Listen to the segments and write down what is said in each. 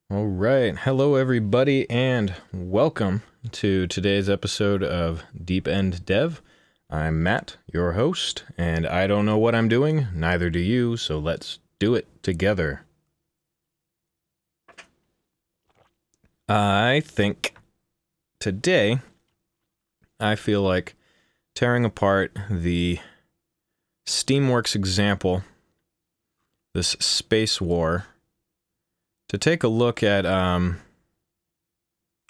All right. Hello, everybody, and welcome to today's episode of Deep End Dev. I'm Matt, your host, and I don't know what I'm doing, neither do you, so let's do it together. I think today I feel like tearing apart the Steamworks example, this space war, to take a look at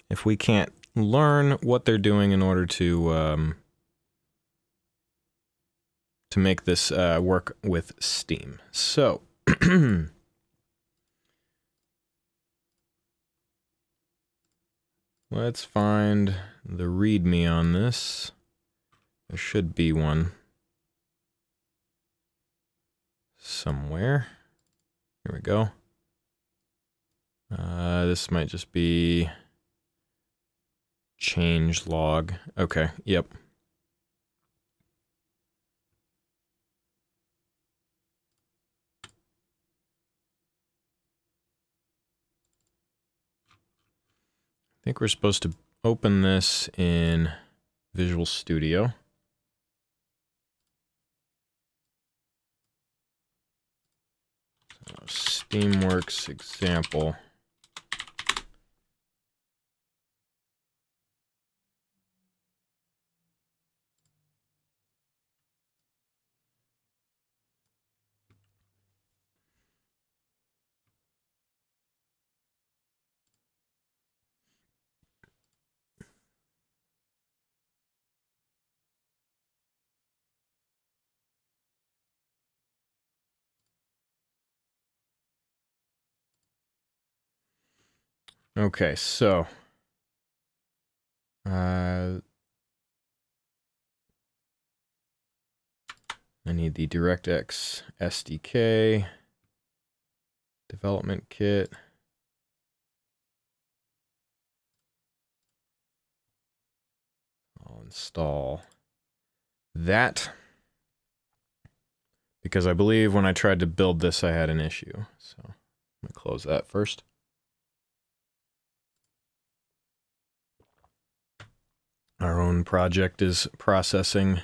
if we can't learn what they're doing in order to make this work with Steam. So let's find the README on this. There should be one somewhere. Here we go. This might just be change log. Okay, yep. I think we're supposed to open this in Visual Studio. So, Steamworks example. Okay, so I need the DirectX SDK, development kit. I'll install that because I believe when I tried to build this, I had an issue. So I'm going to close that first. Our own project is processing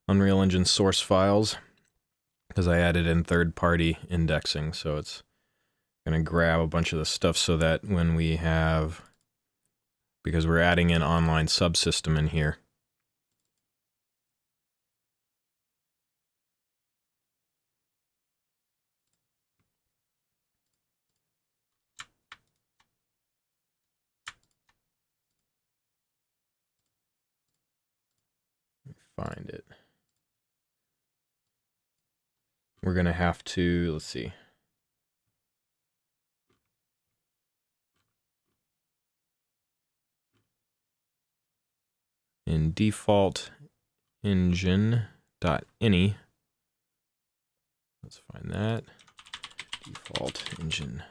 Unreal Engine source files because I added in third-party indexing. So it's going to grab a bunch of the stuff so that when we have, because we're adding in online subsystem in here, find it. We're going to have to, let's see. In default engine.ini, let's find that. Default engine.ini.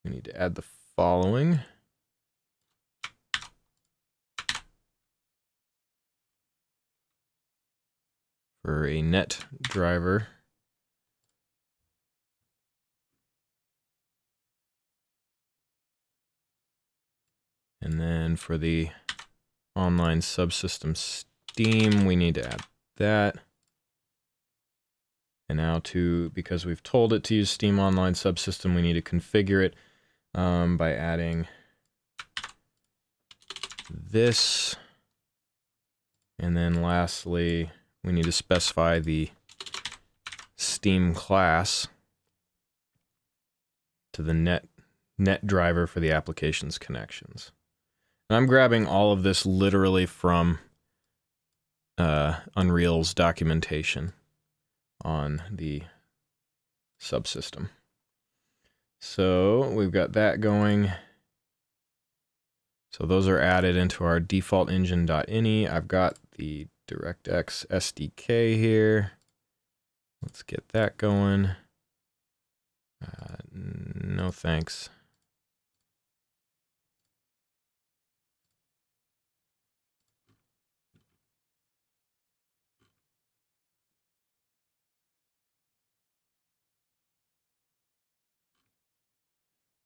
We need to add the following. For a net driver. And then for the online subsystem Steam, we need to add that. And now because we've told it to use Steam Online Subsystem, we need to configure it by adding this. And then lastly, we need to specify the Steam class to the net driver for the application's connections. And I'm grabbing all of this literally from Unreal's documentation on the subsystem. So we've got that going. So those are added into our default engine.ini. I've got the DirectX SDK here. Let's get that going. No thanks.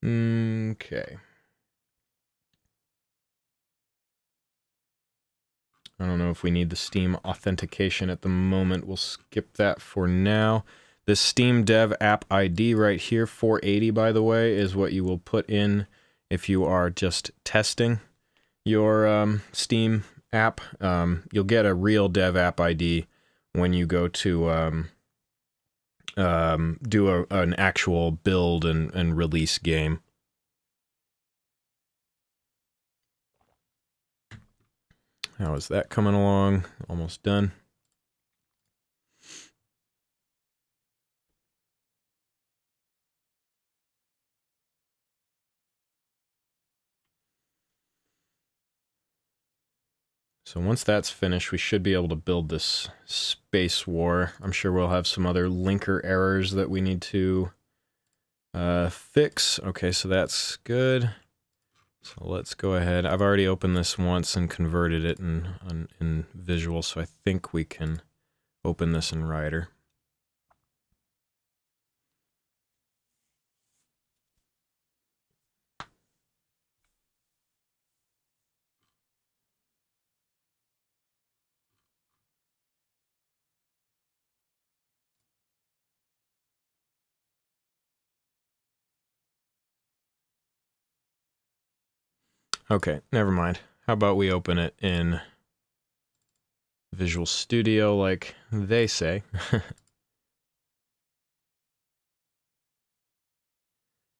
Okay. I don't know if we need the Steam authentication at the moment. We'll skip that for now. This Steam Dev App ID right here, 480 by the way, is what you will put in if you are just testing your Steam app. You'll get a real Dev App ID when you go to do an actual build and release game. How is that coming along? Almost done. So once that's finished, we should be able to build this space war. I'm sure we'll have some other linker errors that we need to fix. Okay, so that's good. So let's go ahead. I've already opened this once and converted it in Visual, so I think we can open this in Writer. Okay, never mind. How about we open it in Visual Studio like they say.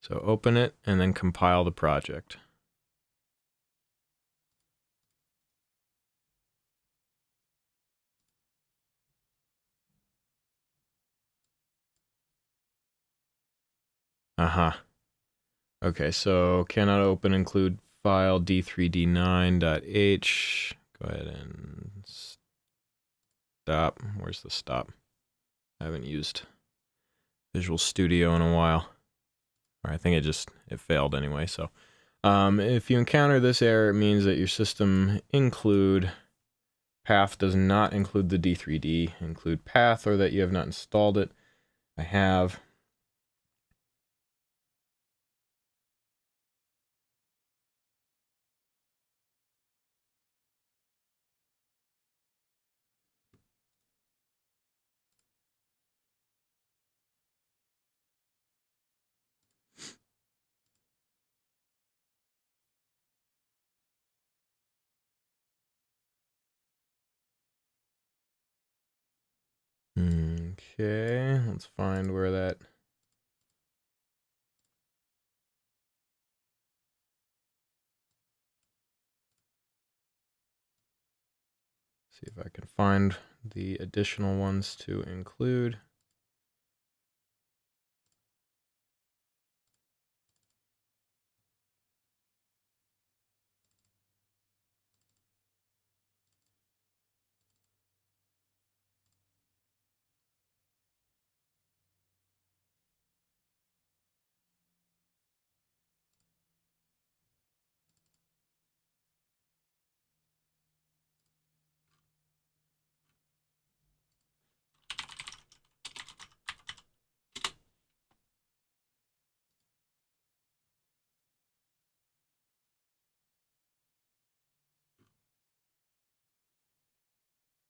So open it and then compile the project. Uh-huh. Okay, so cannot open include file d3d9.h. Go ahead and stop. Where's the stop? I haven't used Visual Studio in a while. Or I think it failed anyway, so. If you encounter this error, it means that your system include path does not include the d3d include path, or that you have not installed it. I have. Okay, let's find where that. See if I can find the additional ones to include.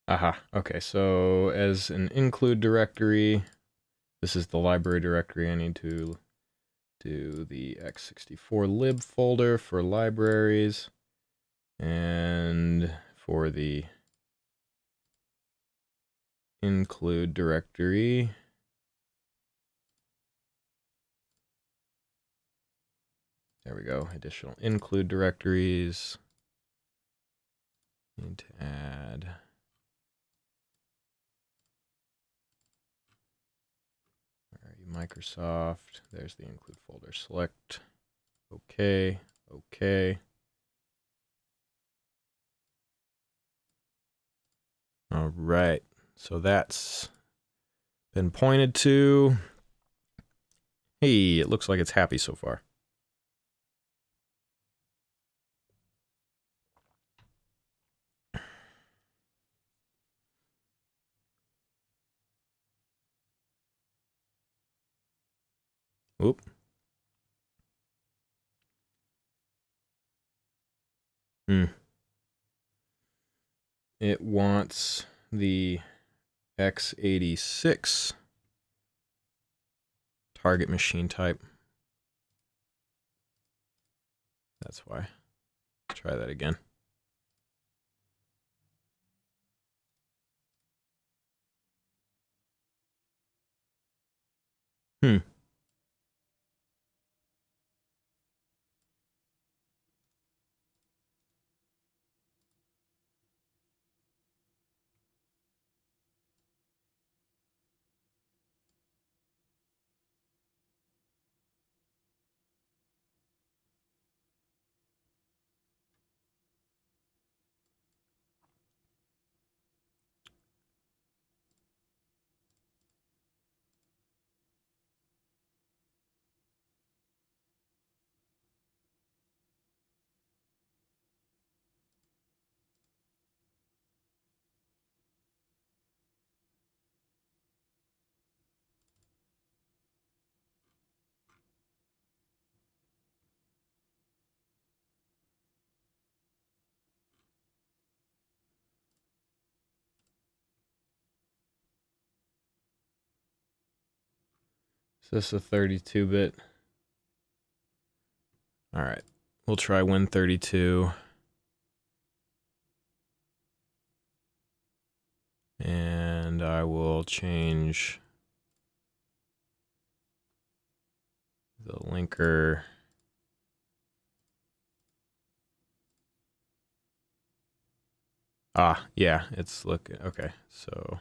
Aha, okay, so as an include directory, this is the library directory. I need to do the x64 lib folder for libraries, and for the include directory, there we go, additional include directories. Need to add Microsoft. There's the include folder. Select. Okay. Okay. All right. So that's been pointed to. Hey, it looks like it's happy so far. Oop. It wants the x86 target machine type. That's why. Try that again. Is this a 32-bit? All right, we'll try Win32. And I will change the linker. Yeah, it's looking okay. So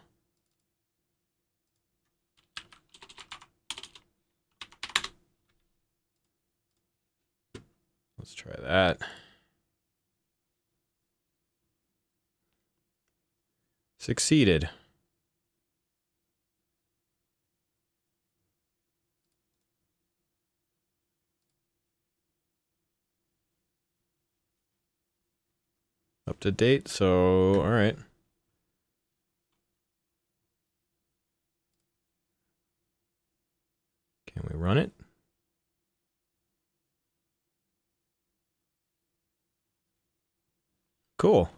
let's try that. Succeeded. Up to date, so all right. Can we run it? Cool.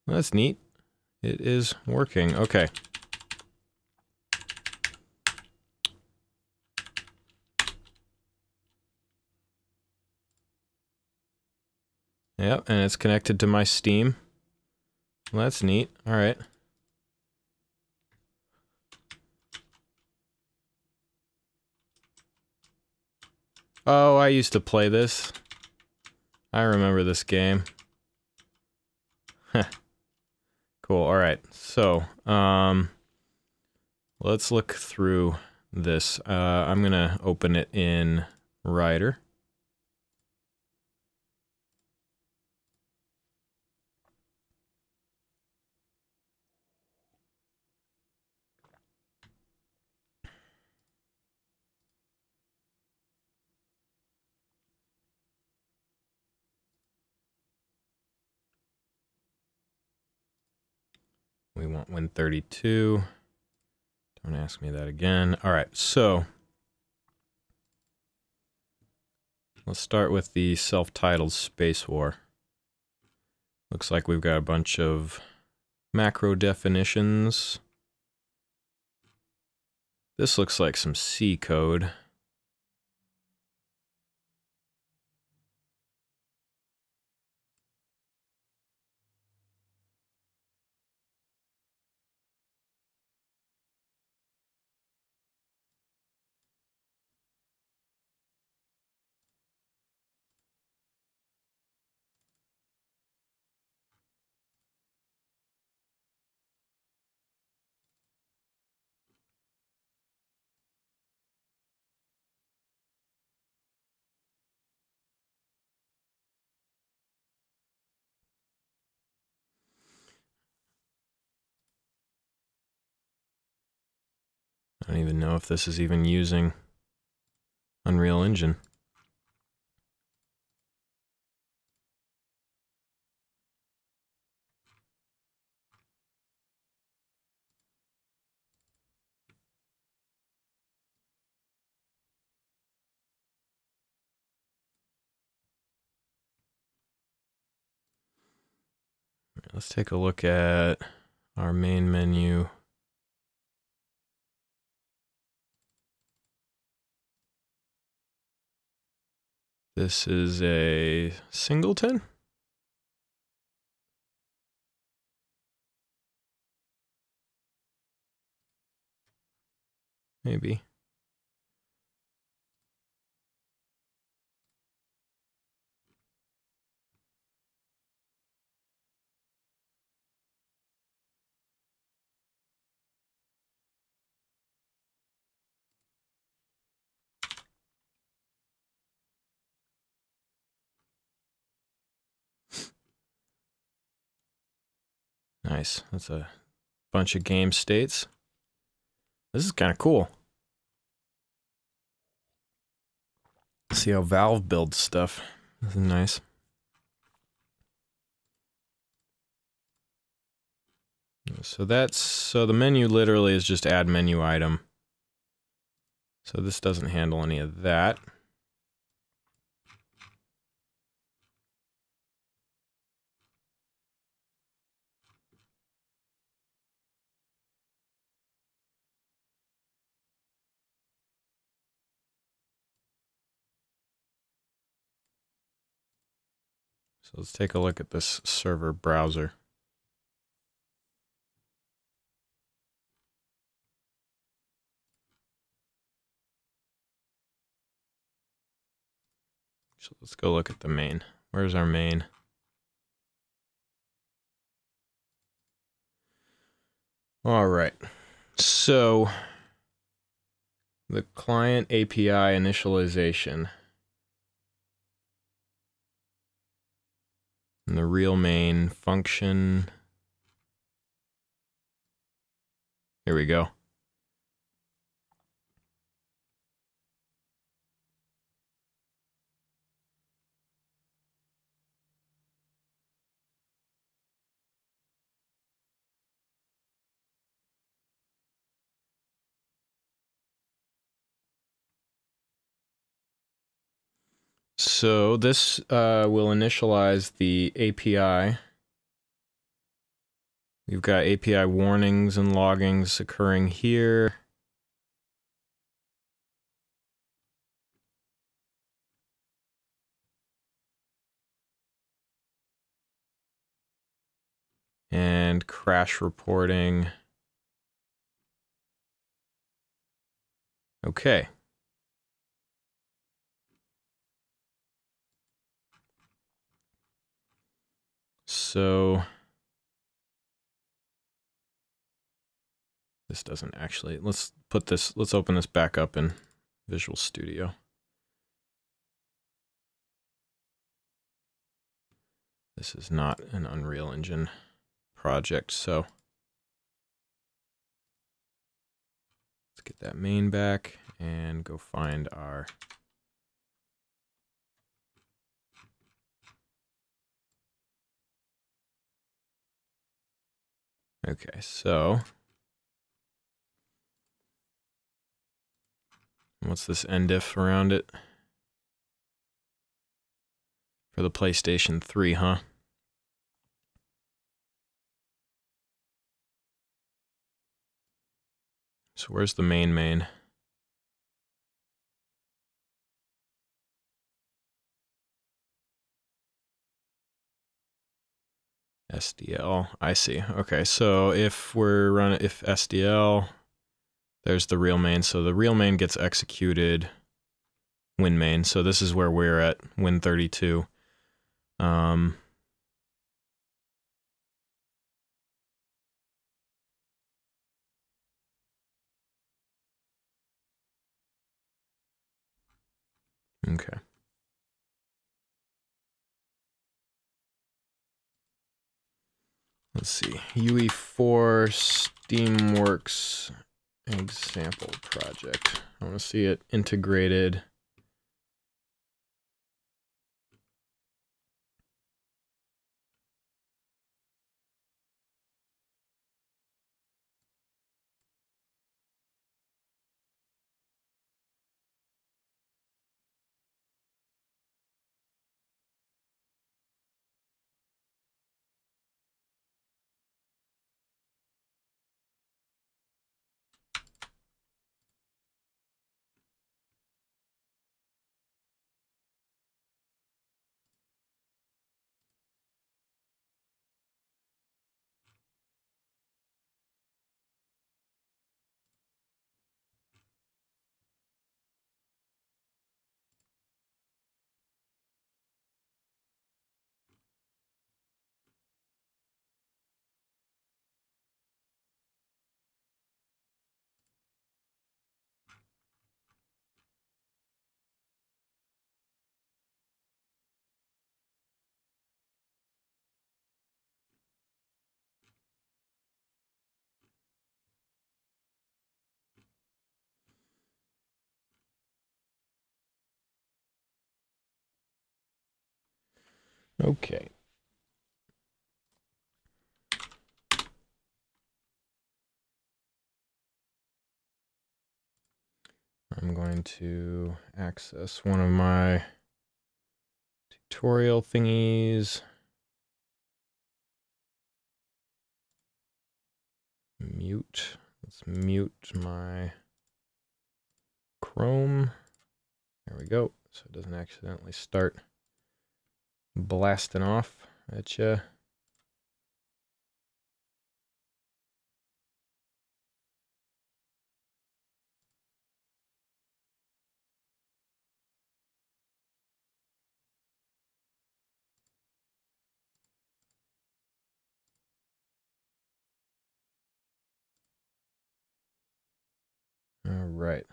That's neat. It is working. Okay. Yep, and it's connected to my Steam. Well, that's neat. All right. Oh, I used to play this. I remember this game. Cool. All right. So, let's look through this. I'm gonna open it in Writer. We want Win32. Don't ask me that again. All right, so let's start with the self-titled Space War. Looks like we've got a bunch of macro definitions. This looks like some C code. I don't even know if this is even using Unreal Engine. let's take a look at our main menu. This is a singleton. Maybe. Nice. That's a bunch of game states. This is kind of cool. See how Valve builds stuff. This is nice. So the menu literally is just add menu item. So this doesn't handle any of that. So let's take a look at this server browser. So let's go look at the main. Where's our main? All right. So the client API initialization and the real main function. Here we go. So this will initialize the API. We've got API warnings and loggings occurring here. And crash reporting. Okay. So this doesn't actually, let's open this back up in Visual Studio. This is not an Unreal Engine project, so let's get that main back and go find our okay, so what's this endif around it? For the PlayStation 3, huh? So where's the main? SDL, I see. Okay, so if we're running, if SDL, there's the real main. So the real main gets executed win main. So this is where we're at, win 32. Okay. Let's see, UE4 Steamworks example project. I want to see it integrated. Okay. I'm going to access one of my tutorial thingies. Mute. Let's mute my Chrome. There we go. So it doesn't accidentally start blasting off at you. All right.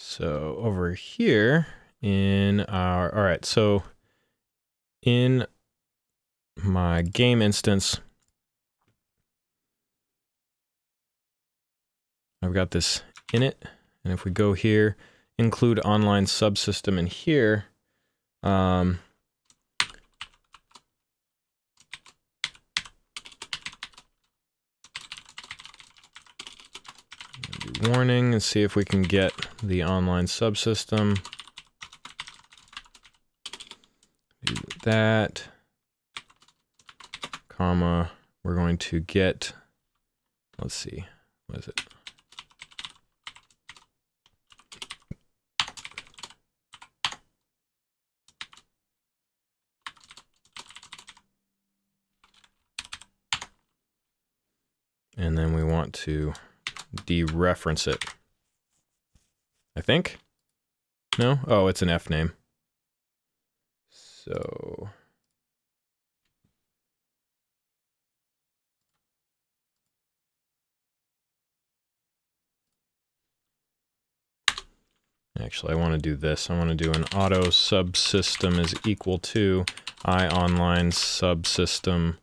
So over here in our, all right, so in my game instance, I've got this init, and if we go here, include online subsystem in here, warning and see if we can get the online subsystem. Do that, comma, we're going to get, let's see, what is it? And then we want to dereference it. I think? No? Oh, it's an F name. So actually, I want to do this. I want to do an auto subsystem is equal to I online subsystem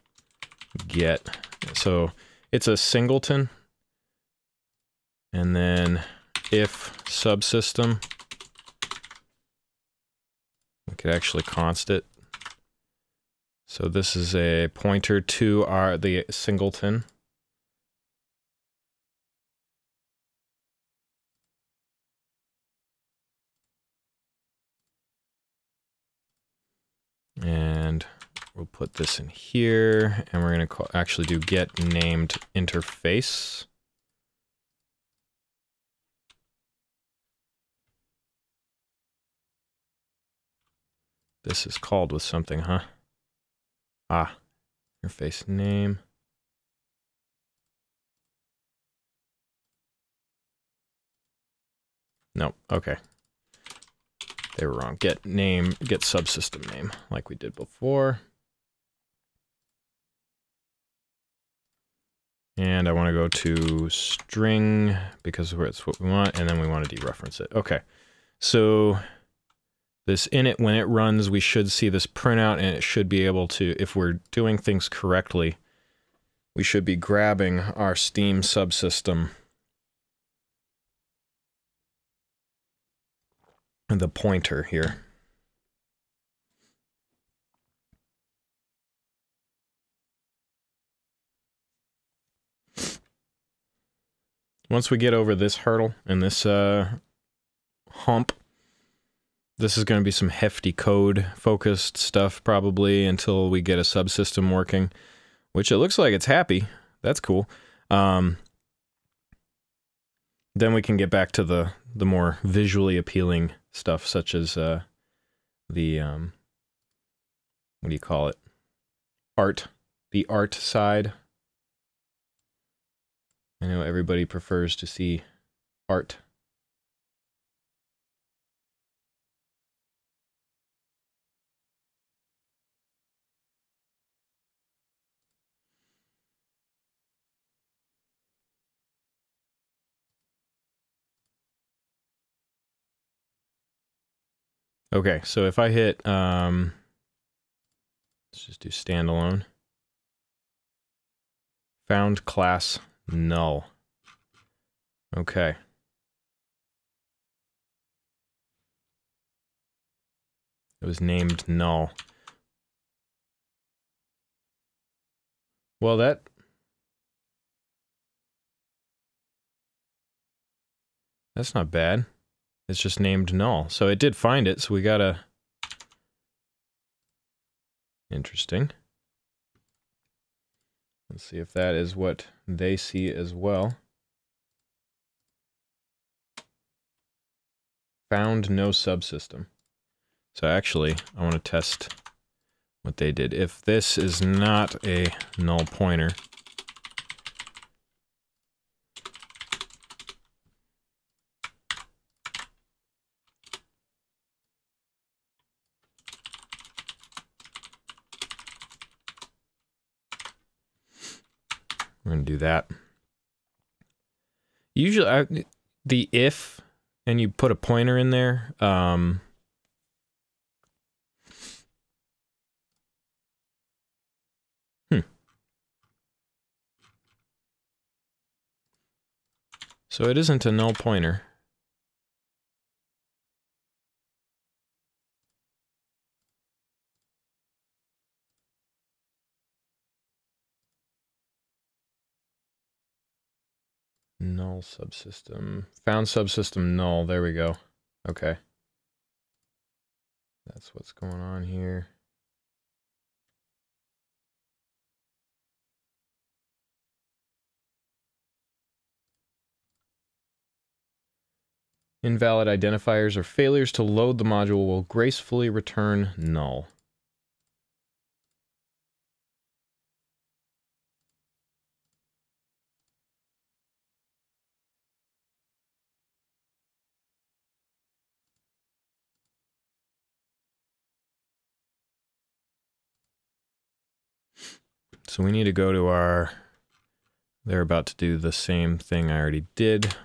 get. So it's a singleton. And then if subsystem, we could actually const it. So this is a pointer to the singleton. And we'll put this in here, and we're going to actually do get named interface. This is called with something, huh? Ah, interface name. No, okay. They were wrong. Get name, get subsystem name, like we did before. And I want to go to string because it's what we want, and then we want to dereference it. Okay, so this init, when it runs, we should see this printout, and it should be able to, if we're doing things correctly, we should be grabbing our Steam subsystem and the pointer here. Once we get over this hurdle and this hump, this is going to be some hefty code-focused stuff probably until we get a subsystem working, which it looks like it's happy. That's cool. Then we can get back to the more visually appealing stuff, such as the what do you call it? Art. The art side. I know everybody prefers to see art. Okay, so if I hit, let's just do standalone. Found class null. Okay. It was named null. Well, that's not bad. It's just named null. So it did find it, so we gotta... Interesting. Let's see if that is what they see as well. Found no subsystem. So actually, I want to test what they did. If this is not a null pointer, we're going to do that. Usually, the if, and you put a pointer in there, So it isn't a null pointer. Null subsystem. Found subsystem null. There we go. Okay. That's what's going on here. Invalid identifiers or failures to load the module will gracefully return null. So we need to go to our... They're about to do the same thing I already did.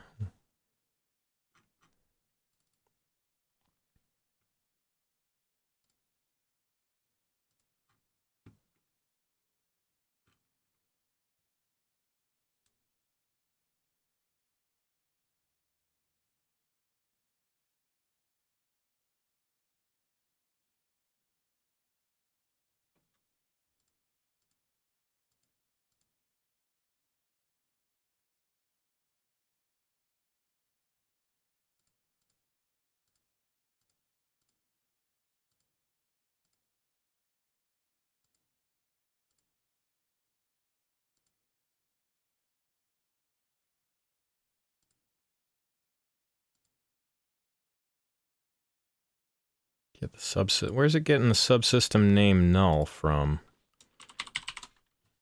Get the subsystem. Where's it getting the subsystem name null from?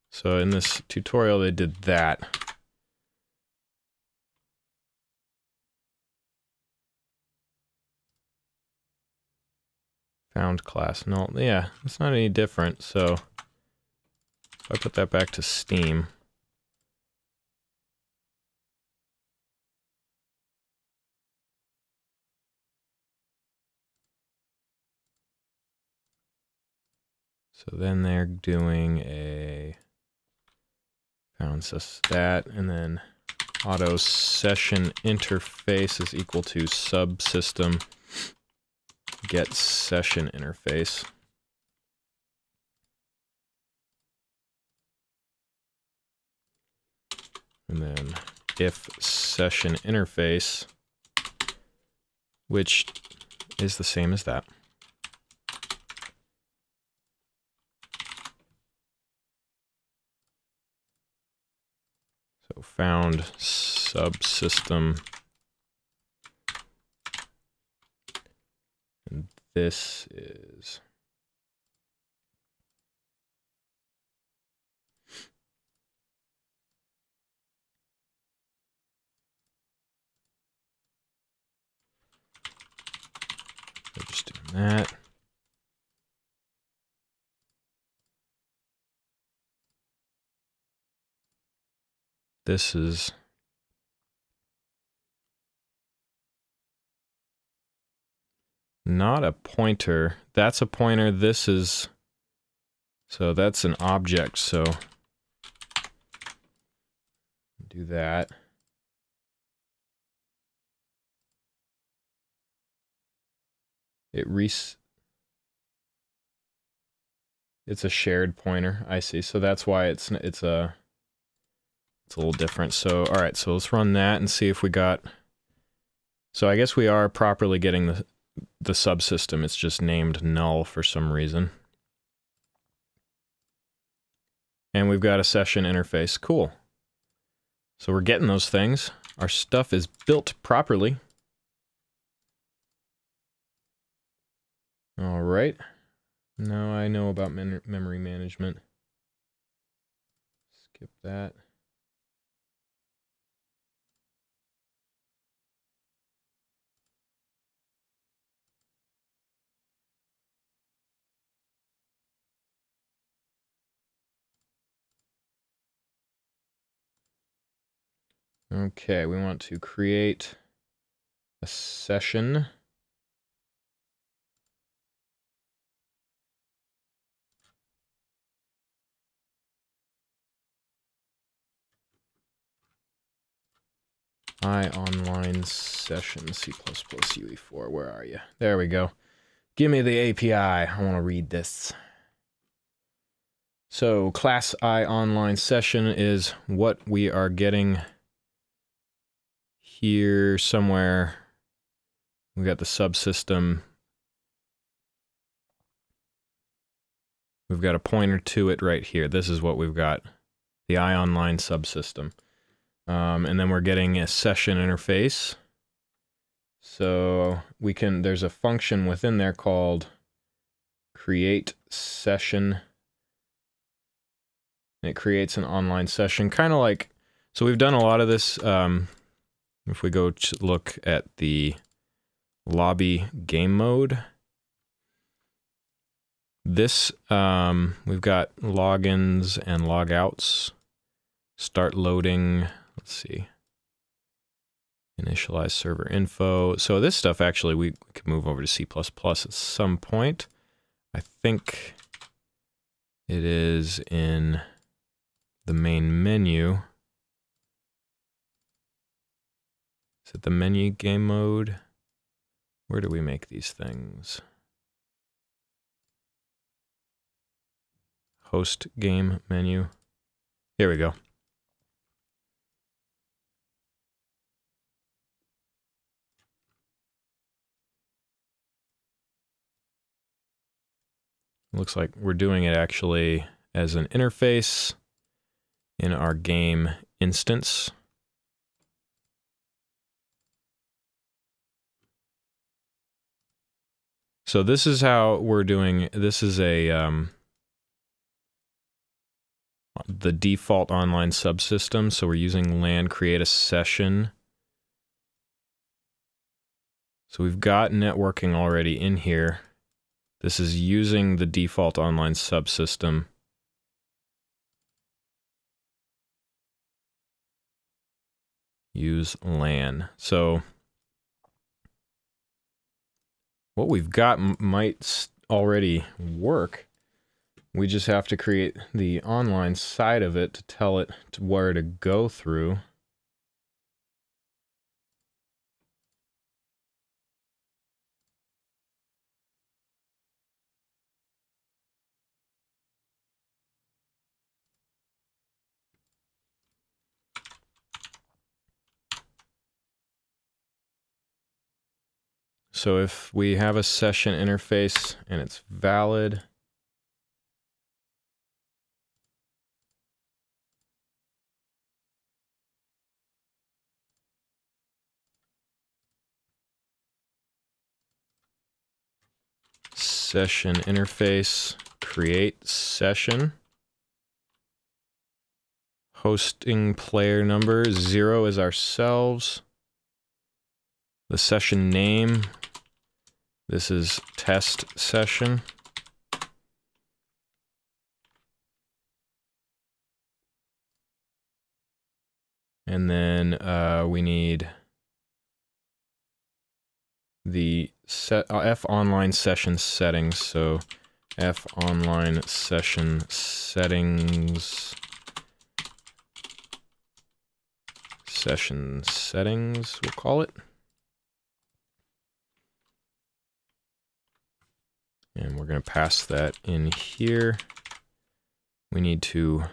So in this tutorial, they did that. Found class null. Yeah, it's not any different. So if I put that back to Steam. So then they're doing a found stat, and then auto session interface is equal to subsystem get session interface. And then if session interface, which is the same as that. So found subsystem, and this is that. This is not a pointer. That's a pointer. This is, so that's an object. So do that. It's a shared pointer. I see. So that's why it's a little different. So all right. So let's run that and see if we got. So I guess we are properly getting the subsystem. It's just named null for some reason. And we've got a session interface. Cool. So we're getting those things. Our stuff is built properly. All right. Now I know about memory management. Skip that. Okay, we want to create a session. Online session C++ UE4. Where are you? There we go. Give me the API. I want to read this. So class I online session is what we are getting here somewhere. We got the subsystem. We've got a pointer to it right here. This is what we've got. The I online subsystem. And then we're getting a session interface. So we can, there's a function within there called create session. And it creates an online session, kind of like, so we've done a lot of this. If we go to look at the lobby game mode, this, we've got logins and logouts, start loading, let's see, initialize server info. So this stuff actually we could move over to C++ at some point. I think it is in the main menu. Is it the menu game mode? Where do we make these things? Host game menu. Here we go. Looks like we're doing it actually as an interface in our game instance. So this is how we're doing. This is a the default online subsystem. So we're using LAN create a session. So we've got networking already in here. This is using the default online subsystem. Use LAN. So what we've got might already work. We just have to create the online side of it to tell it where to go through. So if we have a session interface and it's valid, session interface, create session, hosting player number, 0 is ourselves, the session name, This is test session. And then we need the F online session settings. So F online session settings. Session settings, we'll call it. And we're going to pass that in here. We need to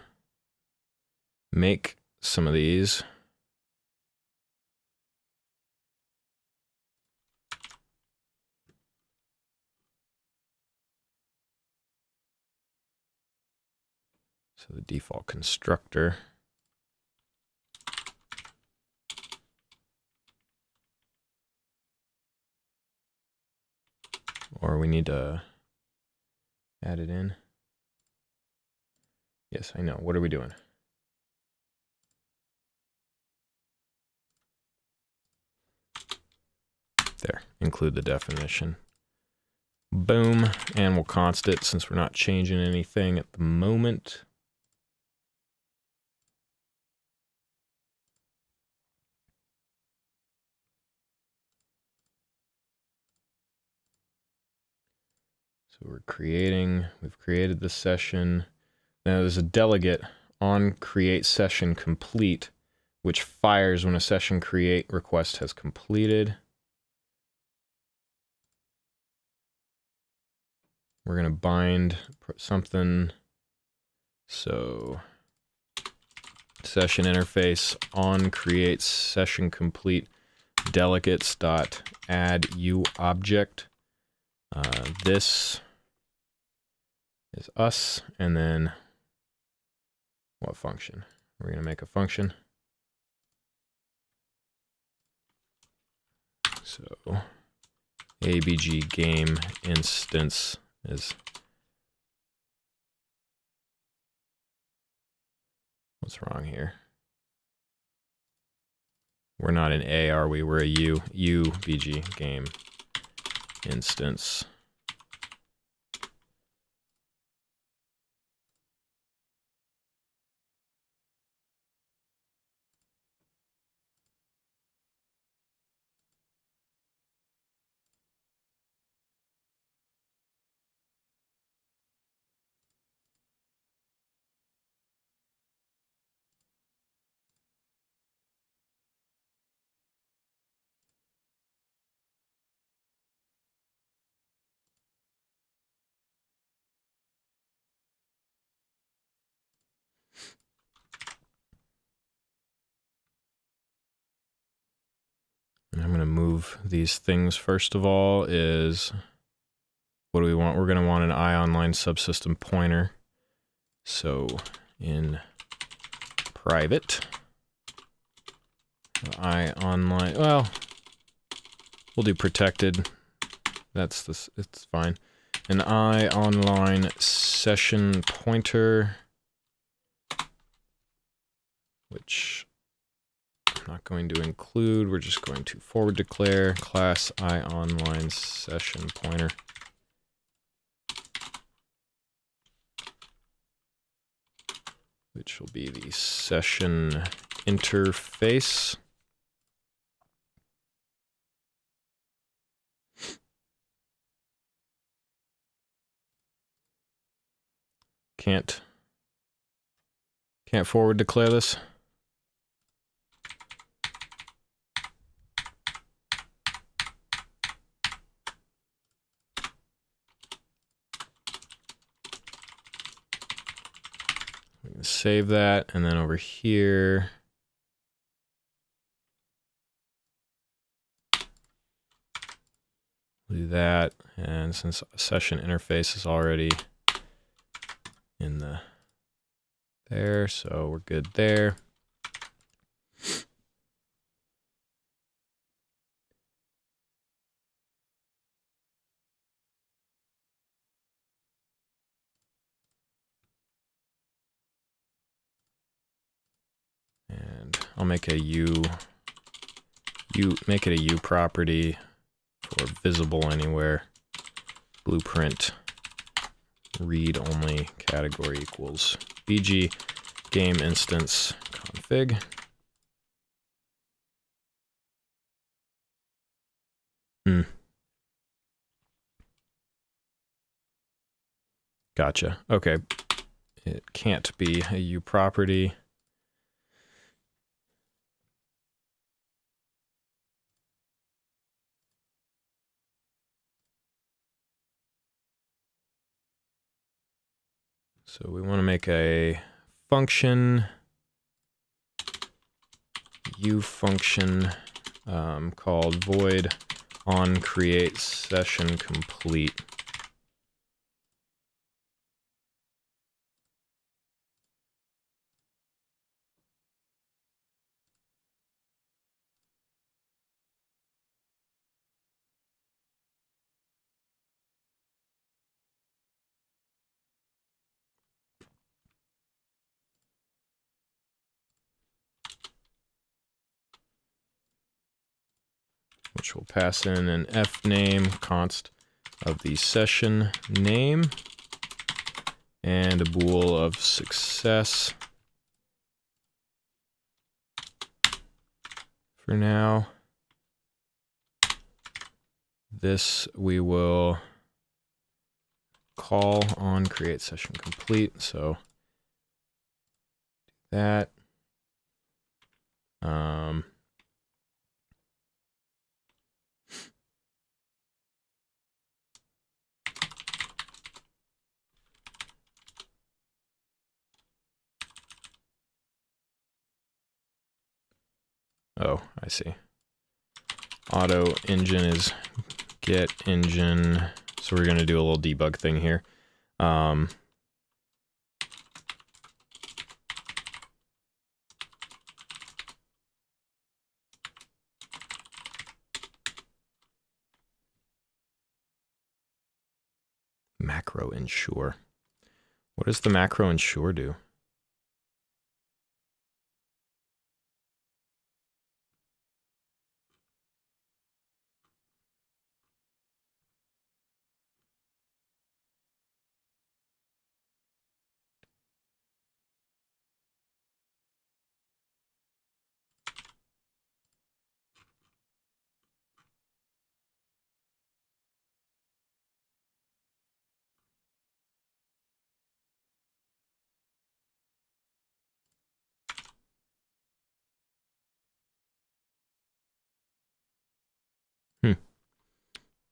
make some of these. So the default constructor. Or we need to add it in. Yes, I know. What are we doing? There, include the definition. Boom, and we'll const it since we're not changing anything at the moment. So we've created the session. Now there's a delegate on create session complete, which fires when a session create request has completed. We're going to bind something. So session interface on create session complete delegates dot add u object. This is us, and then what function? We're going to make a function. So ABG game instance is, what's wrong here? We're not an A, are we? We're a U. UBG game instance. And I'm going to move these things. First of all is, what do we want? We're going to want an iOnline subsystem pointer. So in private, iOnline, well, we'll do protected. That's this, it's fine. An iOnline session pointer, which I'm not going to include. We're just going to forward declare class iOnline session pointer. Which will be the session interface. Can't forward declare this. Save that, and then over here, we'll do that. And since session interface is already in there, so we're good there. And I'll make a make it a U property for visible anywhere, blueprint, read only, category equals bg game instance config. Gotcha. Okay. It can't be a U property. So we want to make a function, U function called void on create session complete. Which will pass in an fname const of the session name and a bool of success for now. This we will call on create session complete. So do that. Oh, I see. Auto engine is get engine. So we're going to do a little debug thing here. Macro ensure. What does the macro ensure do?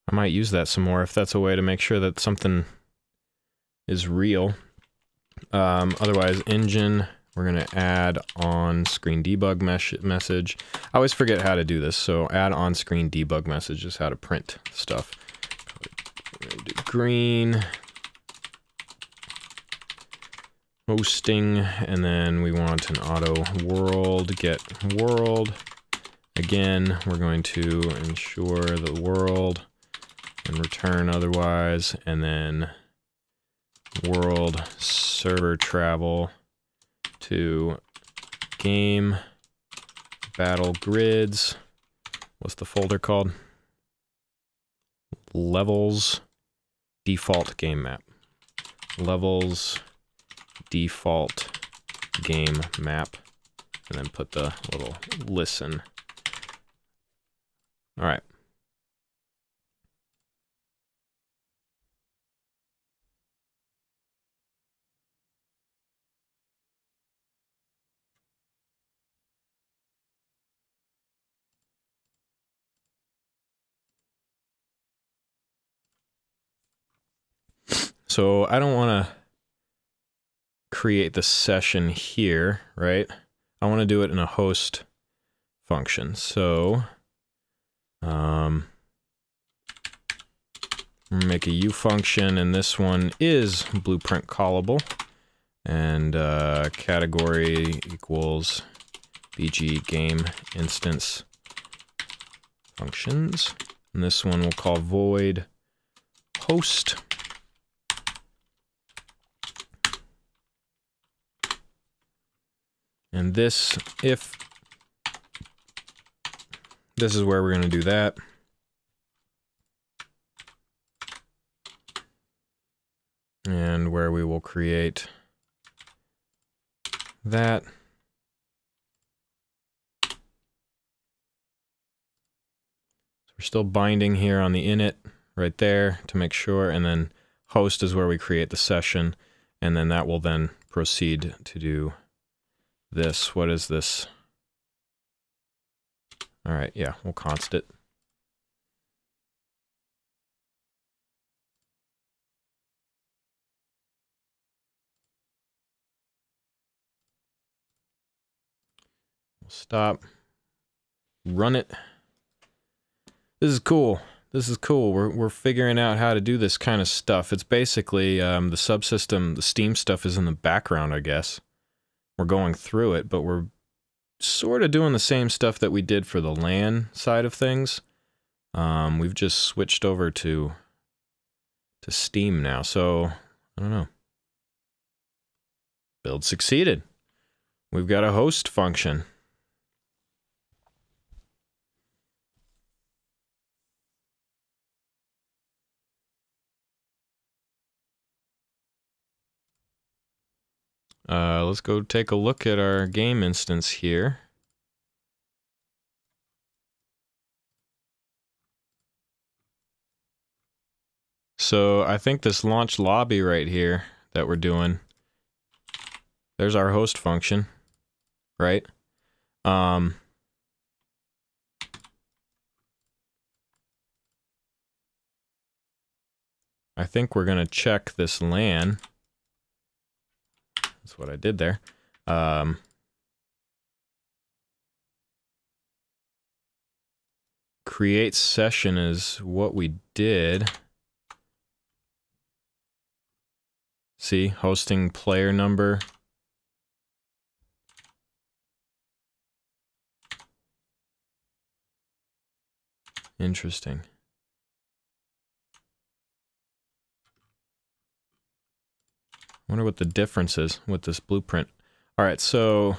I might use that some more if that's a way to make sure that something is real. Otherwise, engine, we're going to add on screen debug message. I always forget how to do this, so add on screen debug message is how to print stuff. We're going to do green, hosting, and then we want an auto world, get world. Again, we're going to ensure the world and return otherwise, and then world server travel to game BattleGrids. What's the folder called? Levels default game map. Levels default game map, and then put the little listen. All right. So I don't want to create the session here, right? I want to do it in a host function. So make a U function, and this one is blueprint callable, and category equals bg game instance functions. And this one we'll call void host. And this, if this is where we're going to do that. we will create that. We're still binding here on the init right there to make sure, and then host is where we create the session, and then that will then proceed to do this. What is this? All right, yeah, we'll const it. We'll stop, run it. This is cool. This is cool. We're figuring out how to do this kind of stuff. It's basically the subsystem, the Steam stuff is in the background, I guess. We're going through it, but we're sort of doing the same stuff that we did for the LAN side of things. We've just switched over to Steam now, so I don't know. Build succeeded. We've got a host function. Let's go take a look at our game instance here. So I think this launch lobby right here that we're doing, there's our host function, right? I think we're gonna check this LAN. That's what I did there. Create session is what we did. See, hosting player number. Interesting. Wonder what the difference is with this blueprint. All right, so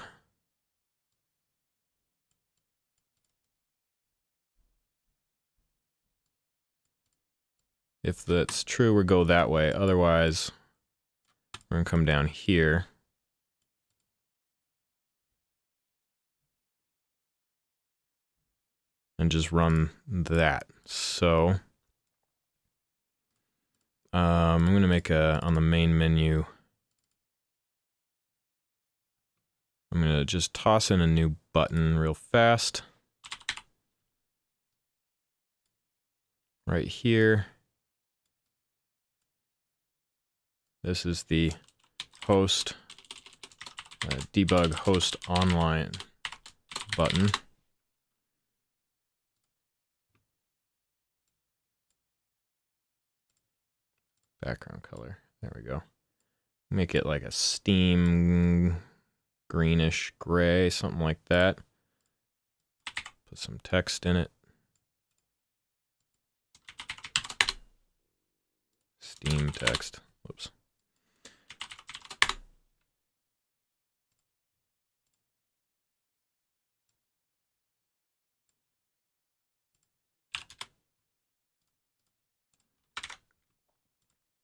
if that's true, we go that way. Otherwise, we're gonna come down here. And just run that. So I'm gonna make on the main menu, I'm gonna just toss in a new button real fast. Right here. This is the host, debug host online button. Background color, there we go. Make it like a steam greenish gray, something like that. Put some text in it. Steam text, whoops.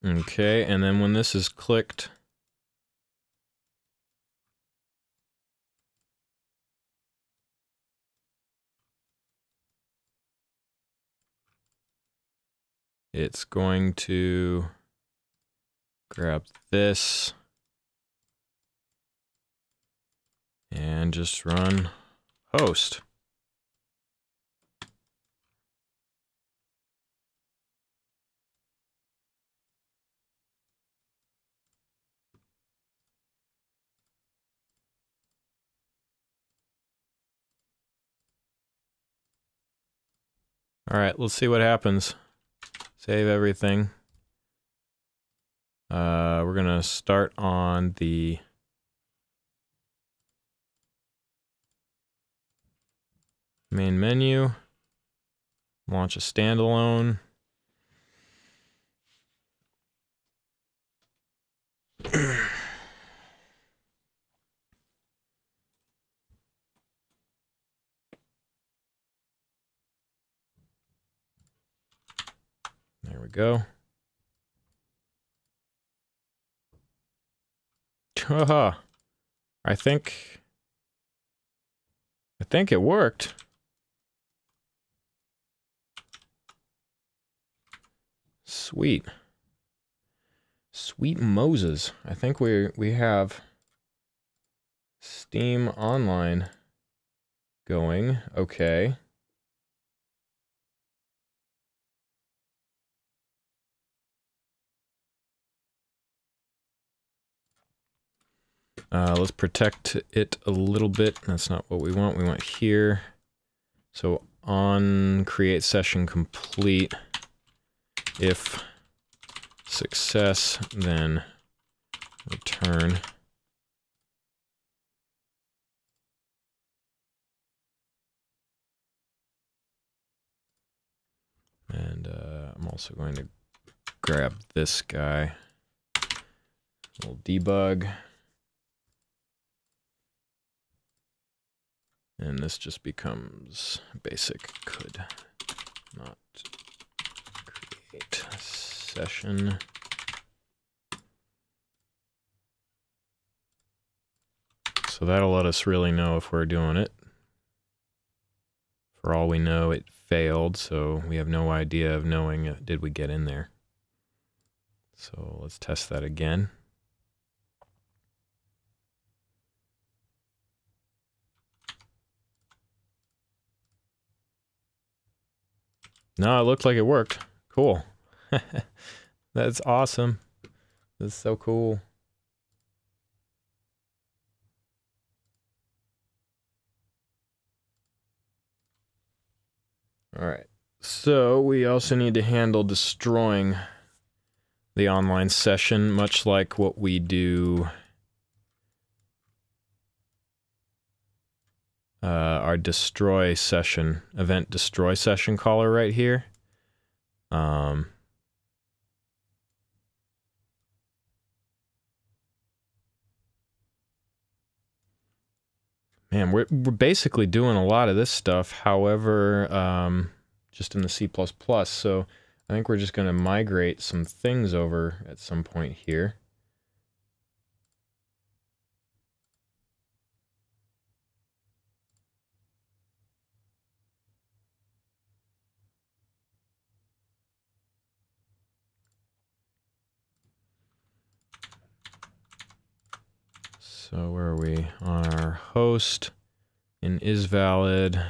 Okay, and then when this is clicked, it's going to grab this and just run host. All right, let's see what happens. Save everything. We're gonna start on the main menu, launch a standalone. There we go. Haha. I think it worked. Sweet. Sweet Moses. I think we have Steam Online going. Okay. Let's protect it a little bit. That's not what we want. We want here. So on create session complete. If success, then return. And I'm also going to grab this guy. We'll debug. And this just becomes basic could not create session. So that'll let us really know if we're doing it. For all we know, it failed, so we have no idea of knowing did we get in there. So let's test that again. No, it looked like it worked. Cool. That's awesome. That's so cool. All right. So we also need to handle destroying the online session, much like what we do our destroy session, event destroy session caller right here. Man, we're basically doing a lot of this stuff, however, just in the C++. So I think we're just going to migrate some things over at some point here. So where are we? On our host in isValid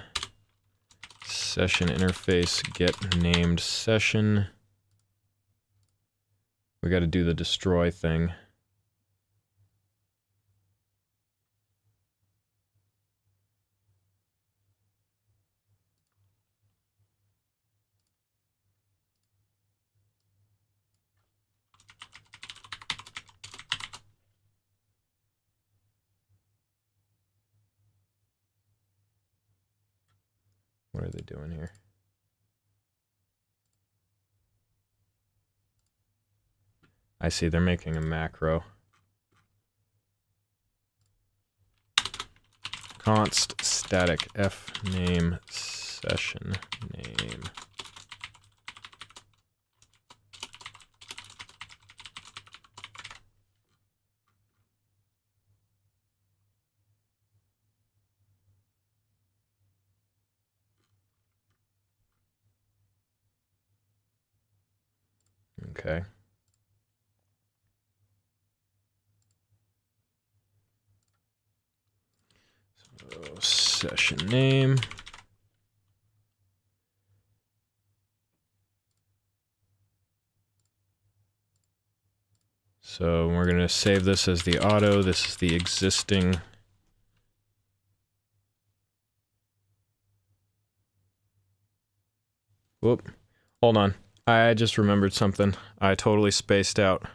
session interface get named session. We got to do the destroy thing. What are they doing here? I see, they're making a macro. Const static f name session name. Okay. So session name. So we're going to save this as the auto. This is the existing. Whoop. Hold on. I just remembered something. I totally spaced out.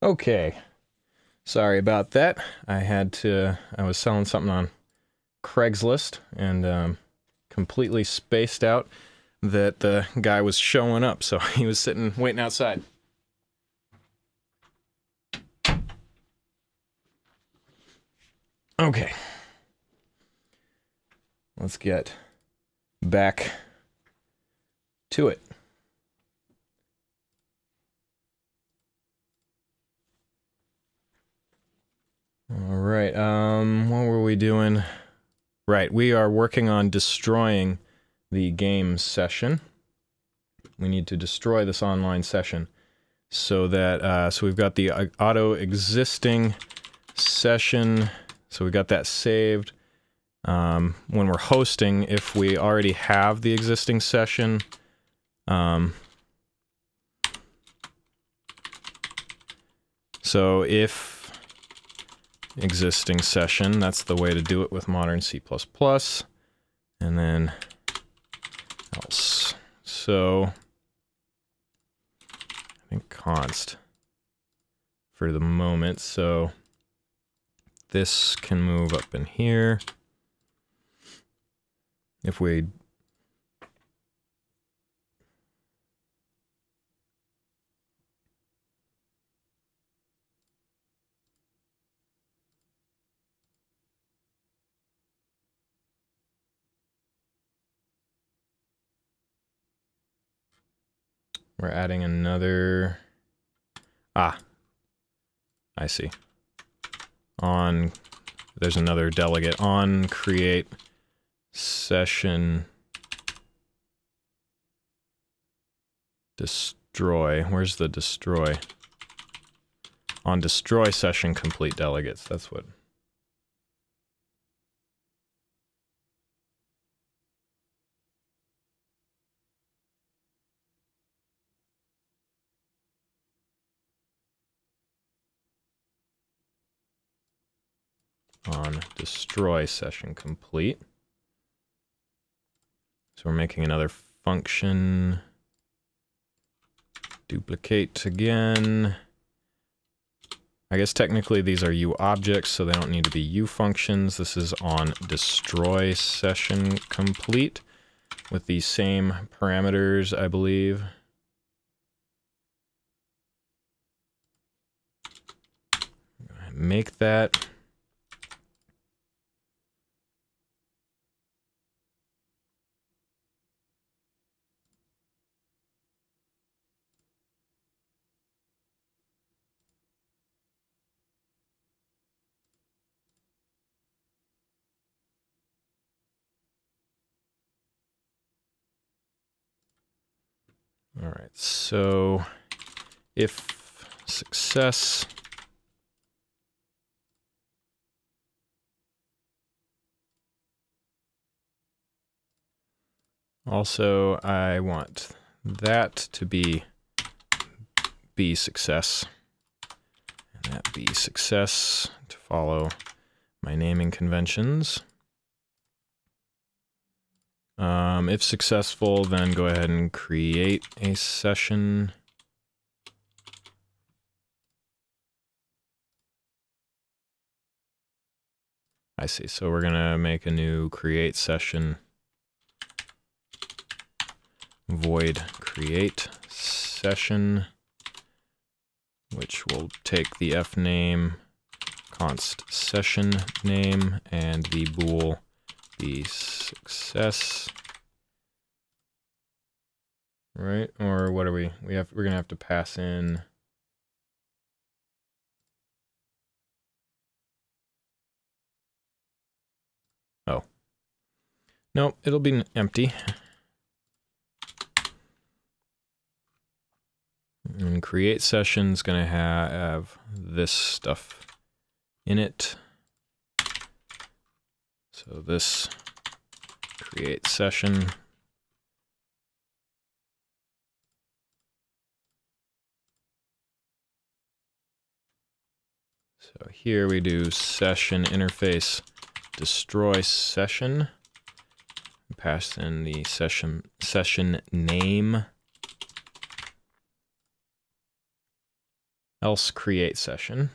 Okay, sorry about that. I was selling something on Craigslist and completely spaced out that the guy was showing up, so he was sitting waiting outside. Okay, let's get back to it. All right, what were we doing? Right, we are working on destroying the game session. We need to destroy this online session so that, so we've got the auto existing session, so we've got that saved. When we're hosting, if we already have the existing session, so if existing session, that's the way to do it with modern C++, and then else. So I think const for the moment, so this can move up in here. If we we're adding another, I see. On, there's another delegate on create session destroy. Where's the destroy? On destroy session complete delegates. That's what. On destroy session complete. So we're making another function. Duplicate again. I guess technically these are U objects, so they don't need to be U functions. This is on destroy session complete with the same parameters, I believe. Make that. All right, so if success, also I want that to be success, and that be success to follow my naming conventions. If successful, then go ahead and create a session. I see, so we're gonna make a new create session, void create session, which will take the f name, const session name, and the bool be success. Right? Or what are we? We're gonna have to pass in. Oh. No, it'll be empty. And create session's gonna have this stuff in it. So this create session. So here we do session interface destroy session. Pass in the session name. else create session.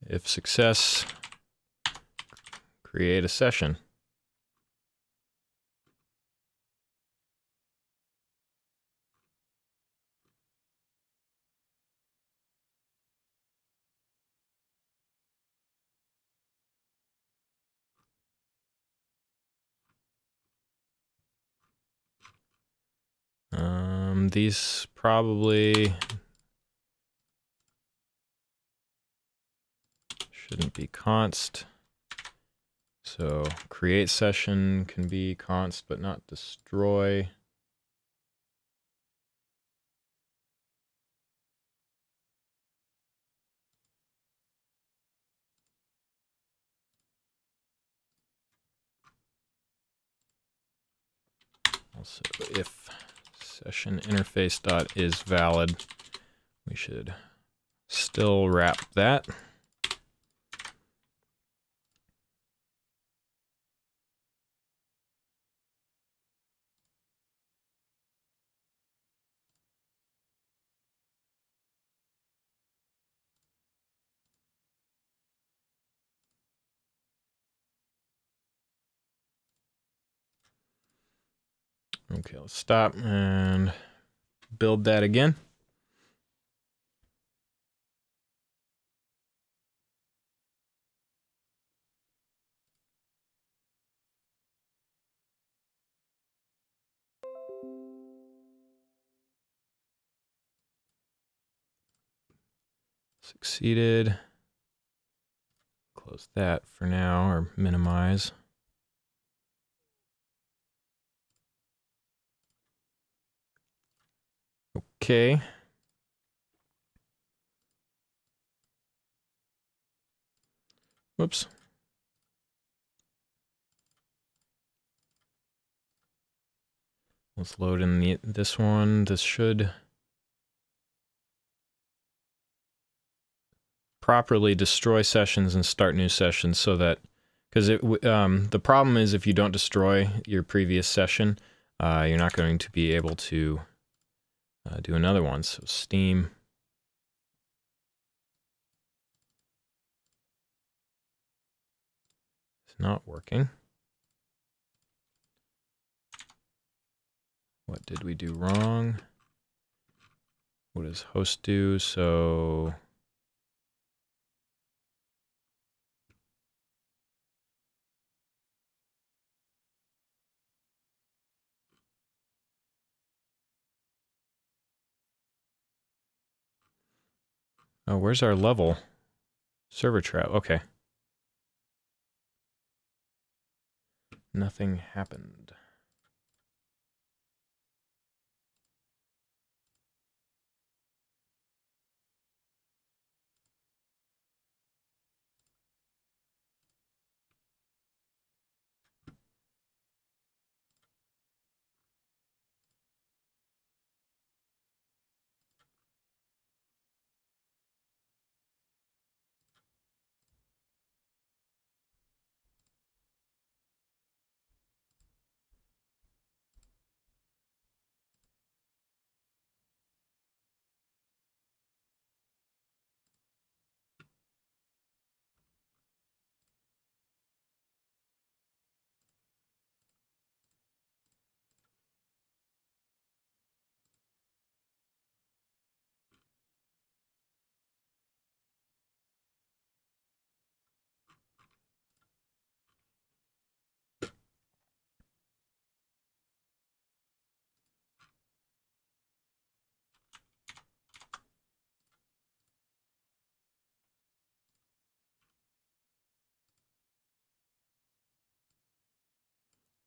If success, create a session. These probably shouldn't be const. So create session can be const, but not destroy. Also, if session interface dot is valid, we should still wrap that. Okay, let's stop and build that again. Succeeded. Close that for now, or minimize. Okay. Whoops. Let's load in this one. This should properly destroy sessions and start new sessions, so that, because the problem is if you don't destroy your previous session, you're not going to be able to do another one. So Steam. It's not working. What did we do wrong? What does host do? So oh, where's our level? Server trap. Okay. Nothing happened.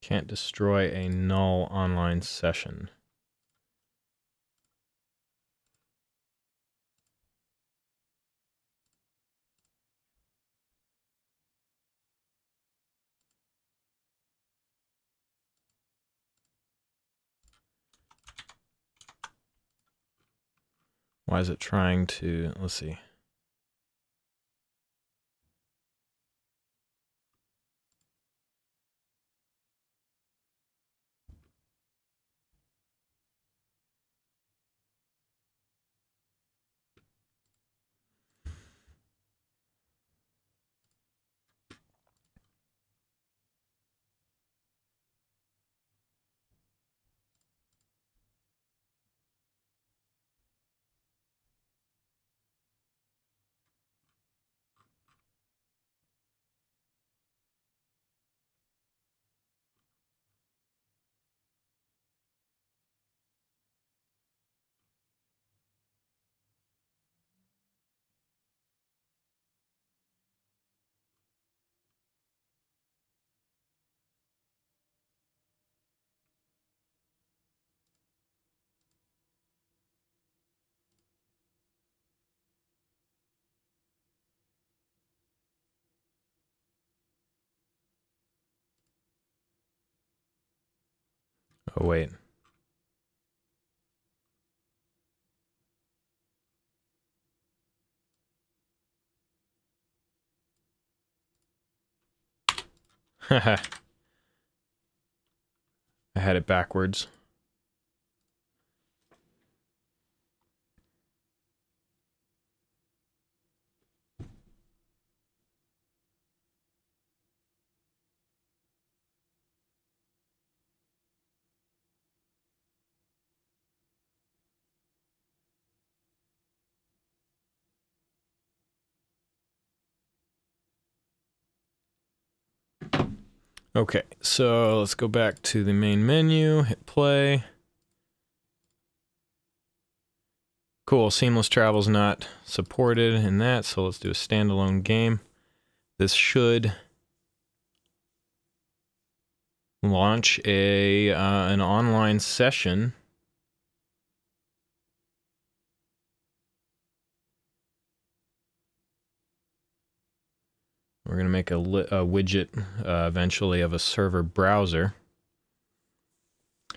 Can't destroy a null online session. Why is it trying to, let's see. Oh, wait. Haha. I had it backwards. Okay, so let's go back to the main menu, hit play. Cool, seamless travel is not supported in that, so let's do a standalone game. This should launch an online session. We're going to make a widget eventually of a server browser.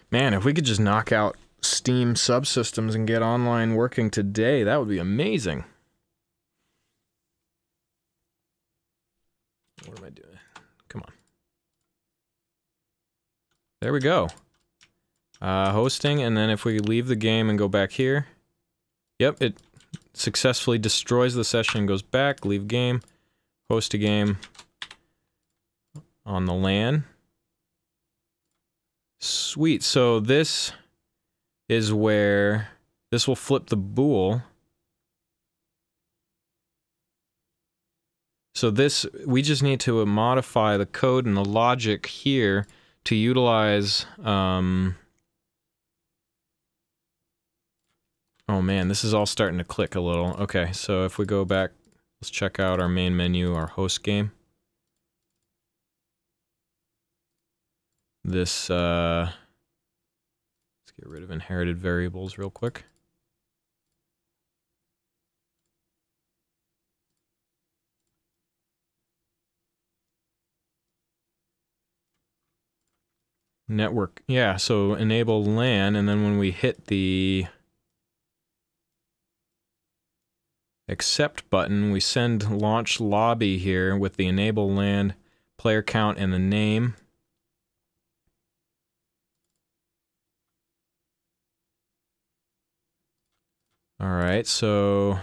Man, if we could just knock out Steam subsystems and get online working today, that would be amazing. What am I doing? Come on. There we go. Hosting, and then if we leave the game and go back here, yep, it successfully destroys the session, goes back, leave game, host a game on the LAN. Sweet, so this is where this will flip the bool. So this, we just need to modify the code and the logic here to utilize, oh man, this is all starting to click a little. Okay, so if we go back, let's check out our main menu, our host game. This, let's get rid of inherited variables real quick. Network, yeah, so enable LAN, and then when we hit the accept button, we send launch lobby here with the enable LAN player count and the name. All right, so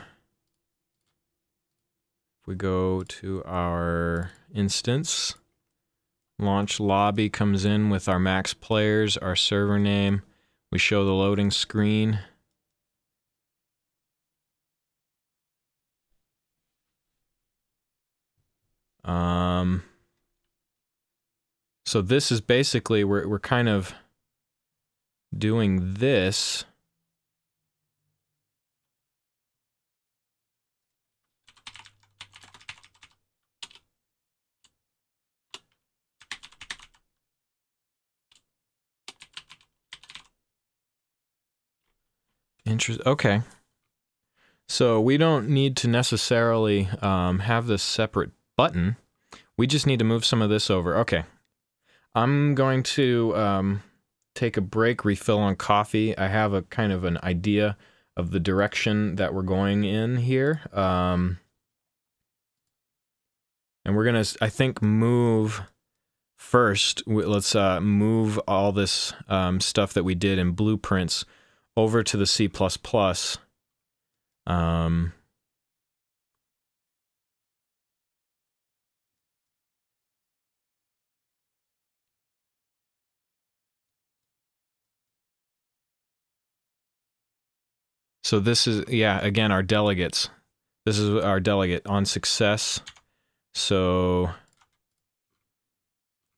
if we go to our instance, launch lobby comes in with our max players, our server name. We show the loading screen. So this is basically, we're kind of doing this. Okay. So we don't need to necessarily have this separate button. We just need to move some of this over. Okay. I'm going to take a break, refill on coffee. I have a kind of an idea of the direction that we're going in here. And we're gonna, I think, move first. Let's move all this stuff that we did in blueprints over to the C++. So this is, yeah, again, our delegates. This is our delegate on success. So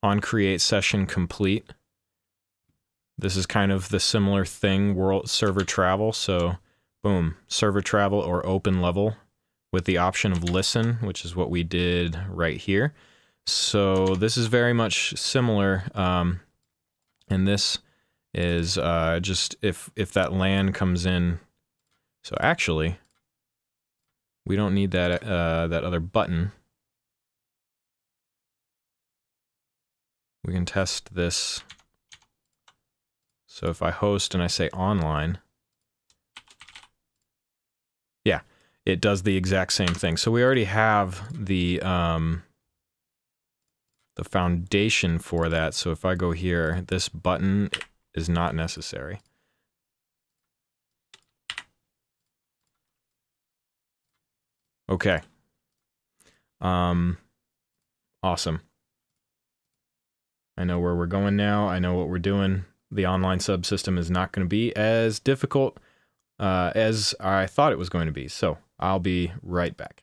on create session complete. This is kind of the similar thing, world server travel. So boom, server travel or open level with the option of listen, which is what we did right here. So this is very much similar. And this is just if that LAN comes in. So actually, we don't need that that other button. We can test this. So if I host and I say online, yeah, it does the exact same thing. So we already have the foundation for that. So if I go here, this button is not necessary. Okay. Awesome. I know where we're going now. I know what we're doing. The online subsystem is not going to be as difficult as I thought it was going to be. So I'll be right back.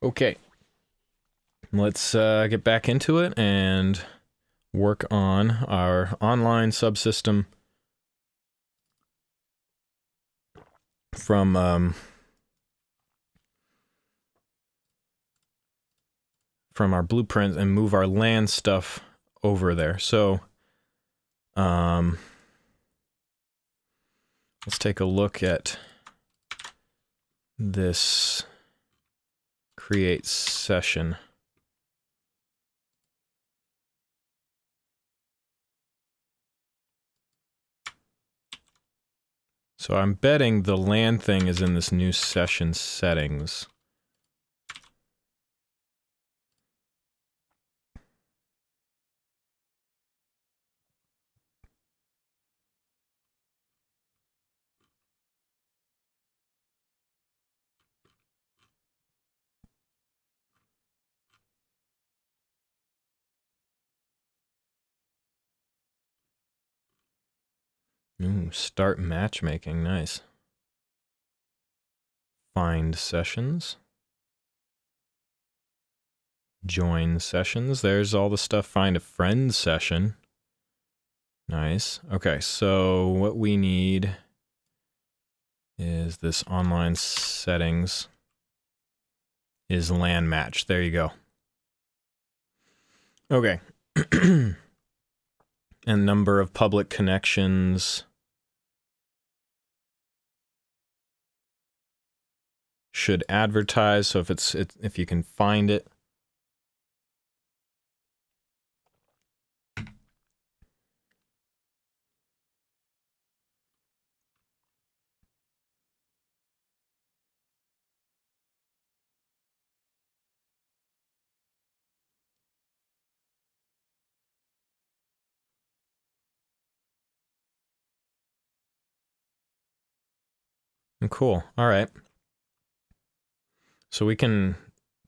Okay, let's get back into it and work on our online subsystem from our blueprint and move our land stuff over there. So let's take a look at this create session. So I'm betting the land thing is in this new session settings. Ooh, start matchmaking, nice. Find sessions. Join sessions, there's all the stuff. Find a friend session. Nice. Okay, so what we need is this online settings is LAN match. There you go. Okay. And number of public connections should advertise. So if you can find it. Cool. All right. So we can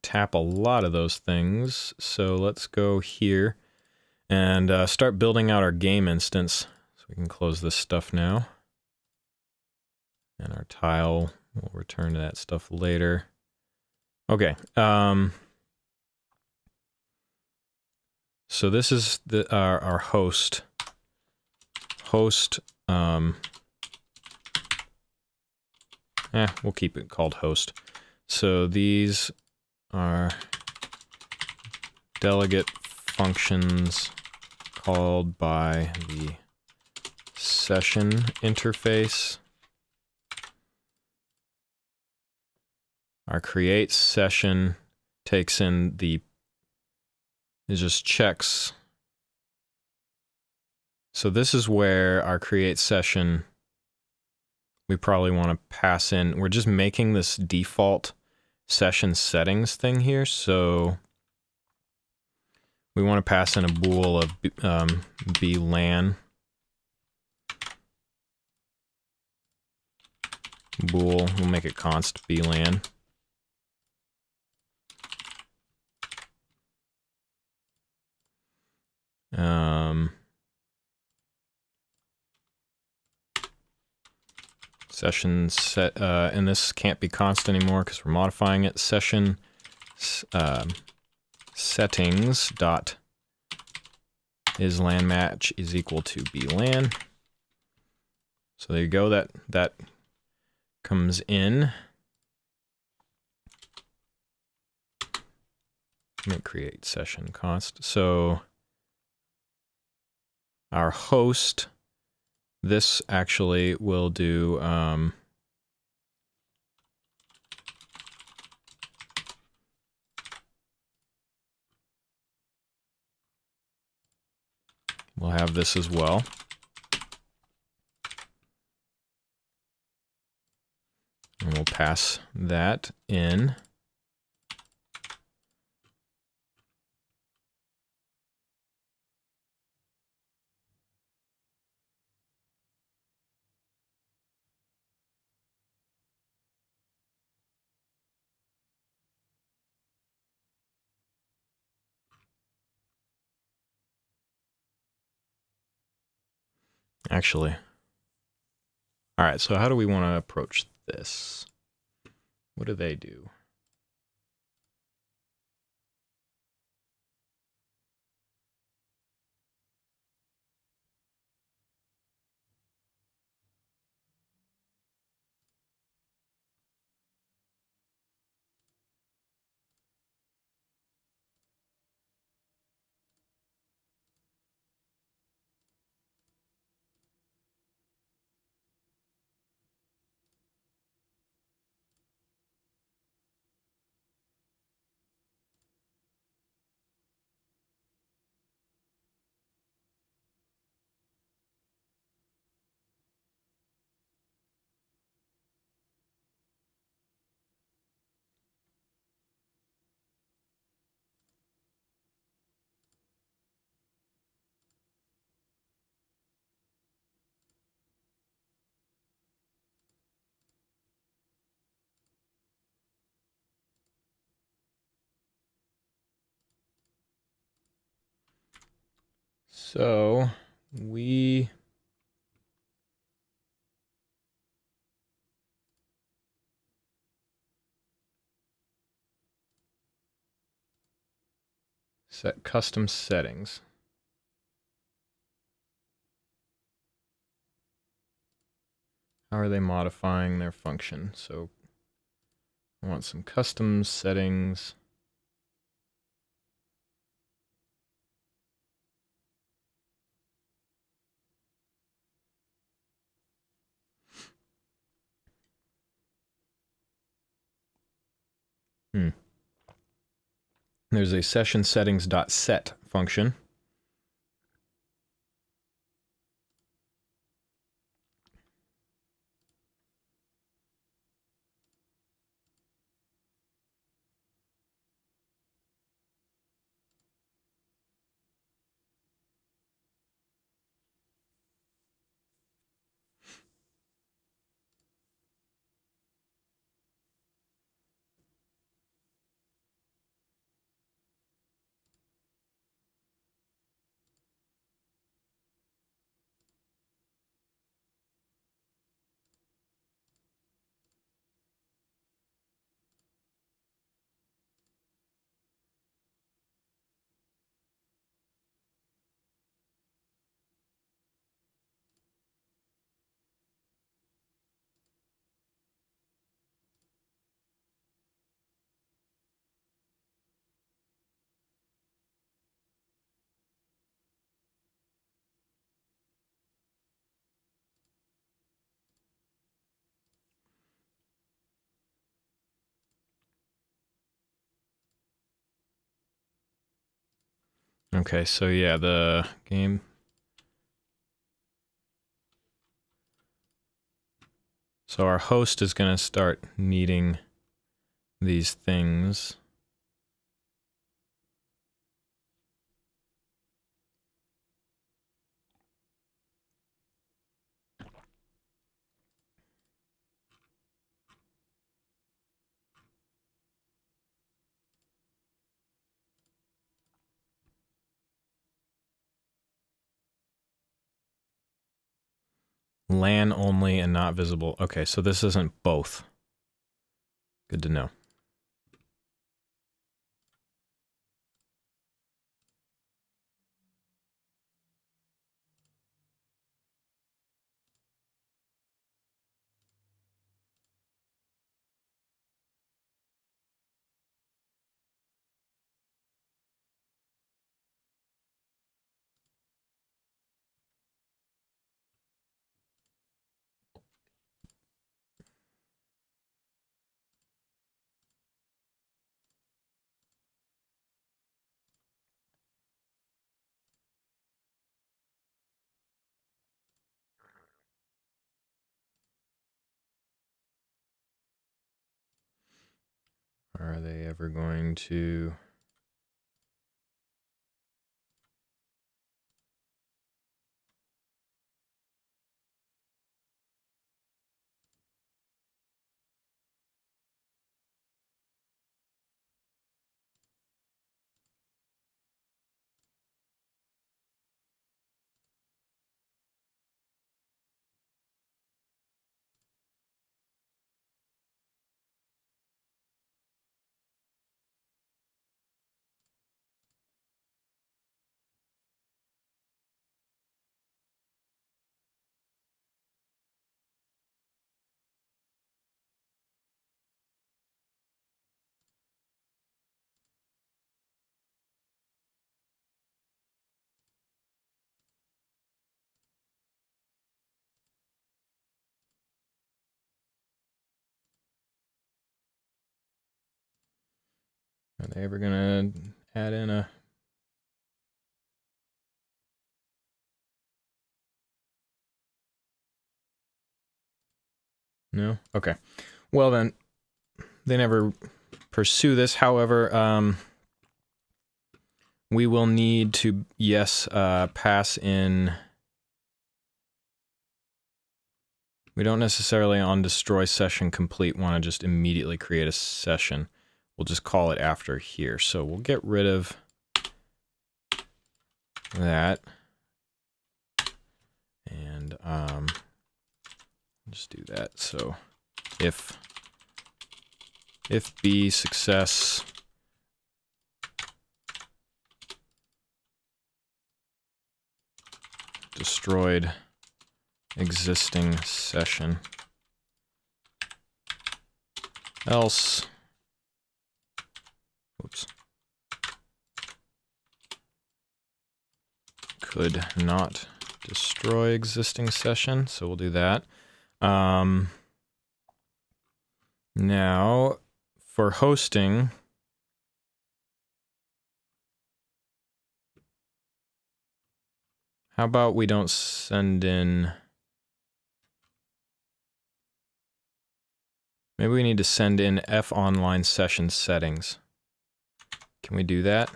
tap a lot of those things. So let's go here and start building out our game instance. So we can close this stuff now. And our tile, we'll return to that stuff later. Okay. So this is our host. Host. We'll keep it called host. So these are delegate functions called by the session interface. Our create session takes in it just checks. So this is where our create session, we probably want to pass in. We're just making this default session settings thing here. So we want to pass in a bool of blan. Bool, we'll make it const blan. Session set, and this can't be const anymore because we're modifying it. Session settings dot is LAN match is equal to blan. So there you go. That comes in. Let me create session const. So our host, this actually will do we'll have this as well. And we'll pass that in. Actually. All right, so how do we want to approach this? What do they do? So we set custom settings. How are they modifying their function? So I want some custom settings. There's a session settings.set function. Okay, so yeah, the game. So our host is going to start needing these things. LAN only and not visible. Okay, so this isn't both. Good to know. Are they ever going to... Are they ever going to add in a... No? Okay. Well then, they never pursue this. However, we will need to, yes, pass in... We don't necessarily on destroy session complete want to just immediately create a session. We'll just call it after here. So we'll get rid of that. Just do that. So if B success destroyed existing session, else, whoops, could not destroy existing session. So we'll do that. Now for hosting, how about we don't send in, maybe we need to send in F online session settings. Can we do that?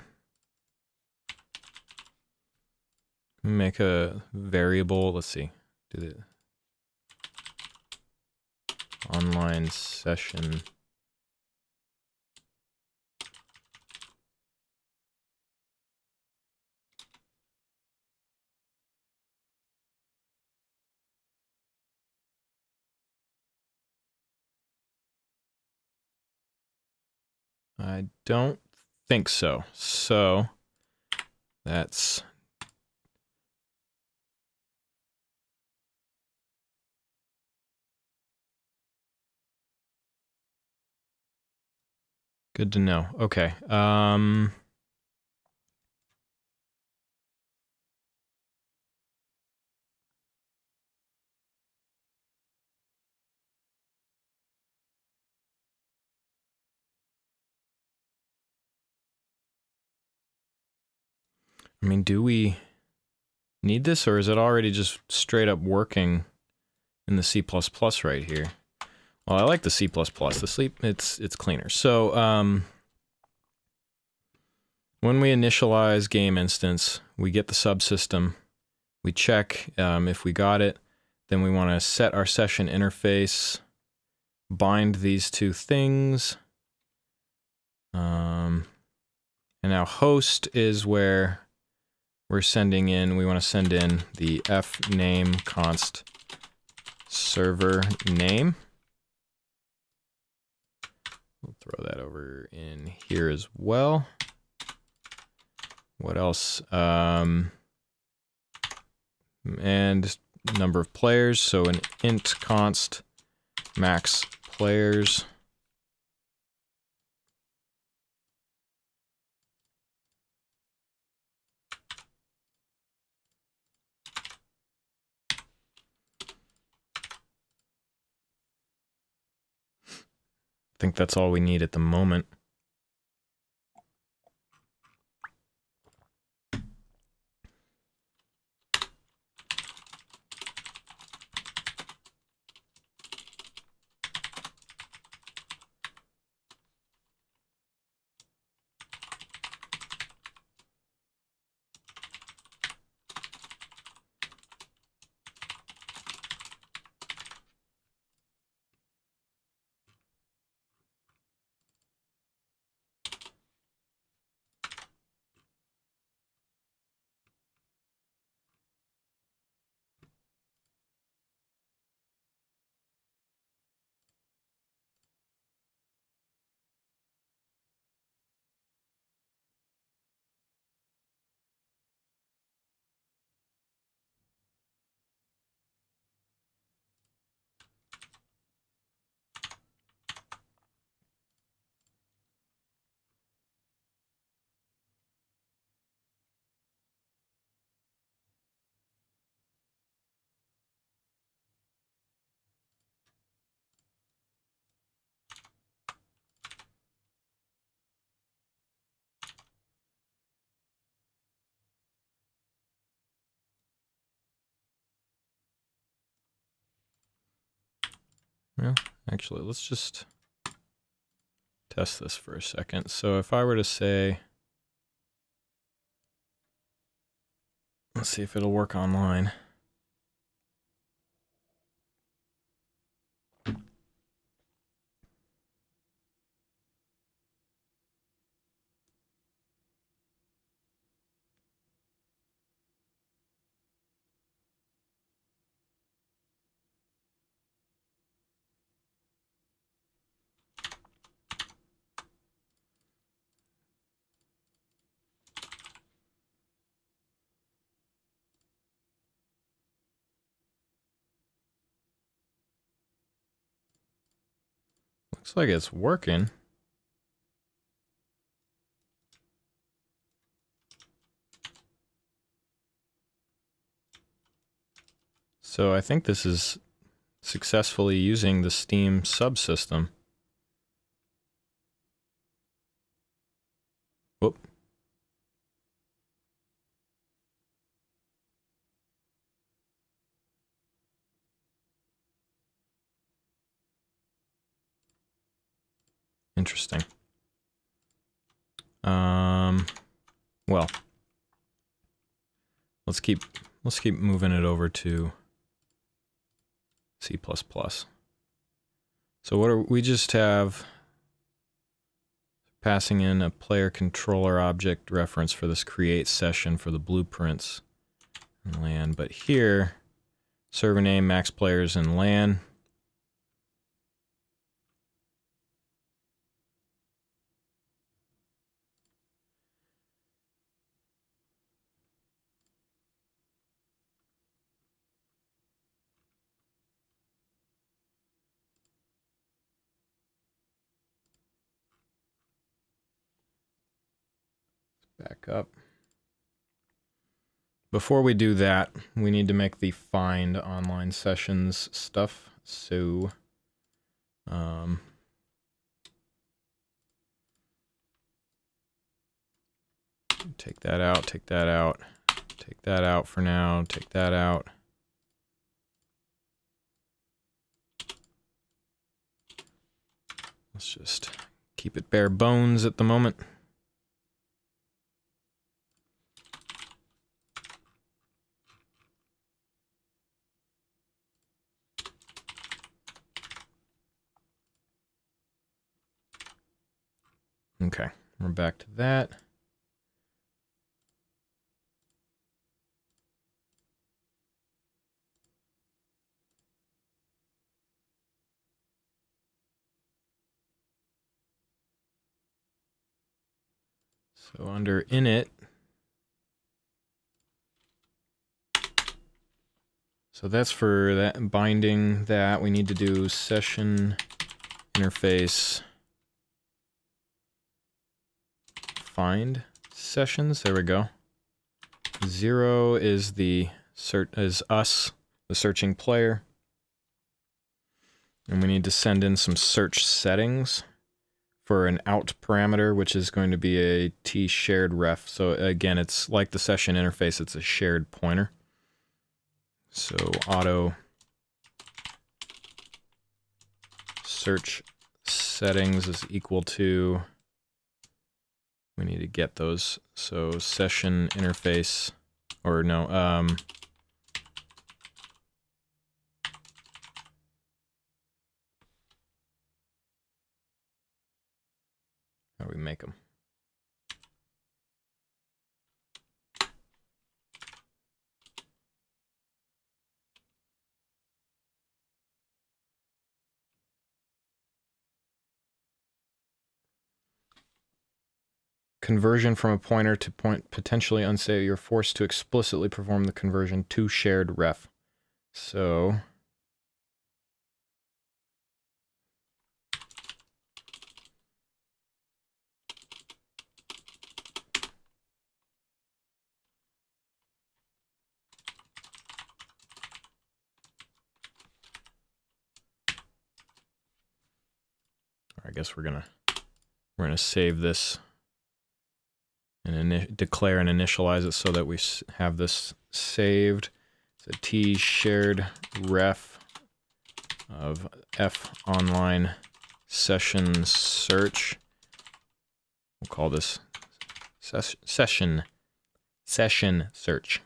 Make a variable, let's see, do the online session. I don't think so. So that's good to know. Okay. I mean, do we need this, or is it already just straight up working in the C++ right here? Well, I like the C++. The sleep, it's cleaner. So when we initialize game instance, we get the subsystem. We check if we got it. Then we want to set our session interface, bind these two things. And now host is where we're sending in, we want to send in the fname const server name. We'll throw that over in here as well. What else? And number of players, so an int const max players. I think that's all we need at the moment. Well, actually, let's just test this for a second. So if I were to say, let's see if it'll work online. Looks like it's working. So I think this is successfully using the Steam subsystem. Whoop. Interesting. Well, let's keep moving it over to C++. So what are we just have passing in a player controller object reference for this create session for the blueprints and LAN, but here server name, max players, and LAN. Back up. Before we do that, we need to make the find online sessions stuff. So, take that out, take that out, take that out for now, take that out. Let's just keep it bare bones at the moment. Okay, we're back to that. So under init, so that's for that binding that we need to do session interface find sessions. There we go. 0 is the us, the searching player. And we need to send in some search settings for an out parameter, which is going to be a t shared ref. So again, it's like the session interface, it's a shared pointer. So auto search settings is equal to, we need to get those. So session interface, or no, how do we make them? Conversion from a pointer to point potentially unsafe. You're forced to explicitly perform the conversion to shared ref. So I guess we're gonna save this and declare and initialize it so that we have this saved. It's a t shared ref of f online session search. We'll call this session search.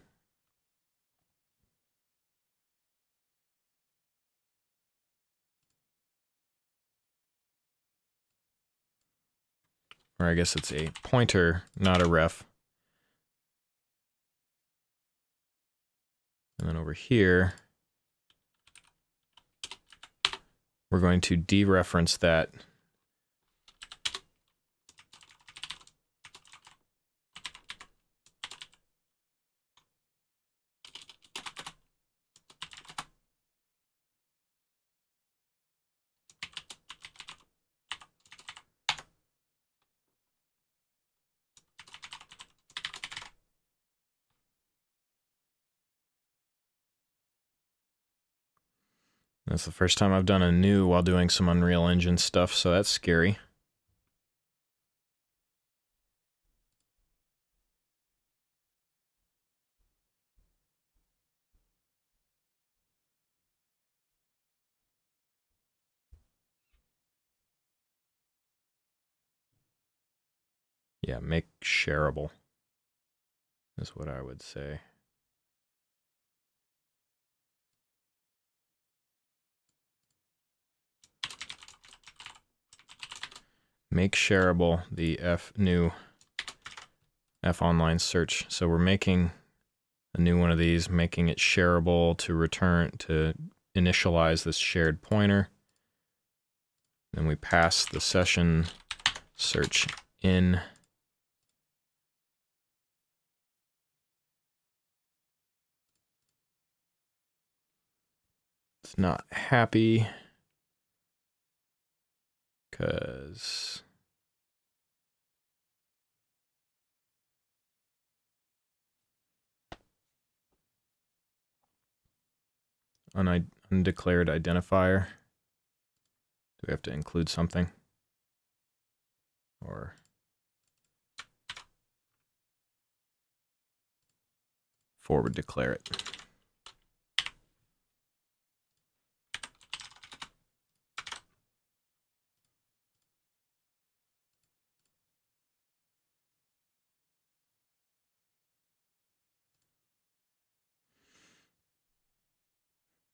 Or I guess it's a pointer, not a ref. And then over here, we're going to dereference that. That's the first time I've done a new while doing some Unreal Engine stuff, so that's scary. Yeah, make shareable is what I would say. Make shareable the new F online search. So we're making a new one of these, making it shareable to return, to initialize this shared pointer. Then we pass the session search in. It's not happy because undeclared identifier. Do we have to include something? Or forward declare it.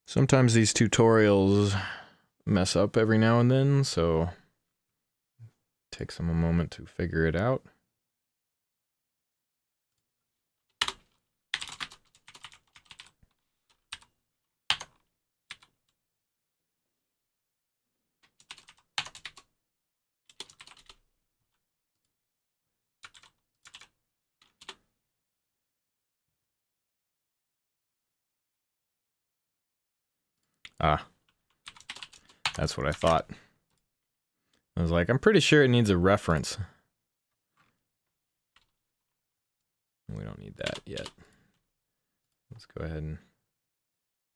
Sometimes these tutorials mess up every now and then, so it takes them a moment to figure it out. Ah, that's what I thought. I was like, I'm pretty sure it needs a reference. We don't need that yet. Let's go ahead and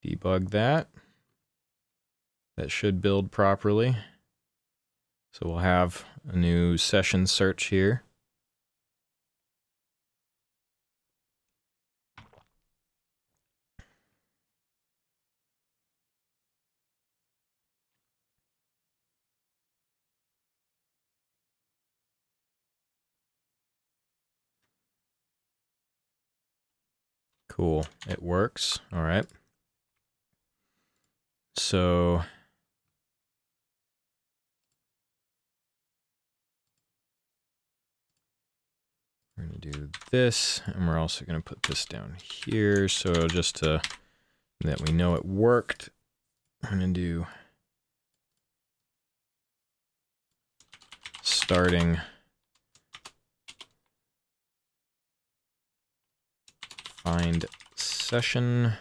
debug that. That should build properly. So we'll have a new session search here. Cool, it works. All right. So we're going to do this, and we're also going to put this down here. So just to that we know it worked, I'm going to do starting find session.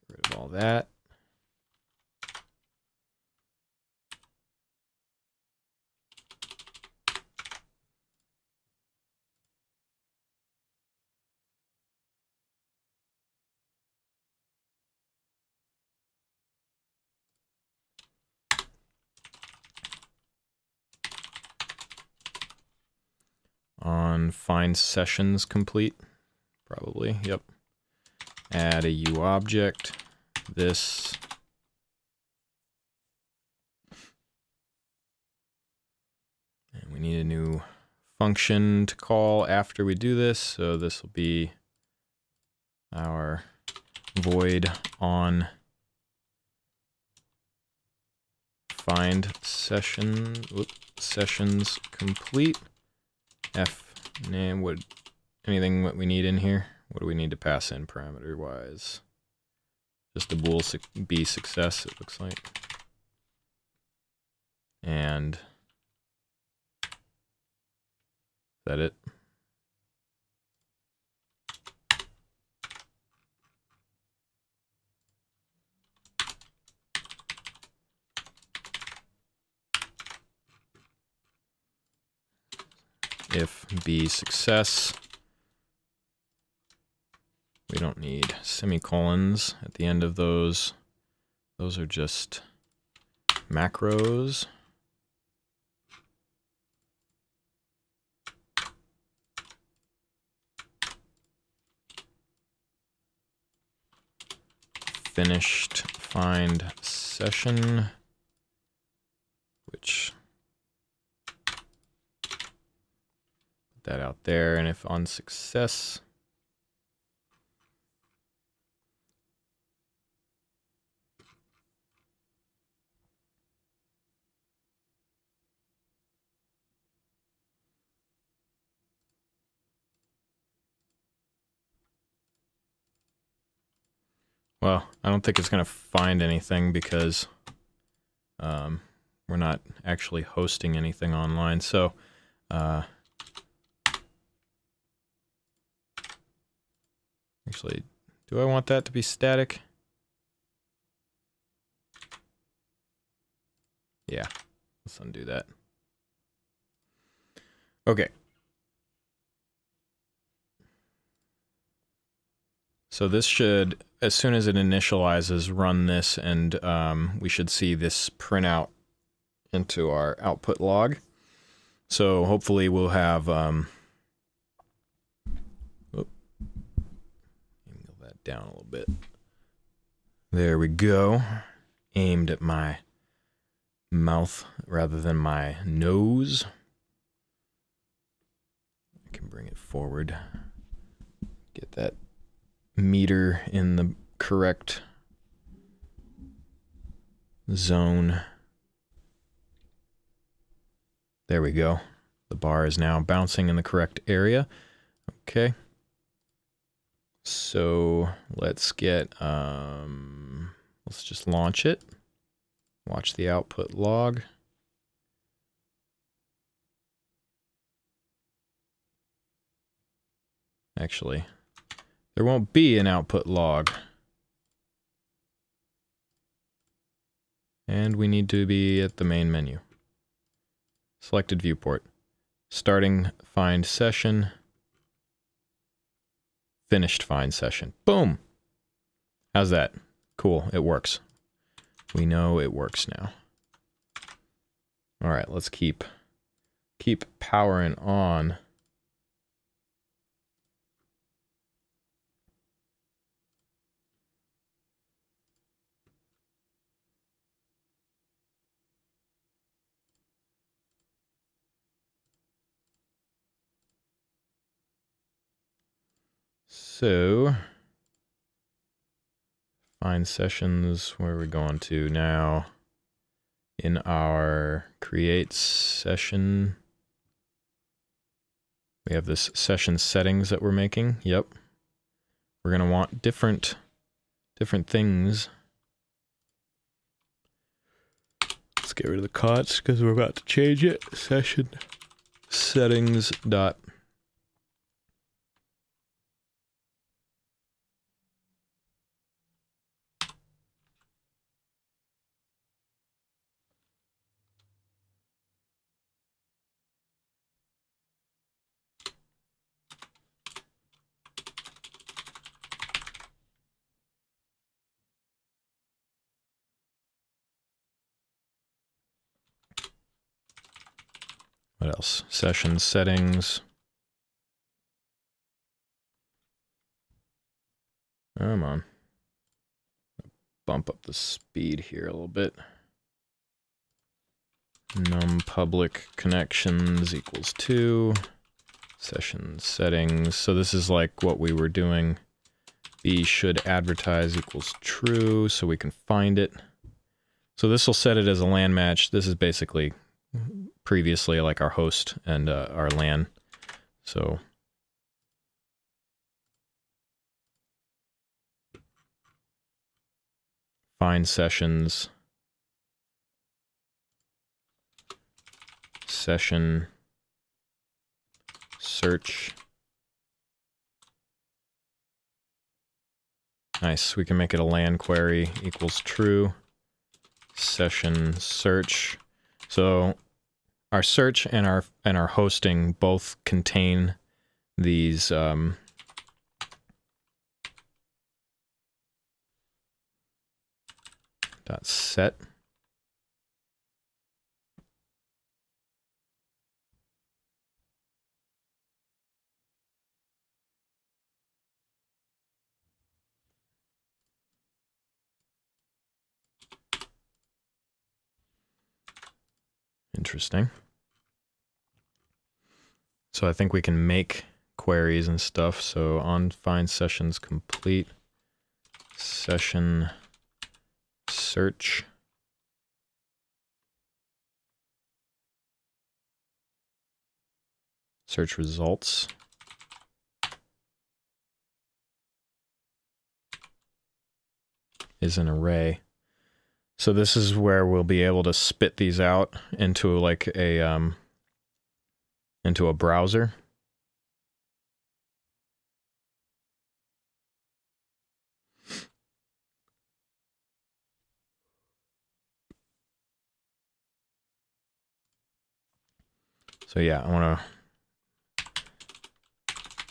Get rid of all that. On find sessions complete, probably, yep. Add a U object, this. And we need a new function to call after we do this, so this will be our void on find session, sessions complete. F name, anything what we need in here? What do we need to pass in parameter wise? Just a bool B success, it looks like. And is that it? If B success, we don't need semicolons at the end of those. Those are just macros. Finished find session, which put that out there, and if on success, well, I don't think it's going to find anything because we're not actually hosting anything online. So actually, do I want that to be static? Yeah, let's undo that. Okay. So this should, as soon as it initializes, run this, and we should see this print out into our output log. So hopefully we'll have, move that down a little bit. There we go. Aimed at my mouth rather than my nose. I can bring it forward. Get that meter in the correct zone. There we go. The bar is now bouncing in the correct area. Okay. So let's get, let's just launch it. Watch the output log. Actually, there won't be an output log. And we need to be at the main menu. Selected viewport. Starting find session. Finished find session. Boom! How's that? Cool, it works. We know it works now. All right, let's keep powering on. So, find sessions, where are we going to now? In our create session, we have this session settings that we're making. Yep. We're going to want different things. Let's get rid of the cots because we're about to change it. Session settings dot. What else? Session settings. Come on. Bump up the speed here a little bit. Num public connections equals 2. Session settings. So this is like what we were doing. B should advertise equals true, so we can find it. So this will set it as a LAN match. This is basically previously like our host and our LAN. So find sessions, session, search. Nice, we can make it a LAN query equals true, session search. So our search and our hosting both contain these dot set. Interesting. So I think we can make queries and stuff. So on find sessions complete, session search, search results, is an array. So this is where we'll be able to spit these out into like a into a browser. So yeah, I want to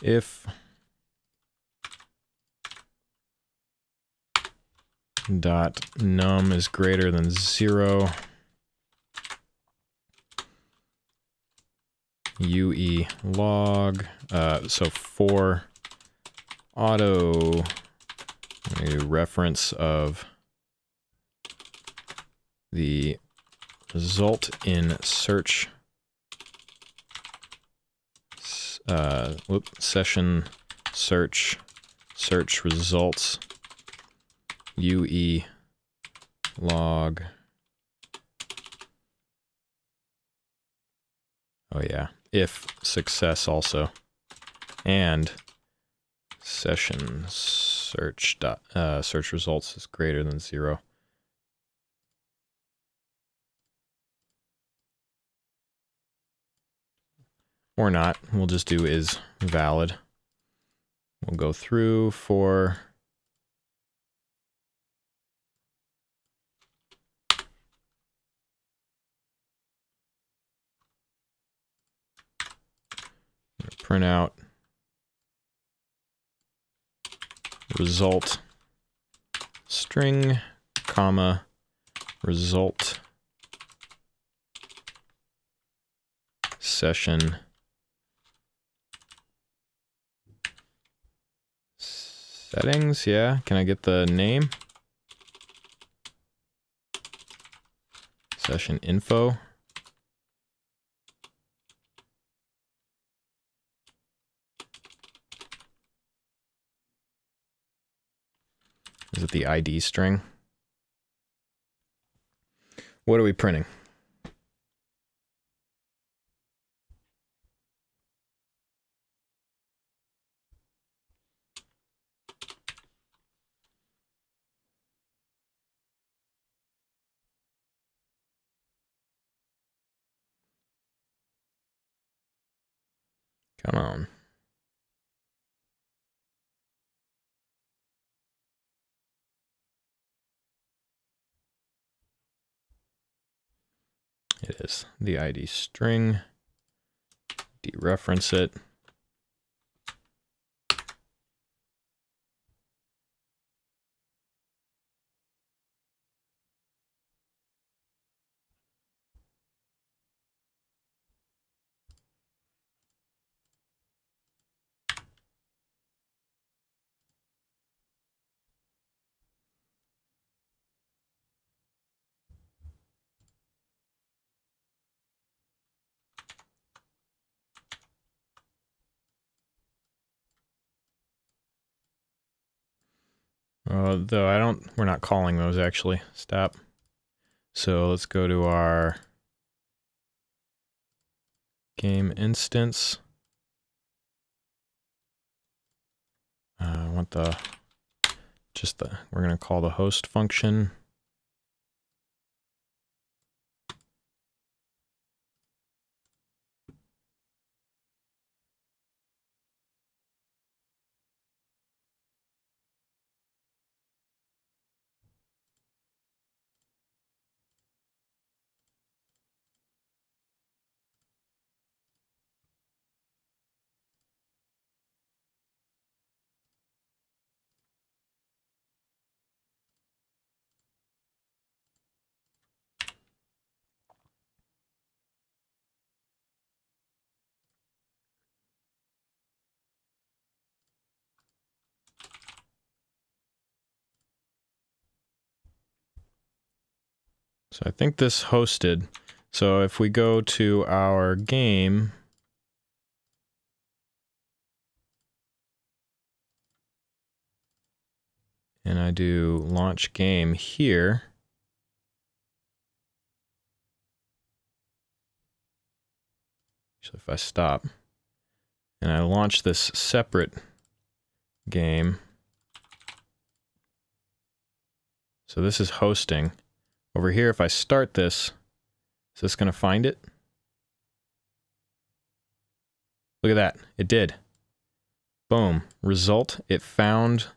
if dot num is greater than 0, UE log, so for auto a reference of the result in search session search results UE log. Oh yeah, if success also, and session search dot search results is greater than 0. Or not, we'll just do is valid. We'll go through for print out result string, comma, result session settings. Yeah, can I get the name? Session info. Is it the ID string? What are we printing? Come on. It is the ID string. Dereference it. Though we're not calling those actually. Stop. So let's go to our game instance. I want we're going to call the host function. So I think this hosted. So if we go to our game, and I do launch game here, so if I stop and I launch this separate game, so this is hosting. Over here, if I start this, is this going to find it? Look at that. It did. Boom. Result, it found.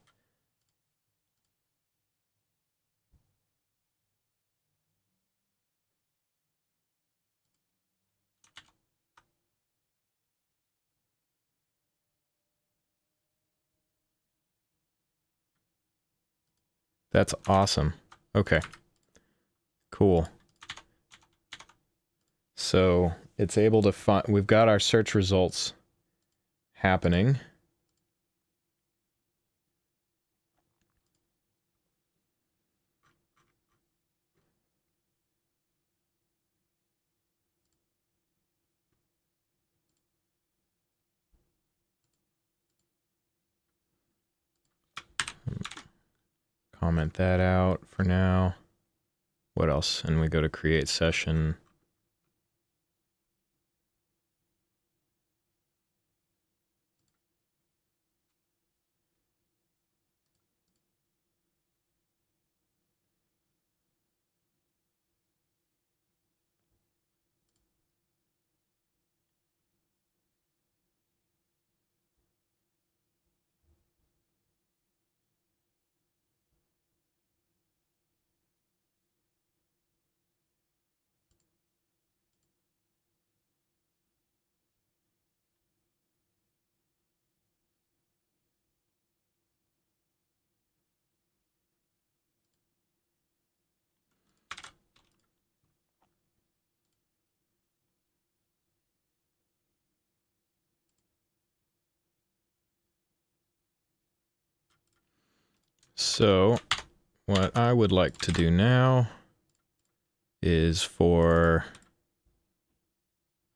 That's awesome. Okay. Cool. So it's able to find, we've got our search results happening. Comment that out for now. What else? And we go to create session. So what I would like to do now is for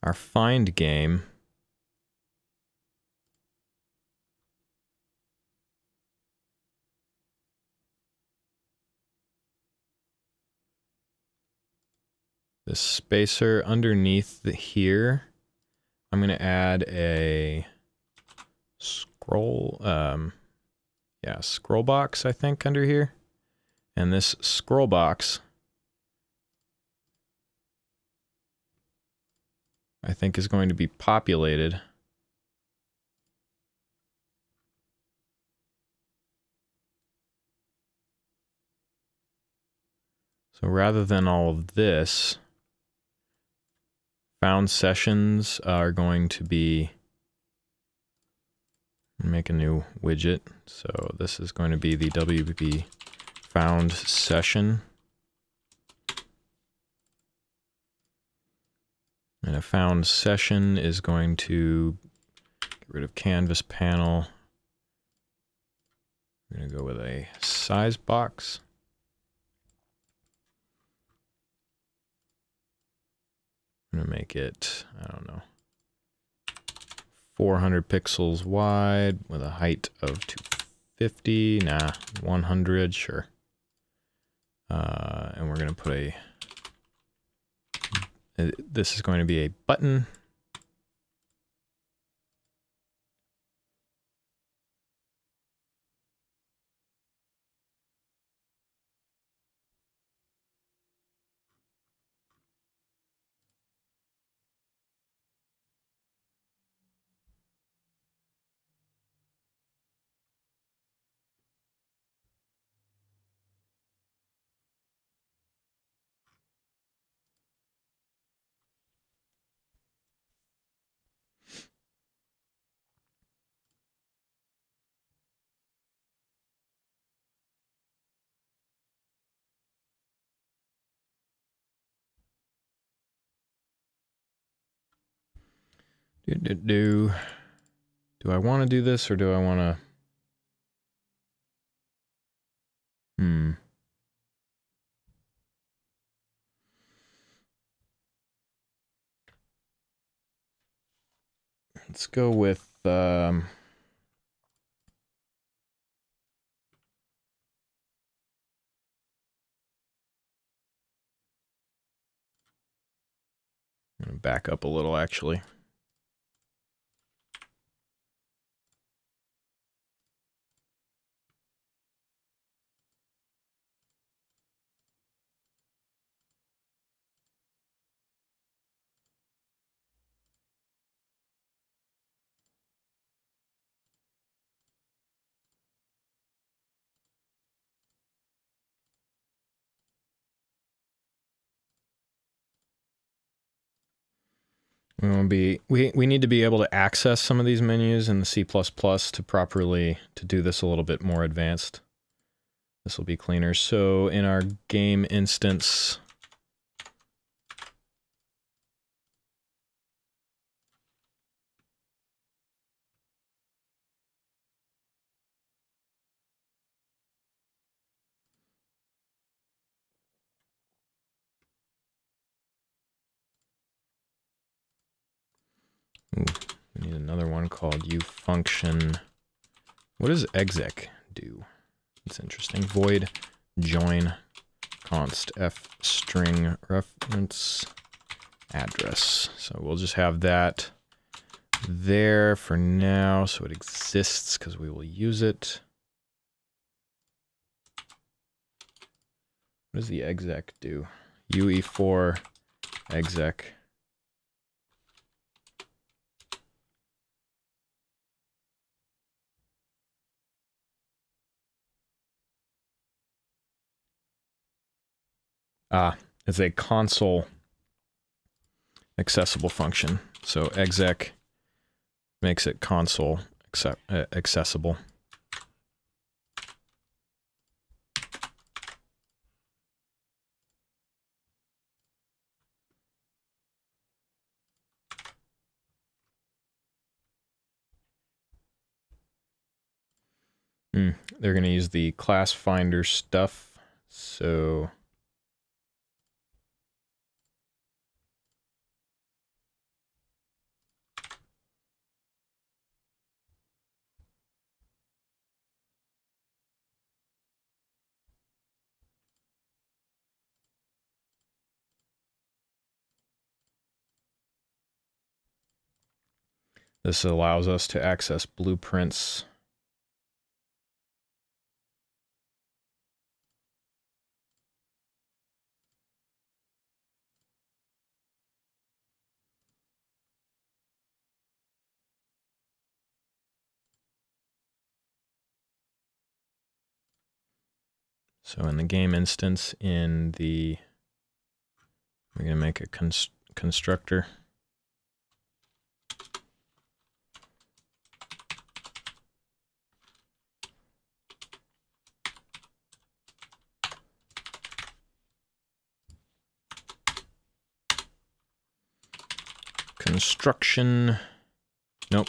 our find game, the spacer underneath here, I'm going to add a scroll, scroll box, I think, under here. And this scroll box, I think, is going to be populated. So rather than all of this, found sessions are going to be, make a new widget. So this is going to be the WP found session. And a found session is going to get rid of canvas panel. We're going to go with a size box. I'm going to make it, I don't know, 400 pixels wide with a height of 250. Nah, 100, sure. And we're going to put this is going to be a button. Do I want to do this, or do I want to? let's go with I'm gonna back up a little actually. We need to be able to access some of these menus in the C++ to do this a little bit more advanced. This will be cleaner. So in our game instance, we need another one called ufunction. What does exec do? It's interesting. Void join const f string reference address. So we'll just have that there for now, so it exists because we will use it. What does the exec do? UE4 exec. It's a console accessible function. So exec makes it console accessible. They're going to use the class finder stuff. So this allows us to access blueprints. So in the game instance, we're going to make a constructor.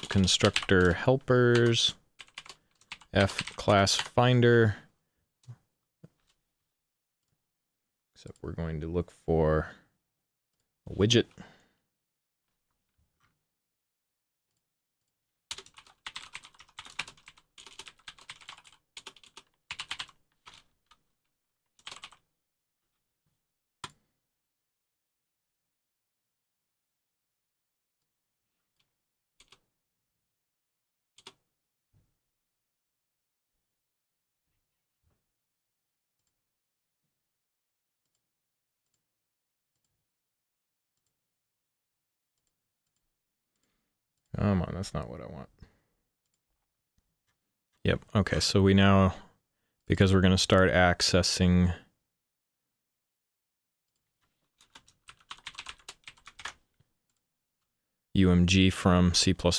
Constructor helpers, F class finder. Except we're going to look for a widget. Come on, that's not what I want. Yep, okay, so we now, because we're going to start accessing UMG from C++, we're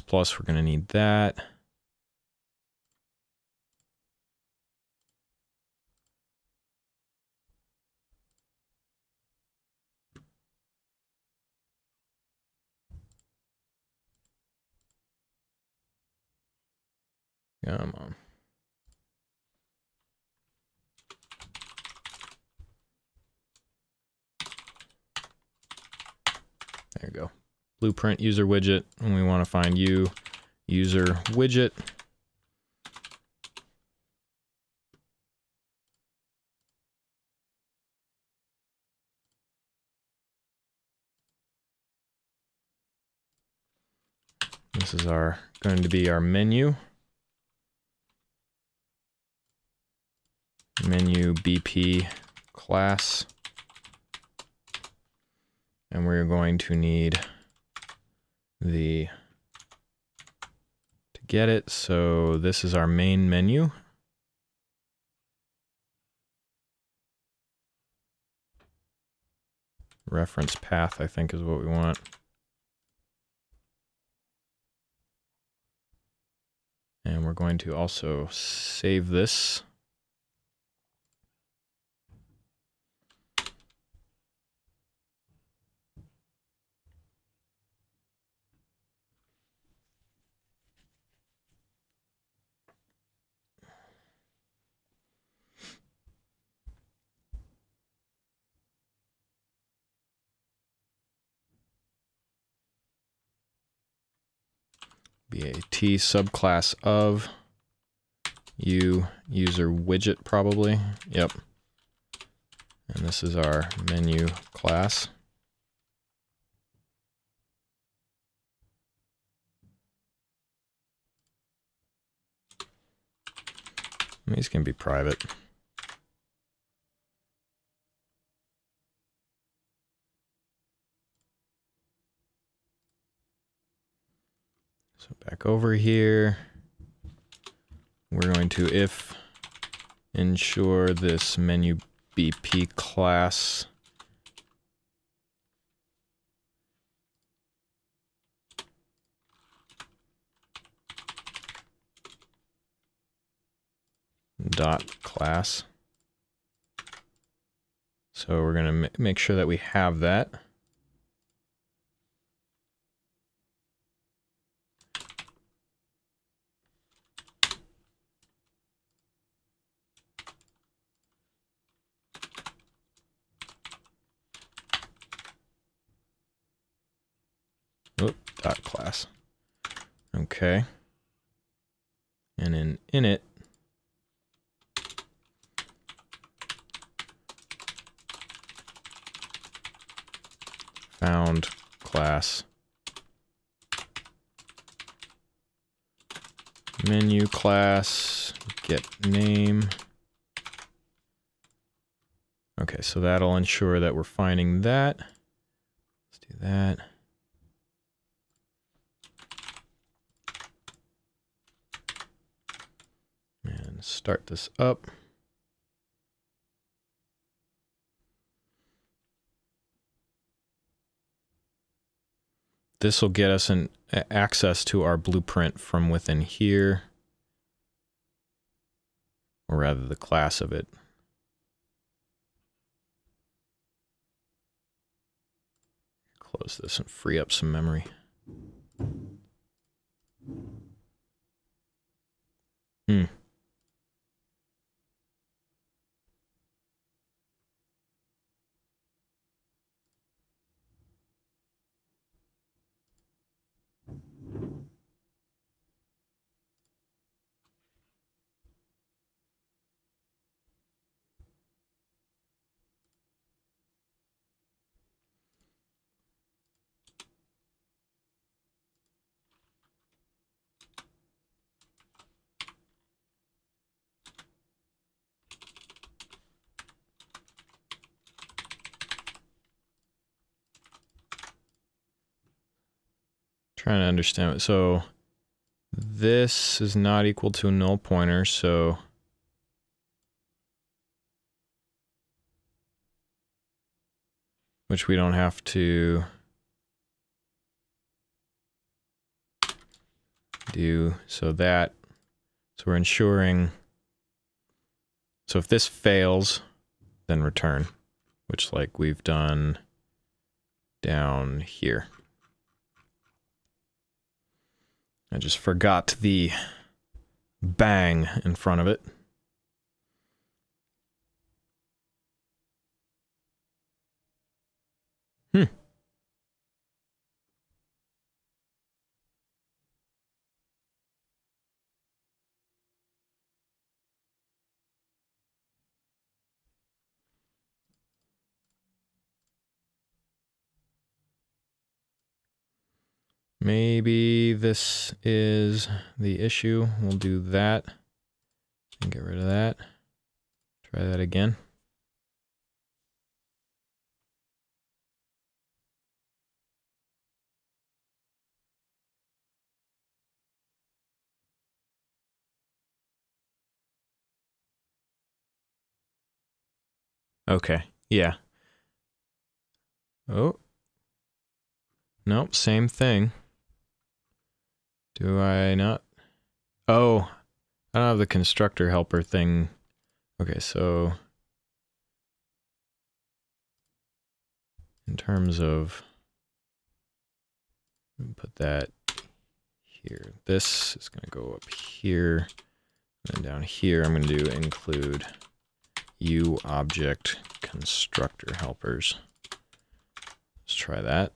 going to need that. Come on. There you go. blueprint user widget, and we want to find user widget. This is going to be our menu. Menu BP class. And we're going to need to get it. So this is our main menu. Reference path, I think, is what we want. And we're going to also save this. BAT subclass of user widget, probably. Yep. And this is our menu class. These can be private. So back over here, we're going to if ensure this menu BP class dot class. So we're going to make sure that we have that. Oop, dot class. Okay. And in init, found class menu class get name. Okay, so that'll ensure that we're finding that. Let's do that. And start this up. This will get us an access to our blueprint from within here, or rather the class of it. Close this and free up some memory. Trying to understand. So this is not equal to a null pointer, so which we don't have to do. So we're ensuring. So if this fails, then return, which like we've done down here. I just forgot the bang in front of it. Maybe this is the issue. We'll do that and get rid of that. Try that again. Okay, yeah. Oh. Nope, same thing. Do I not? Oh, I don't have the constructor helper thing. Okay, so in terms of, put that here. This is going to go up here. And down here, I'm going to do include uObject constructor helpers. Let's try that.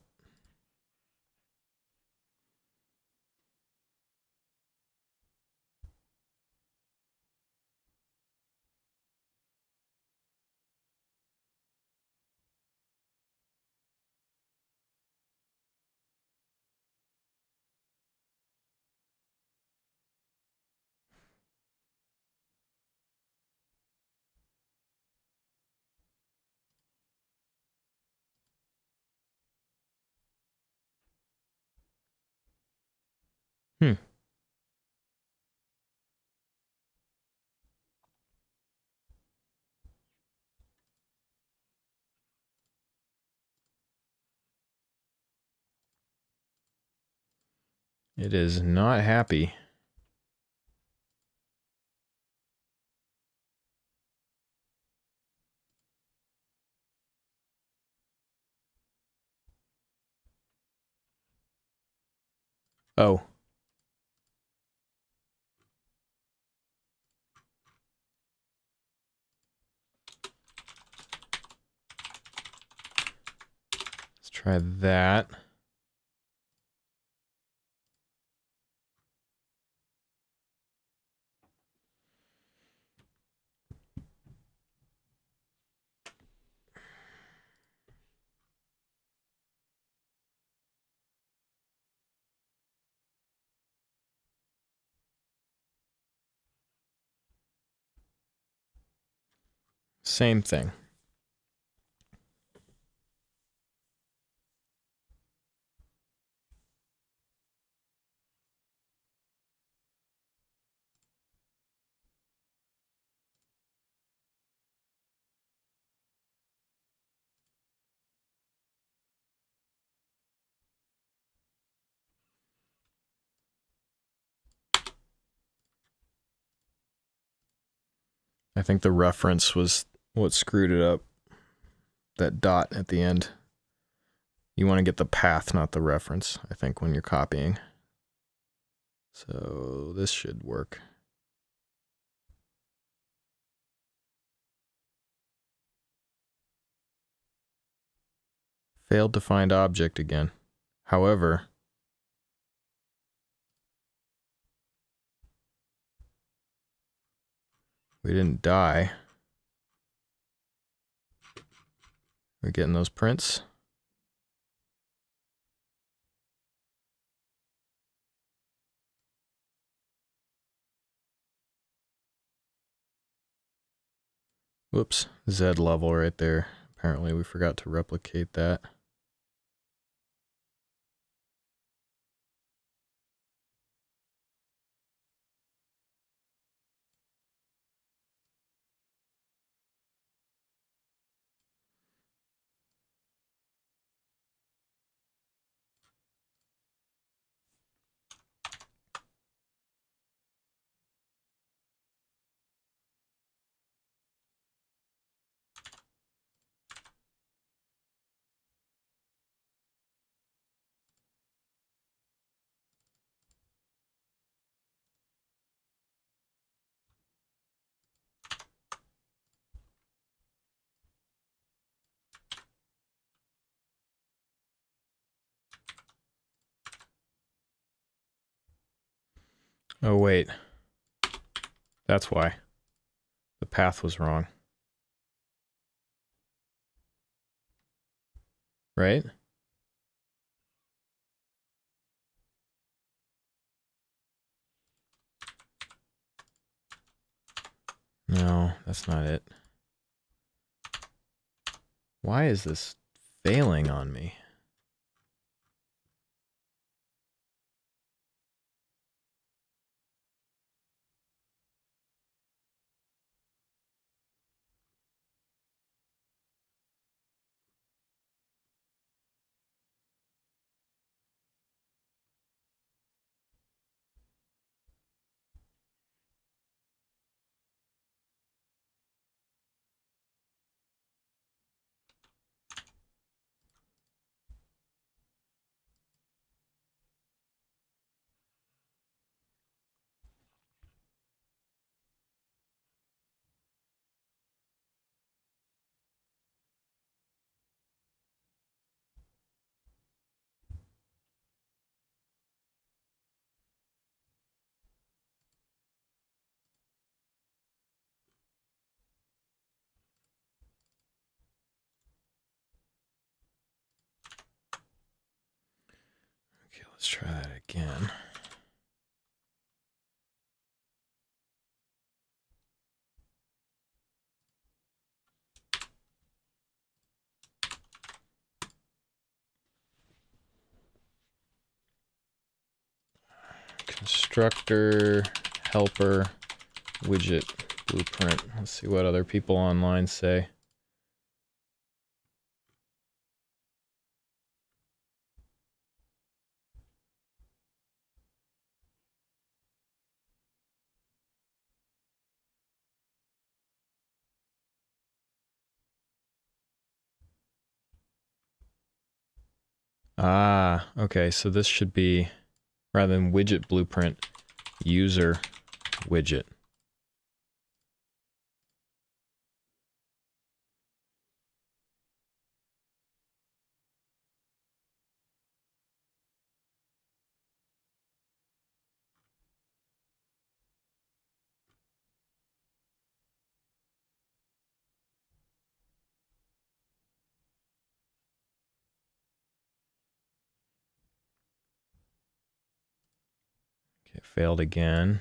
It is not happy. Oh. Let's try that. Same thing. I think the reference was what screwed it up. That dot at the end. You want to get the path, not the reference, I think, when you're copying. So this should work. Failed to find object again. However, we didn't die. We're getting those prints. Whoops, Z level right there. Apparently we forgot to replicate that. Oh wait, that's why. The path was wrong. Right? No, that's not it. Why is this failing on me? Okay, let's try that again. Constructor, helper, widget, blueprint. Let's see what other people online say. Ah, okay, so this should be, rather than widget blueprint, user widget. Okay, failed again.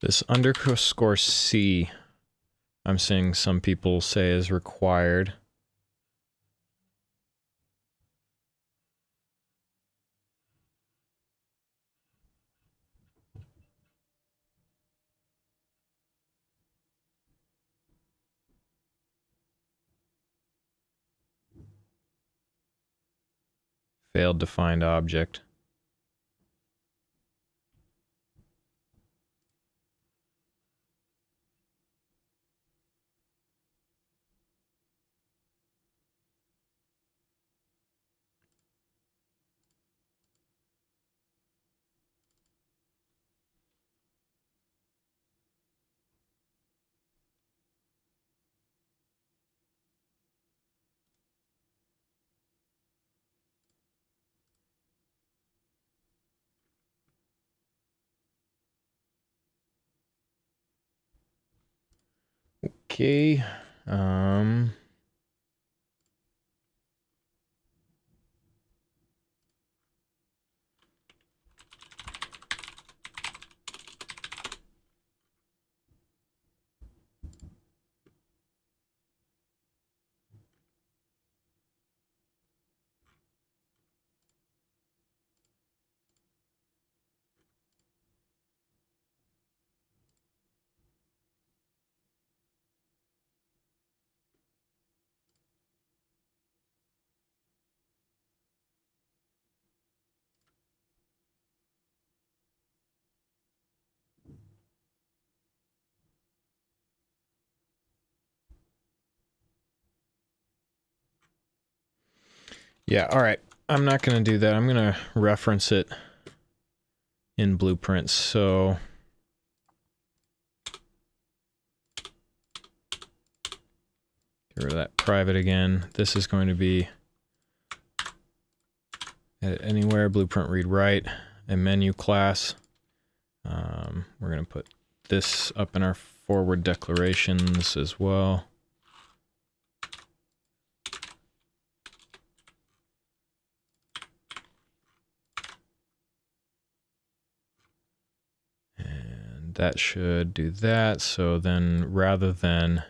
This underscore C, I'm seeing some people say is required. Failed to find object. Okay. Yeah, all right. I'm not going to do that. I'm going to reference it in blueprints. So get rid of that private again. This is going to be edit anywhere, blueprint read write, a menu class. We're going to put this up in our forward declarations as well. And that should do that. So then rather than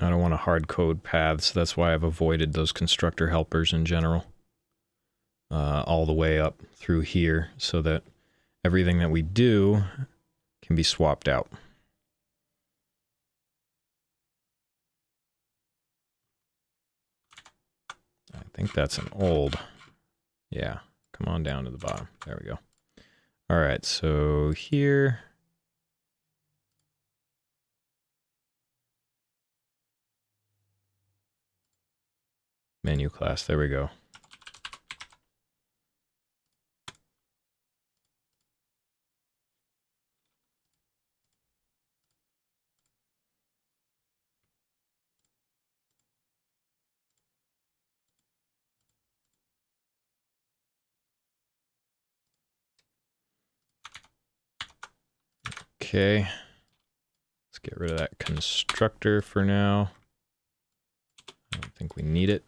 I don't want to hard code paths. That's why I've avoided those constructor helpers in general. All the way up through here so that everything that we do can be swapped out. I think that's an old. Yeah, come on down to the bottom. There we go. All right, so here. Menu class, there we go. Okay, let's get rid of that constructor for now. I don't think we need it.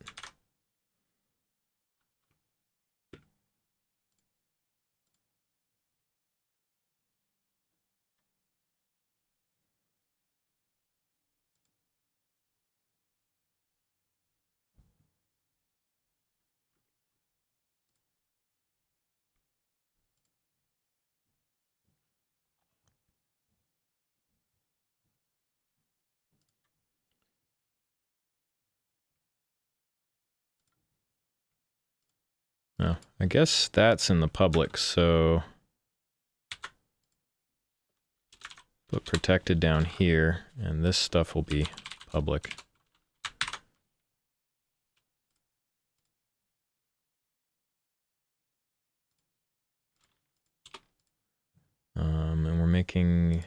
No, I guess that's in the public, so put protected down here, and this stuff will be public. And we're making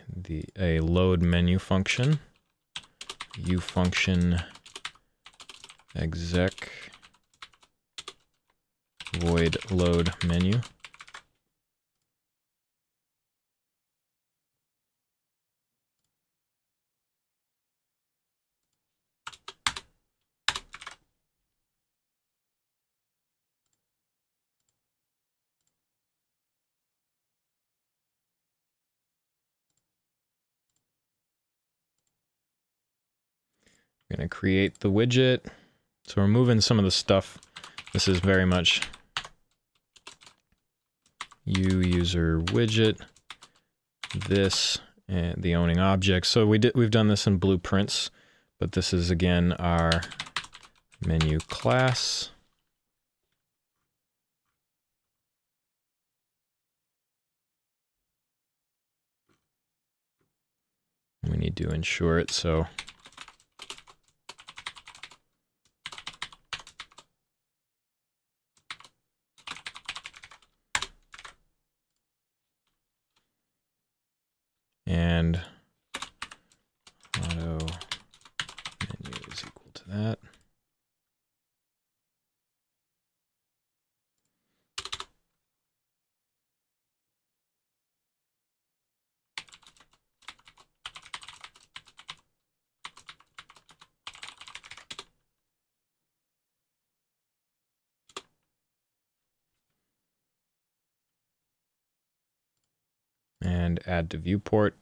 a load menu function, ufunction exec void load menu. We're going to create the widget. So we're moving some of the stuff. This is very much user widget, this, and the owning object. So we've done this in blueprints, but this is again our menu class. We need to ensure it, so and auto menu is equal to that. and add to viewport.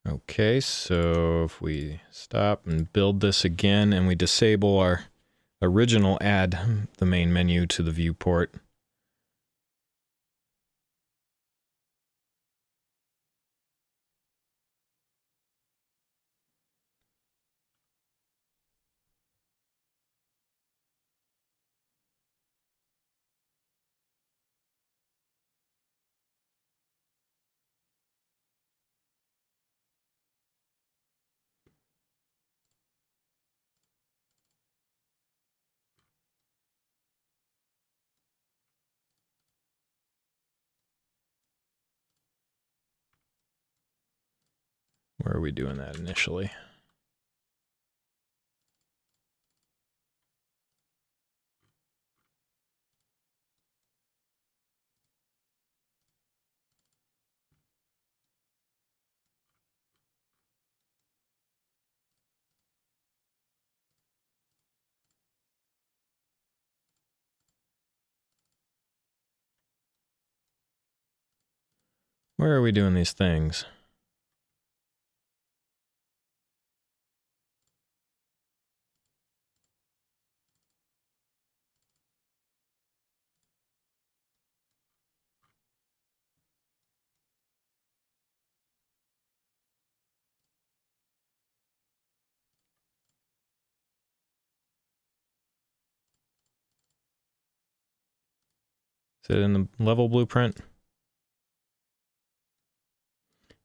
Okay, so if we stop and build this again and we disable our original add the main menu to the viewport. Where are we doing that initially? Where are we doing these things? Is it in the level blueprint?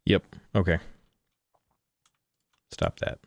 Yep, okay. Stop that.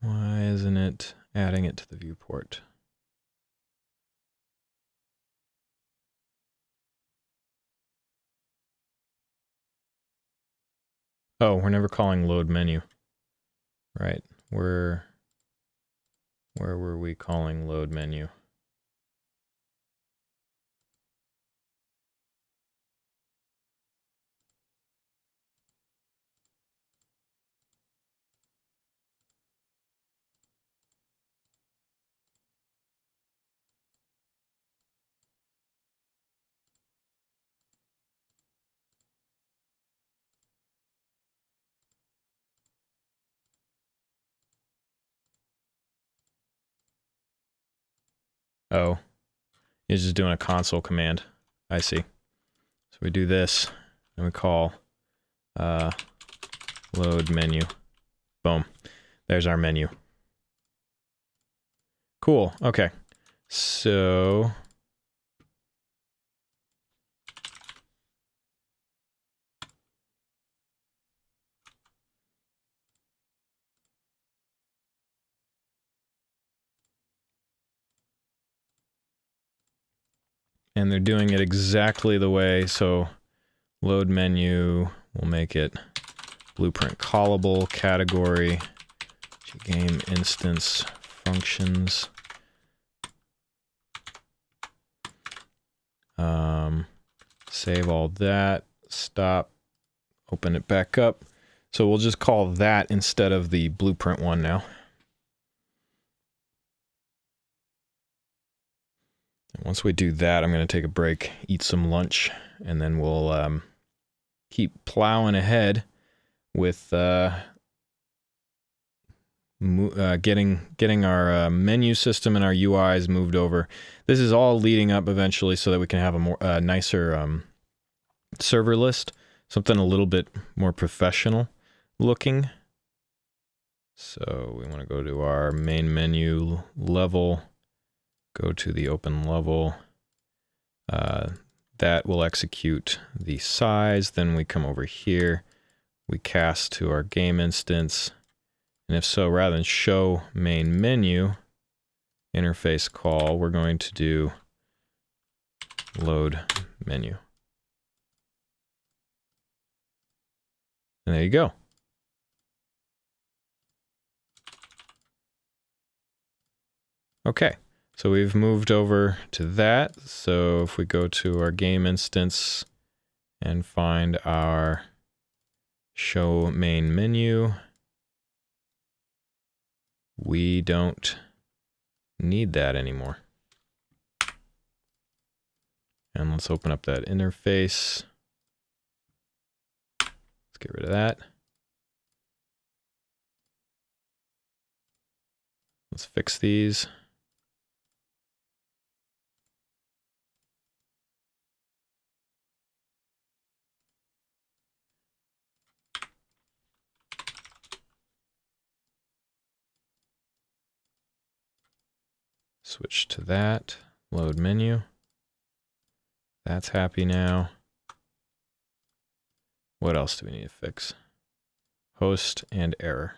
Why isn't it adding it to the viewport? Oh, we're never calling load menu. Right. Where were we calling load menu? Oh, it's just doing a console command. I see. So we do this, and we call load menu. Boom. There's our menu. Cool. Okay. So and they're doing it exactly the way, so load menu, we'll make it blueprint callable, category, game instance functions. Save all that, stop, open it back up. So we'll just call that instead of the blueprint one now. And once we do that, I'm going to take a break, eat some lunch, and then we'll keep plowing ahead with getting our menu system and our UIs moved over. This is all leading up eventually so that we can have a more nicer server list, something a little bit more professional looking. So we want to go to our main menu level, go to the open level. that will execute the size. Then we come over here, we cast to our game instance. And if so, rather than show main menu, interface call, we're going to do load menu. And there you go. Okay, so we've moved over to that. So if we go to our game instance and find our show main menu, we don't need that anymore. And let's open up that interface. Let's get rid of that. Let's fix these. Switch to that, load menu. That's happy now. What else do we need to fix? Host and error.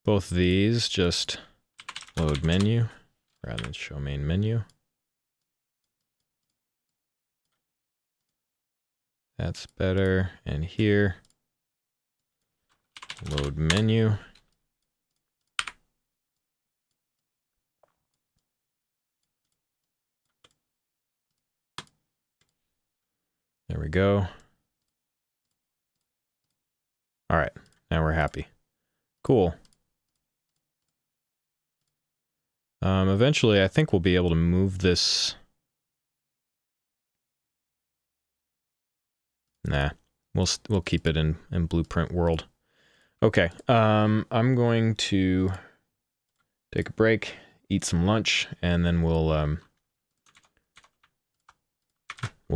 Both these just load menu rather than show main menu. That's better. And here, load menu. There we go. All right, now we're happy. Cool. Eventually, I think we'll be able to move this. Nah, we'll keep it in Blueprint world. Okay, I'm going to take a break, eat some lunch, and then we'll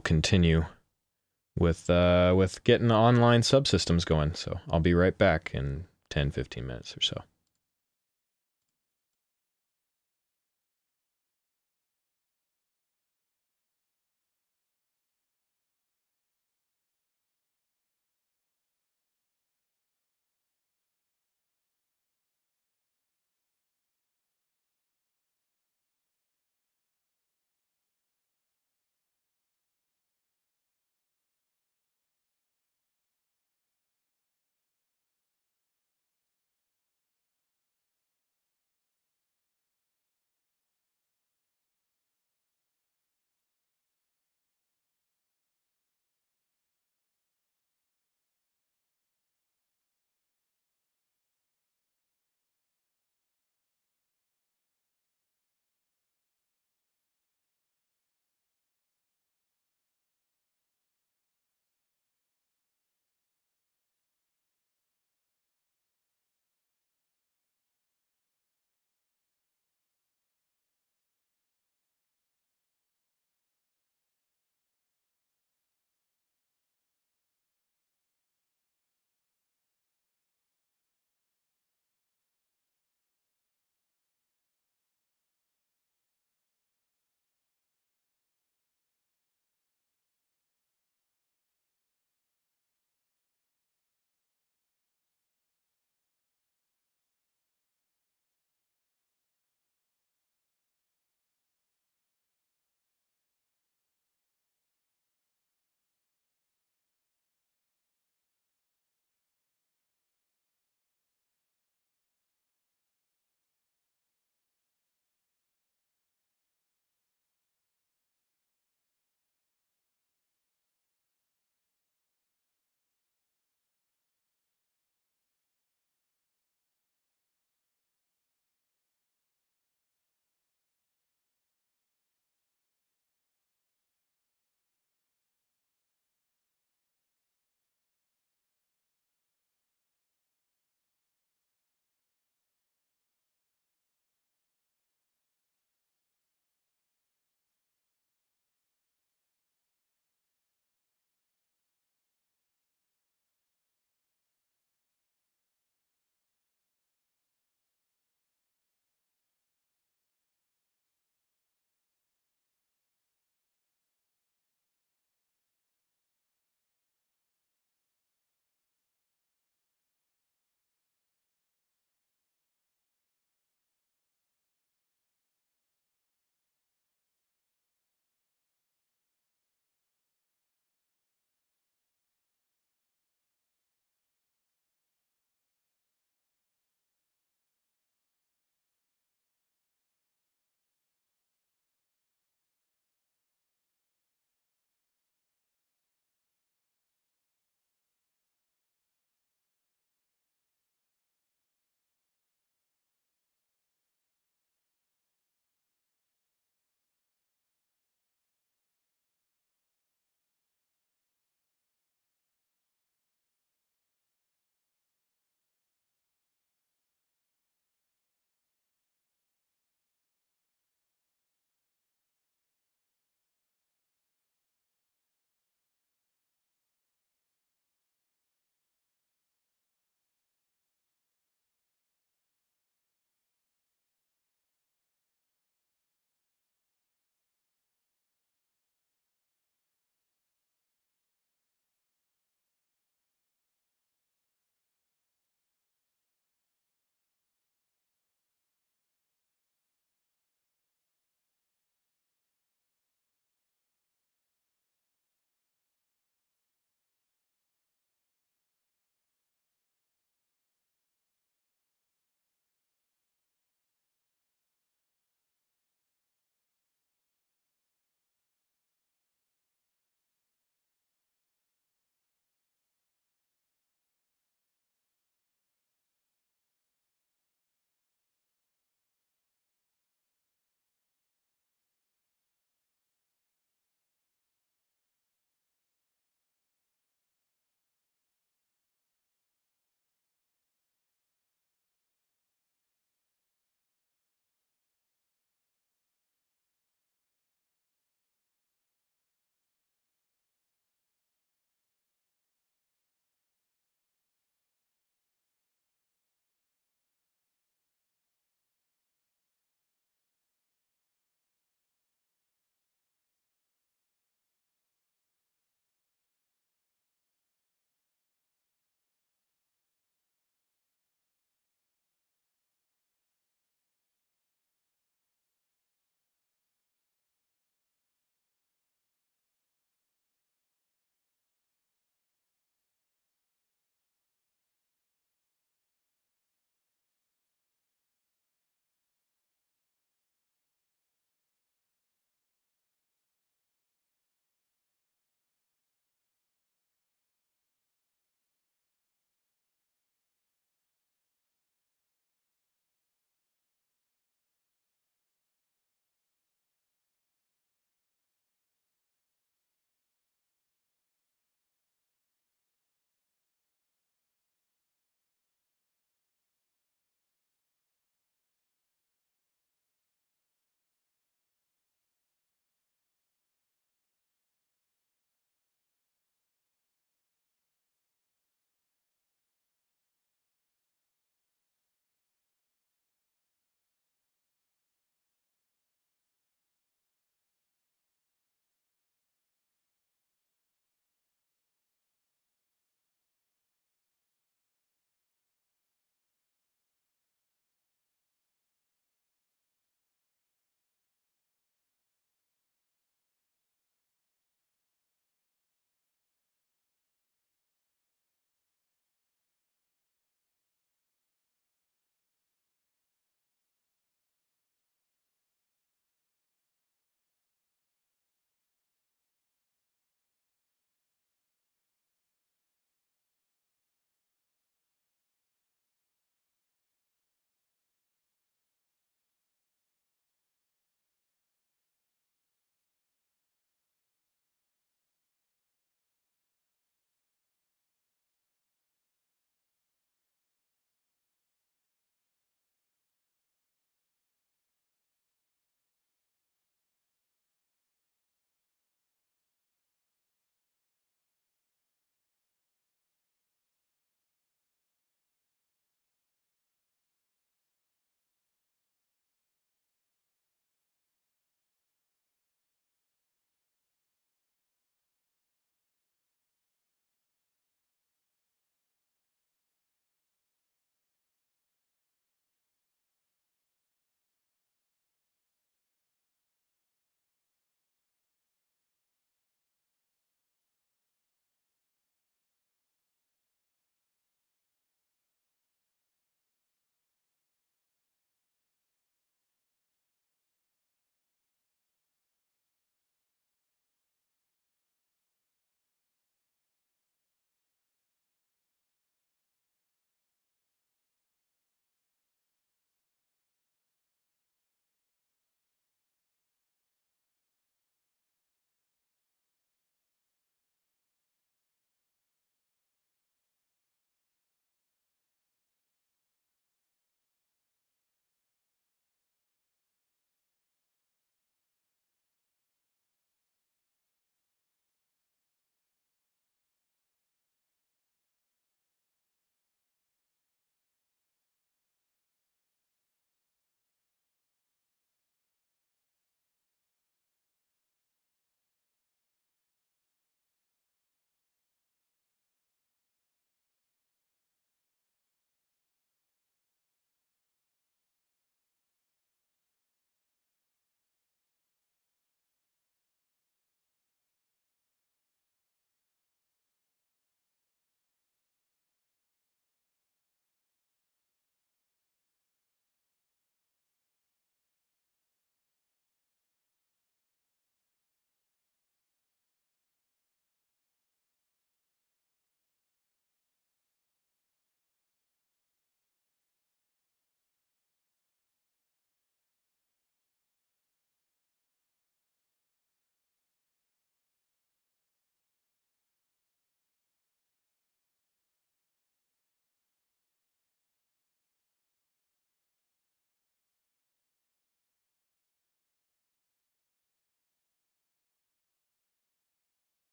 continue with getting online subsystems going. So I'll be right back in 10-15 minutes or so.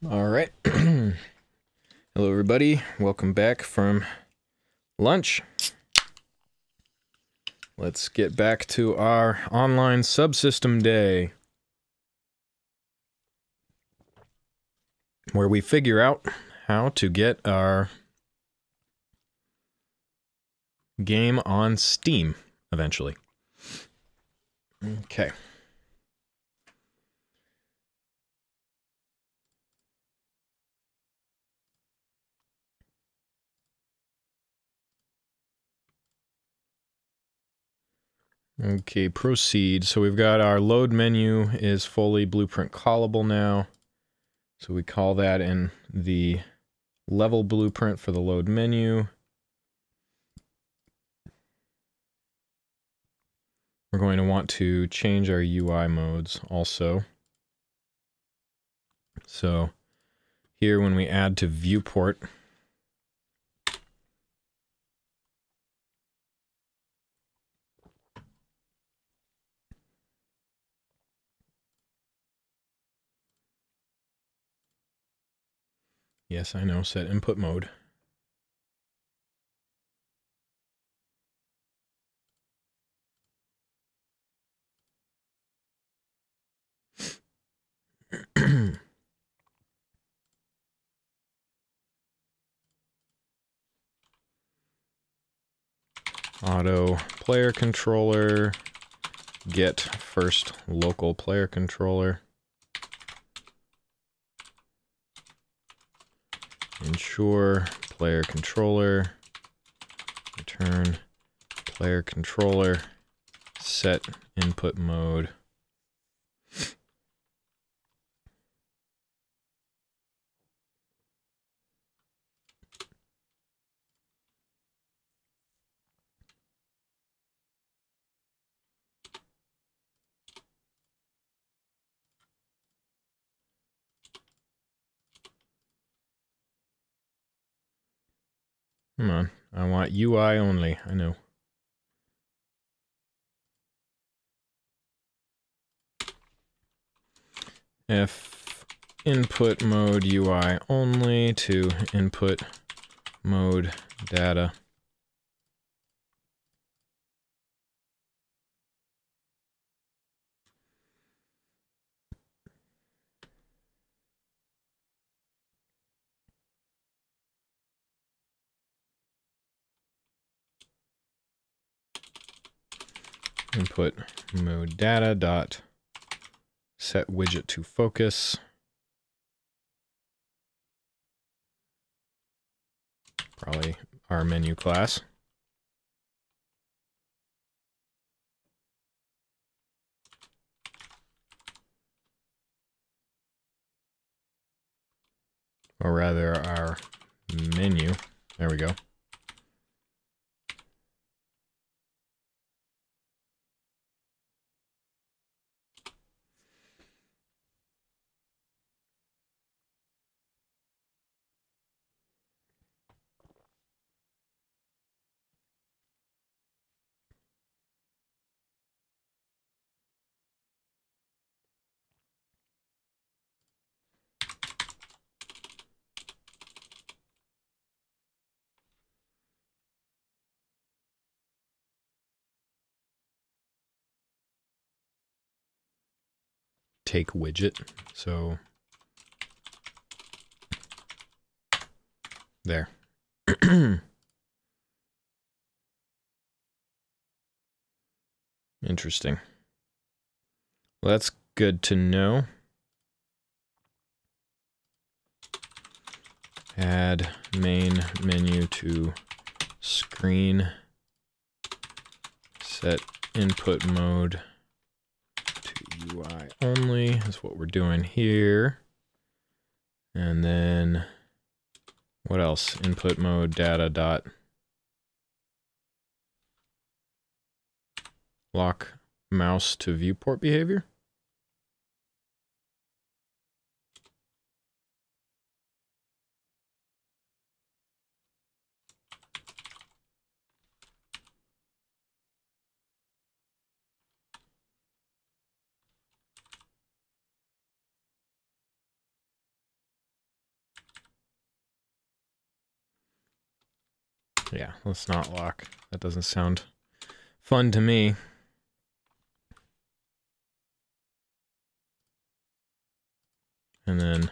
All right. Hello, everybody. Welcome back from lunch. Let's get back to our online subsystem day, where we figure out how to get our game on Steam eventually. Okay. Okay, proceed. So we've got our load menu is fully blueprint callable now. So we call that in the level blueprint for the load menu. We're going to want to change our UI modes also. So here when we add to viewport, yes, I know, set input mode. Auto player controller, get first local player controller, ensure player controller, return player controller, set input mode. Come on, I want UI only, I know. If input mode UI only to input mode data. Input mode data dot set widget to focus. Probably our menu class. Or rather our menu. There we go. Take widget. So there. Interesting. Well, that's good to know. Add main menu to screen. Set input mode to UI only is what we're doing here. And then what else? Input mode data dot lock mouse to viewport behavior. Yeah, let's not lock. That doesn't sound fun to me. And then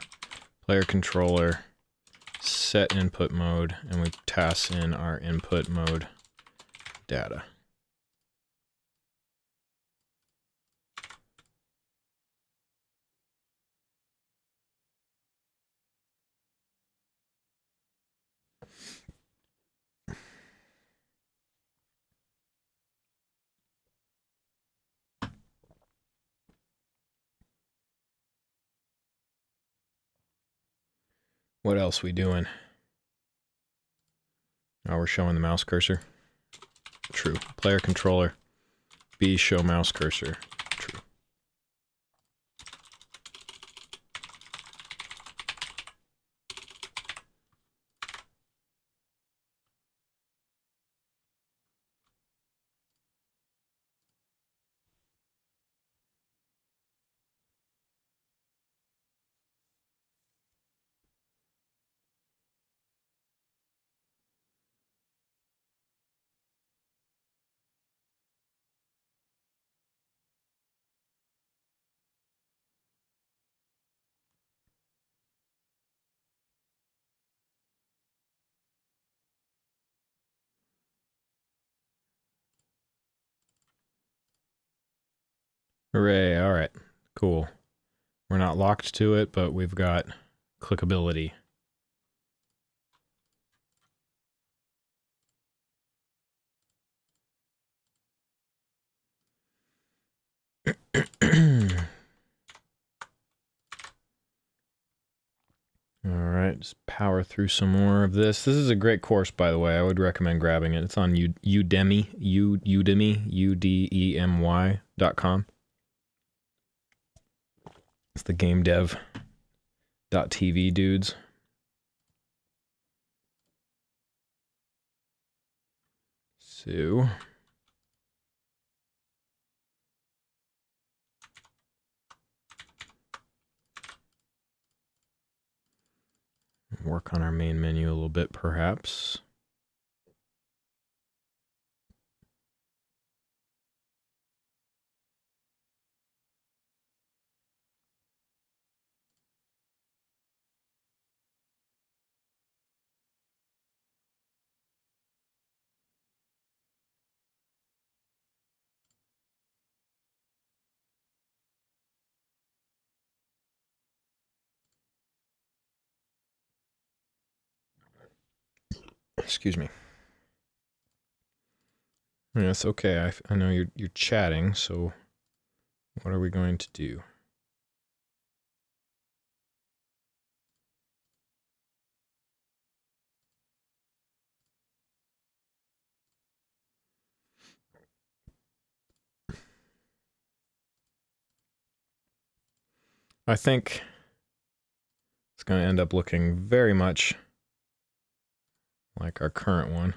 player controller, set input mode, and we pass in our input mode data. What else we doing? Oh, we're showing the mouse cursor. True. Player controller, B, show mouse cursor. True. Hooray, all right, cool. We're not locked to it, but we've got clickability. All right, just power through some more of this. This is a great course, by the way. I would recommend grabbing it. It's on Udemy, Udemy.com. It's the game dev.tv dudes. So work on our main menu a little bit, perhaps. Excuse me. Yes, okay. I know you're chatting, so what are we going to do? I think it's going to end up looking very much like our current one.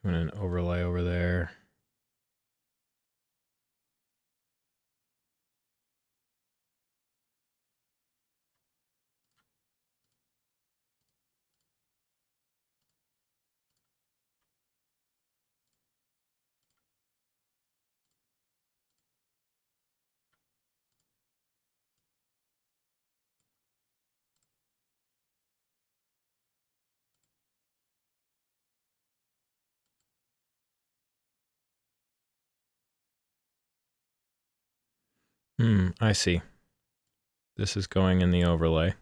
Doing an overlay over there. I see. This is going in the overlay.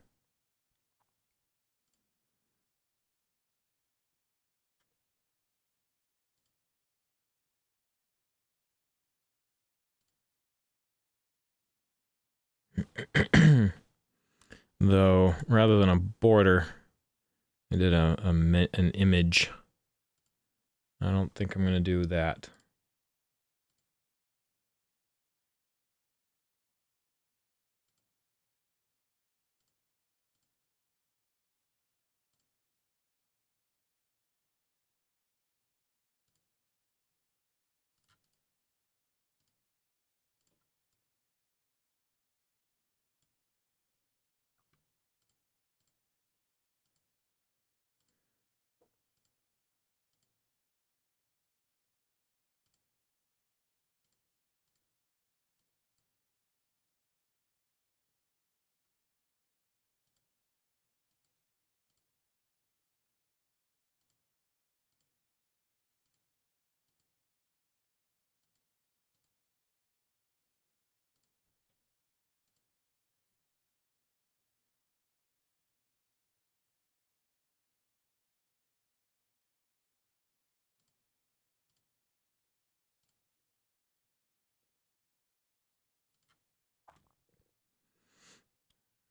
Though, rather than a border, I did an image I don't think I'm going to do that.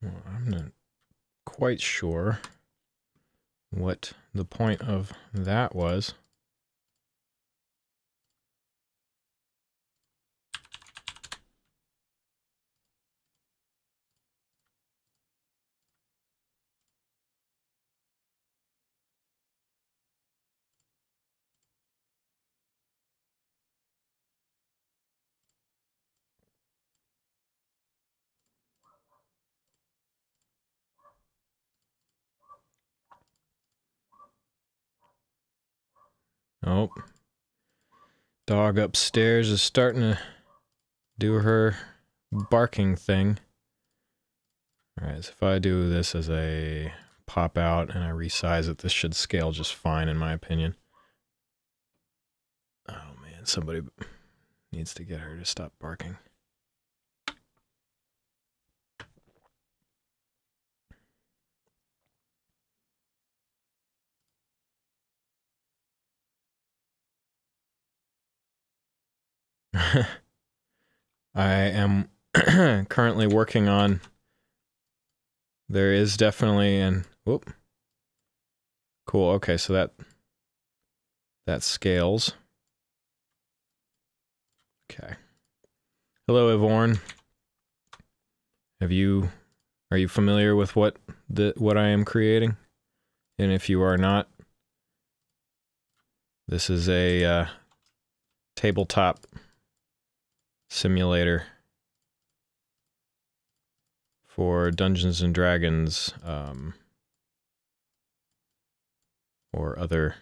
Well, I'm not quite sure what the point of that was. Oh, dog upstairs is starting to do her barking thing. All right, so if I do this as a pop out and I resize it, this should scale just fine in my opinion. Oh man, somebody needs to get her to stop barking. I am currently working on, there is definitely an, whoop. Cool, okay, so that scales. Okay. Hello, Yvonne. Are you familiar with what I am creating? And if you are not, this is a tabletop simulator for Dungeons and Dragons, or other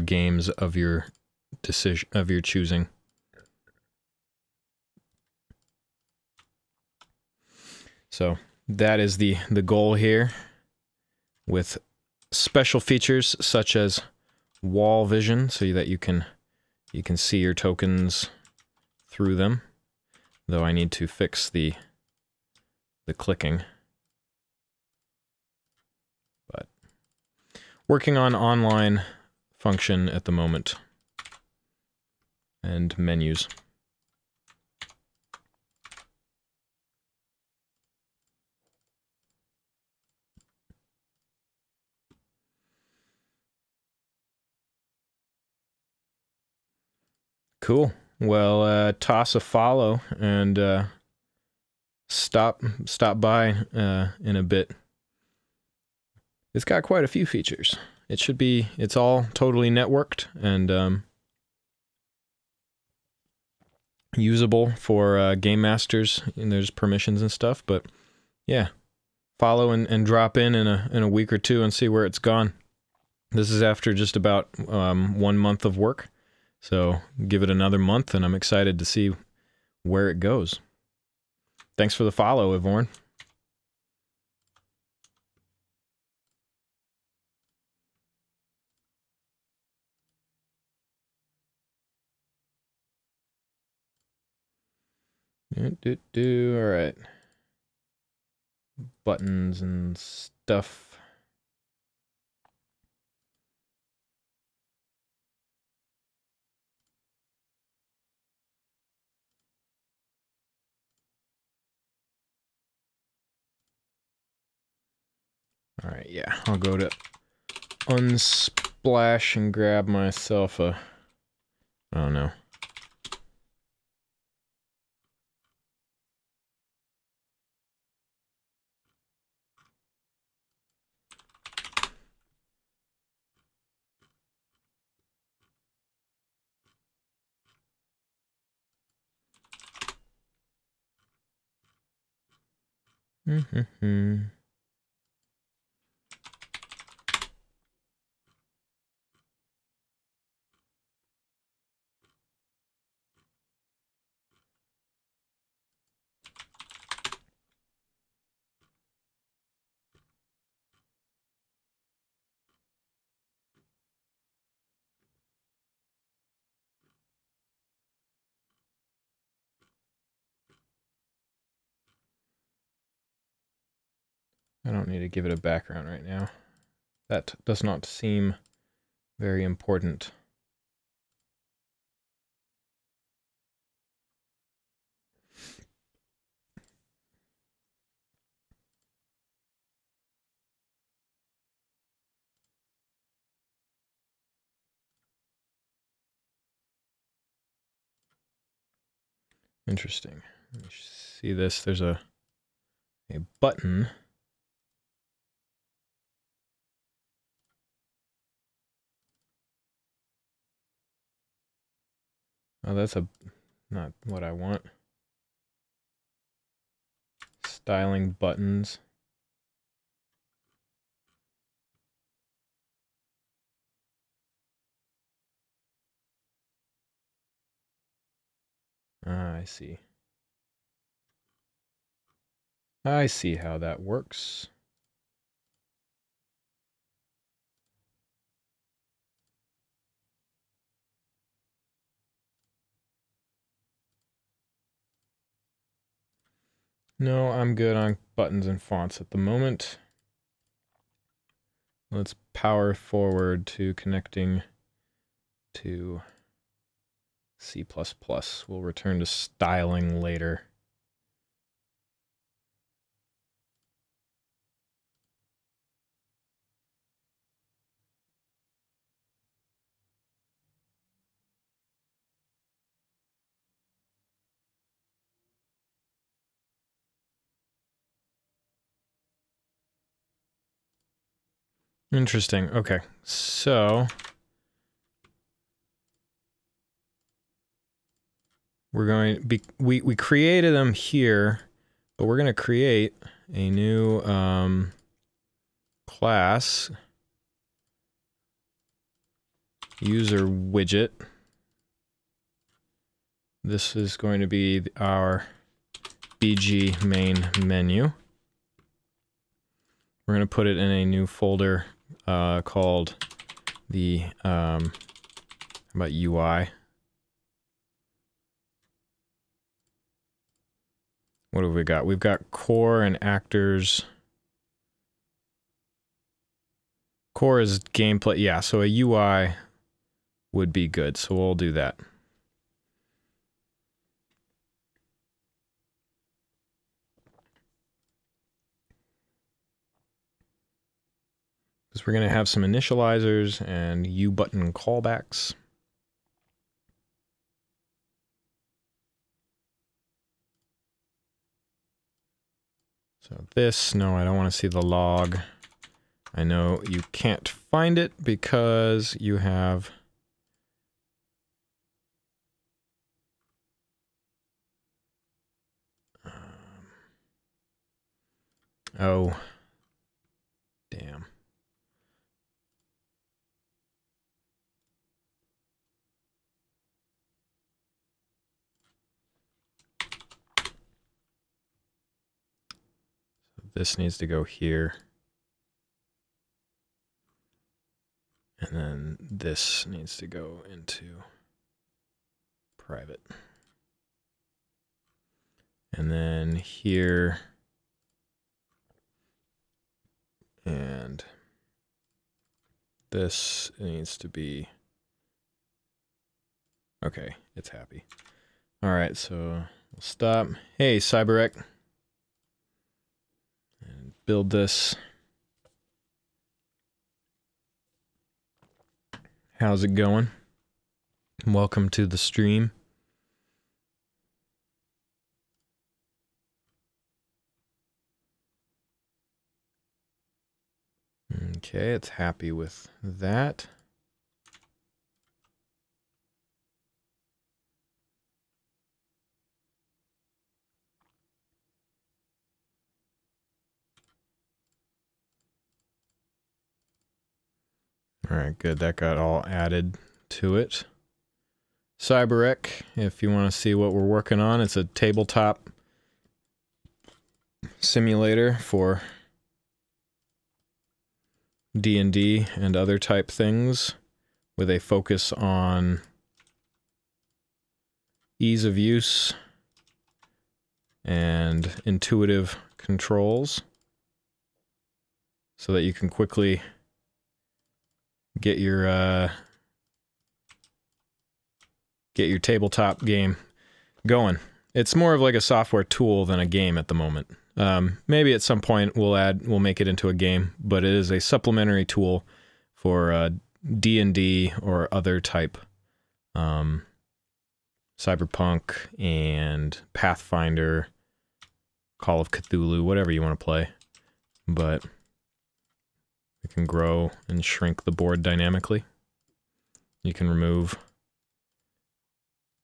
games of your choosing. So that is the goal here, with special features such as wall vision, so that you can see your tokens through them. Though I need to fix the clicking. But working on online function at the moment, and menus. Cool. Well, toss a follow and stop by in a bit. It's got quite a few features. It's all totally networked and usable for game masters, and there's permissions and stuff, but yeah, follow and drop in a week or two and see where it's gone. This is after just about 1 month of work, so give it another month and I'm excited to see where it goes. Thanks for the follow, Yvonne. All right. Buttons and stuff. All right, yeah, I'll go to Unsplash and grab myself a, I don't know. I don't need to give it a background right now. That does not seem very important. Interesting. Let me see this. There's a button. Oh, that's not what I want. Styling buttons. Ah, I see. I see how that works. No, I'm good on buttons and fonts at the moment. Let's power forward to connecting to C++. We'll return to styling later. Interesting. Okay, so we're going to be, we created them here, but we're going to create a new class, user widget. This is going to be our BG main menu. We're going to put it in a new folder called the how about UI. What have we got? We've got core and actors. Core is gameplay. Yeah, so a UI would be good. So we'll do that. Because we're going to have some initializers and U button callbacks. So this, no, I don't want to see the log. I know you can't find it because you have oh, damn. This needs to go here. And then this needs to go into private. And then here. And this needs to be... Okay, it's happy. All right, so we'll stop. Hey, CyberEck. And build this. How's it going? Welcome to the stream. Okay, it's happy with that. All right, good. That got all added to it. CyberEck, if you want to see what we're working on, it's a tabletop simulator for D&D and other type things with a focus on ease of use and intuitive controls so that you can quickly get your tabletop game going. It's more of like a software tool than a game at the moment. Maybe at some point we'll make it into a game, but it is a supplementary tool for D&D or other type Cyberpunk and Pathfinder, Call of Cthulhu, whatever you want to play. But we can grow and shrink the board dynamically. You can remove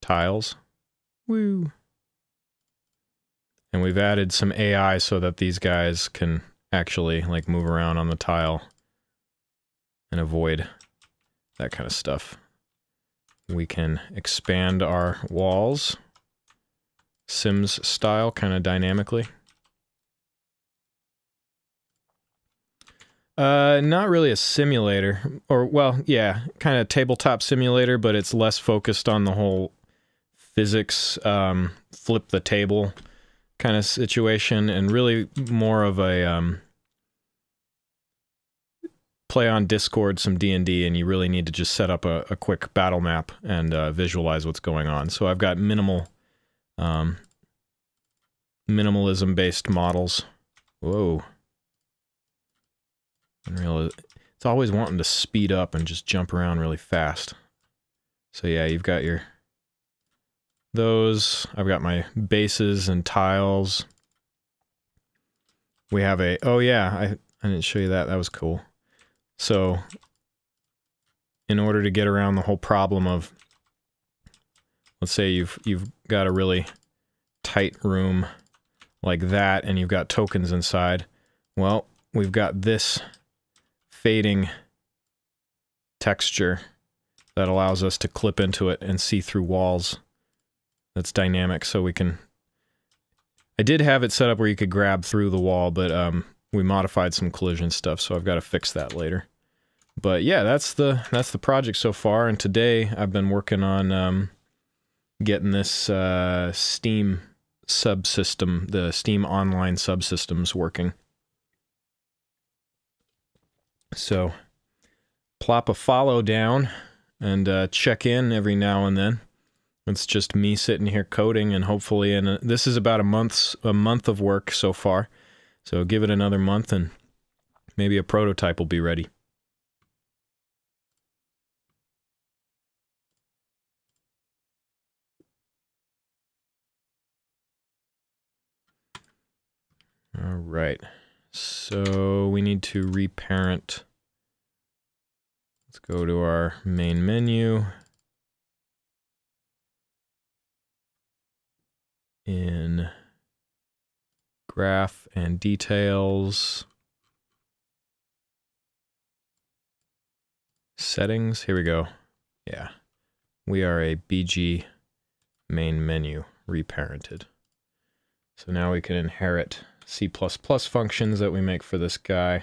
tiles. Woo! And we've added some AI so that these guys can actually like move around on the tile and avoid that kind of stuff. We can expand our walls, Sims style, kind of dynamically. Not really a simulator, or well, yeah, kind of tabletop simulator, but it's less focused on the whole physics, flip the table kind of situation, and really more of a play on Discord some D&D, and you really need to just set up a quick battle map and visualize what's going on. So I've got minimalism-based models. Whoa. Unreal. It's always wanting to speed up and just jump around really fast. So yeah, you've got those. I've got my bases and tiles. We have oh yeah, I didn't show you that. That was cool. So in order to get around the whole problem of, let's say you've got a really tight room like that and you've got tokens inside. Well, we've got this fading texture that allows us to clip into it and see through walls. That's dynamic, so we can... I did have it set up where you could grab through the wall, but we modified some collision stuff, so I've got to fix that later. But yeah, that's the project so far, and today I've been working on getting this Steam subsystem, the Steam Online subsystems working. So, plop a follow down and check in every now and then. It's just me sitting here coding, and hopefully, this is about a month of work so far. So give it another month, and maybe a prototype will be ready. All right. So we need to reparent. Let's go to our main menu. In graph and details. Settings. Here we go. Yeah. We are a BG main menu reparented. So now we can inherit C++ functions that we make for this guy.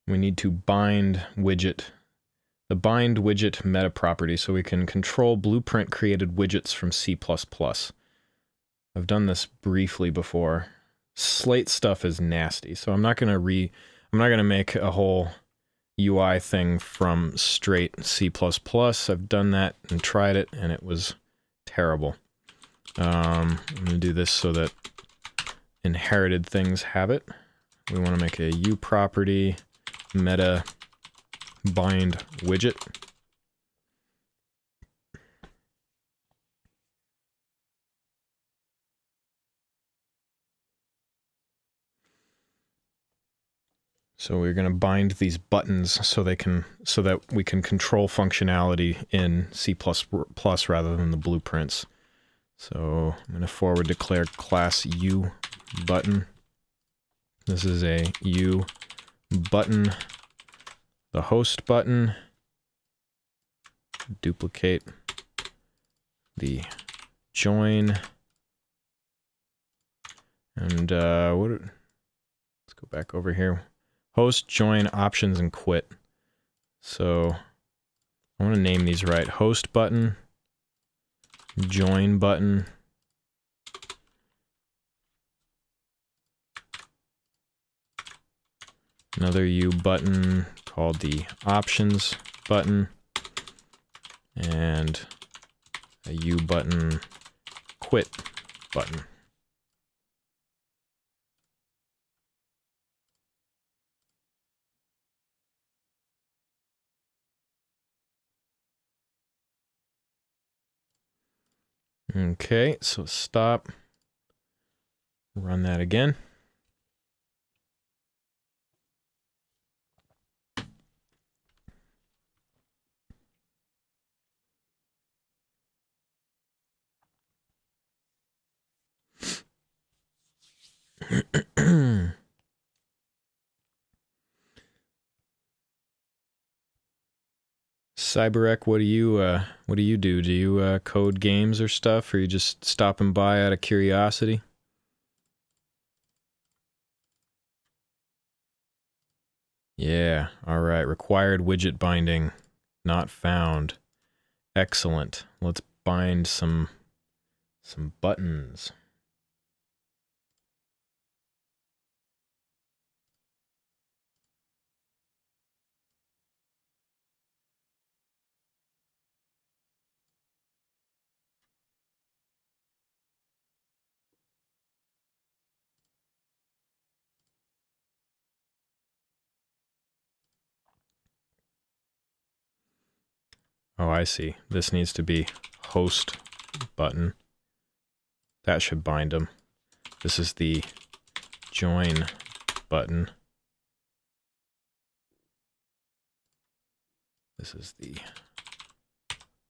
We need to bind widget, the bind widget meta property, so we can control blueprint created widgets from C++. I've done this briefly before. Slate stuff is nasty, so I'm not gonna make a whole UI thing from straight C++. I've done that and tried it, and it was terrible. I'm gonna do this so that inherited things have it. We want to make a U property meta bind widget. So we're going to bind these buttons so that we can control functionality in C++ rather than the blueprints. So I'm going to forward declare class U button. This is a U button, the host button, duplicate the join, and let's go back over here. Host, join, options, and quit. So I want to name these right. Host button, join button, another U button called the options button, and a U button quit button. Okay, so stop, run that again. Cyberek, what do you do? Do you code games or stuff, or you just stopping by out of curiosity? Yeah, all right. Required widget binding not found. Excellent. Let's bind some buttons. Oh, I see. This needs to be host button. That should bind them. This is the join button. This is the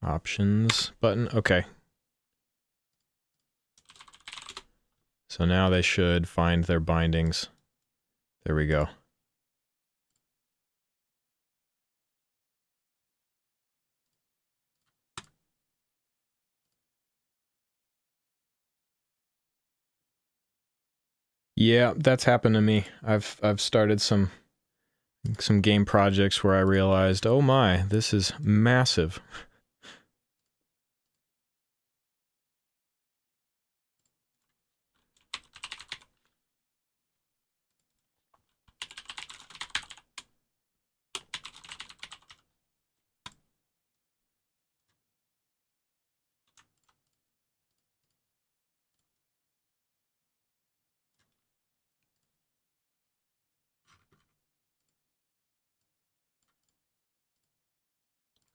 options button. Okay. So now they should find their bindings. There we go. Yeah, that's happened to me. I've started some game projects where I realized, oh my, this is massive.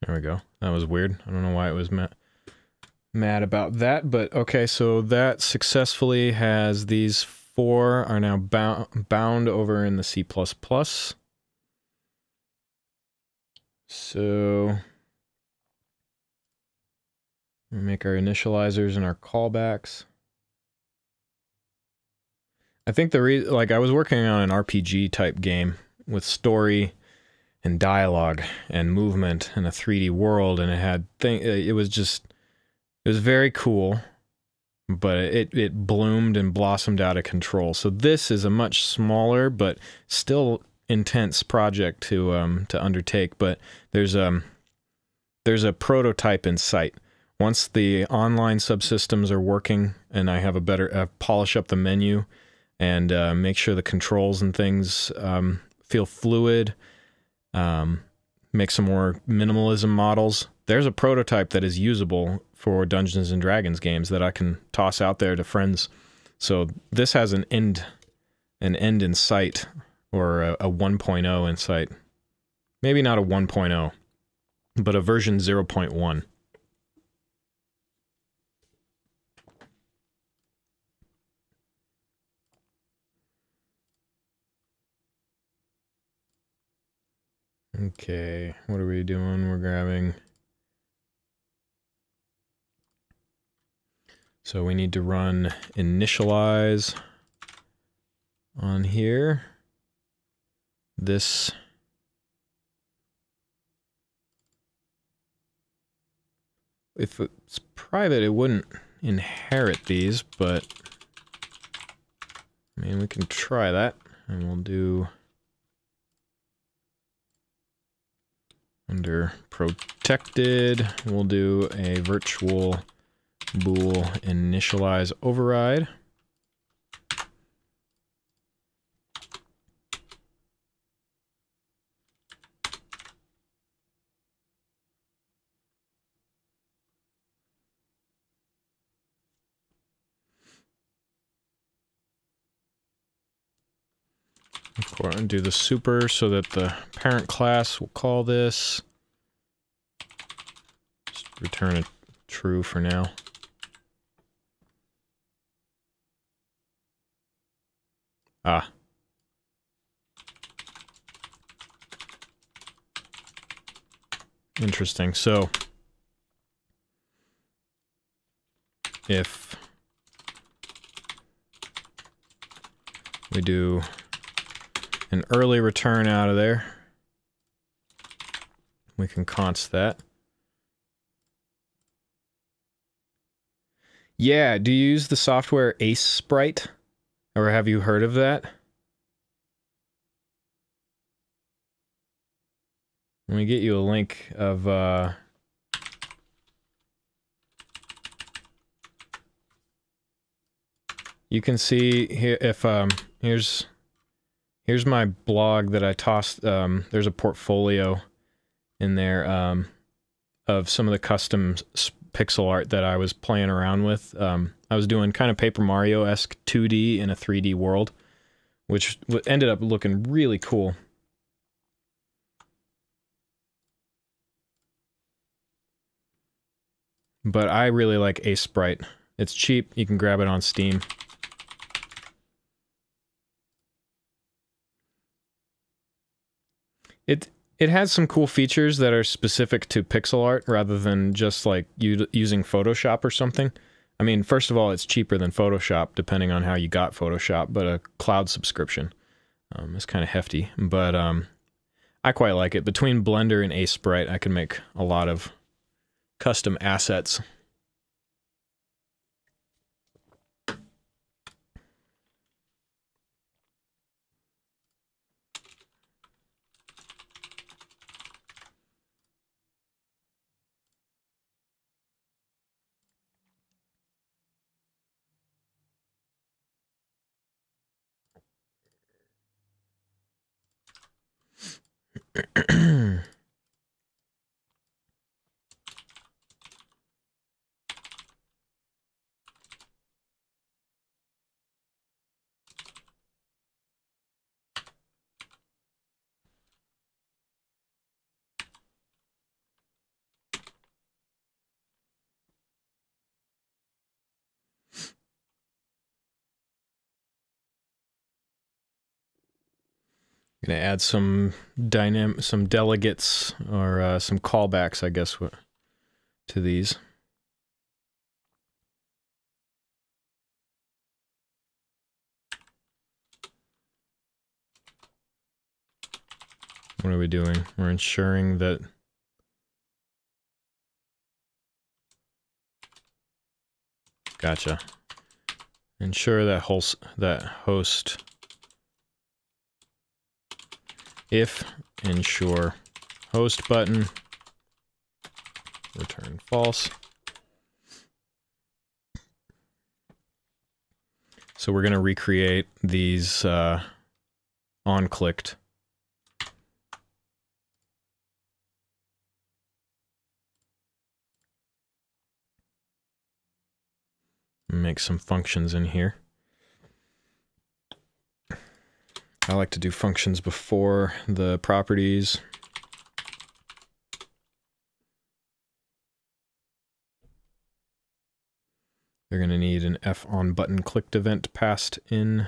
There we go. That was weird. I don't know why it was mad about that, but okay, so that successfully has these four are now bound over in the C++. So we make our initializers and our callbacks. I think the reason, like, I was working on an RPG type game with story and dialogue and movement and a 3D world, and it was very cool, but it bloomed and blossomed out of control. So this is a much smaller but still intense project to undertake. But there's a prototype in sight. Once the online subsystems are working and I have a better polish up the menu and make sure the controls and things feel fluid. Make some more minimalism models. There's a prototype that is usable for Dungeons and Dragons games that I can toss out there to friends So this has an end in sight, or a 1.0 in sight. Maybe not a 1.0, but a version 0.1. Okay, what are we doing? We're grabbing... So we need to run initialize on here. This... If it's private, it wouldn't inherit these, but... I mean, we can try that, and we'll do... Under protected, we'll do a virtual bool initialize override. And do the super so that the parent class will call this. Just return a true for now. Ah. Interesting. So if we do an early return out of there, we can const that. Yeah, do you use the software Ace Sprite? Or have you heard of that? Let me get you a link of you can see here if here's my blog that I tossed. There's a portfolio in there of some of the custom pixel art that I was playing around with. I was doing kind of Paper Mario-esque 2D in a 3D world, which ended up looking really cool. But I really like Ace Sprite. It's cheap. You can grab it on Steam. It has some cool features that are specific to pixel art rather than just like using Photoshop or something. I mean, first of all, it's cheaper than Photoshop, depending on how you got Photoshop, but a cloud subscription is kind of hefty. But I quite like it. Between Blender and Ace Sprite, I can make a lot of custom assets. Gonna add some delegates or some callbacks, I guess, to these. What are we doing? We're ensuring that gotcha. Ensure that host if ensure host button return false. So we're going to recreate these on-clicked. Make some functions in here. I like to do functions before the properties. They're going to need an F on button clicked event passed in.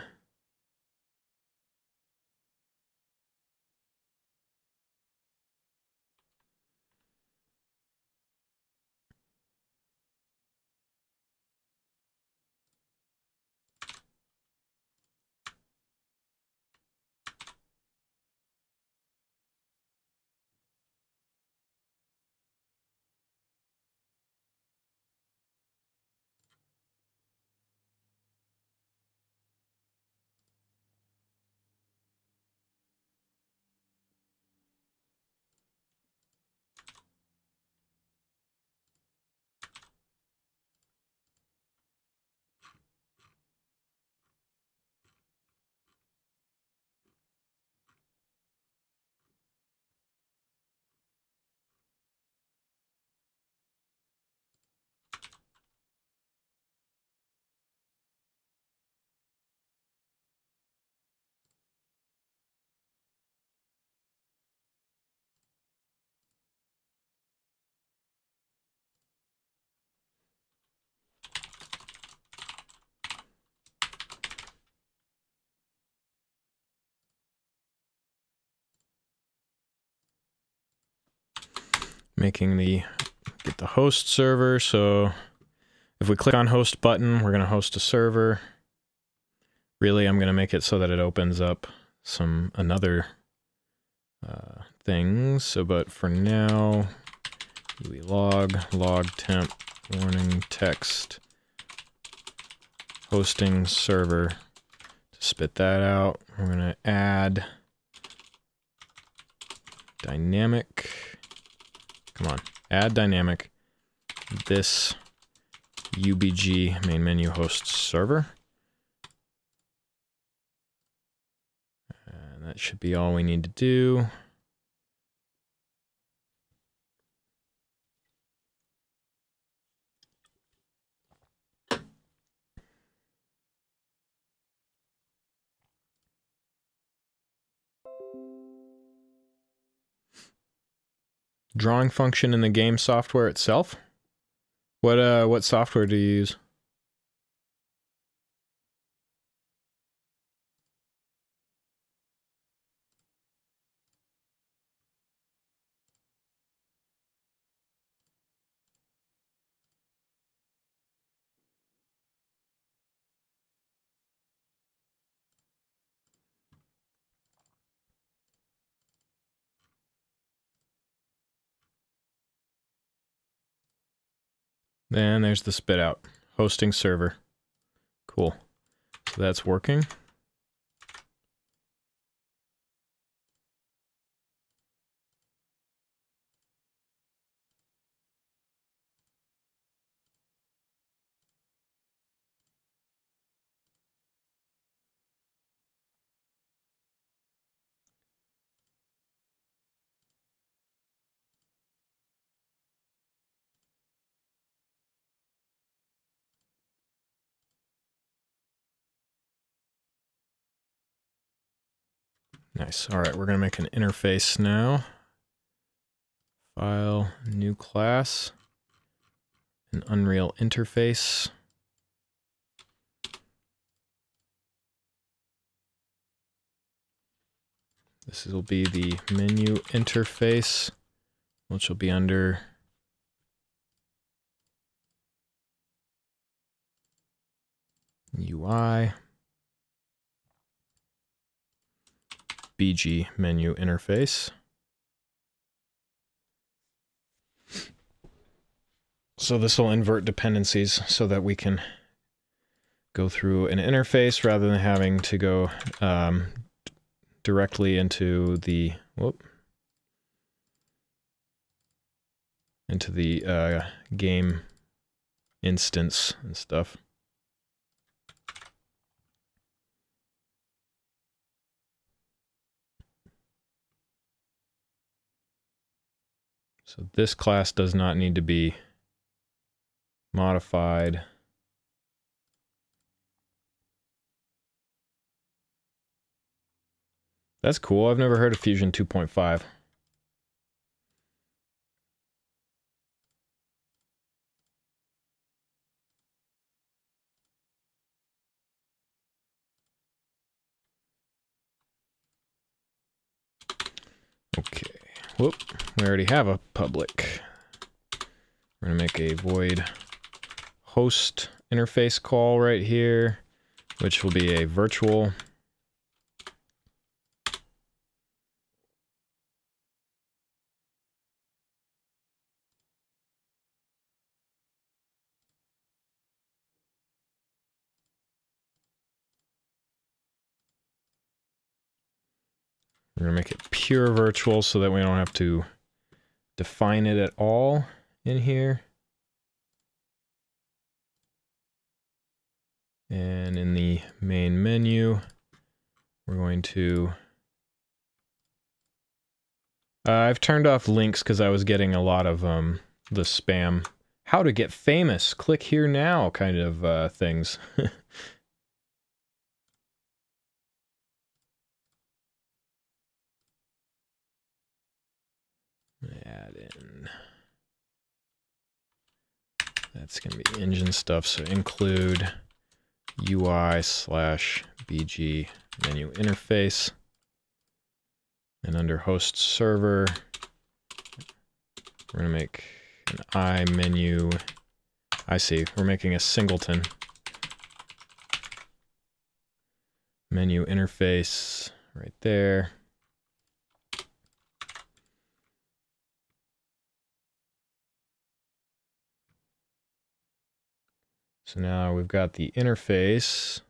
Get the host server. So if we click on host button, we're going to host a server. Really, I'm going to make it so that it opens up another things. So, but for now, we log temp warning text hosting server to spit that out. We're going to add dynamic. Come on, add dynamic this UBG main menu host server. And that should be all we need to do. Drawing function in the game software itself. What software do you use? Then there's the spit out. Hosting server. Cool. So that's working. Nice. All right, we're going to make an interface now. File, new class, an Unreal interface. This will be the menu interface, which will be under UI. BG menu interface. So this will invert dependencies so that we can go through an interface rather than having to go directly into the game instance and stuff. So this class does not need to be modified. That's cool. I've never heard of Fusion 2.5. Okay. Whoop. We already have a public. We're going to make a void host interface call right here, which will be a virtual. We're going to make it pure virtual so that we don't have to define it at all in here. And in the main menu, we're going to... I've turned off links because I was getting a lot of the spam. How to get famous, click here now kind of things. Add in. That's going to be engine stuff, so include UI/BG menu interface. And under host server, we're going to make an I menu. I see, we're making a singleton. Menu interface right there. So now we've got the interface.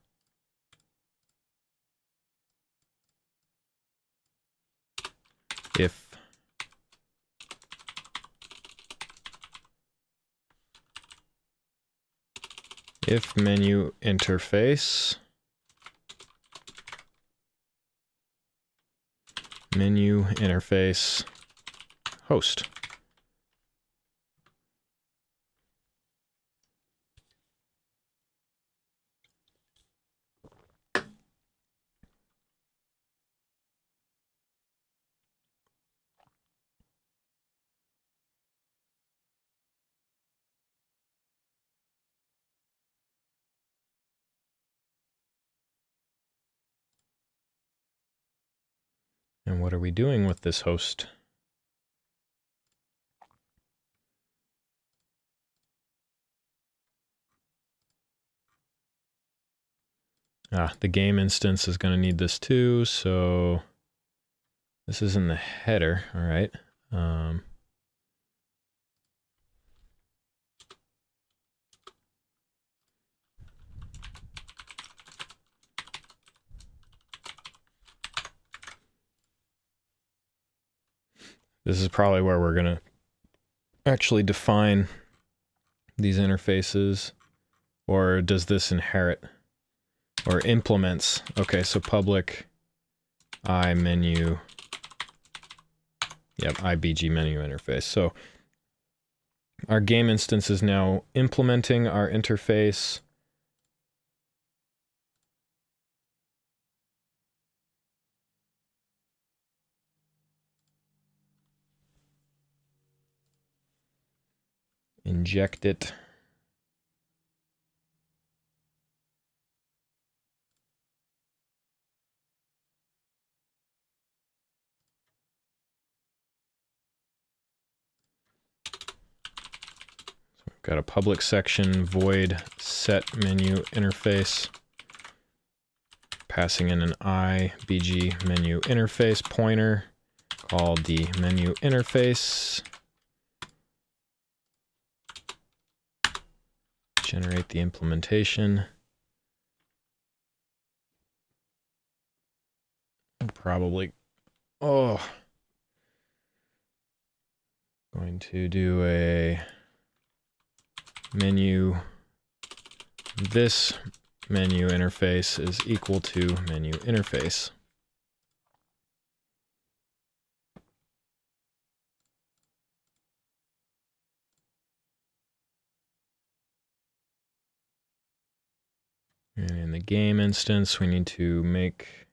If menu interface menu interface host. And what are we doing with this host? The game instance is going to need this too, so this is in the header, all right. This is probably where we're going to actually define these interfaces, or does this inherit or implements? Okay, so public I menu, yep, IBG menu interface. So our game instance is now implementing our interface. Inject it. So we've got a public section, void set menu interface, passing in an IBG menu interface pointer called the menu interface. Generate the implementation. Probably, going to do a menu. This menu interface is equal to menu interface. And in the game instance, we need to make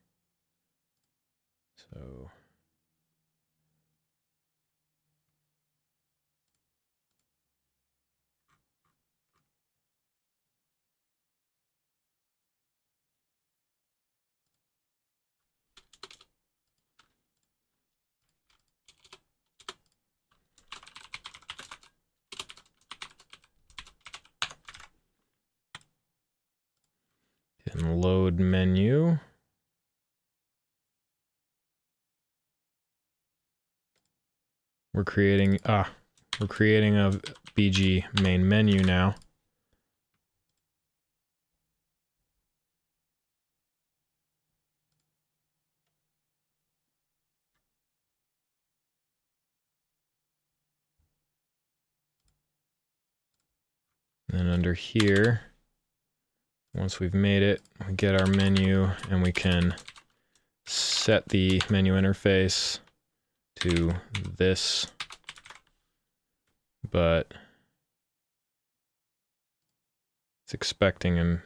load menu. We're creating a BG main menu now. And under here, once we've made it, we get our menu and we can set the menu interface to this, but it's expecting him.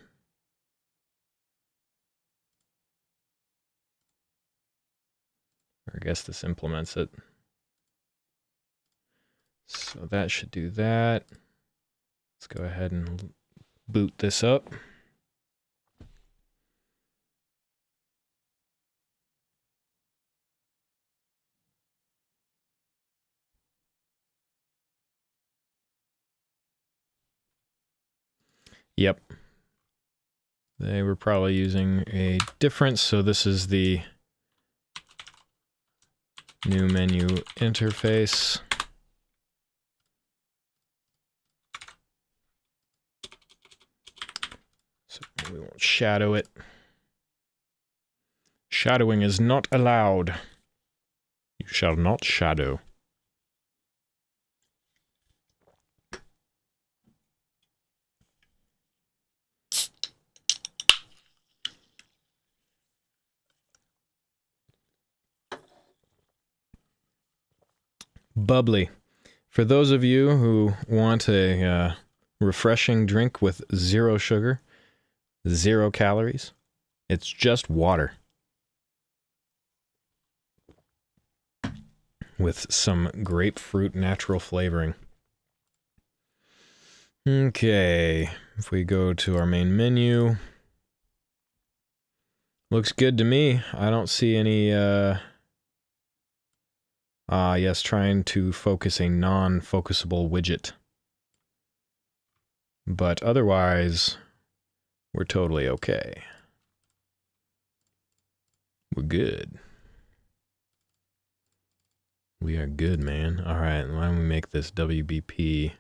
Or I guess this implements it. So that should do that. Let's go ahead and boot this up. Yep. They were probably using a different, so this is the new menu interface. So we won't shadow it. Shadowing is not allowed. You shall not shadow. Bubbly. For those of you who want a refreshing drink with 0 sugar, 0 calories, it's just water with some grapefruit natural flavoring. Okay, if we go to our main menu, looks good to me. I don't see any yes, trying to focus a non-focusable widget. But otherwise, we're totally okay. We're good. We are good, man. All right, why don't we make this WBP?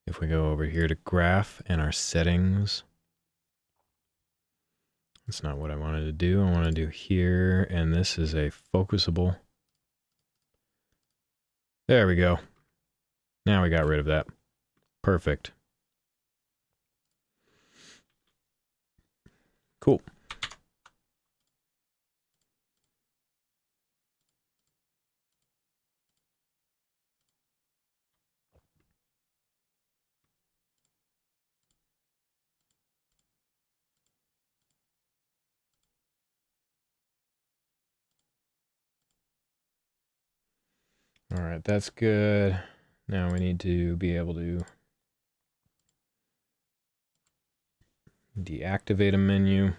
If we go over here to graph and our settings. That's not what I wanted to do. I want to do here, and this is a focusable. There we go. Now we got rid of that. Perfect. Cool. All right, that's good. Now we need to be able to deactivate a menu.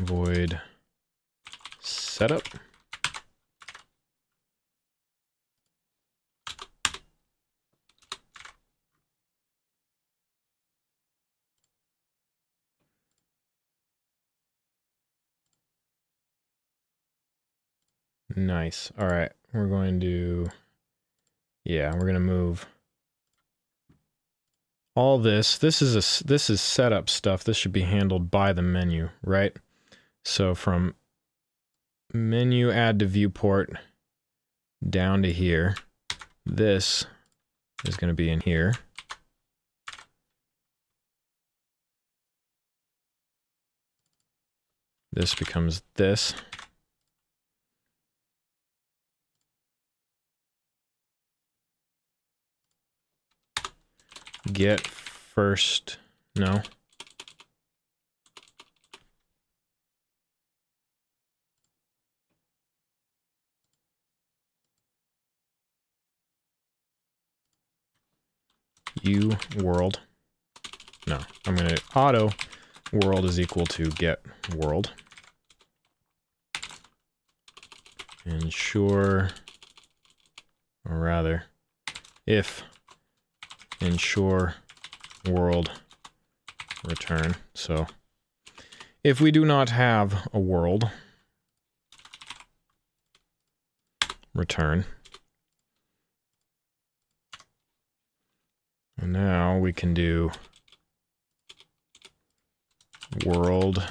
Void setup. Nice. All right, we're going to, yeah, we're going to move all this. This is setup stuff. This should be handled by the menu, right? So from menu add to viewport down to here, this is going to be in here. This becomes this. Get first, no. U world. No, I'm going to auto world is equal to get world. Ensure, or rather, if ensure world return. So if we do not have a world, return. And now we can do world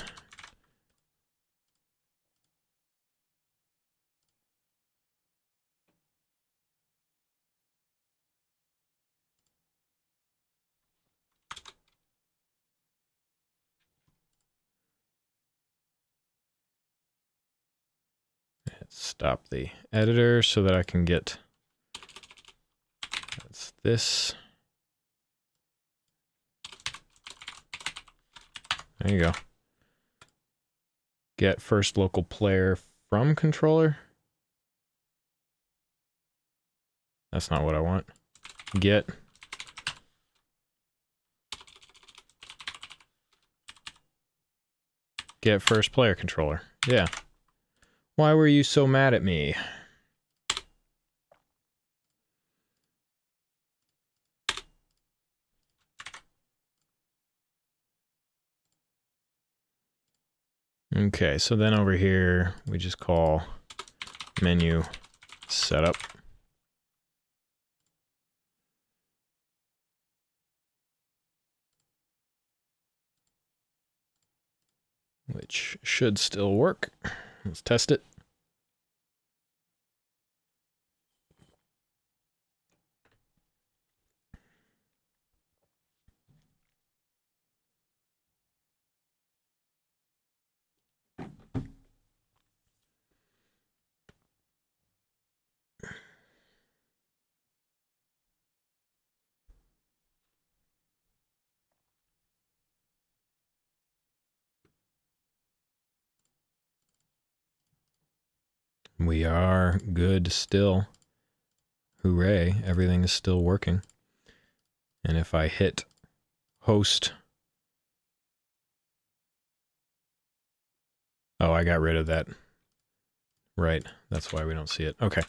stop the editor so that I can get, that's this. There you go. Get first local player from controller. That's not what I want. Get first player controller. Yeah. Why were you so mad at me? Okay, so then over here, we just call menu setup. Which should still work. Let's test it. We are good still. Hooray, everything is still working. And if I hit host, oh, I got rid of that. Right, that's why we don't see it. Okay.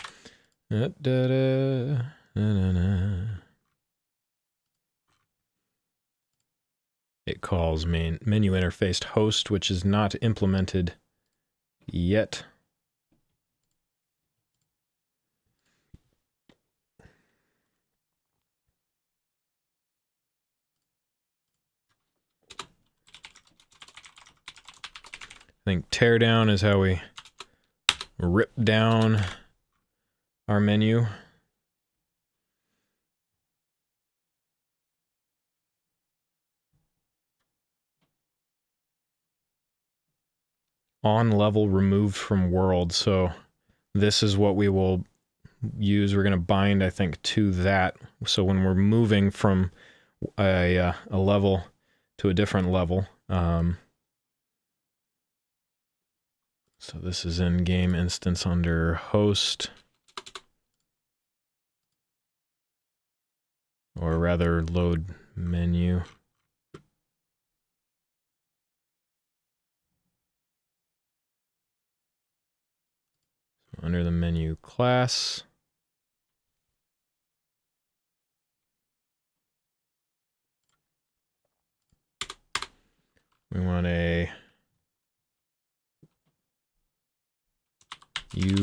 It calls menu interface host, which is not implemented yet. I think teardown is how we rip down our menu. On level removed from world. So this is what we will use. We're going to bind, I think, to that. So when we're moving from a level to a different level, so this is in game instance under host, or rather load menu. So under the menu class, we want a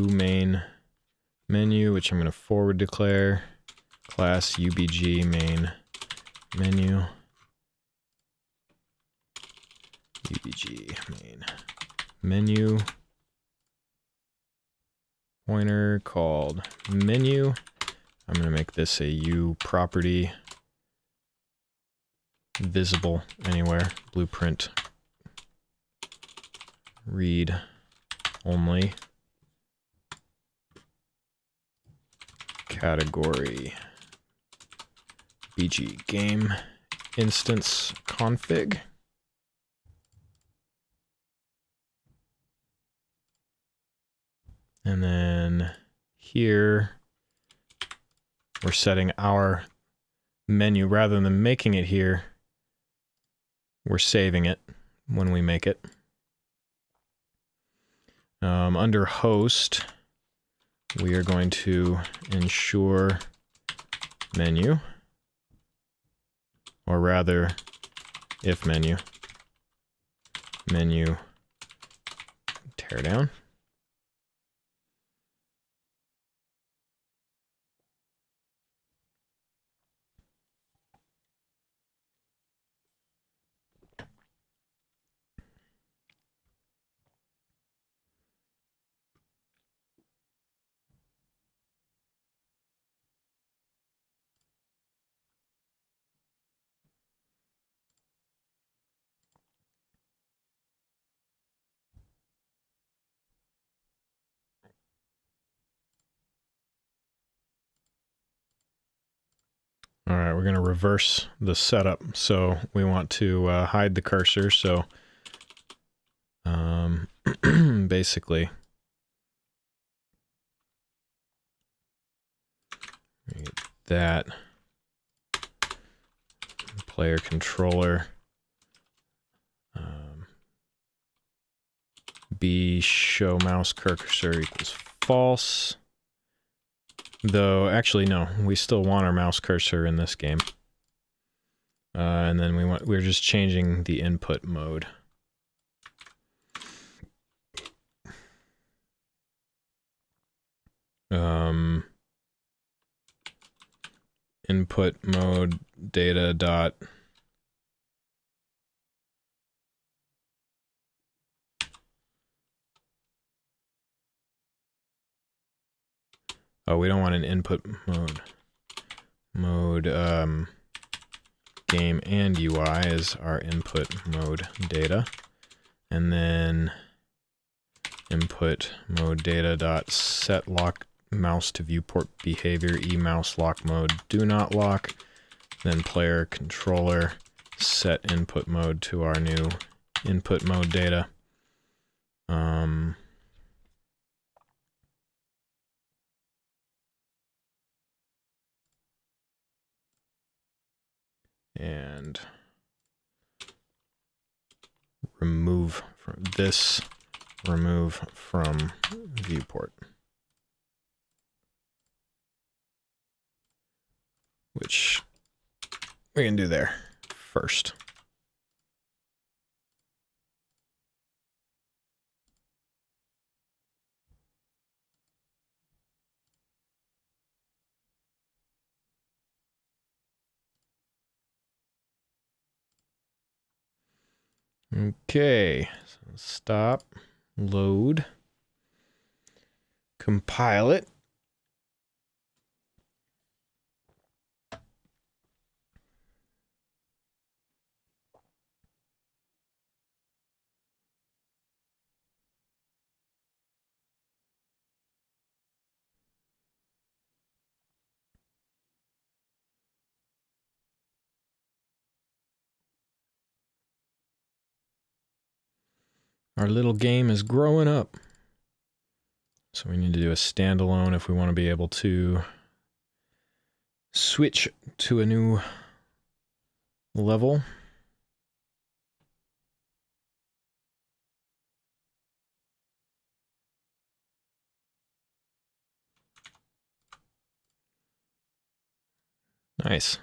main menu, which I'm going to forward declare class ubg main menu, ubg main menu pointer called menu. I'm going to make this a u property visible anywhere, blueprint read only, category bg game instance config. And then here, we're setting our menu. Rather than making it here, we're saving it when we make it. Under host, we are going to ensure menu, or rather, if menu, tear down. All right, we're going to reverse the setup. So we want to hide the cursor. So basically, that player controller B show mouse cursor equals false. Though, actually, no, we still want our mouse cursor in this game. And then we're just changing the input mode. Input mode data dot oh, we don't want an input mode. Game and UI is our input mode data. And then input mode data dot set lock mouse to viewport behavior mouse lock mode do not lock. Then player controller set input mode to our new input mode data. And remove from this, remove from viewport, which we can do there first. Okay, so stop, load, compile it. Our little game is growing up. So we need to do a standalone if we want to be able to switch to a new level. Nice.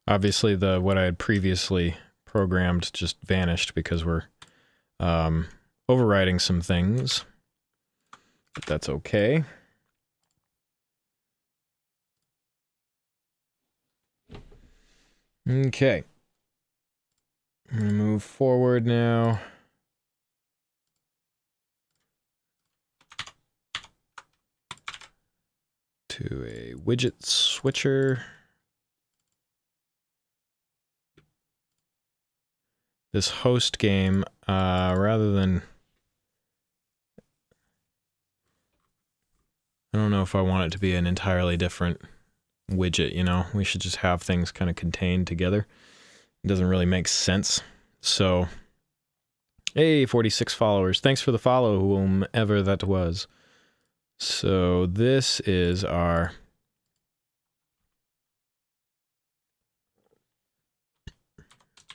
Obviously, what I had previously programmed just vanished because we're overriding some things, but that's okay. Okay. I'm gonna move forward now. To a widget switcher. This host game, rather than... I don't know if I want it to be an entirely different widget, you know? We should just have things kind of contained together. It doesn't really make sense. So, hey, 46 followers. Thanks for the follow, whomever that was. So this is our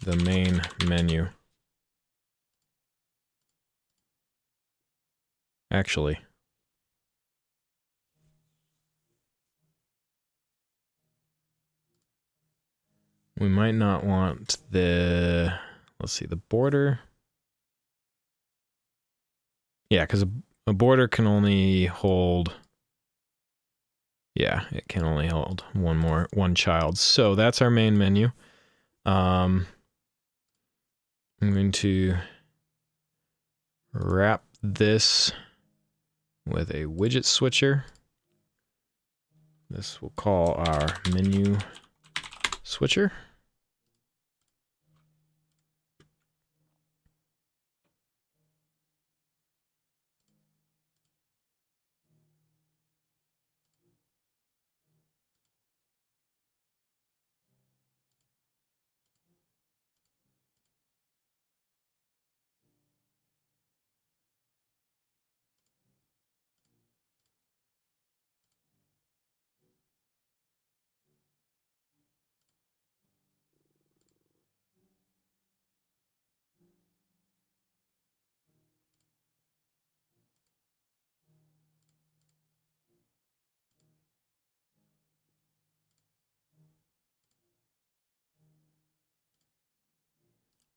the main menu. Actually, we might not want the, let's see, the border. Yeah, because a border can only hold, yeah, it can only hold one child. So that's our main menu. I'm going to wrap this with a widget switcher. This we'll call our menu switcher.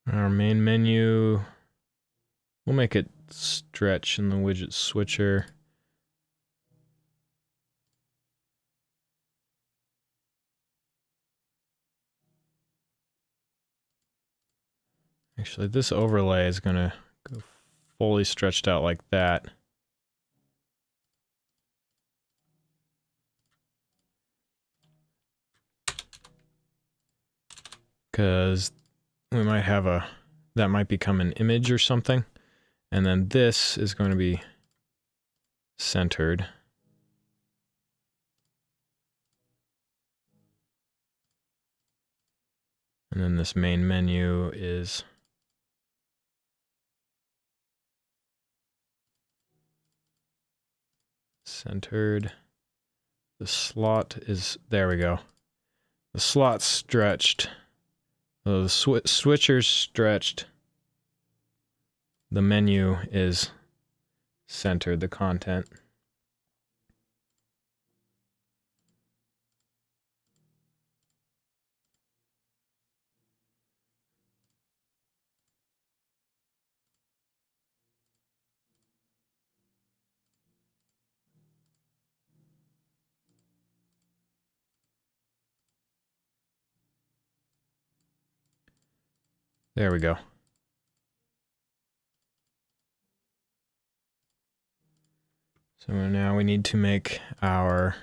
Our main menu, we'll make it stretch in the widget switcher. Actually, this overlay is going to go fully stretched out like that. Because we might have that might become an image or something. And then this is going to be centered. And then this main menu is centered. The slot is, there we go. The slot's stretched. So the switcher's stretched. The menu is centered, the content. There we go. So now we need to make our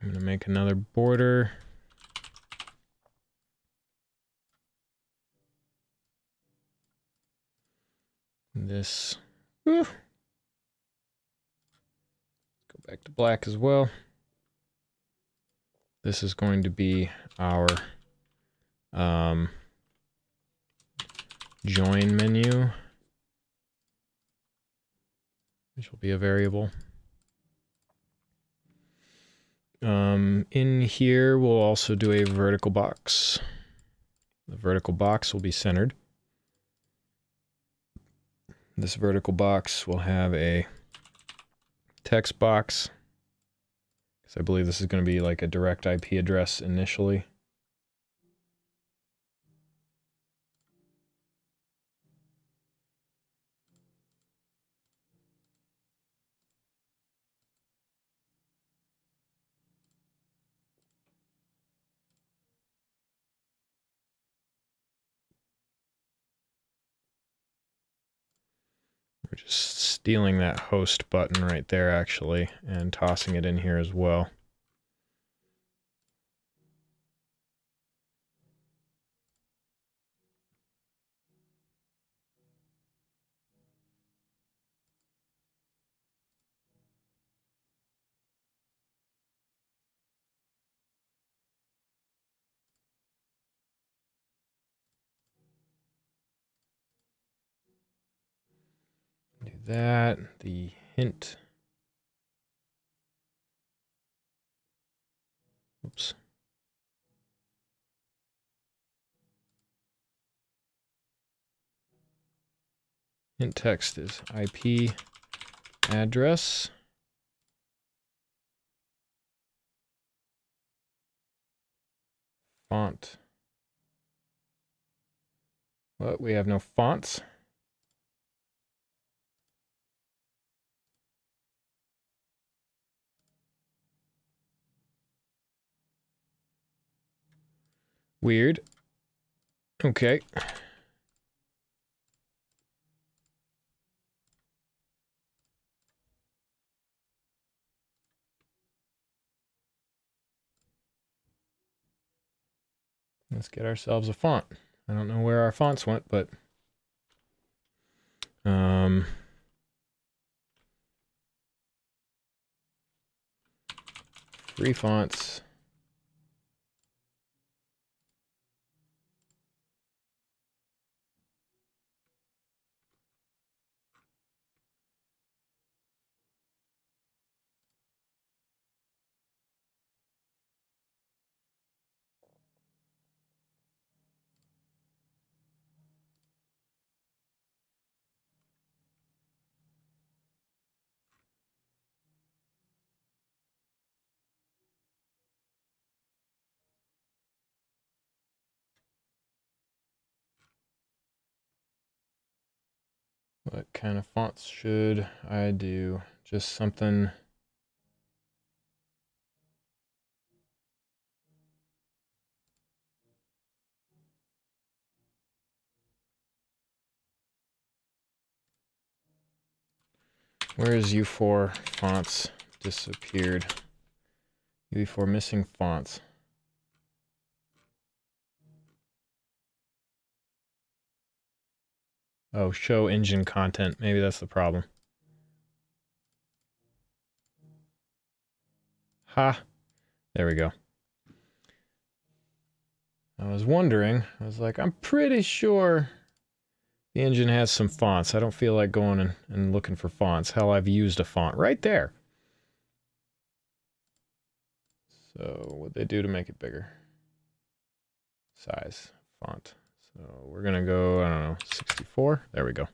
I'm going to make another border. This, go back to black as well. This is going to be our join menu, which will be a variable. In here, we'll also do a vertical box. The vertical box will be centered. This vertical box will have a text box, because I believe this is going to be like a direct IP address initially. We're just stealing that host button right there, actually, and tossing it in here as well. Do that. The hint. Oops. Hint text is IP address. Font. What? We have no fonts. Weird. Okay. Let's get ourselves a font. I don't know where our fonts went, but free fonts. What kind of fonts should I do? Just something. Where is U4 fonts disappeared? U4 missing fonts. Oh, show engine content. Maybe that's the problem. Ha! There we go. I was wondering, I was like, I'm pretty sure the engine has some fonts. I don't feel like going and looking for fonts. Hell, I've used a font right there. So what'd they do to make it bigger? Size, font. So we're gonna go, I don't know, 64. There we go.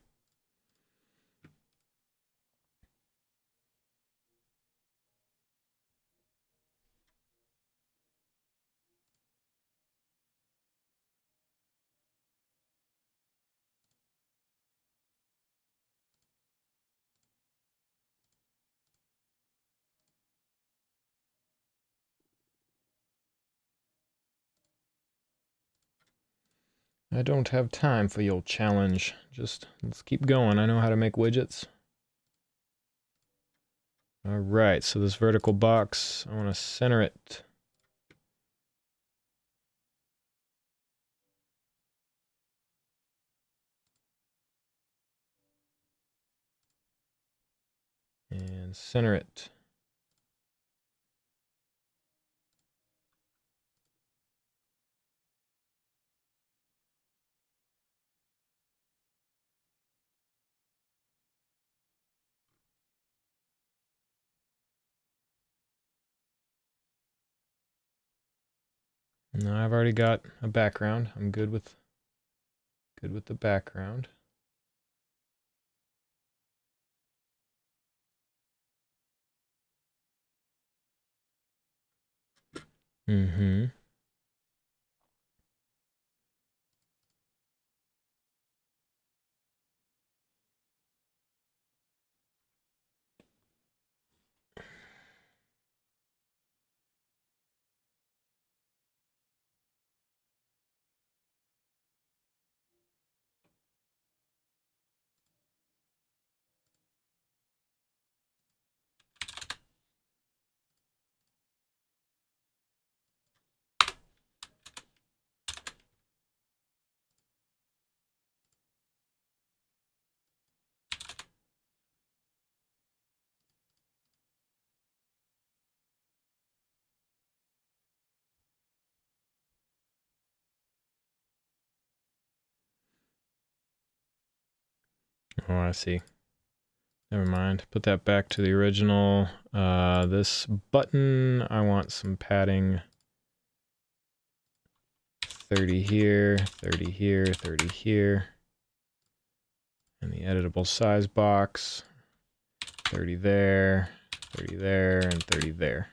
I don't have time for your challenge. Just let's keep going. I know how to make widgets. All right, so this vertical box, I want to center it. And center it. No, I've already got a background. I'm good with the background. Mm-hmm. Oh, I see. Never mind. Put that back to the original. This button, I want some padding. 30 here, 30 here, 30 here. And the editable size box. 30 there, 30 there, and 30 there.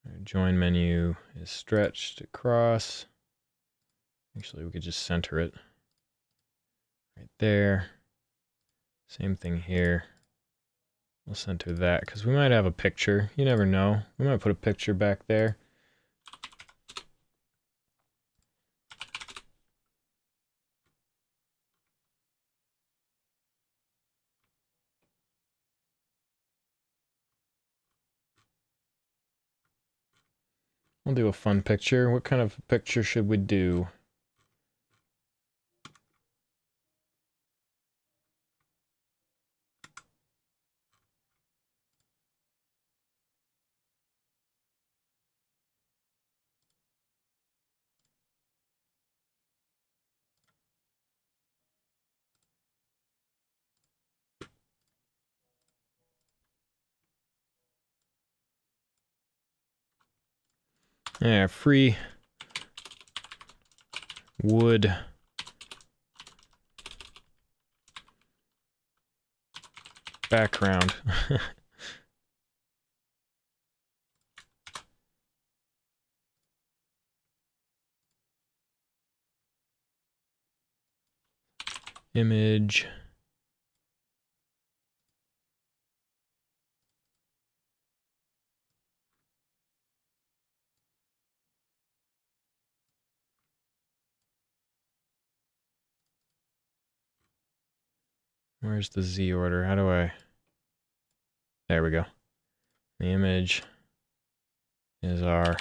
Our join menu is stretched across. Actually, we could just center it. Right there. Same thing here. We'll center that because we might have a picture. You never know. We might put a picture back there. We'll do a fun picture. What kind of picture should we do? Yeah, free wood background. Image. Where's the Z order? How do I... There we go. The image is our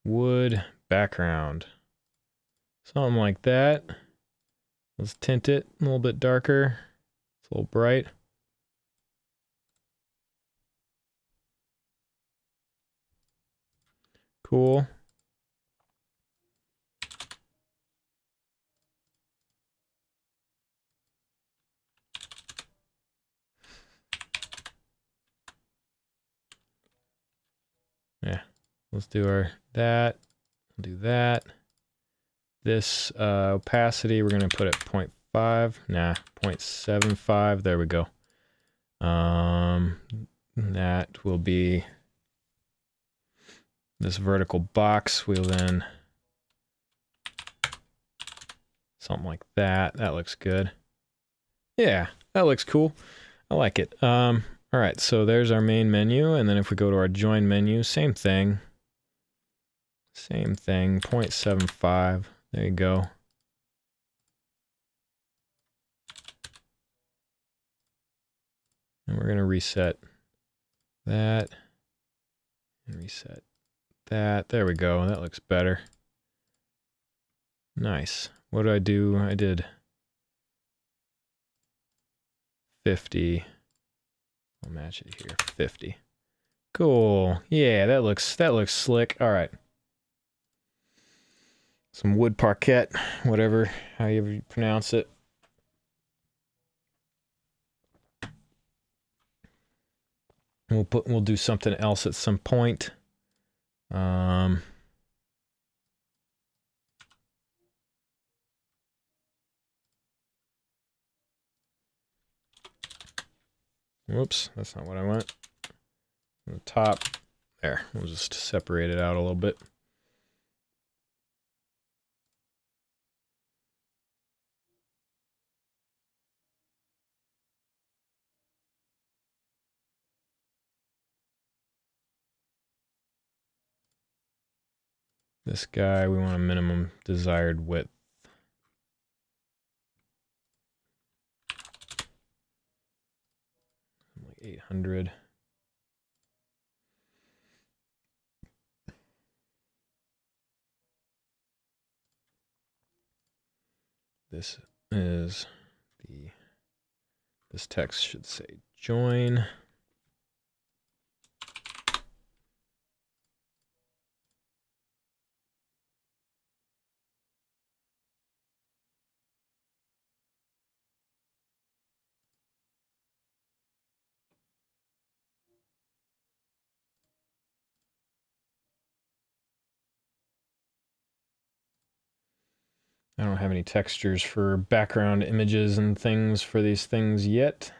wood background. Something like that. Let's tint it a little bit darker. It's a little bright. Cool. Yeah, let's do our that. We'll do that. This opacity, we're going to put at 0.5. Nah, 0.75. There we go. That will be this vertical box. We'll then something like that. That looks good. Yeah, that looks cool. I like it. All right, so there's our main menu, and then if we go to our join menu, same thing. Same thing, 0.75. There you go. And we're going to reset that and reset that. There we go. That looks better. Nice. What do I do? I did 50. I'll match it here. 50. Cool. Yeah, that looks slick. All right. Some wood parquet, whatever, however you pronounce it. We'll do something else at some point. Whoops, that's not what I want. On the top, there. We'll just separate it out a little bit. This guy, we want a minimum desired width. Like 800. This is this text should say join. I don't have any textures for background images and things for these things yet.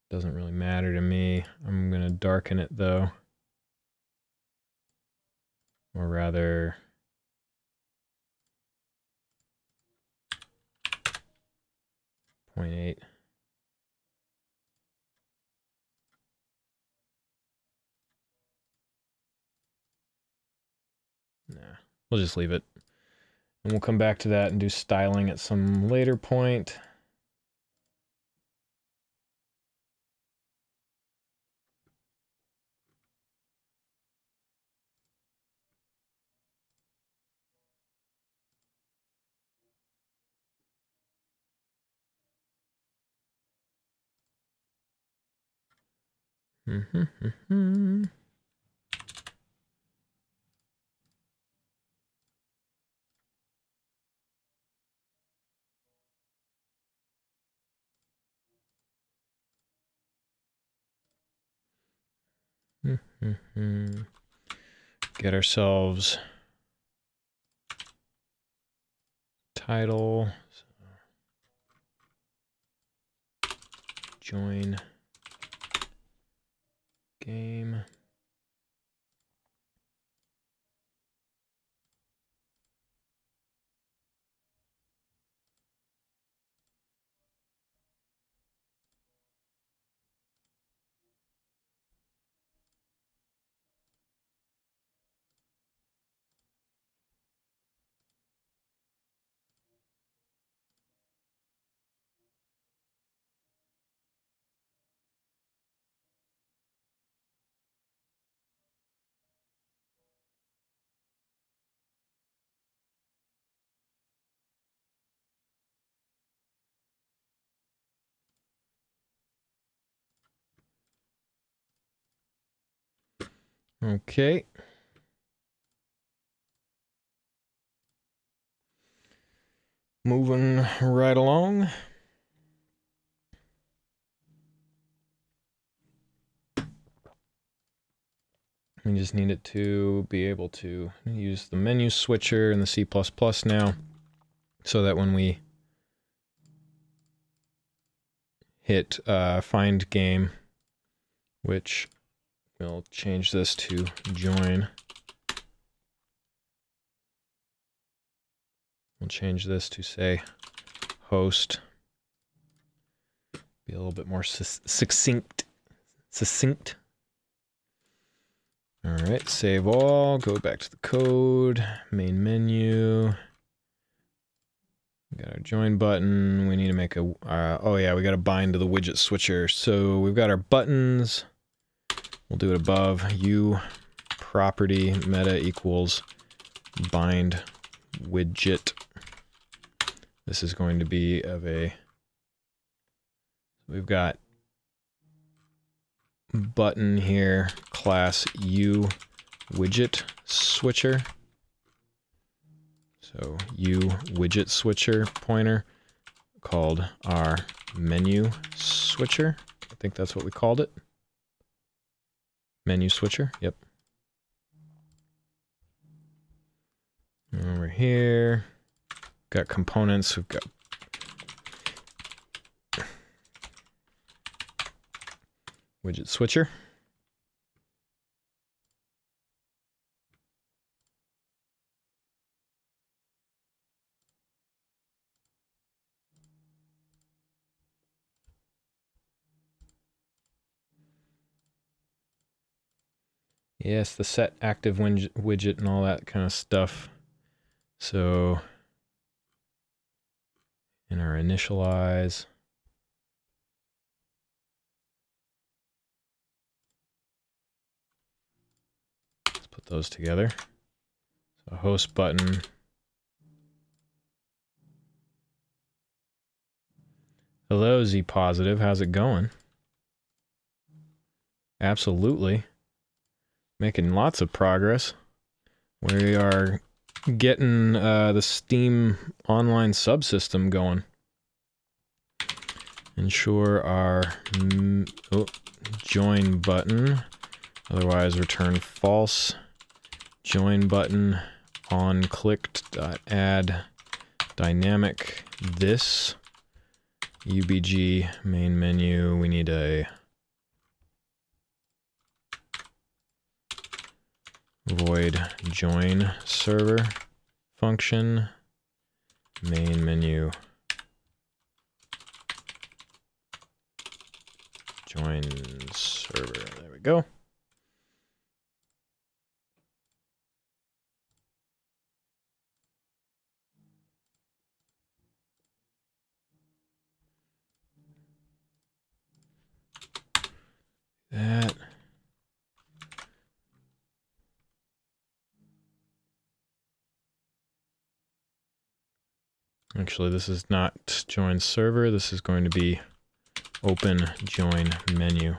Doesn't really matter to me. I'm going to darken it though. Or rather, .8. Nah, we'll just leave it. And we'll come back to that and do styling at some later point. Get ourselves title. Join game. Okay. Moving right along. We just need it to be able to use the menu switcher in the C++ now, so that when we hit find game, which we'll change this to join. We'll change this to say host. Be a little bit more succinct. All right, save all, go back to the code, main menu. We got our join button. We need to make a, oh yeah, we got to bind to the widget switcher. So we've got our buttons. We'll do it above u property meta equals bind widget. This is going to be of a, we've got button here, class u widget switcher. So u widget switcher pointer called our menu switcher. I think that's what we called it. Menu switcher, yep. Over here, got components, we've got widget switcher. Yes, the set active widget and all that kind of stuff. So in our initialize, let's put those together. So host button. Hello, Z positive. How's it going? Absolutely. Making lots of progress. We are getting the Steam online subsystem going. Ensure our join button, otherwise return false. join button on clicked.add dynamic this UBG main menu. We need a void join server function main menu join server. There we go. That. Actually, this is not join server. This is going to be open join menu.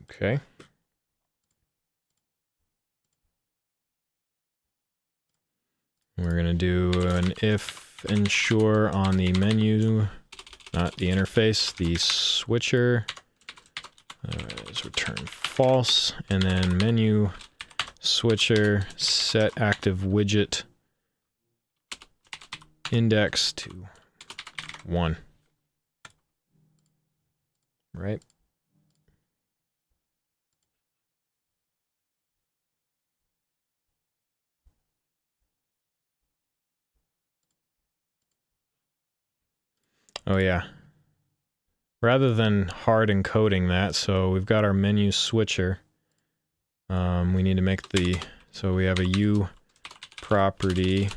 Okay. We're going to do an if ensure on the menu, not the interface, the switcher. Let's return false, and then menu switcher set active widget index to 1. Right? Oh yeah. Rather than hard encoding that, so we've got our menu switcher. We need to make the, so we have a U property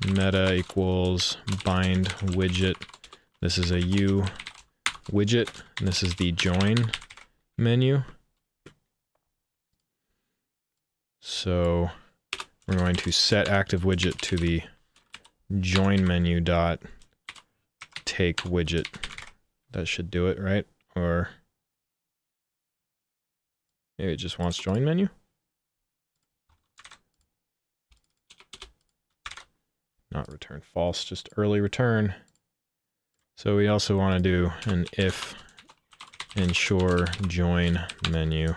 meta equals bind widget. This is a U widget, and this is the join menu. So we're going to set active widget to the join menu dot take widget. That should do it, right? Or maybe it just wants join menu. Not return false, just early return. So we also want to do an if ensure join menu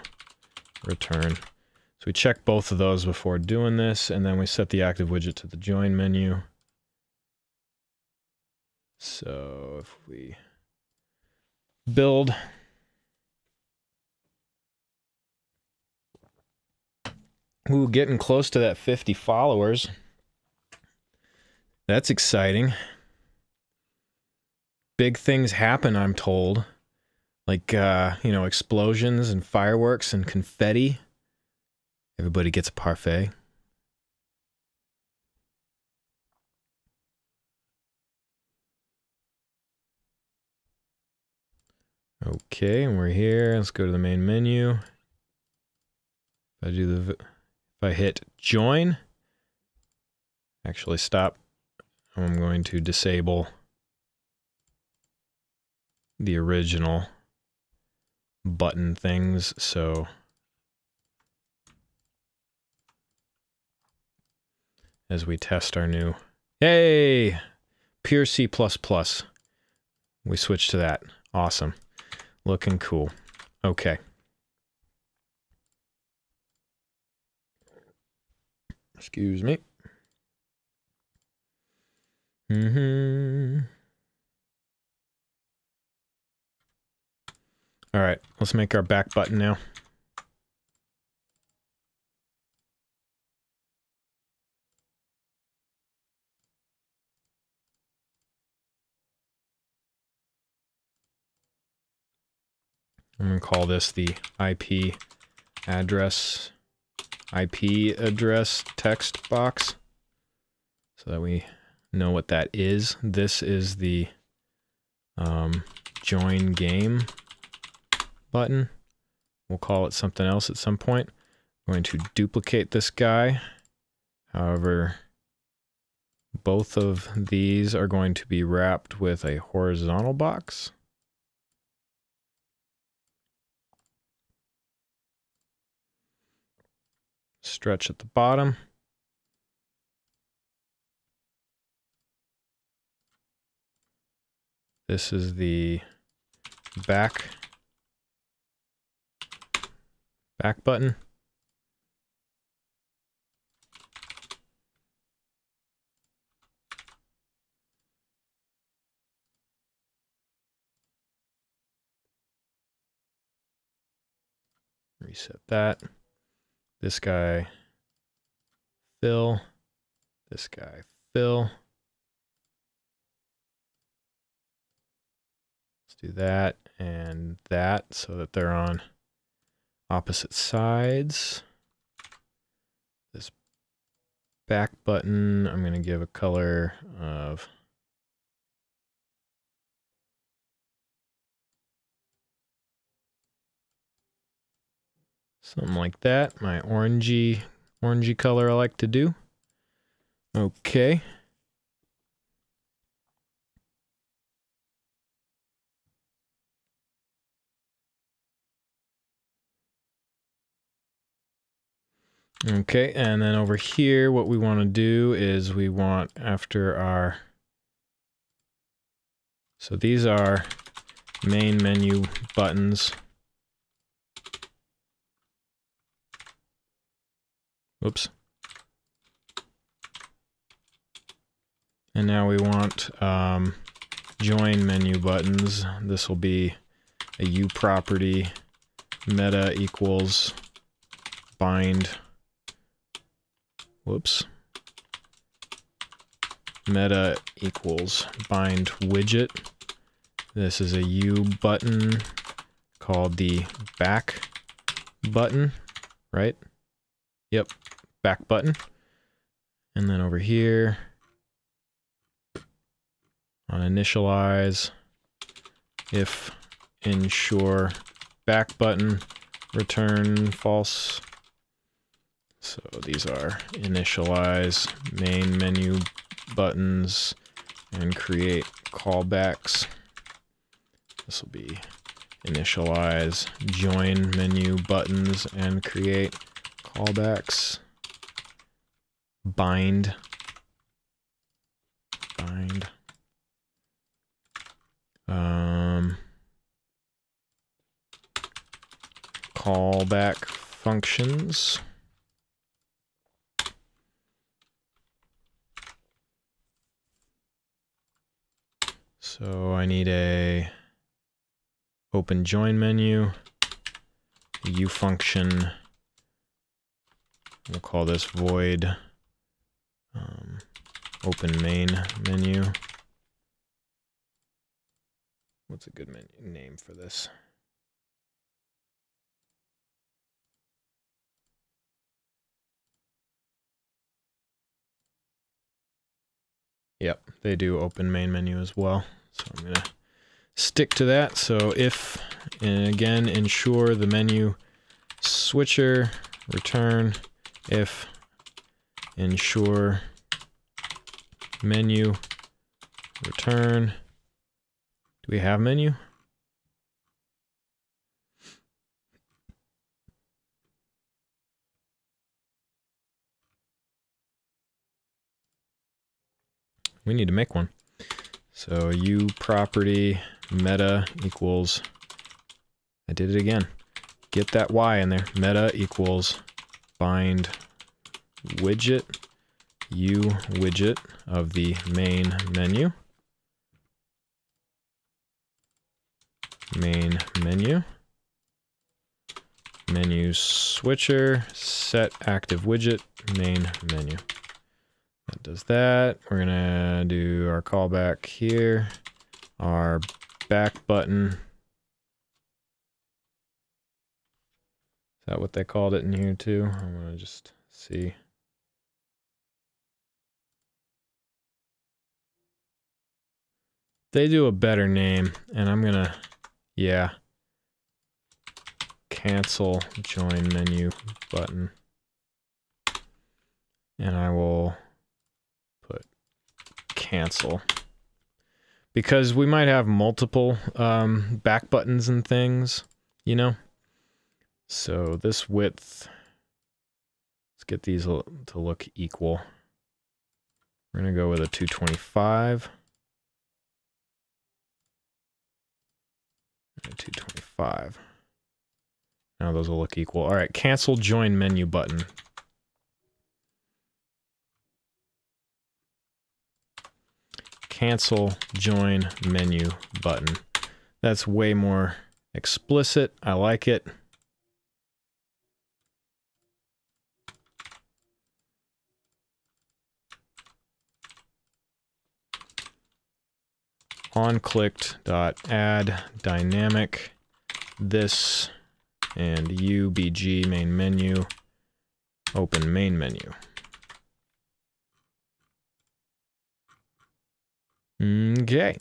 return. So we check both of those before doing this, and then we set the active widget to the join menu. So if we build, ooh, getting close to that 50 followers. That's exciting. Big things happen, I'm told. Like, you know, explosions and fireworks and confetti. Everybody gets a parfait. Okay, and we're here. Let's go to the main menu. If I hit join, actually stop. I'm going to disable the original button things, so as we test our new, hey, pure C++. We switched to that. Awesome. Looking cool. Okay. Excuse me. All right, let's make our back button now. I'm going to call this the IP address text box so that we know what that is. This is the join game button. We'll call it something else at some point. I'm going to duplicate this guy. However, both of these are going to be wrapped with a horizontal box. Stretch at the bottom. This is the back button. Reset that. This guy fill. This guy fill. Let's do that and that so that they're on opposite sides. This back button, I'm going to give a color of something like that. My orangey color I like to do. Okay. Okay, and then over here, what we want to do is we want after our, so these are main menu buttons. Whoops. And now we want join menu buttons. This will be a U property, meta equals bind. Whoops. Meta equals bind widget. This is a U button called the back button, right? Yep, back button. And then over here, on initialize, if ensure back button, return false. So these are initialize main menu buttons and create callbacks. This will be initialize join menu buttons and create callbacks. Bind. Callback functions. So I need a open join menu, a U function. We'll call this void open main menu. What's a good name for this? Yep, they do open main menu as well. So I'm going to stick to that. So if, and again, ensure the menu switcher, return, if ensure menu, return. Do we have menu? We need to make one. So U property meta equals, I did it again. Get that Y in there. Meta equals bind widget, U widget of the main menu. Main menu. Menu switcher, set active widget, main menu. That does that. We're gonna do our callback here. Our back button. Is that what they called it in here too? I'm gonna just see. They do a better name, and I'm gonna, yeah. Cancel join menu button. And I will put cancel. Because we might have multiple back buttons and things, you know? So this width, let's get these to look equal. We're gonna go with a 225. 225. Now those will look equal. All right, cancel join menu button. Cancel join menu button. That's way more explicit. I like it. onClicked.add dynamic this and ubg main menu, open main menu. Okay.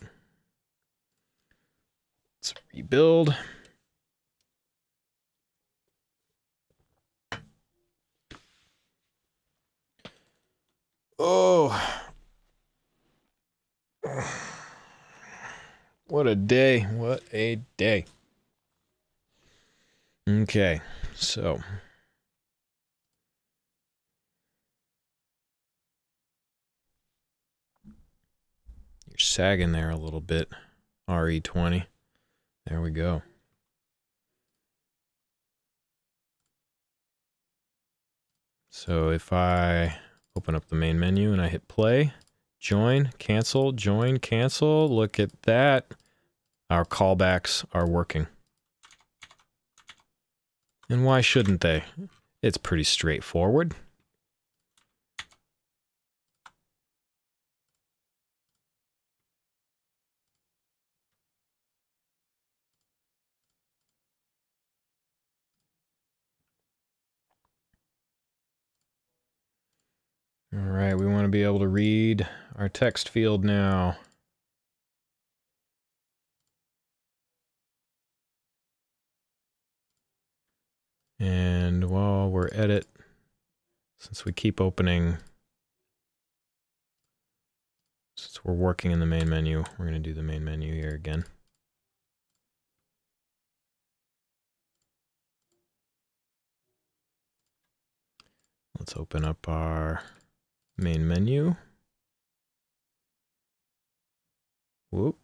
Let's rebuild. Oh. What a day. What a day. Okay, so. You're sagging there a little bit, RE20. There we go. So if I open up the main menu and I hit play, join, cancel, look at that. Our callbacks are working. And why shouldn't they? It's pretty straightforward. All right, we want to be able to read our text field now. And while we're at it, since we keep opening, since we're working in the main menu, we're going to do the main menu here again. Let's open up our main menu. Whoop.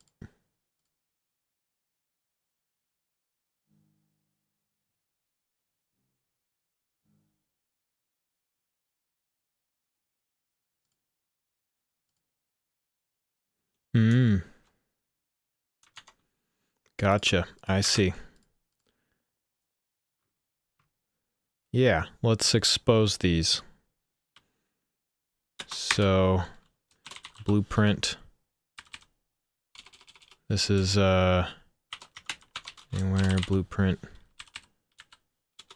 Gotcha. I see. Yeah, let's expose these. So, blueprint. This is anywhere blueprint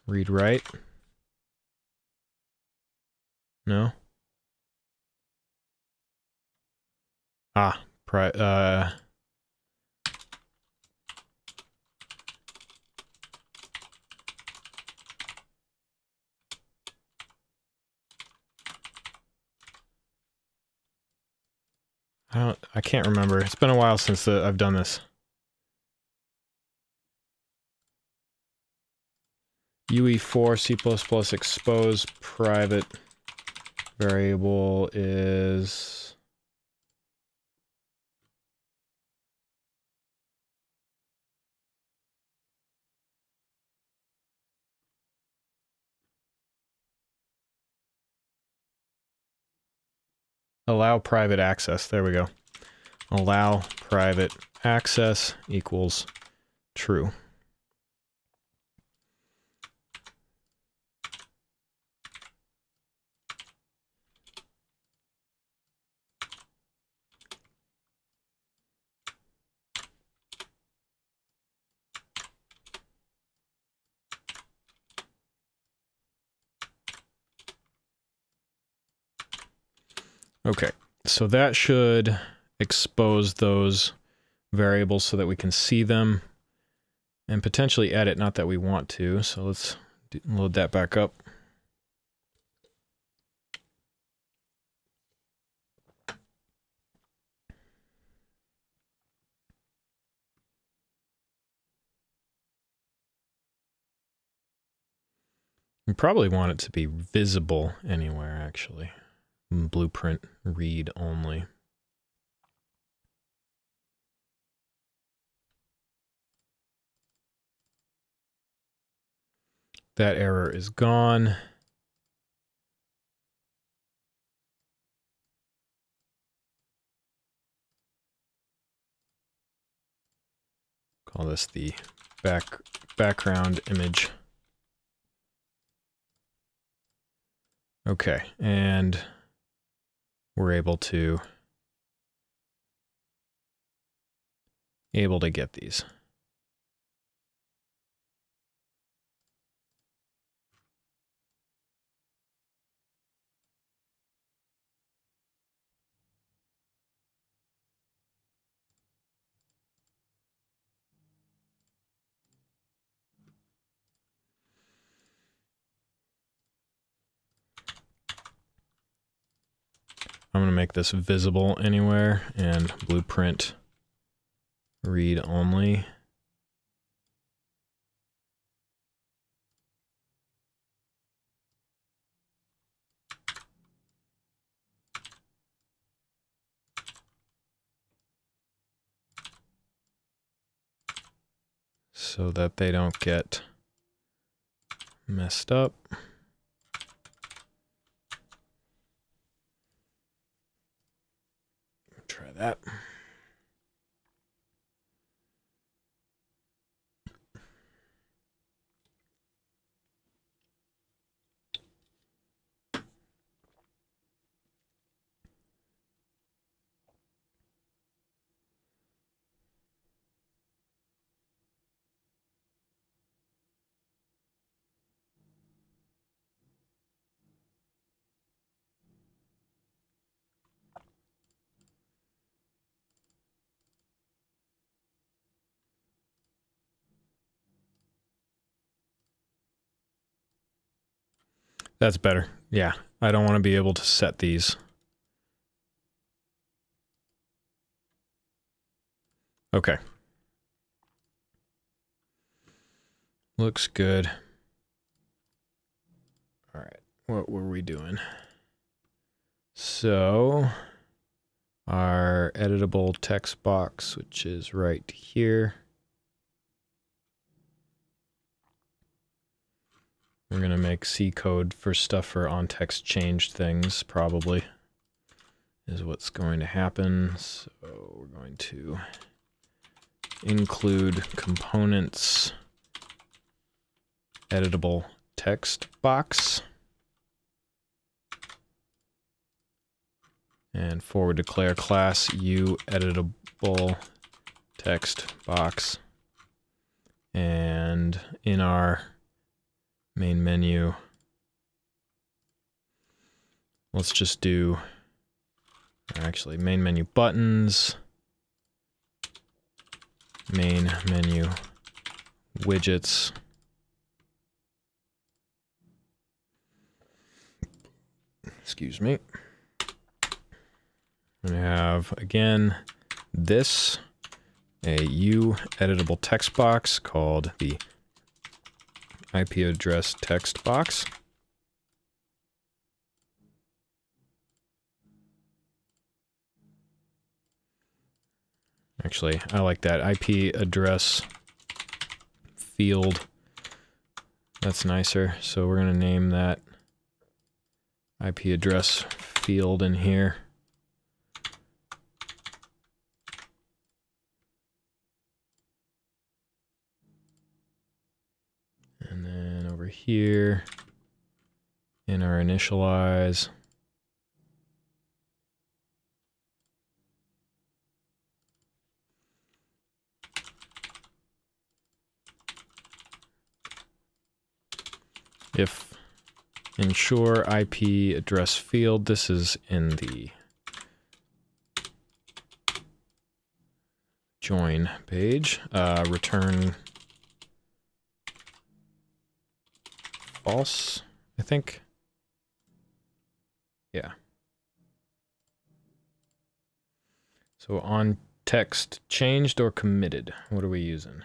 read write. No? Ah, I can't remember. It's been a while since I've done this. UE4 C++ expose private variable is allow private access. There we go. Allow private access equals true. Okay, so that should expose those variables so that we can see them and potentially edit, not that we want to. So let's load that back up. We probably want it to be visible anywhere, actually. Blueprint read only. that error is gone. Call this the background image. Okay, and we're able to get these. I'm going to make this visible anywhere and blueprint read only. So that they don't get messed up. Try that. That's better. Yeah, I don't want to be able to set these. Okay. Looks good. All right, what were we doing? So, our editable text box, which is right here. We're going to make C code for stuff for on-text changed things, probably, is what's going to happen. So we're going to include components editable text box. And forward declare class U editable text box. And in our main menu, let's just do, actually, main menu buttons, main menu widgets, excuse me. I'm going to have, again, this, a U editable text box called the IP address text box. Actually, I like that IP address field. That's nicer. So we're going to name that IP address field in here. And then over here in our initialize, if ensure IP address field, this is in the join page, return false, I think. Yeah. So on text changed or committed, what are we using?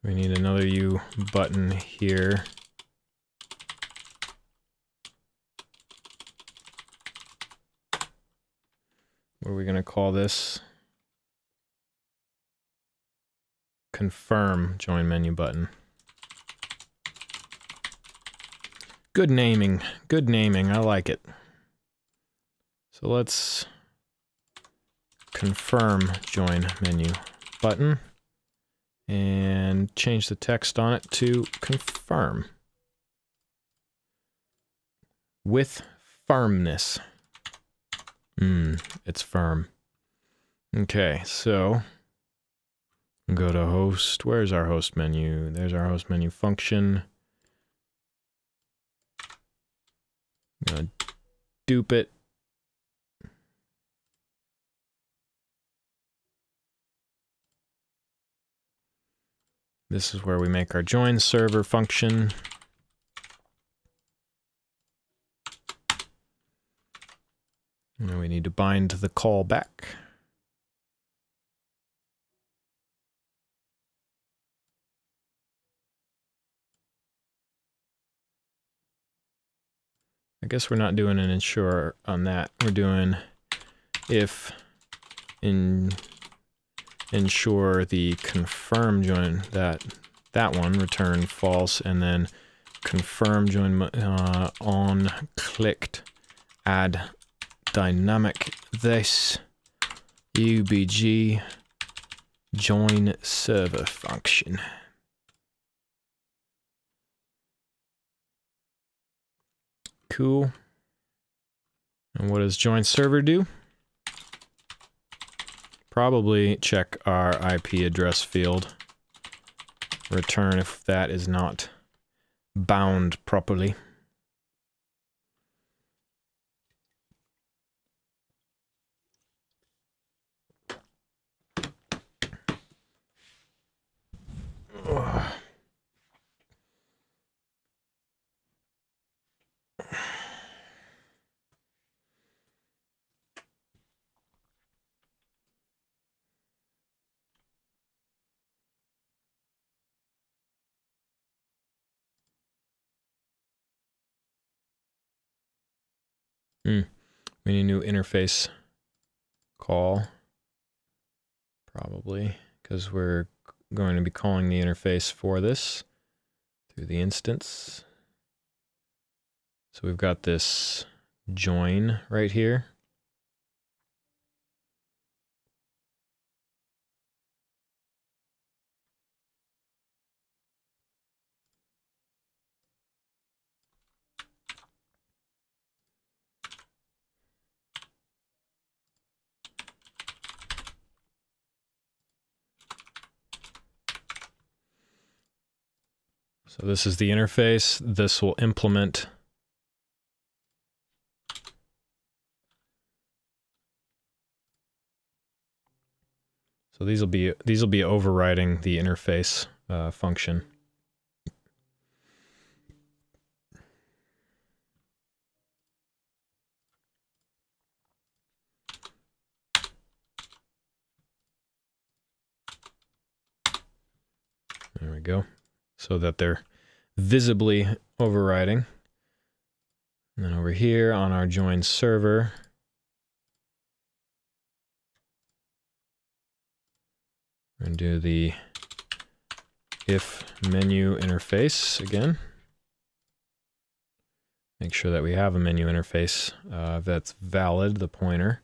We need another U button here. What are we going to call this? Confirm join menu button. Good naming. Good naming. I like it. So let's confirm join menu button and change the text on it to confirm with firmness. It's firm. Okay, so go to host. Where's our host menu? There's our host menu function. I'm gonna dupe it. This is where we make our join server function. And we need to bind the callback. I guess we're not doing an ensure on that. We're doing if ensure the confirm join that one return false, and then confirm join on clicked add dynamic this ubg join server function. Cool. And what does join server do? Probably check our IP address field. Return if that is not bound properly. We need a new interface call, probably, because we're going to be calling the interface for this through the instance. So we've got this join right here. So this is the interface. This will implement so these will be overriding the interface function. There we go. So that they're visibly overriding. And then over here on our join server, we're going to do the if menu interface again. Make sure that we have a menu interface that's valid, the pointer.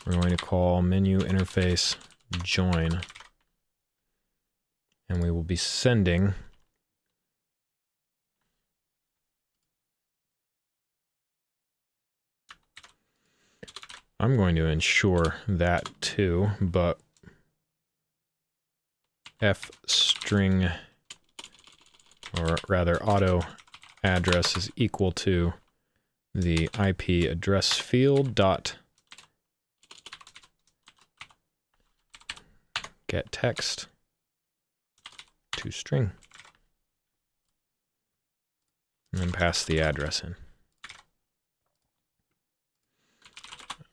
We're going to call menu interface join. And we will be sending I'm going to ensure that too, but f string, or rather auto address, is equal to the IP address field dot get text to string, and then pass the address in.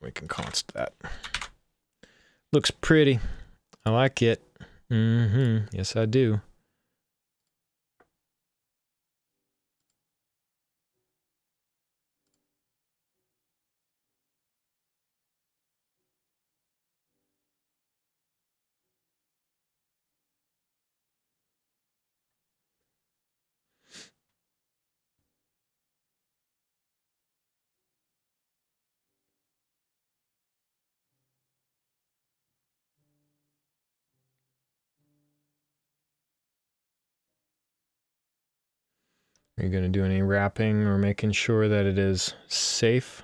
We can const that. Looks pretty. I like it. Yes, I do. Are you going to do any wrapping or making sure that it is safe?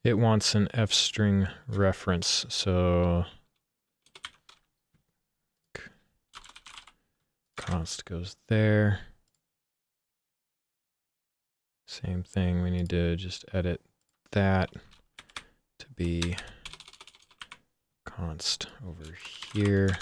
It wants an f-string reference, so const goes there. Same thing, we need to just edit that to be const over here.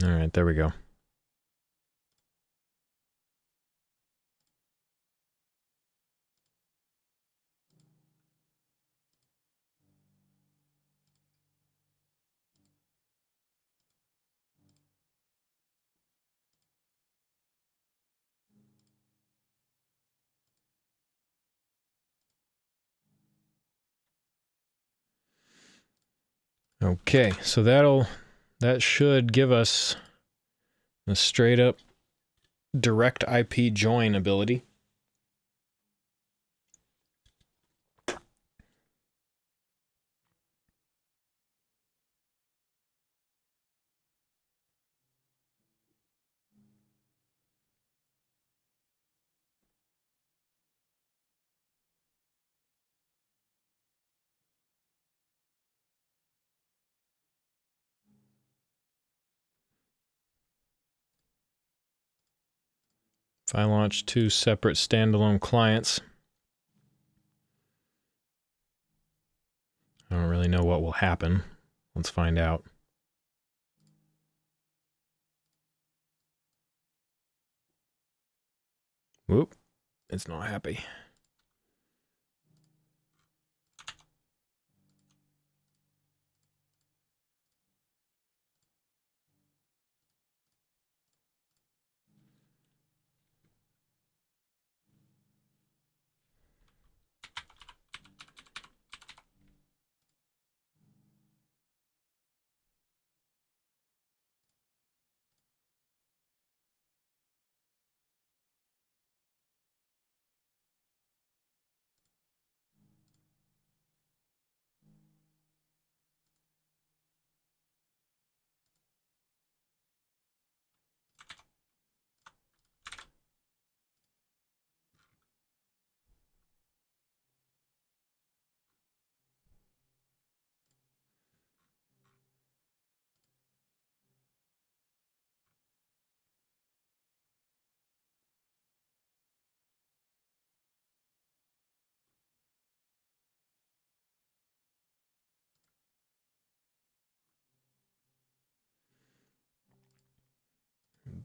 All right, there we go. Okay, so that should give us a straight up direct IP join ability. If I launch two separate standalone clients, I don't really know what will happen. Let's find out. Whoop, it's not happy.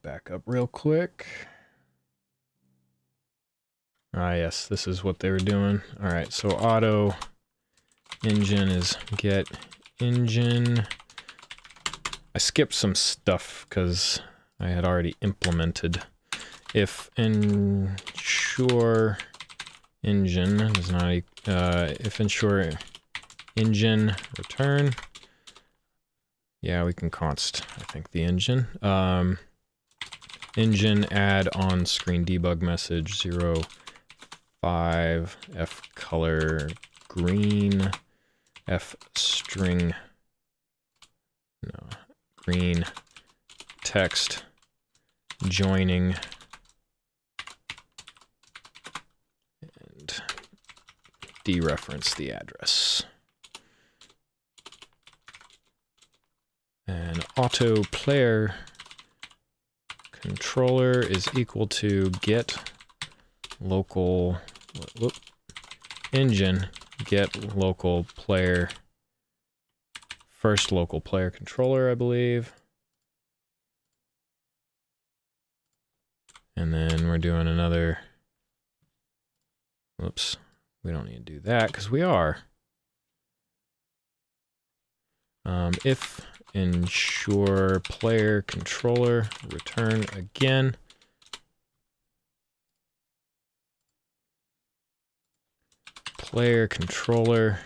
Back up real quick. Ah, yes, this is what they were doing. All right, so auto engine is get engine. I skipped some stuff because I had already implemented. If ensure engine does not, if ensure engine return. Yeah, we can const, I think, the engine. Engine add on screen debug message 05 f color green f string green text joining and dereference the address. And auto player controller is equal to get local engine get local player first local player controller, I believe. And then we're doing another, whoops, we don't need to do that because we are. If ensure player controller return again. Player controller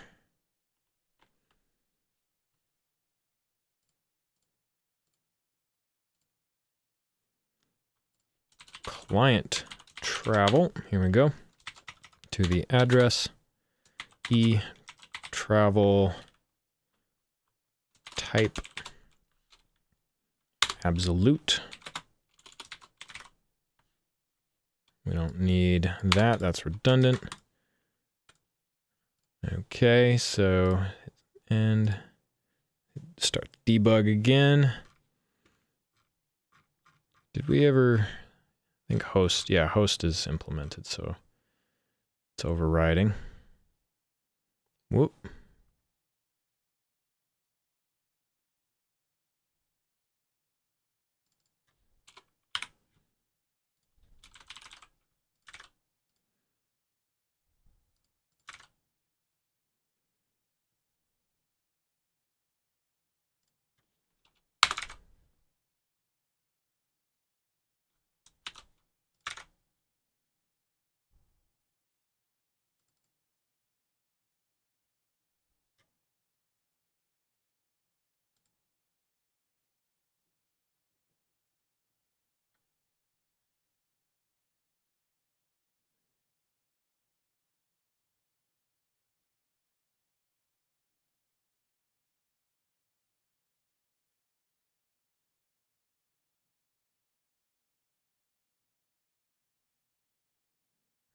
client travel, here we go, to the address travel type absolute. We don't need that, that's redundant. Okay, so and start debug again. Did we ever, I think host, yeah, host is implemented, so it's overriding. Whoop.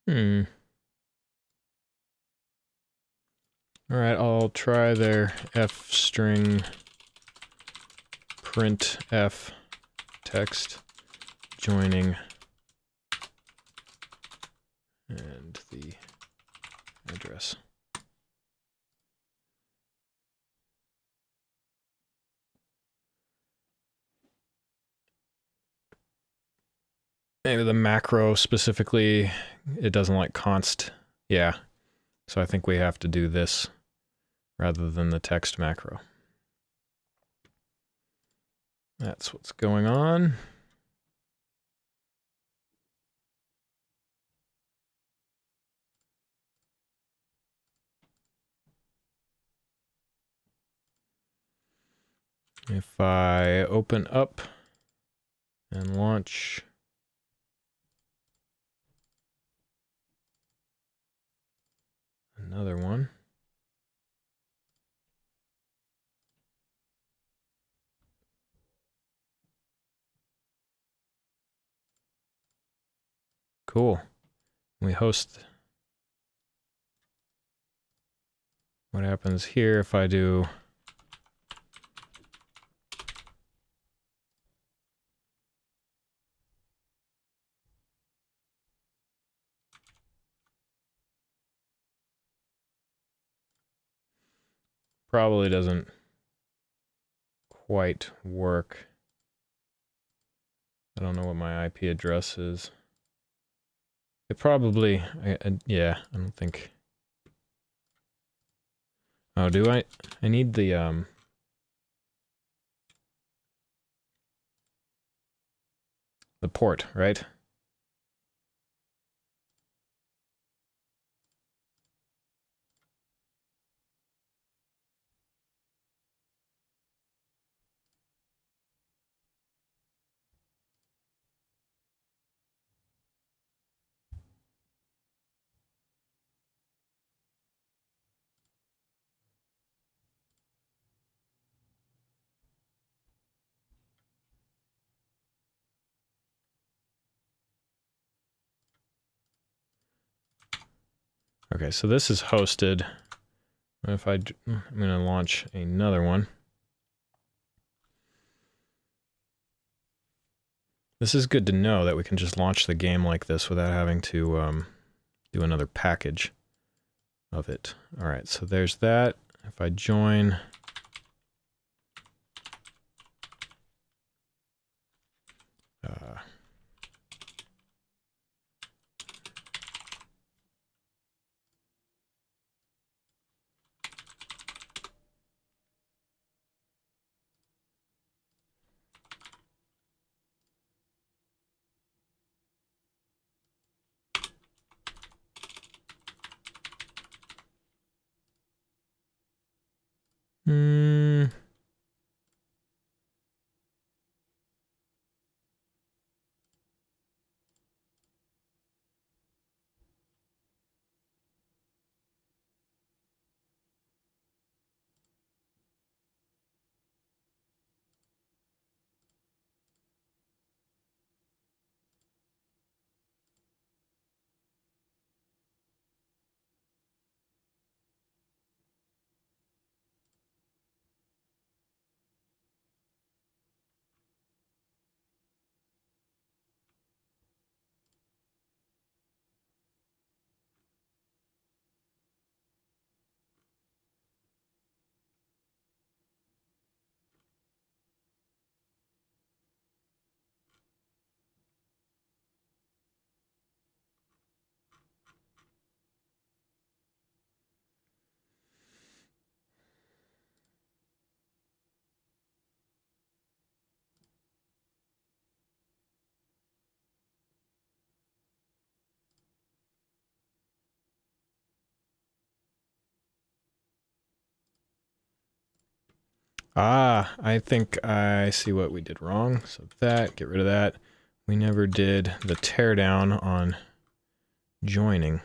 All right, I'll try their f string print f text joining and the address. Maybe the macro specifically, it doesn't like const. Yeah. So I think we have to do this rather than the text macro. That's what's going on. If I open up and launch another one. Cool. We host. What happens here if I do probably doesn't quite work. I don't know what my IP address is. It probably, yeah, I don't think. Oh, do I? I need the port, right? Okay, so this is hosted. If I'm going to launch another one. This is good to know that we can just launch the game like this without having to do another package of it. All right, so there's that. If I join, I think I see what we did wrong. So that, get rid of that. We never did the teardown on joining.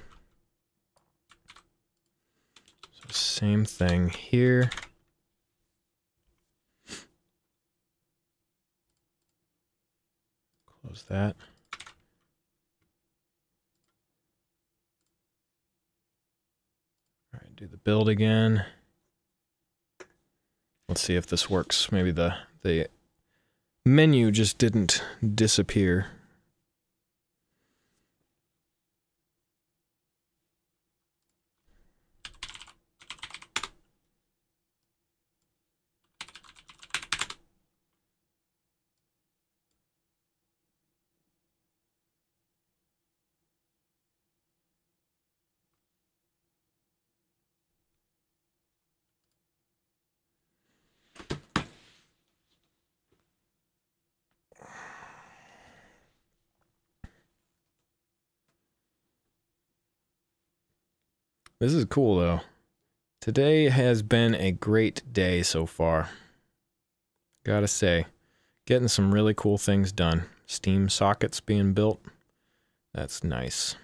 So same thing here. Close that. All right, do the build again. Let's see if this works. Maybe the menu just didn't disappear. This is cool though. Today has been a great day so far. Gotta say, getting some really cool things done. Steam sockets being built. That's nice.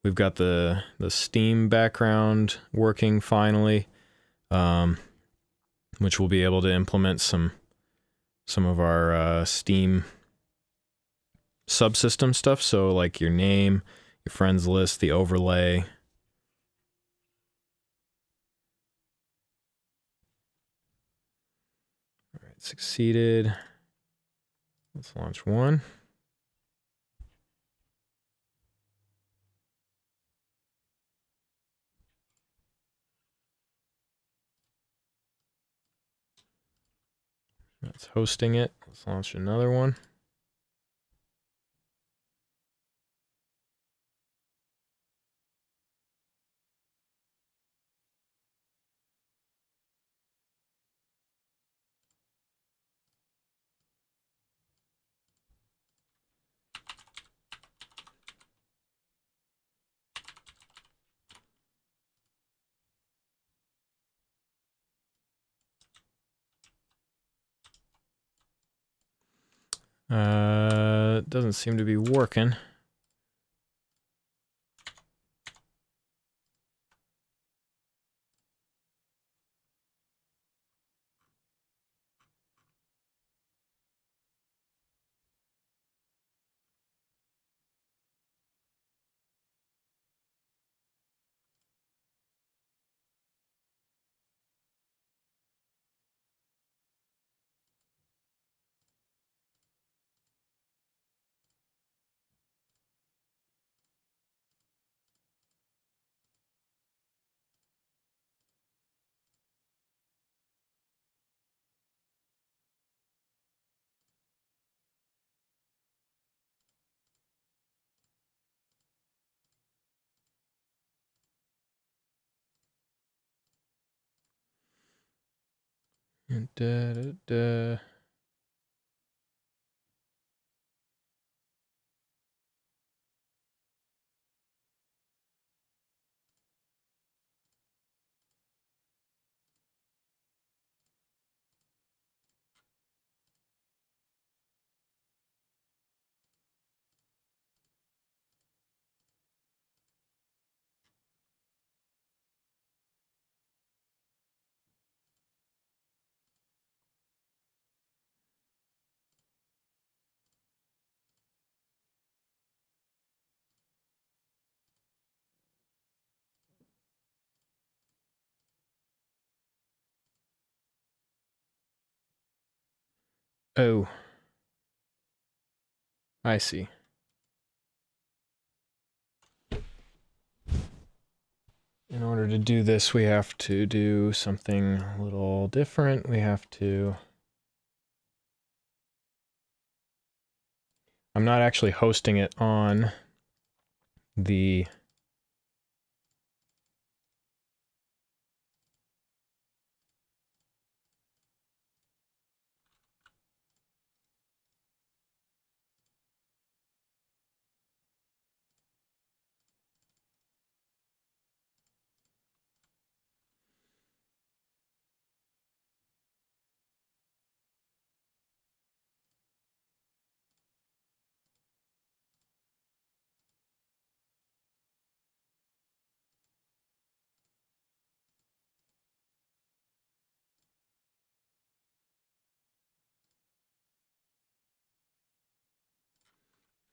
We've got the Steam background working finally, which we'll be able to implement some of our Steam subsystem stuff. So like your name, your friends list, the overlay. All right, succeeded. Let's launch one. That's hosting it. Let's launch another one. It doesn't seem to be working. Oh, I see. In order to do this, we have to do something a little different. We have to... I'm not actually hosting it on the...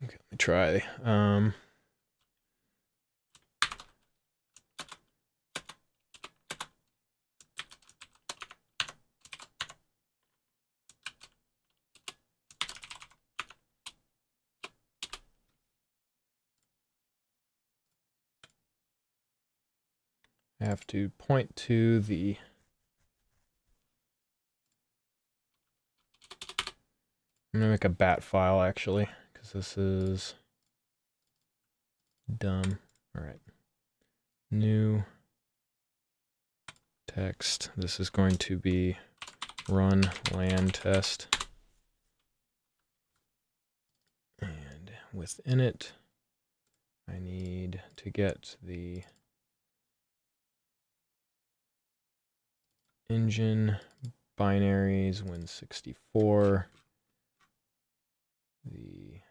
Okay, let me try. I have to point to the... I'm gonna make a bat file actually, because this is dumb. All right. New text. This is going to be run land test. And within it, I need to get the engine binaries Win64, the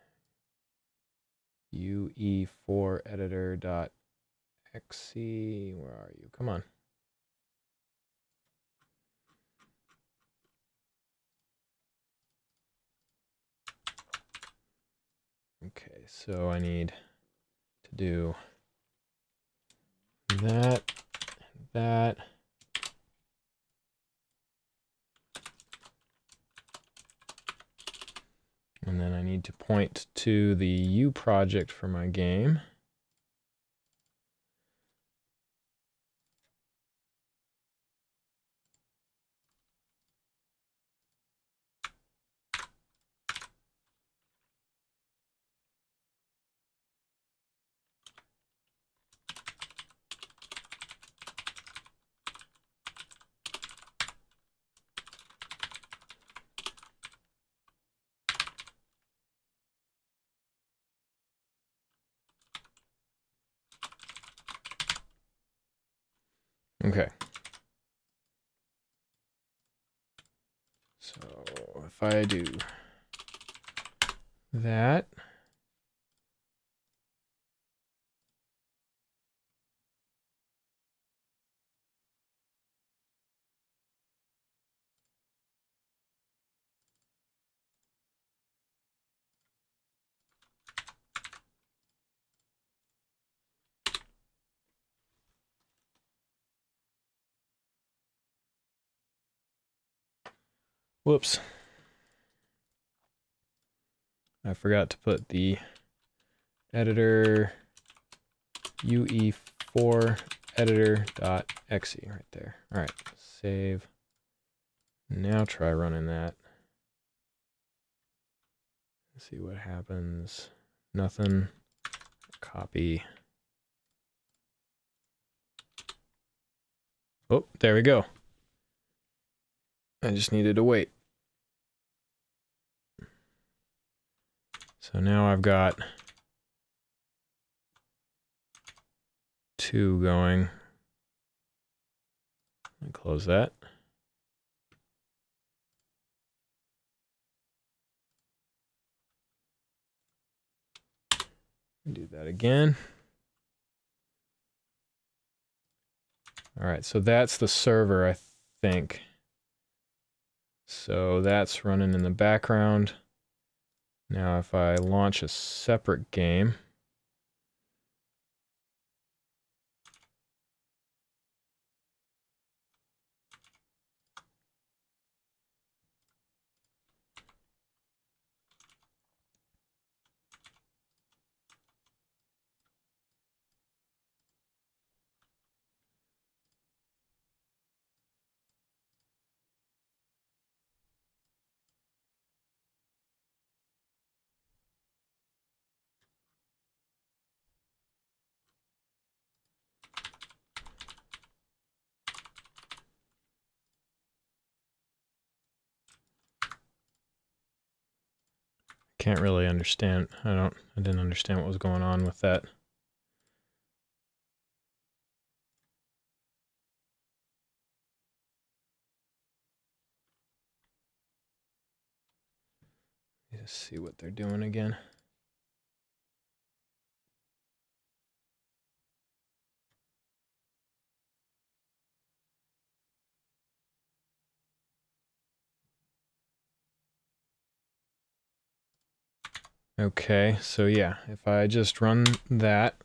UE4 editor.exe. Where are you? Come on. Okay, so I need to do that, that. And then I need to point to the U project for my game. Okay. So if I do that, whoops. I forgot to put the editor UE4 editor.exe right there. All right, save. Now try running that. Let's see what happens. Nothing. Copy. Oh, there we go. I just needed to wait. So now I've got 2 going. Let me close that. Do that again. All right, so that's the server, I think. So that's running in the background. Now if I launch a separate game, can't really understand. I didn't understand what was going on with that. Let's see what they're doing again. Okay, so yeah, if I just run that,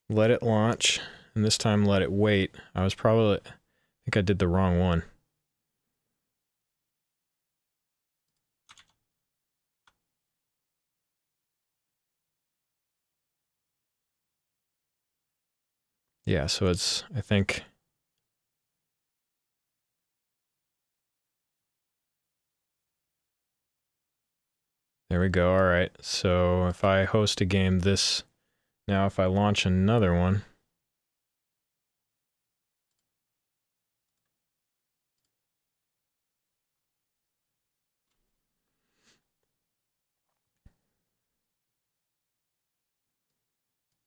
let it launch, and this time let it wait, I think I did the wrong one. Yeah, so it's, I think, there we go. All right, so if I host a game now if I launch another one,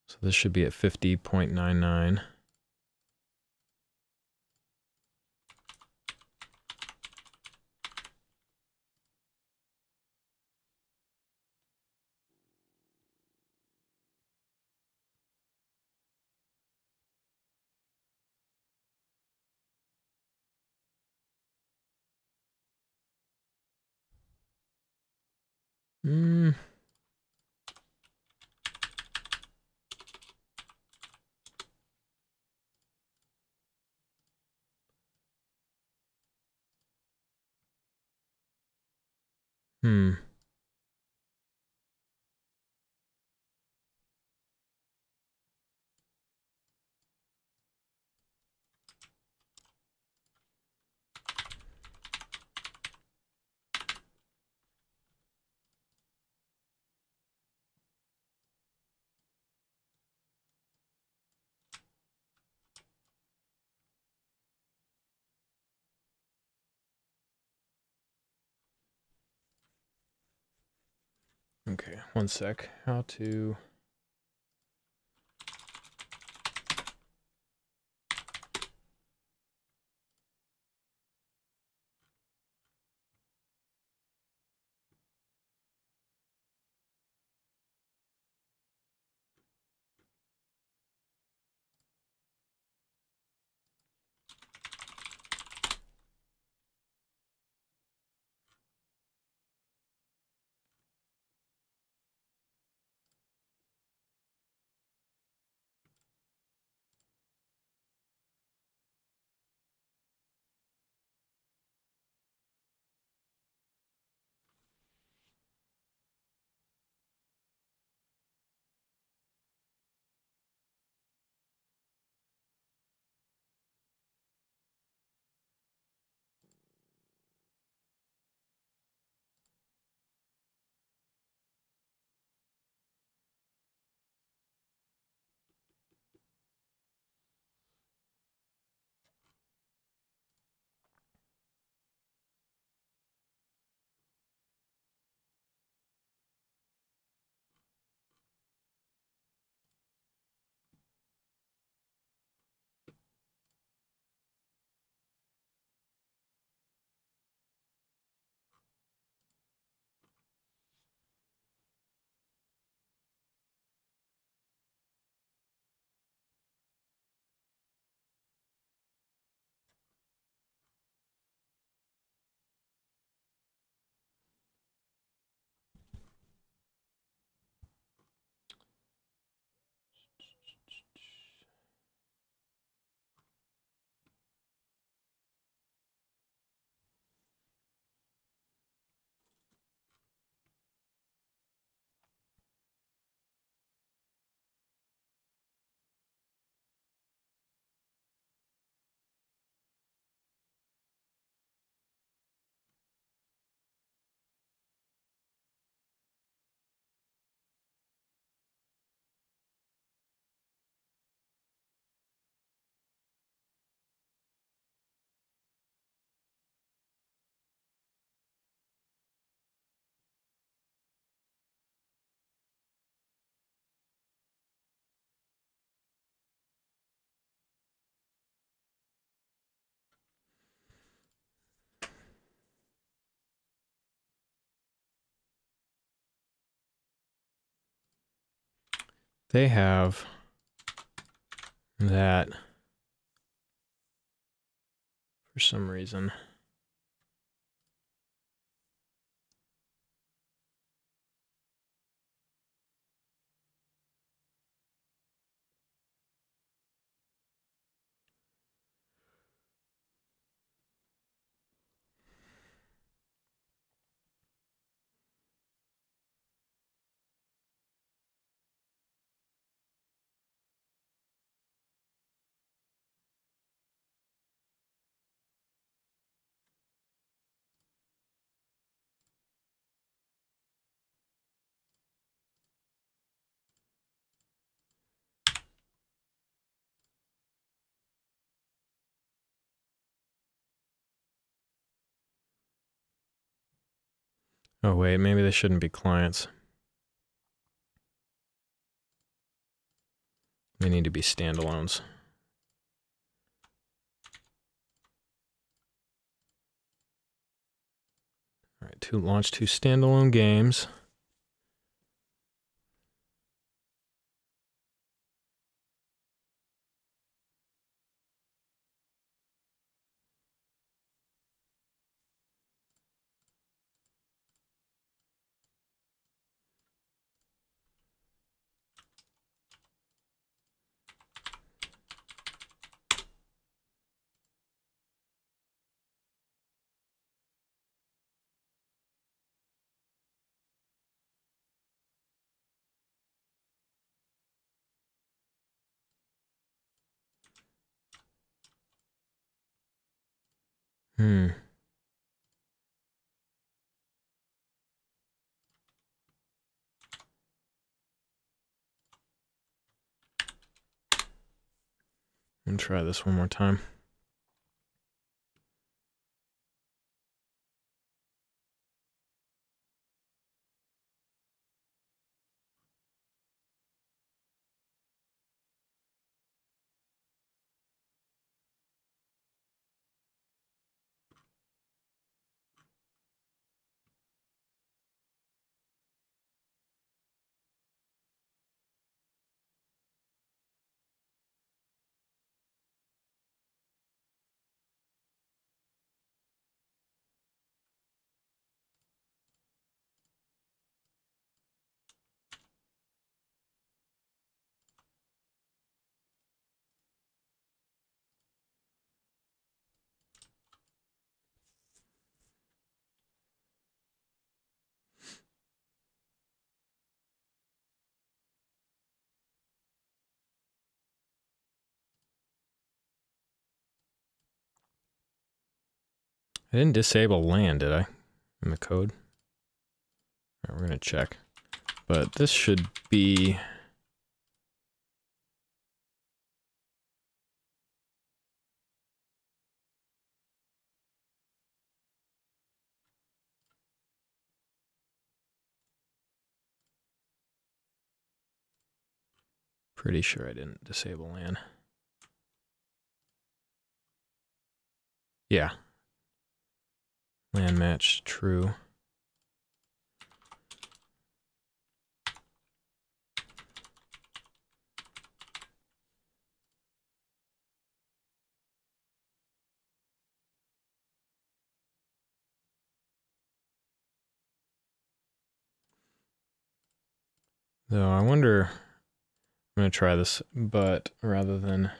so this should be at 50.99. Hmm. Okay, one sec. How to... they have that for some reason. Oh wait, maybe they shouldn't be clients. They need to be standalones. All right, launch 2 standalone games. Let me try this one more time. I didn't disable LAN, did I? In the code? All right, we're going to check. But this should be... Pretty sure I didn't disable LAN. Yeah. LAN match true. So I wonder, I'm going to try this, but rather than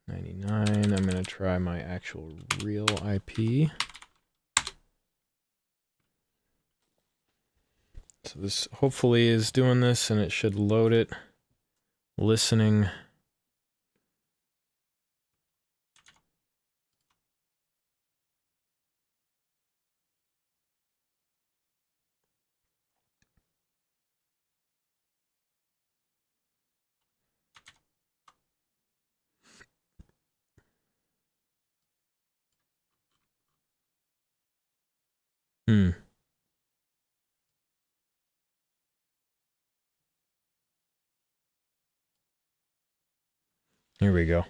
99, I'm going to try my actual real IP. So this hopefully is doing this, and it should load it. Listening. Here we go.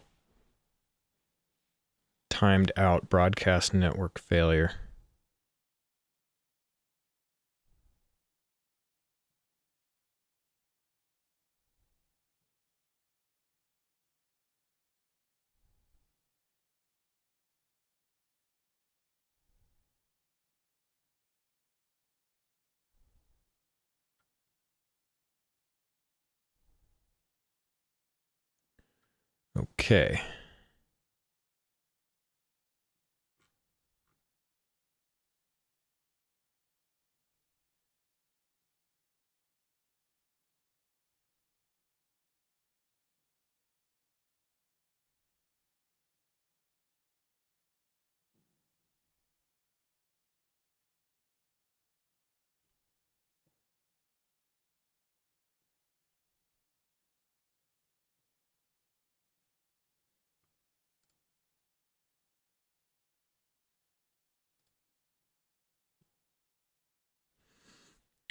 Timed out broadcast network failure. Okay.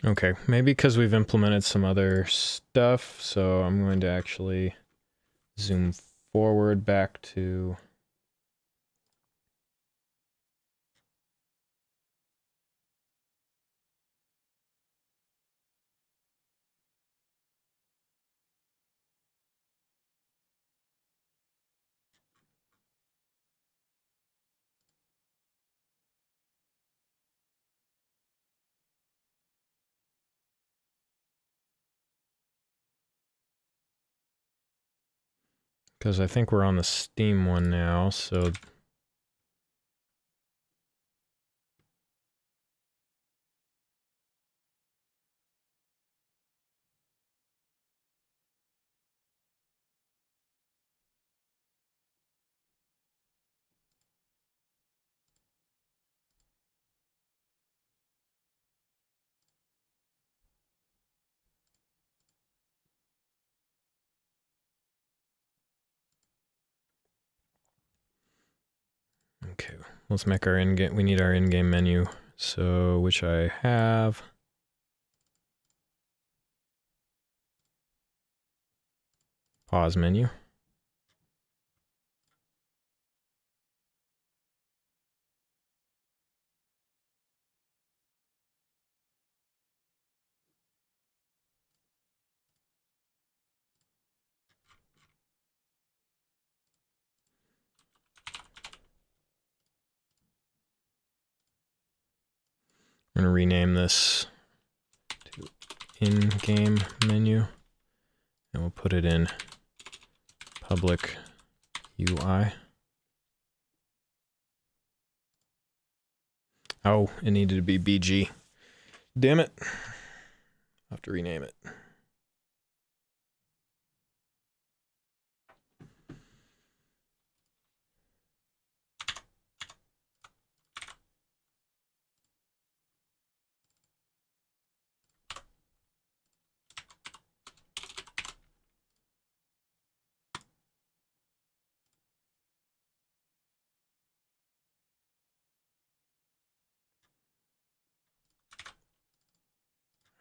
Okay, maybe because we've implemented some other stuff, so I'm going to actually zoom forward back to because I think we're on the Steam one now, so okay, let's make our in-game, we need our in-game menu, so which I have. Pause menu. I'm going to rename this to in-game menu, and we'll put it in public UI. Oh, it needed to be BG. Damn it. I'll have to rename it.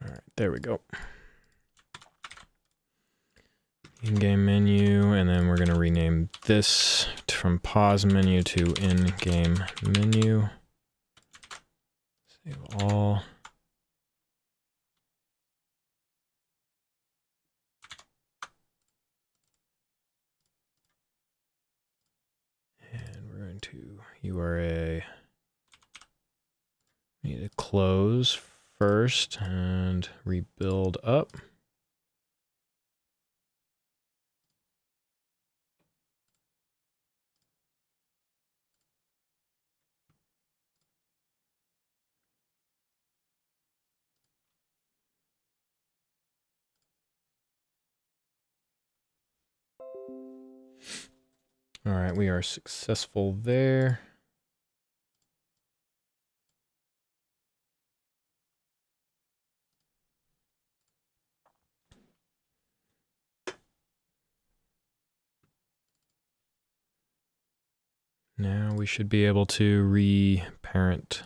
All right, there we go. In-game menu, and then we're going to rename this from pause menu to in-game menu. Save all. And we're going to URA. We need to close first and rebuild up. All right, we are successful there. Now we should be able to re-parent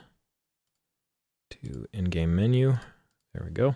to in-game menu. There we go.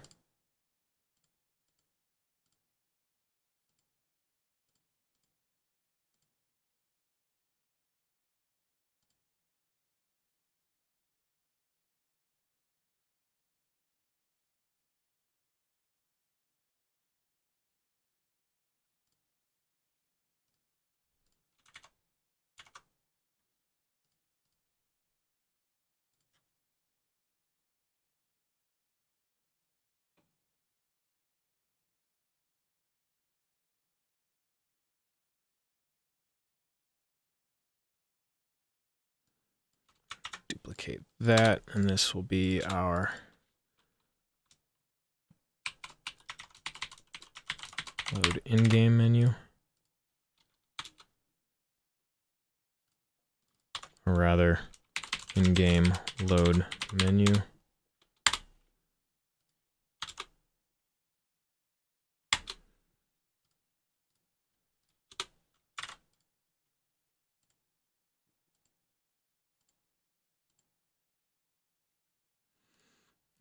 duplicate that, and this will be our load in-game menu. Or rather, in-game load menu.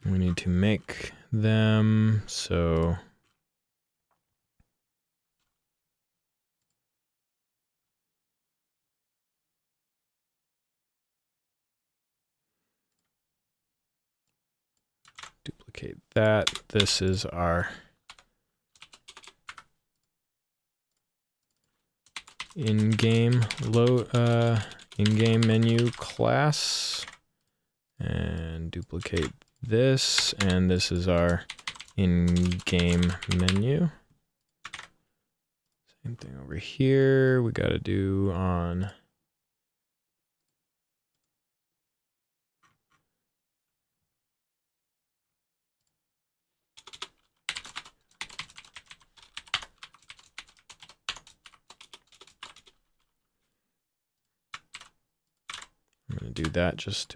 We need to make them, so duplicate that. This is our in-game menu class, and duplicate this, and this is our in-game menu. Same thing over here. We got to do on I'm going to do that just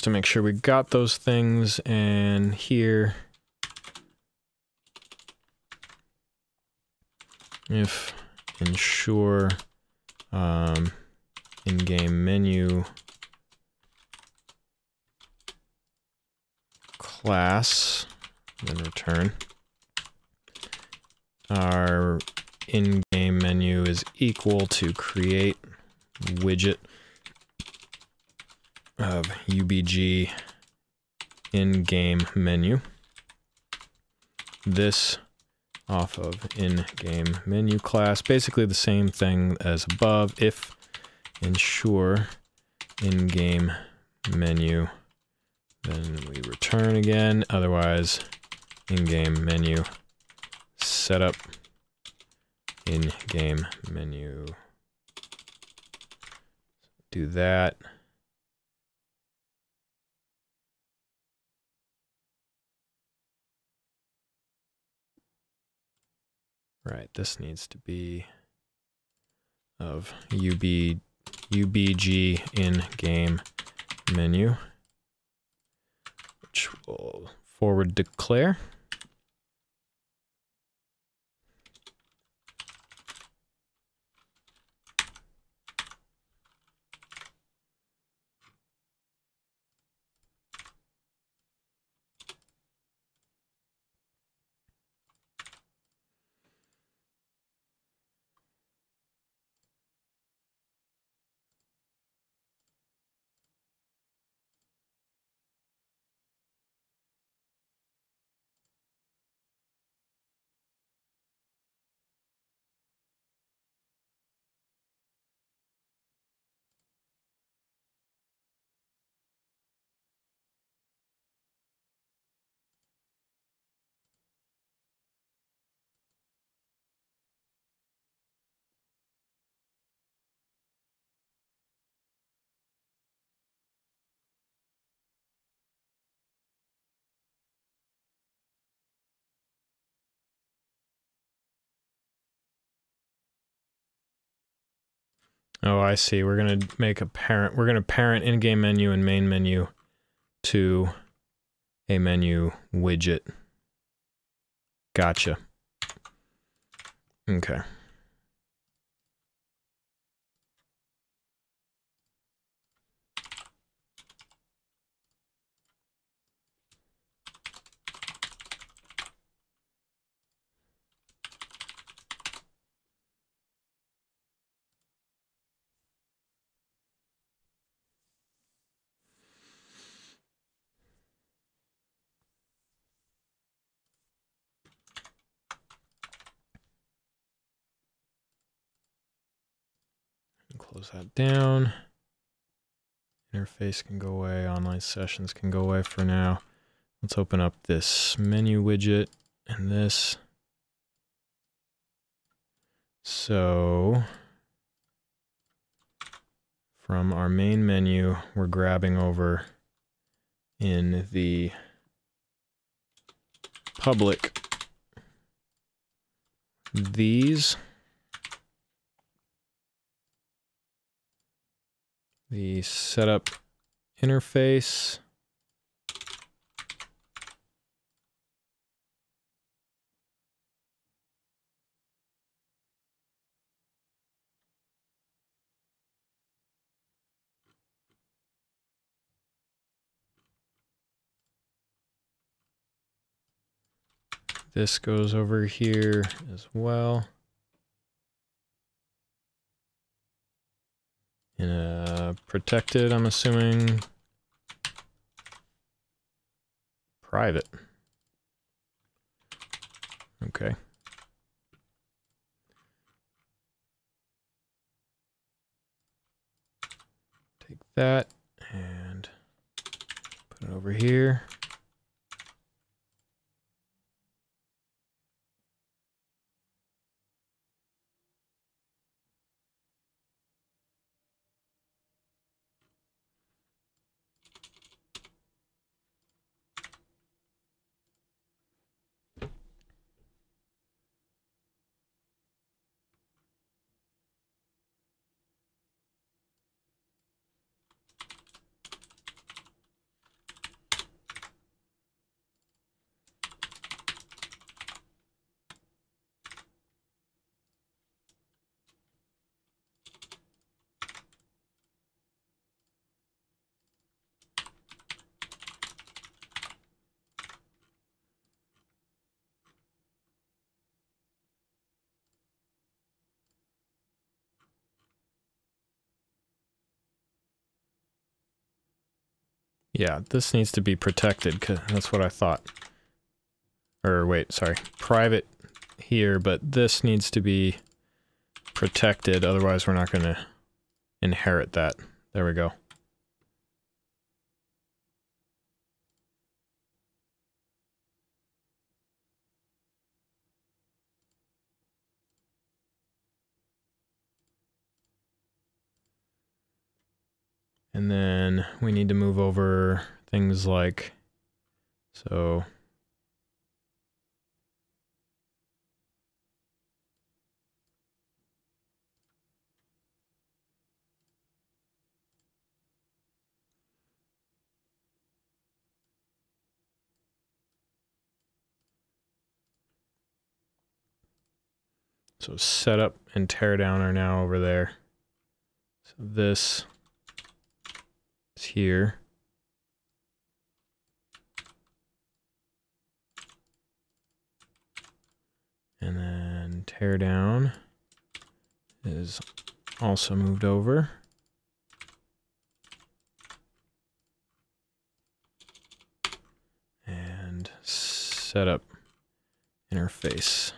to make sure we got those things. And here, if ensure in-game menu class, then return our in-game menu is equal to create widget of UBG in-game menu. This off of in-game menu class, basically the same thing as above. If ensure in-game menu, then we return again. Otherwise, in-game menu setup in-game menu. Do that. Right, this needs to be of UBG in-game menu, which will forward declare. Oh, I see. We're going to make a parent. We're going to parent in-game menu and main menu to a menu widget. Gotcha. Okay. Close that down. Interface can go away. Online sessions can go away for now. Let's open up this menu widget and this. So from our main menu, we're grabbing over in the public these, the setup interface, this goes over here as well. In a protected, I'm assuming, private. Okay. Take that and put it over here. Yeah, this needs to be protected, 'cause that's what I thought. Or wait, sorry, private here, but this needs to be protected, otherwise we're not going to inherit that. There we go. And then we need to move over things like, so setup and tear down are now over there. So this is here. And then tear down is also moved over. And setup interface.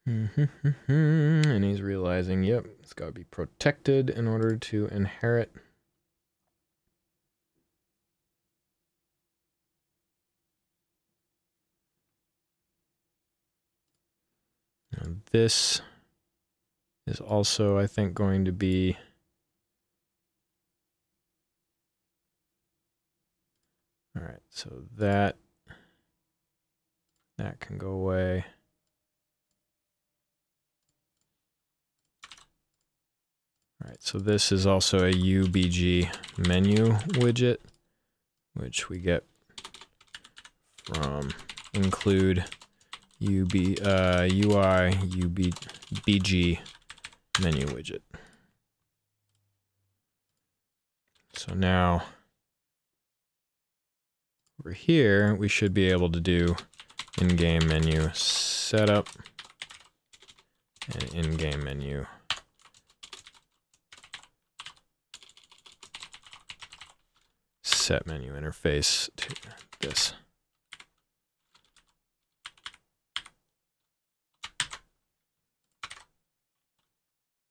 And he's realizing, yep, it's got to be protected in order to inherit. Now this is also, I think, going to be all right. So that can go away. All right, so this is also a UBG menu widget, which we get from include UI BG menu widget. So now over here, we should be able to do in-game menu setup, and in-game menu set menu interface to this.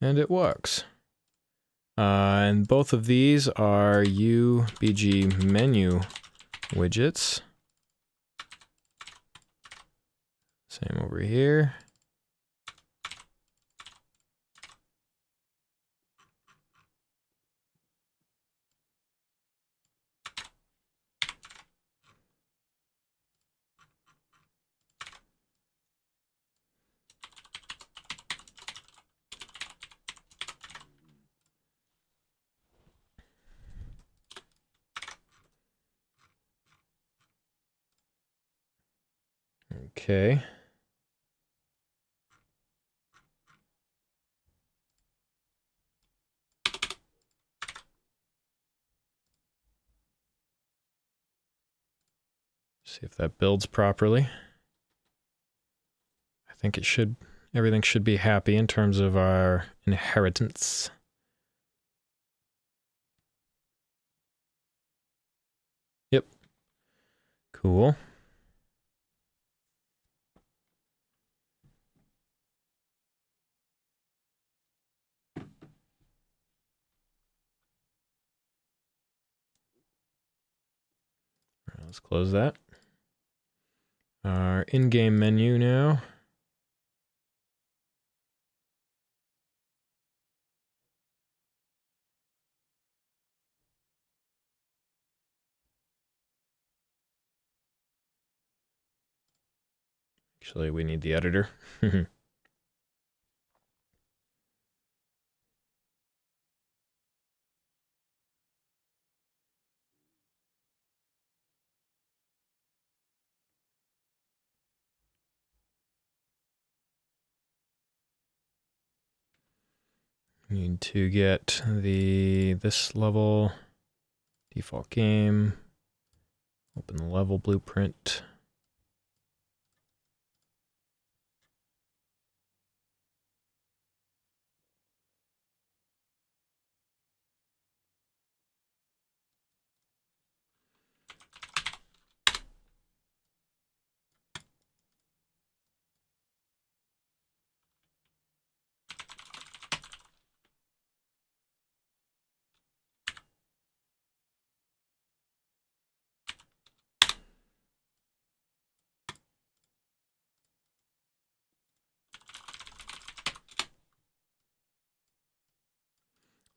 And it works. And both of these are UBG menu widgets. Same over here. Okay. See if that builds properly. I think it should, everything should be happy in terms of our inheritance. Yep. Cool. Let's close that. Our in-game menu now. Actually, we need the editor. Need to get this level, default game, open the level blueprint.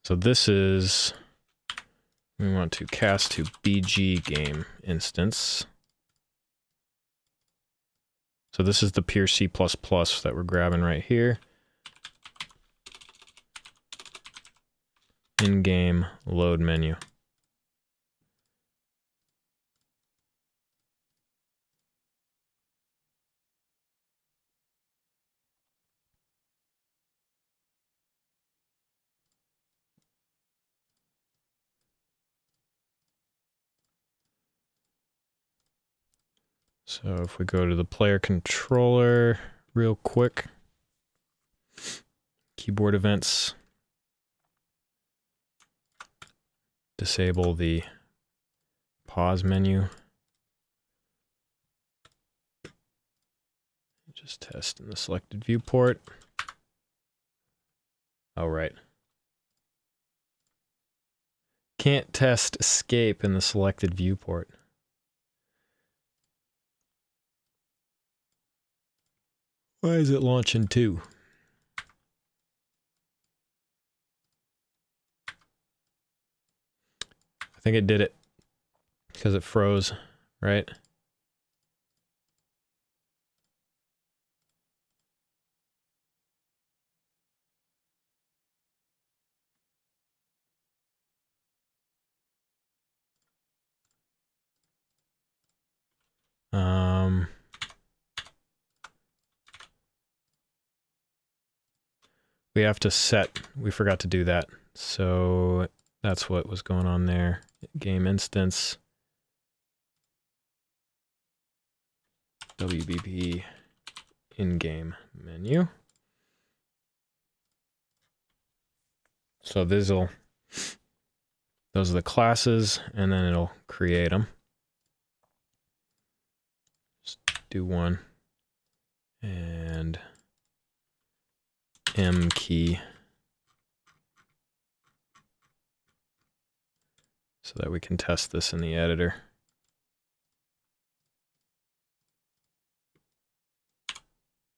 So this is, we want to cast to BG game instance. So this is the pure C++ that we're grabbing right here. In-game load menu. So if we go to the player controller real quick, keyboard events, disable the pause menu. Just test in the selected viewport. Oh, right. Can't test escape in the selected viewport. Why is it launching 2? I think it did it because it froze, right? We have to set, we forgot to do that. So that's what was going on there. Game instance. WBP in-game menu. So those are the classes, and then it'll create them. Just do one. And M key. So that we can test this in the editor.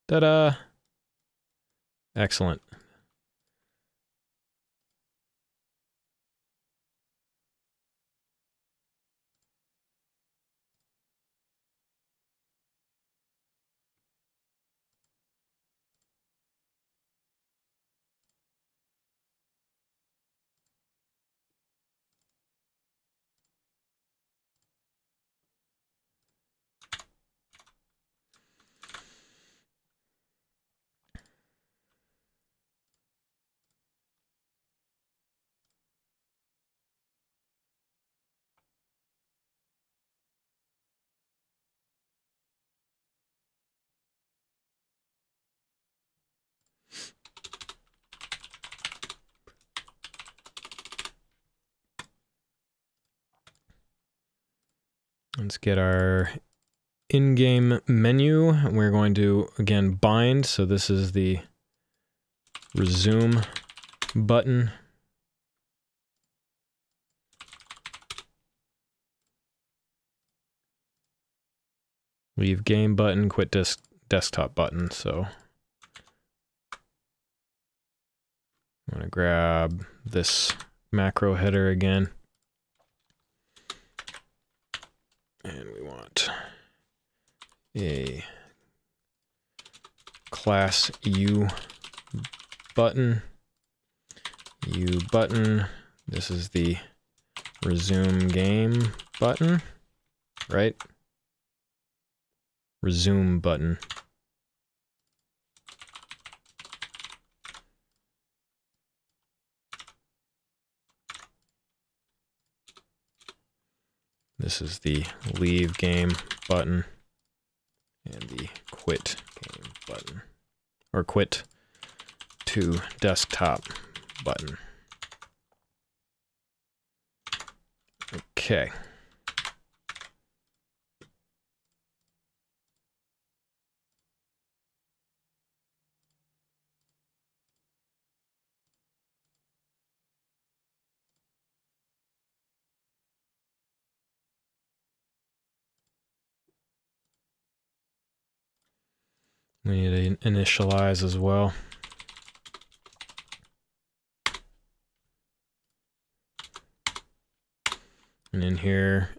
Ta-da! Excellent. Let's get our in-game menu. We're going to, again, bind. So this is the resume button. Leave game button, quit desktop button. So I'm going to grab this macro header again. And we want a class U button. U button. This is the resume game button, right? Resume button. This is the leave game button and the quit game button, or quit to desktop button. Okay. We need to initialize as well. And in here,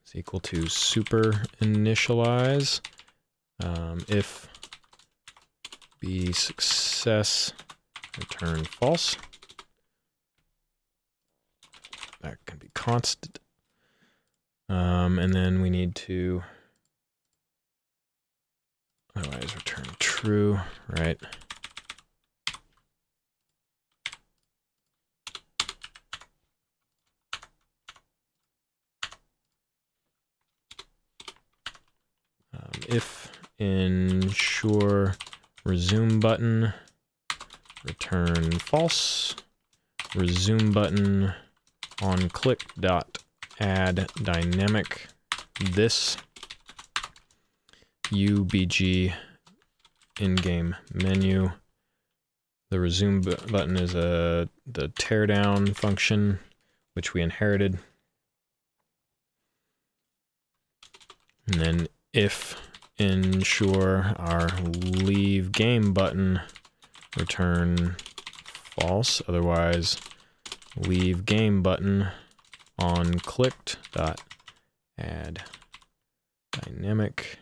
it's equal to super initialize. If be success, return false. That can be constant. And then we need to otherwise return true, right? If ensure resume button, return false, resume button on click dot add dynamic this UBG in-game menu. The resume button is the teardown function, which we inherited. And then if ensure our leave game button, return false, otherwise leave game button on clicked dot add dynamic.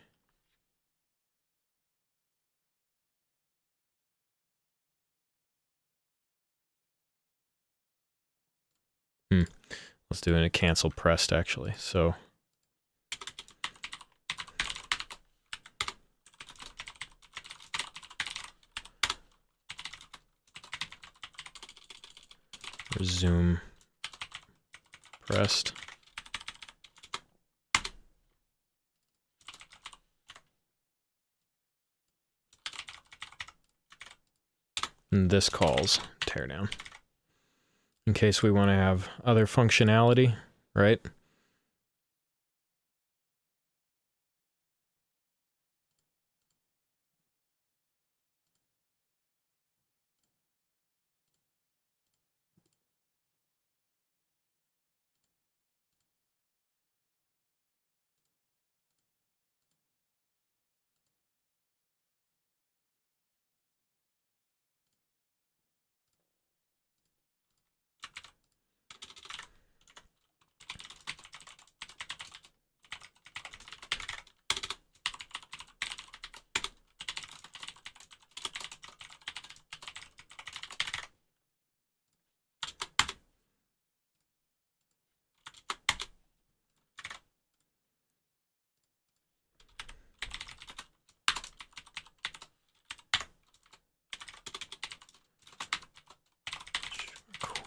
Let's do a cancel pressed actually. So resume pressed. And this calls teardown. In case we want to have other functionality, right?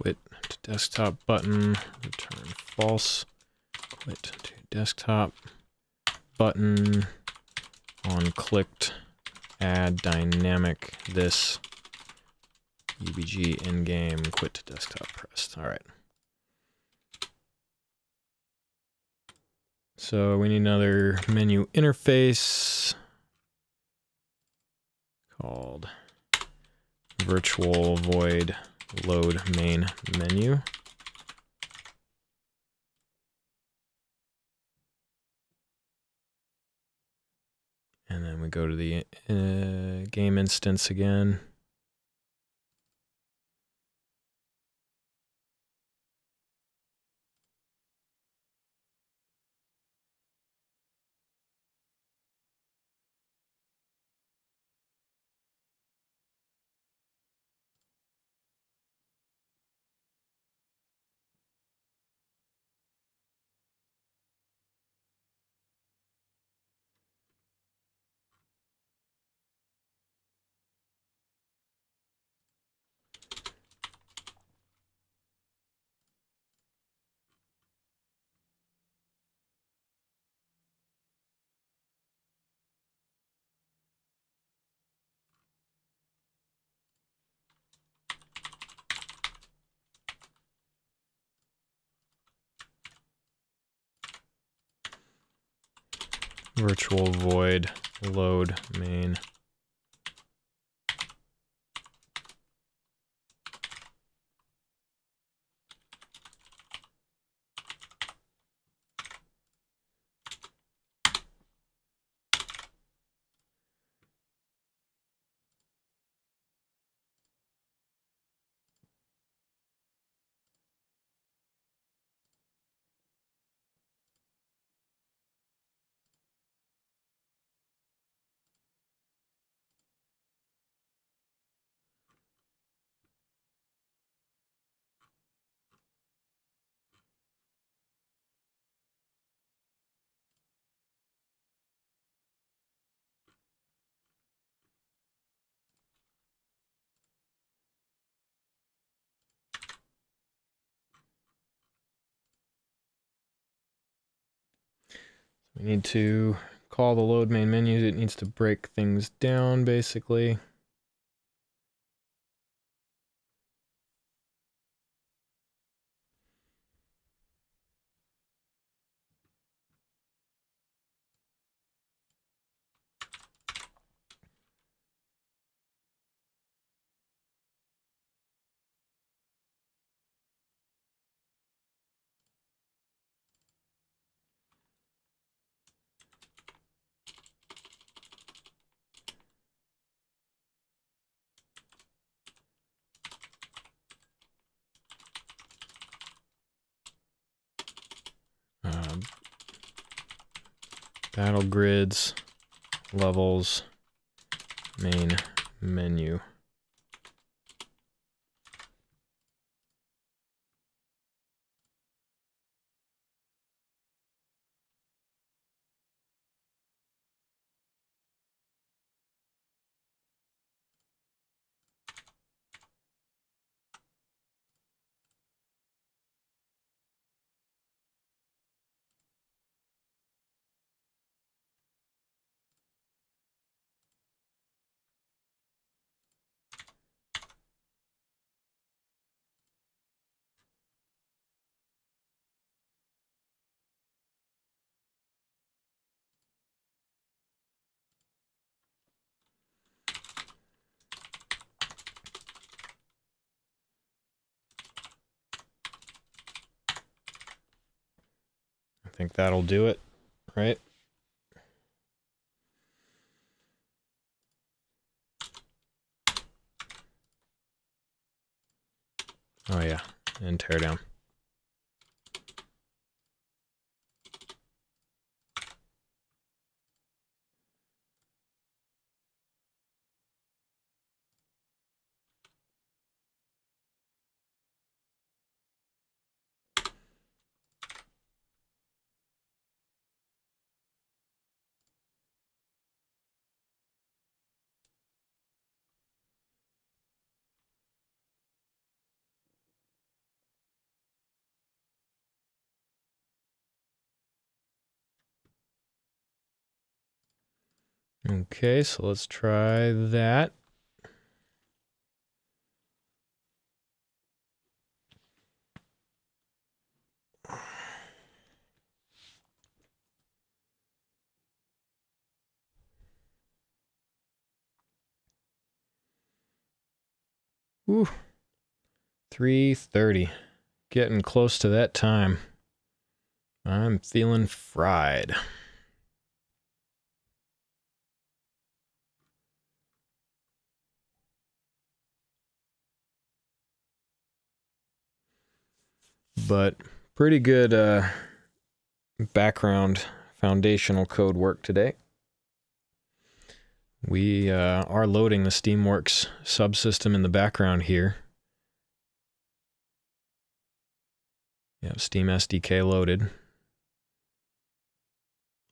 Quit to desktop button, return false. Quit to desktop button, on clicked, add dynamic this UBG in-game, quit to desktop pressed. All right. So we need another menu interface called virtual void load main menu. And then we go to the game instance again. Virtual void load main. We need to call the load main menus. It needs to break things down, basically. BattleGrids, levels, main menu. think that'll do it, right? Oh yeah, and tear down. Okay, so let's try that. Woo. 3:30. Getting close to that time. I'm feeling fried. But pretty good background foundational code work today. We are loading the Steamworks subsystem in the background here. Yeah, Steam SDK loaded,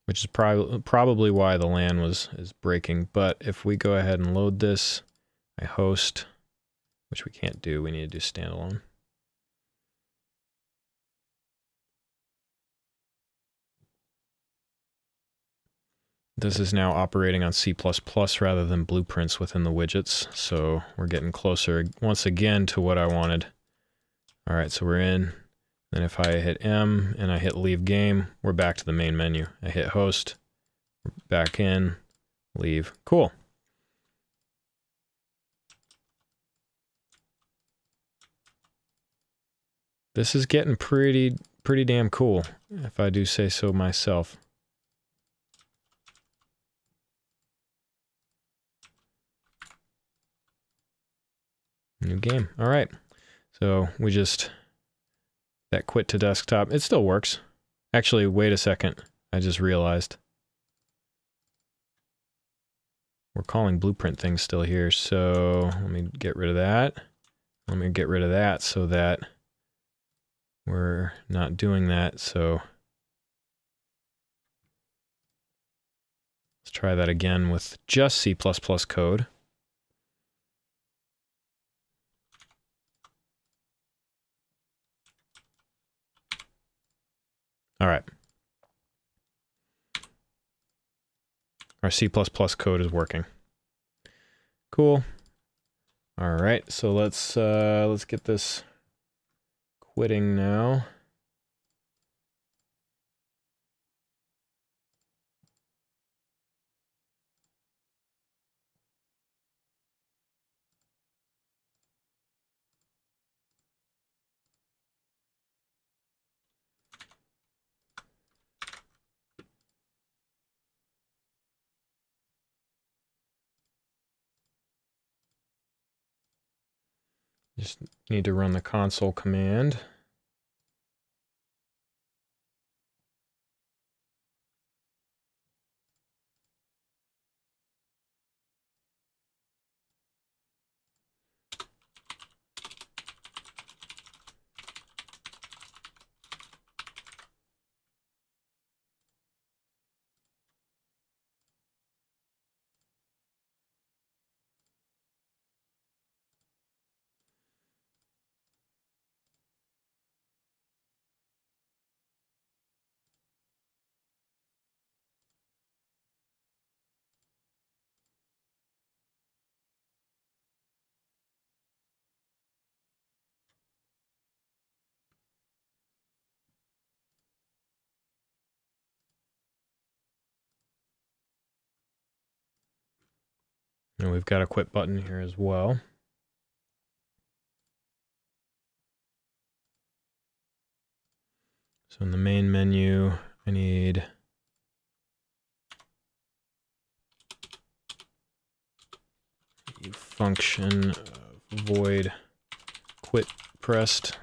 which is probably why the LAN is breaking. But if we go ahead and load this, I host, which we can't do, we need to do standalone. This is now operating on C++ rather than blueprints within the widgets, so we're getting closer once again to what I wanted. All right, so we're in. Then if I hit M and I hit leave game, we're back to the main menu. I hit host, back in, leave. Cool. This is getting pretty damn cool, if I do say so myself. New game. All right. So we just, that quit to desktop, it still works. Actually, wait a second. I just realized. We're calling blueprint things still here. So let me get rid of that. Let me get rid of that so that we're not doing that. So let's try that again with just C++ code. All right. Our C++ code is working. Cool. All right, so let's get this quitting now. Just need to run the console command. And we've got a quit button here as well. So in the main menu, I need a function of void quit pressed.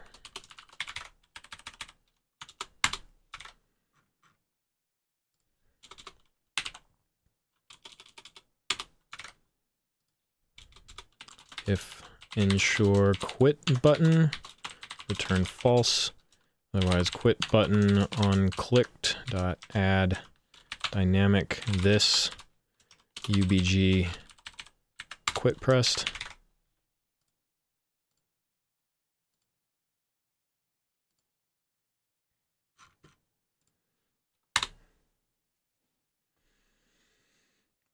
If ensure quit button, return false. Otherwise, quit button on clicked dot add dynamic this ubg quit pressed.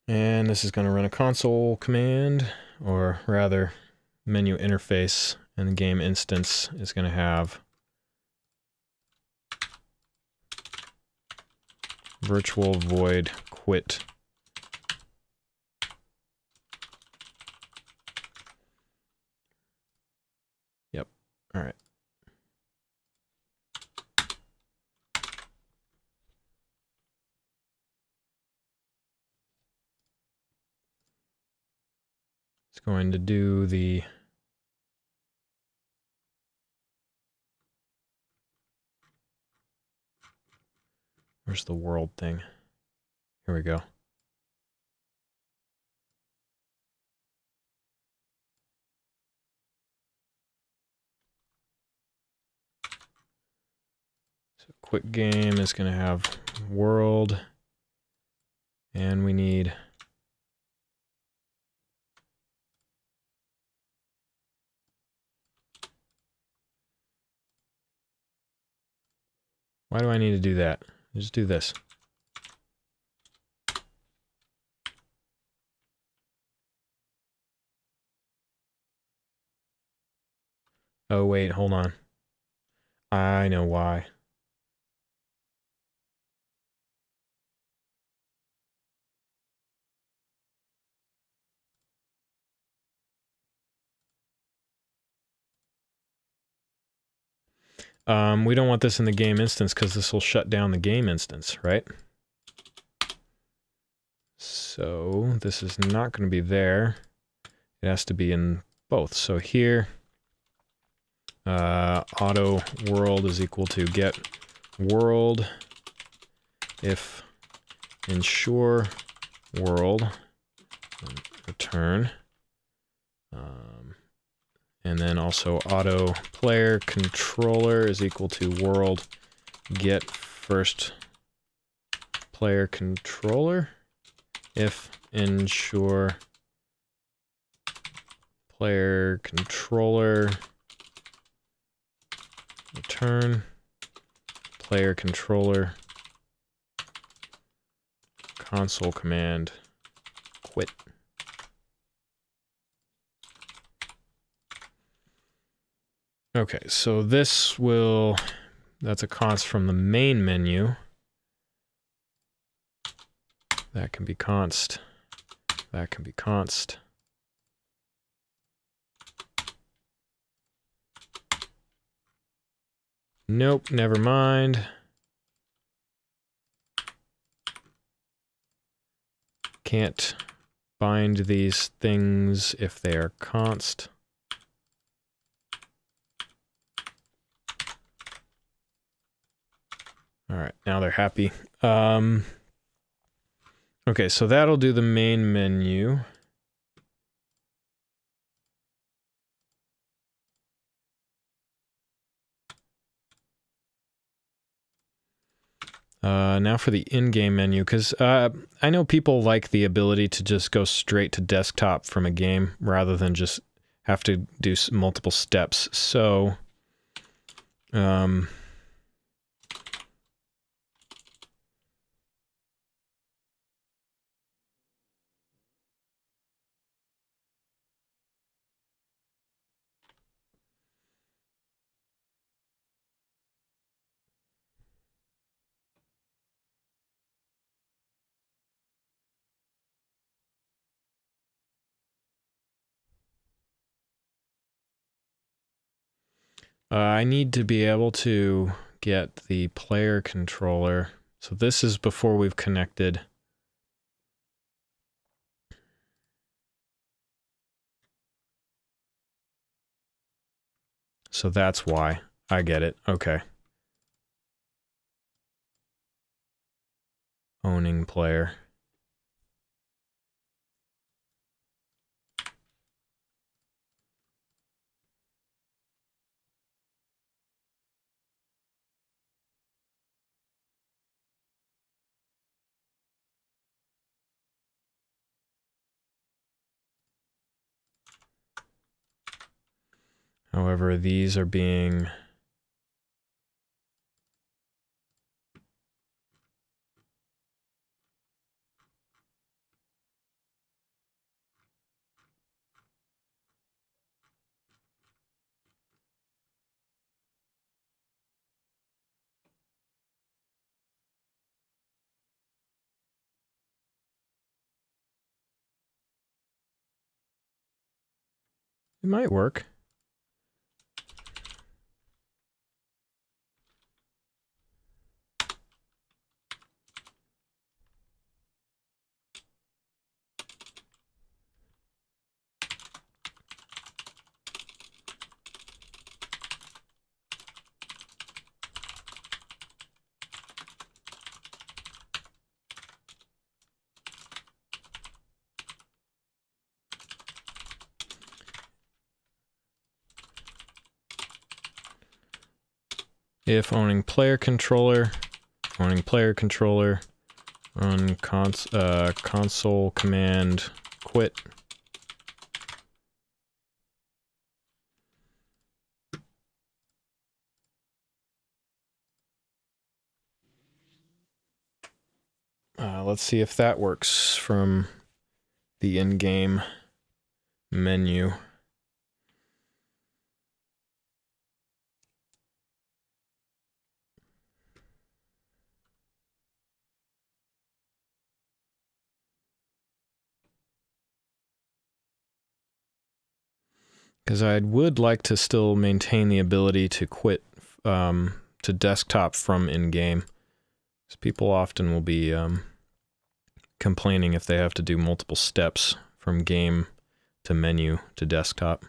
And this is going to run a console command, or rather menu interface, and the game instance is going to have virtual void quit. Yep. All right. It's going to do the where's the world thing? Here we go. So quit game is going to have world, and we need why do I need to do that? Just do this. Oh, wait, hold on. I know why. We don't want this in the game instance because this will shut down the game instance, right? So this is not going to be there. It has to be in both. So here, auto world is equal to get world if ensure world return, and then also auto player controller is equal to world get first player controller if ensure player controller return player controller console command quit. Okay, so this will, that's a const from the main menu. That can be const. That can be const. Nope, never mind. Can't bind these things if they are const. All right, now they're happy. Okay, so that'll do the main menu. Now for the in-game menu, because I know people like the ability to just go straight to desktop from a game rather than just have to do multiple steps. So, I need to be able to get the player controller So this is before we've connected. So that's why. I get it. Okay. Owning player. However, these are being it might work. If owning player controller, run console command quit. Let's see if that works from the in-game menu. Because I would like to still maintain the ability to quit to desktop from in-game. Because people often will be complaining if they have to do multiple steps from game to menu to desktop.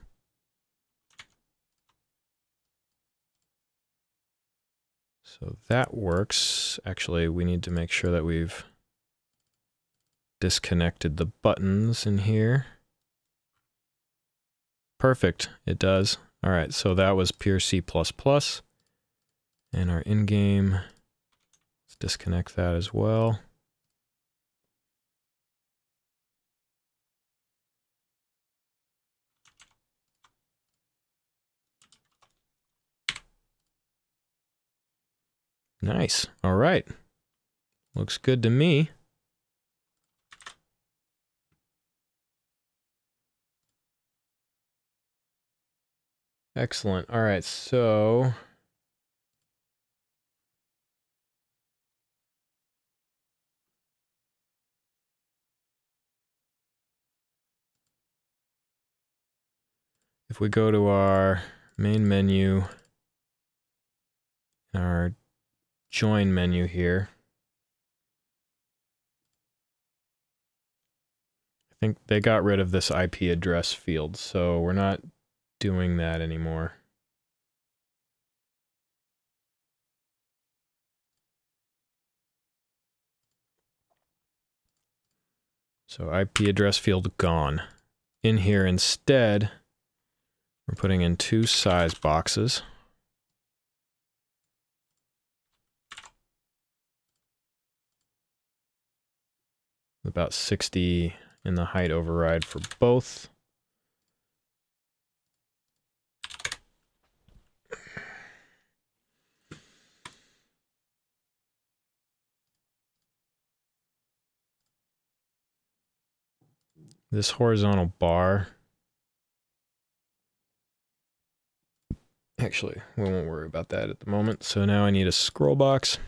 So that works. Actually, we need to make sure that we've disconnected the buttons in here. Perfect, it does. All right, so that was pure C++. And our in-game, let's disconnect that as well. Nice, all right. Looks good to me. Excellent, all right, so if we go to our main menu, our join menu here, I think they got rid of this IP address field, so we're not doing that anymore. So IP address field gone. In here instead, we're putting in 2 size boxes. About 60 in the height override for both. This horizontal bar, actually, we won't worry about that at the moment. So now I need a scroll box.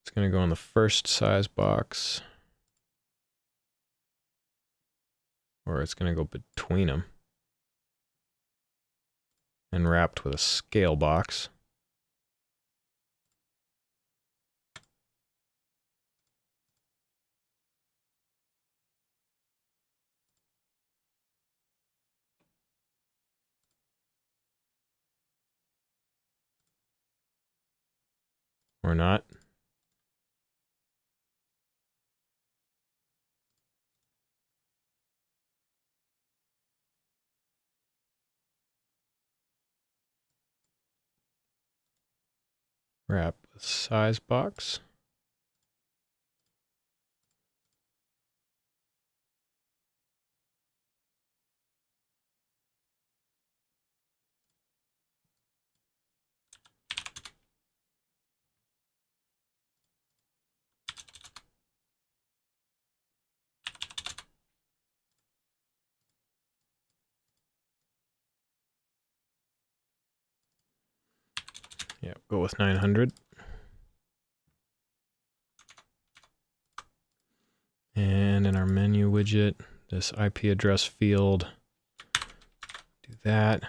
It's going to go on the first size box. Or it's going to go between them. And wrapped with a scale box. or not. Wrap with size box. Yeah, go with 900. And in our menu widget, this IP address field, do that.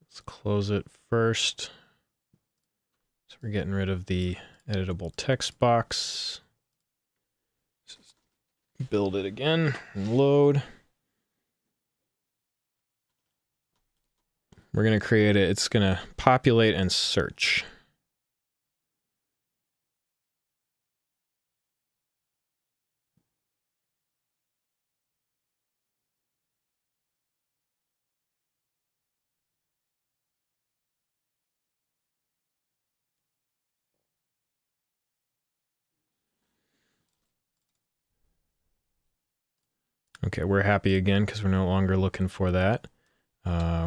Let's close it first. So we're getting rid of the editable text box. Just build it again and load. We're going to create it. It's going to populate and search. Okay, we're happy again because we're no longer looking for that.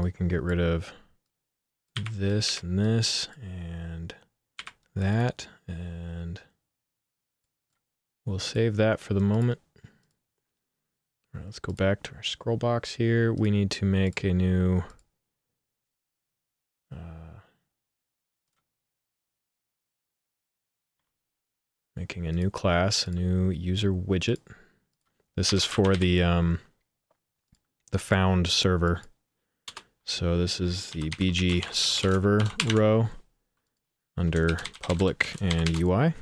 We can get rid of this and this and that, and we'll save that for the moment. All right, let's go back to our scroll box here. We need to make a new making a new class, a new user widget. This is for the found server. So this is the BG server row under public and UI.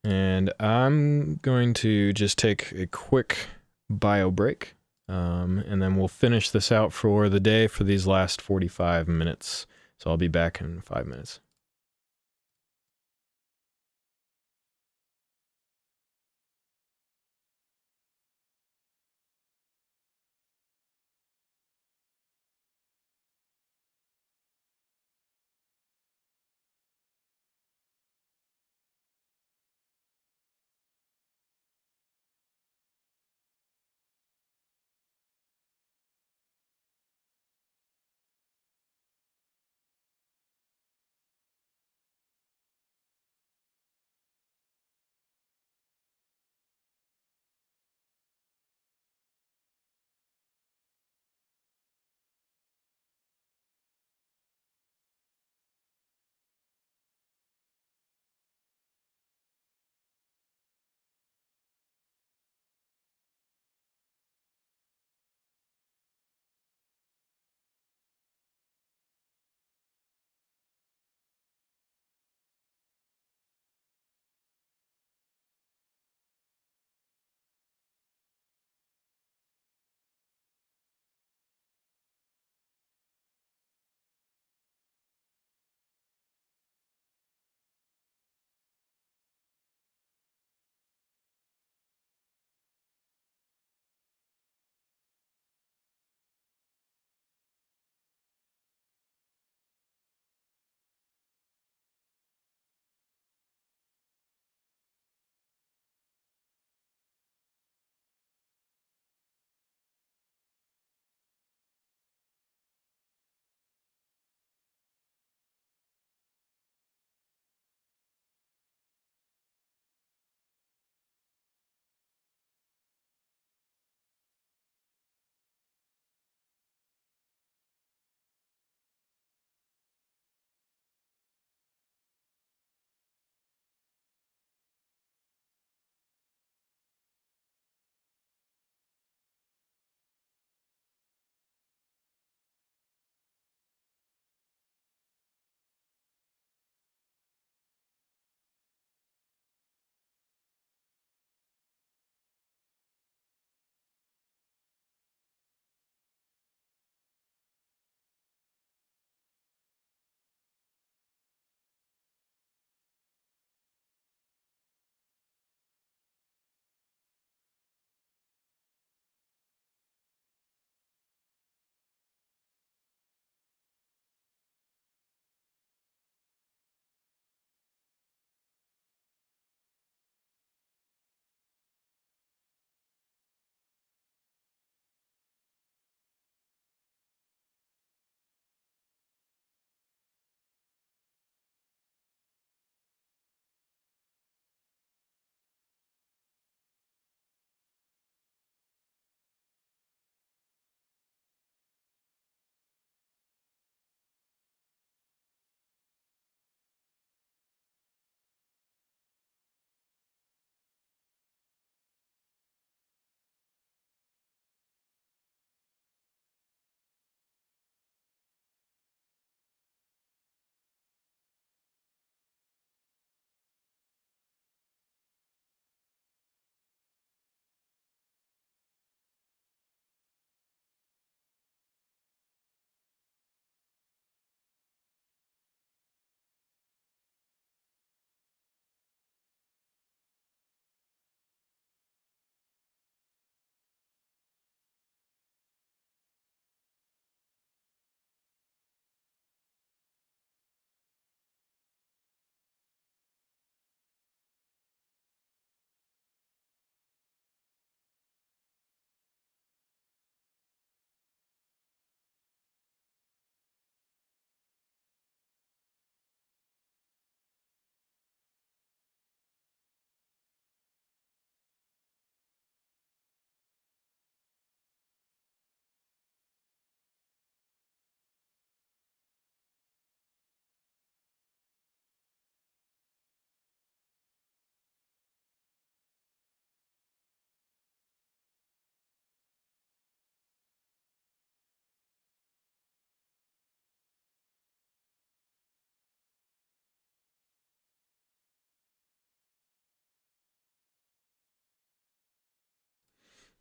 And I'm going to just take a quick bio break, and then we'll finish this out for the day for these last 45 minutes. So I'll be back in 5 minutes.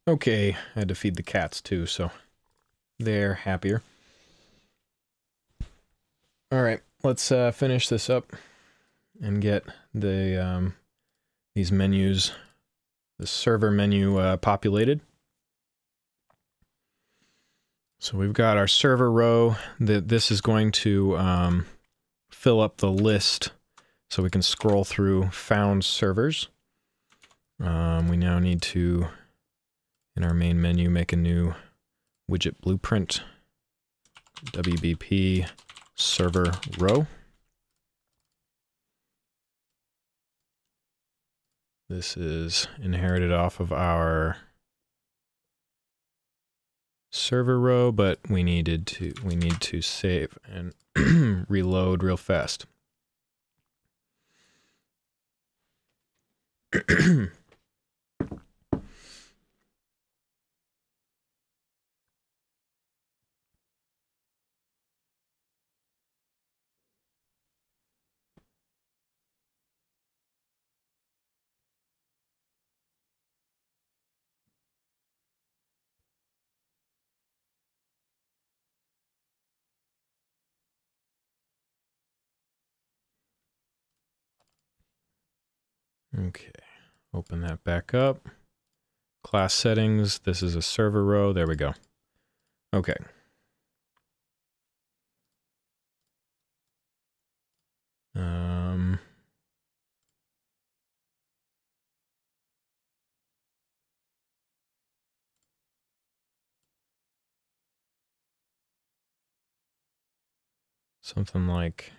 Okay, I had to feed the cats too, so they're happier. All right, let's finish this up and get the these menus, the server menu populated. So we've got our server row. This is going to fill up the list so we can scroll through found servers. We now need to, in our main menu, make a new widget blueprint, WBP server row. This is inherited off of our server row, but we need to save and reload real fast. Okay, open that back up. Class settings, this is a server row, there we go. Okay. Something like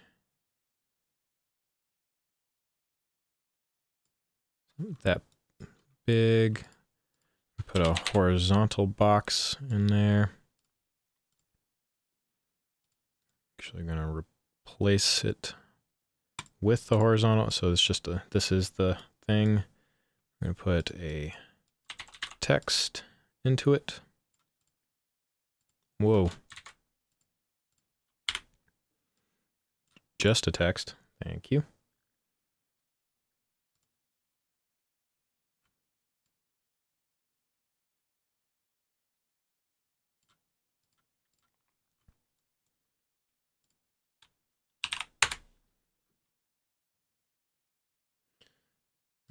that big. Put a horizontal box in there. Actually gonna replace it with the horizontal, so it's just this is the thing. I'm gonna put a text into it. Whoa. Just a text. Thank you.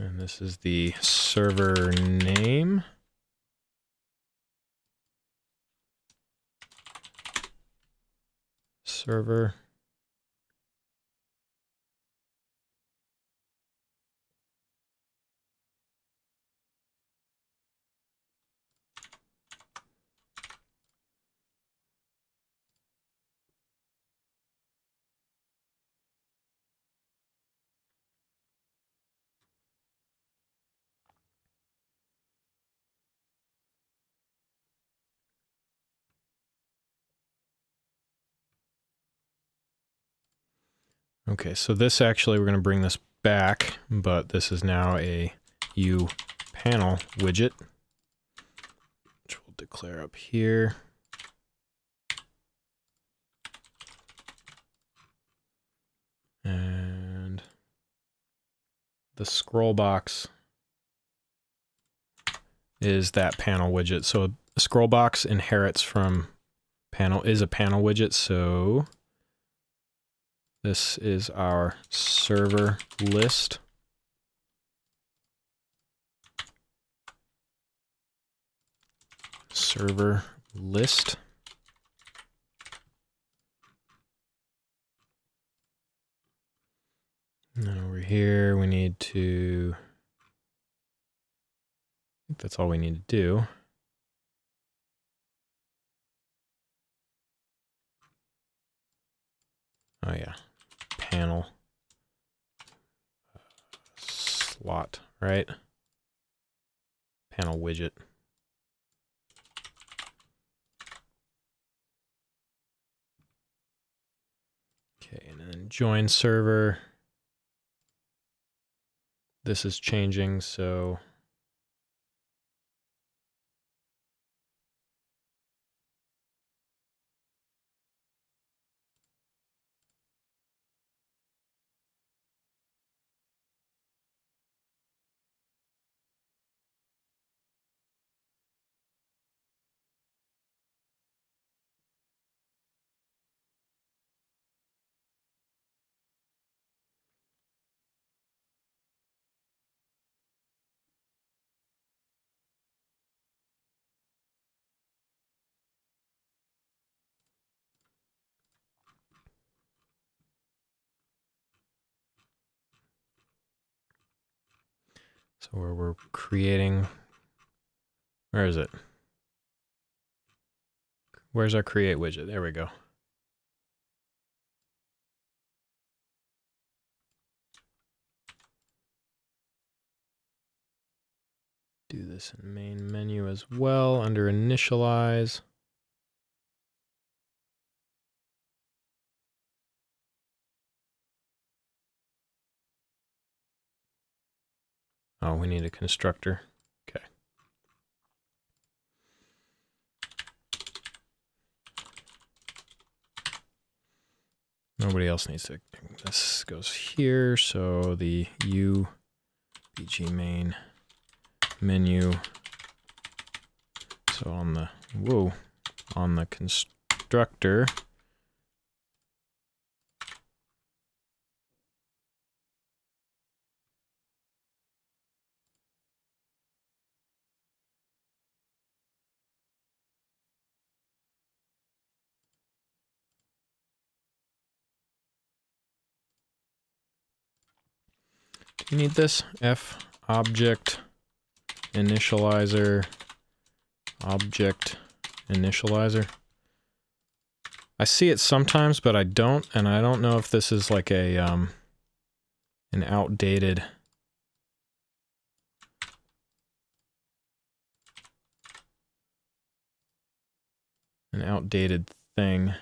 And this is the server name. Server. Okay, so this actually, we're going to bring this back, but this is now a panel widget, which we'll declare up here. And the scroll box is that panel widget. So a scroll box inherits from panel, is a panel widget, so this is our server list. Server list. And over here, we need to, I think that's all we need to do. Oh yeah, panel slot, right? Panel widget. Okay, and then join server. This is changing, so So where we're creating, where is it? Where's our create widget? There we go. Do this in main menu as well under initialize. Oh, we need a constructor. Okay. Nobody else needs to. This goes here. So the UBG main menu. So on the on the constructor. You need this F object initializer object initializer. I see it sometimes, but I don't, and I don't know if this is like a an outdated thing.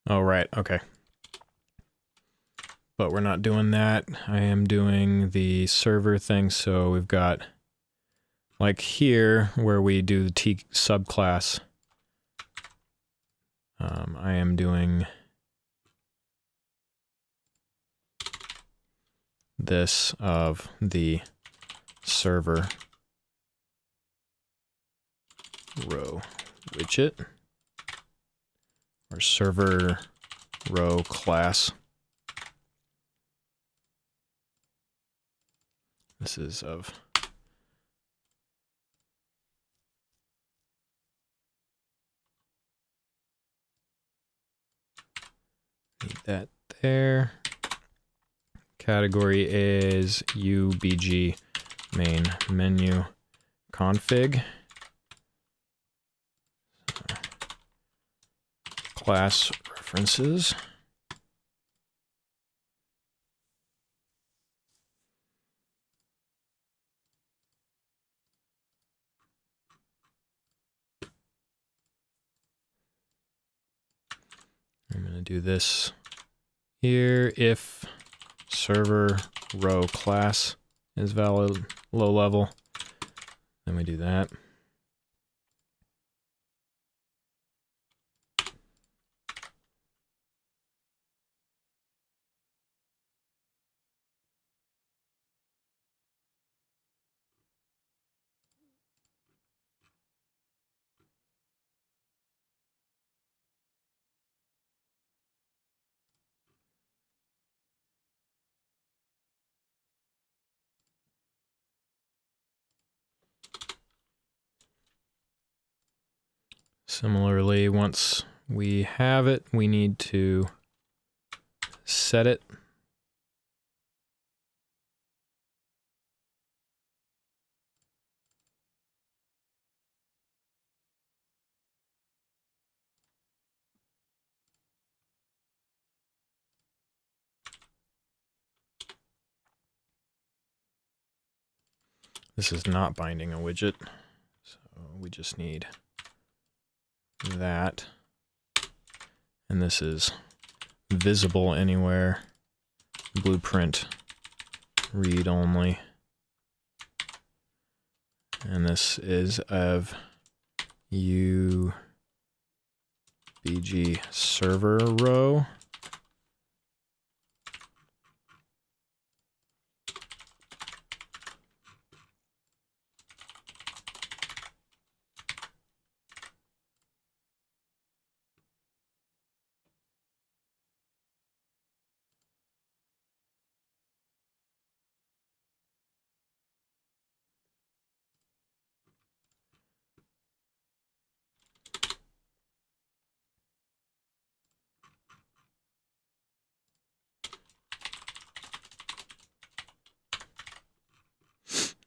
Oh, right, okay. But we're not doing that. I am doing the server thing, so we've got, like here, where we do the T subclass, I am doing this of the server row widget, or server row class. This is of need that there. Category is UBG main menu config. Class references. I'm going to do this here. If server row class is valid low level, then we do that. Similarly, once we have it, we need to set it. This is not binding a widget, so we just need that. And this is visible anywhere. Blueprint read only. And this is of UBG server row.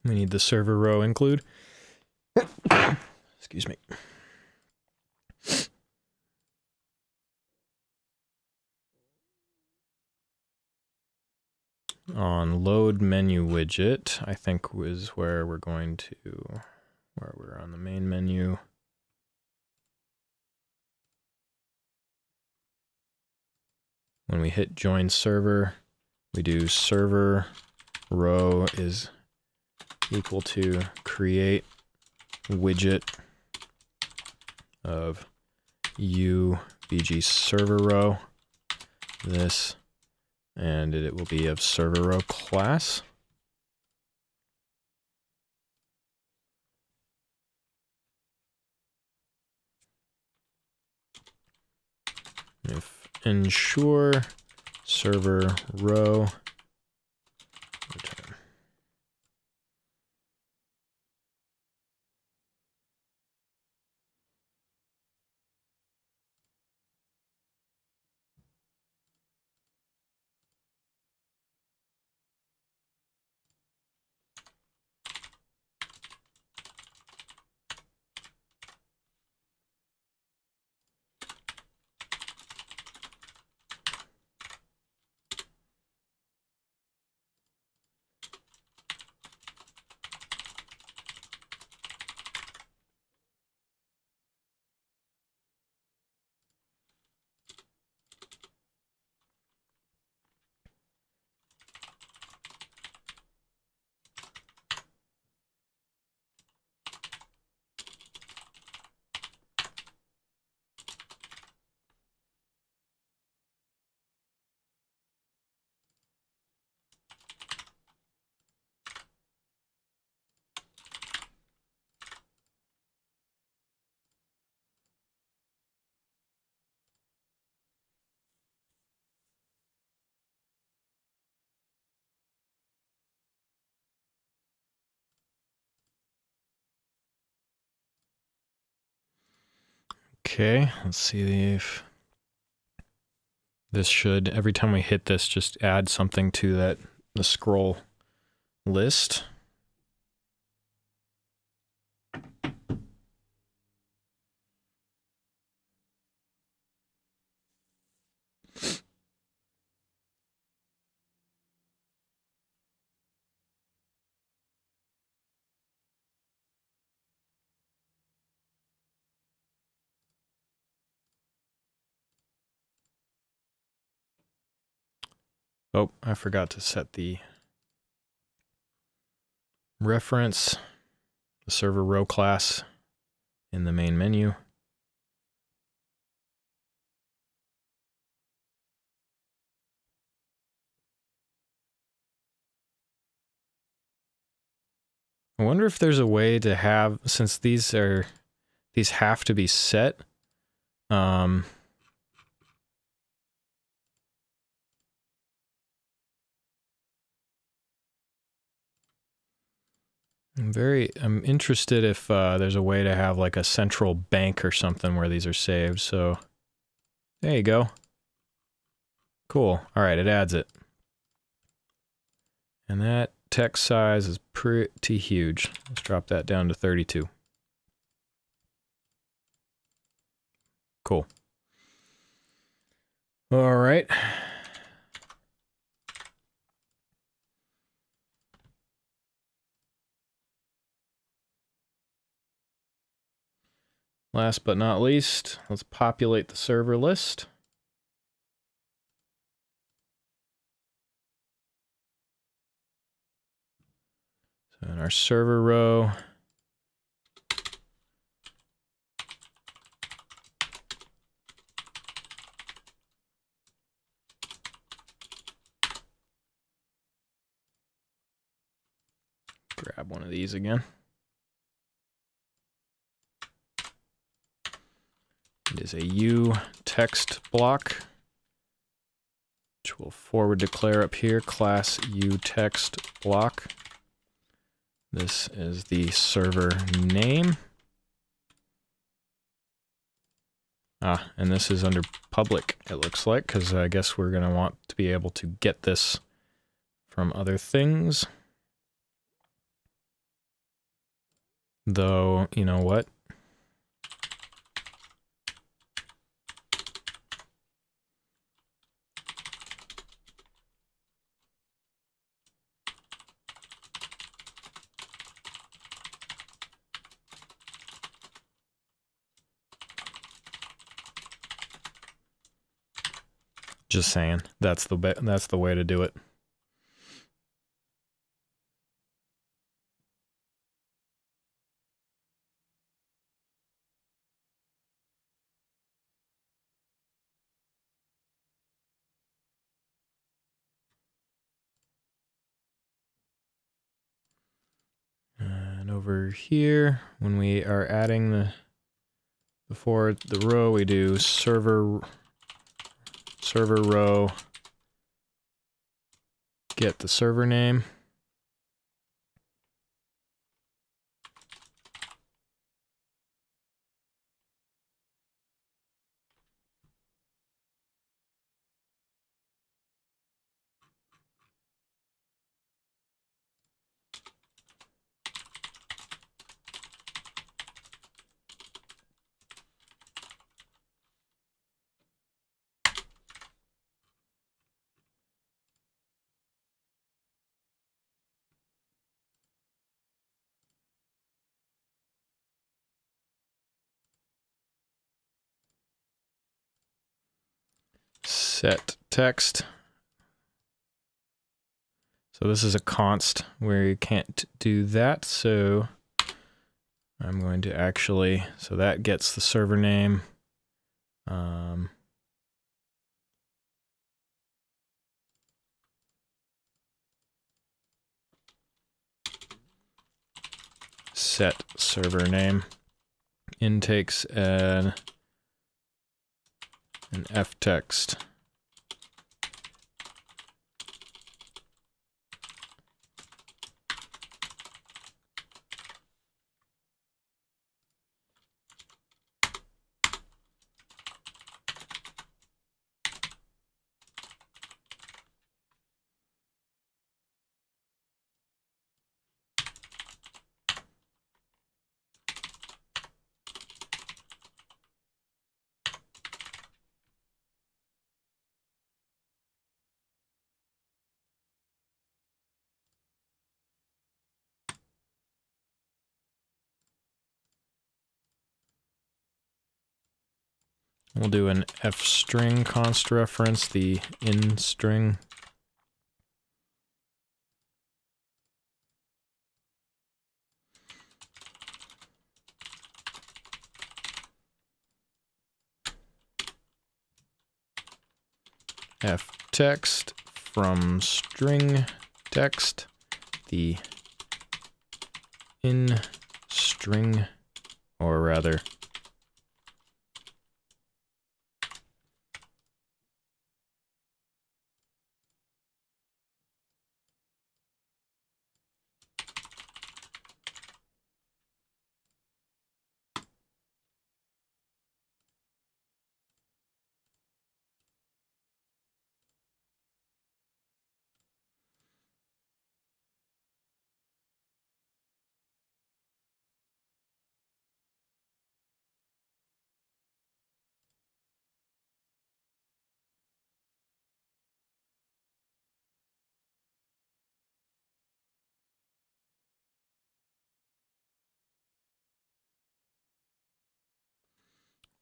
We need the server row include. Excuse me. On load menu widget, I think was where we're going to, where we're on the main menu. When we hit join server, we do server row is equal to create widget of UBG server row, this, and it will be of server row class. If ensure server row return. Okay, let's see if this should, every time we hit this, just add something to that, the scroll list. Oh, I forgot to set the reference, the server row class in the main menu. I wonder if there's a way to have, since these have to be set, I'm interested if there's a way to have like a central bank or something where these are saved. So there you go. Cool. All right, it adds it. And that text size is pretty huge. Let's drop that down to 32. Cool. All right. Last but not least, let's populate the server list. So in our server row, grab one of these again. It is a U text block, which we'll forward declare up here, class U text block. This is the server name. And this is under public, it looks like, because I guess we're going to want to be able to get this from other things. Though, you know what? Just saying, that's the way to do it. And over here, when we are adding before the row, we do server row, get the server name. Set text. So this is a const where you can't do that. So I'm going to actually, so that gets the server name. Set server name. In takes an f text. We'll do an f string const reference, the in string. F text from string text, the in string, or rather,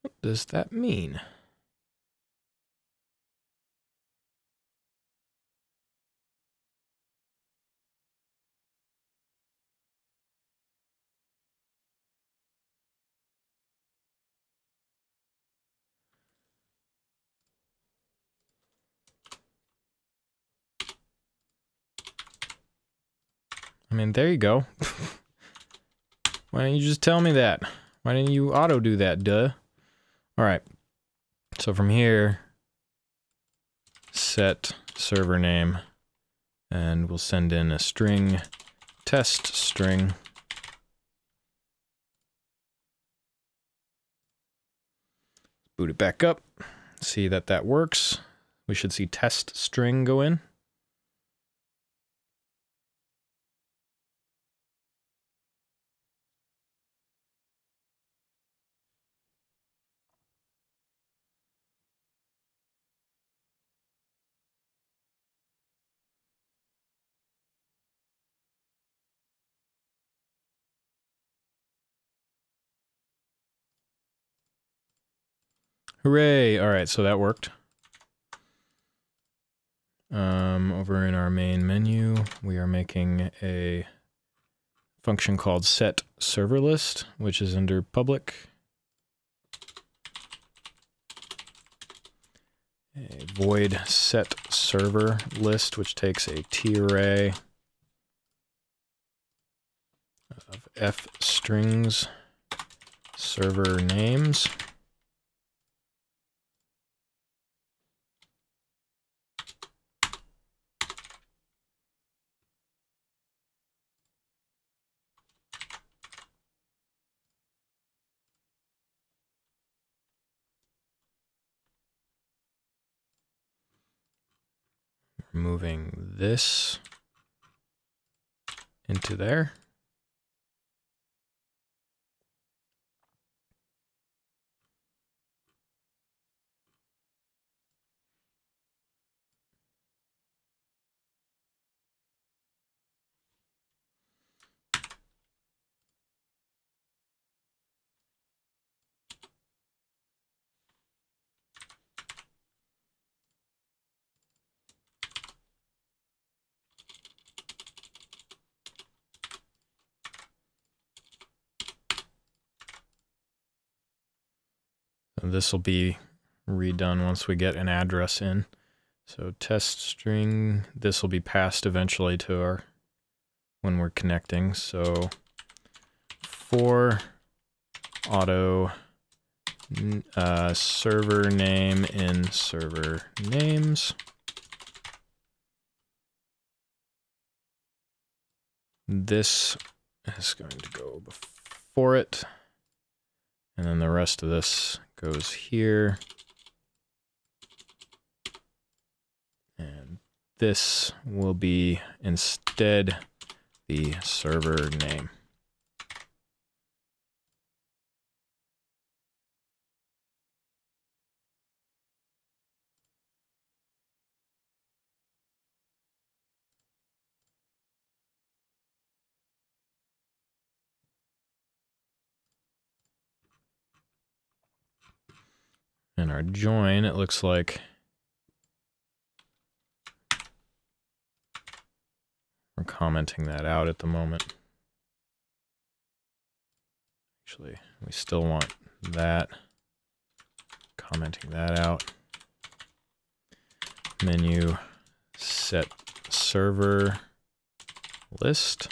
what does that mean? I mean, there you go. Why didn't you just tell me that? Why didn't you auto do that, duh? All right. So from here, set server name, and we'll send in a string, test string. Boot it back up, see that that works. We should see test string go in. Hooray! All right, so that worked. Over in our main menu, we are making a function called set server list, which is under public. A void set server list, which takes a T array of F strings server names. Moving this into there. This will be redone once we get an address in. So test string, this will be passed eventually to our, when we're connecting. So for auto server name in server names. This is going to go before it. And then the rest of this goes here. And this will be instead the server name. And our join, it looks like we're commenting that out at the moment. Actually, we still want that. Commenting that out. Menu set server list.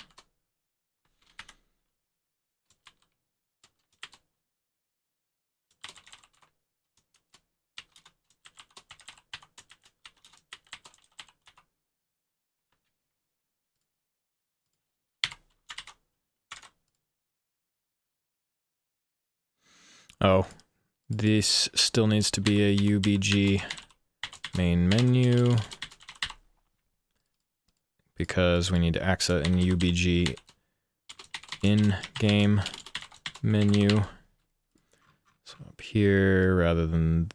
Oh, this still needs to be a UBG main menu because we need to access an UBG in-game menu. So up here, rather than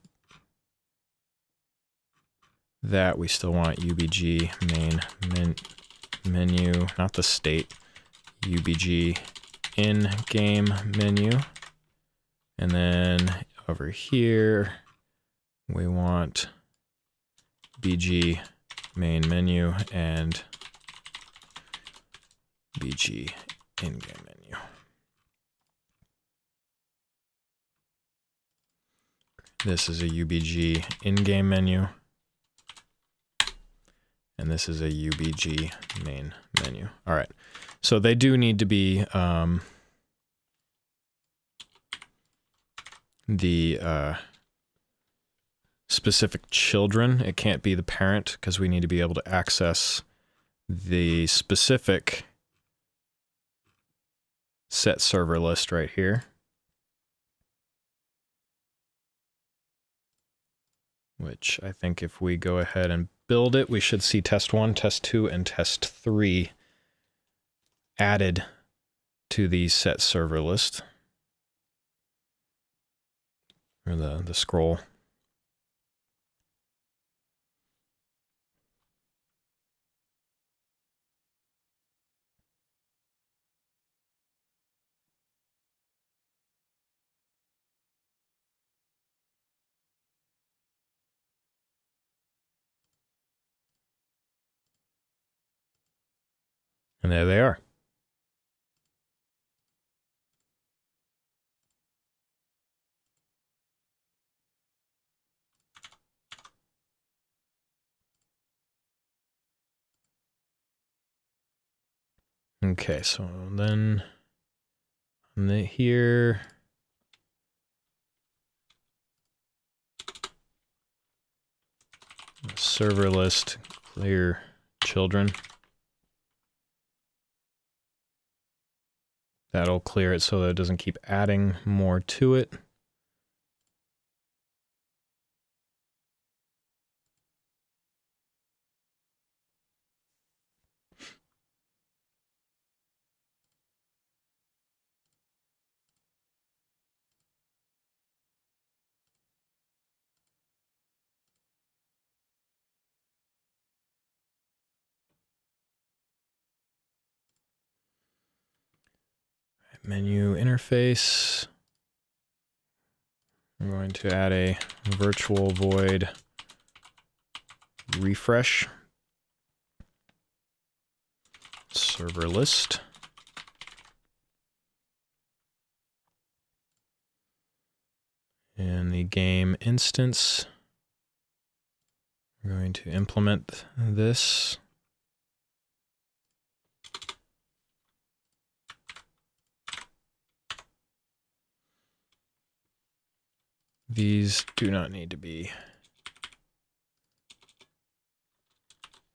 that, we still want UBG main menu, not the state, UBG in-game menu. And then over here, we want BG main menu and BG in-game menu. This is a UBG in-game menu. And this is a UBG main menu. All right, so they do need to be the specific children. It can't be the parent because we need to be able to access the specific set server list right here. Which I think if we go ahead and build it, we should see test 1, test 2, and test 3 added to the set server list. Or the scroll. And there they are. Okay, so then here, server list, clear children. That'll clear it so that it doesn't keep adding more to it. Menu interface. I'm going to add a virtual void refresh server list. In the game instance, I'm going to implement this. These do not need to be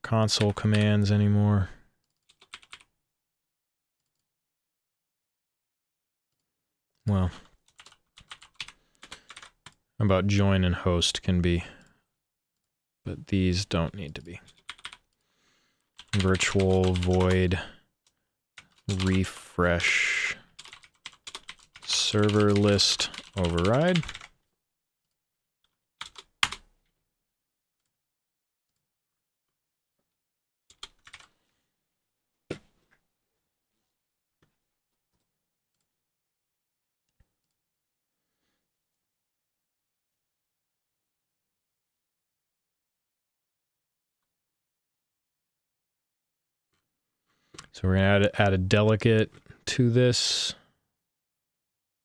console commands anymore. Well, how about join and host can be, but these don't need to be. Virtual void refresh server list override. So we're going to add a delegate to this.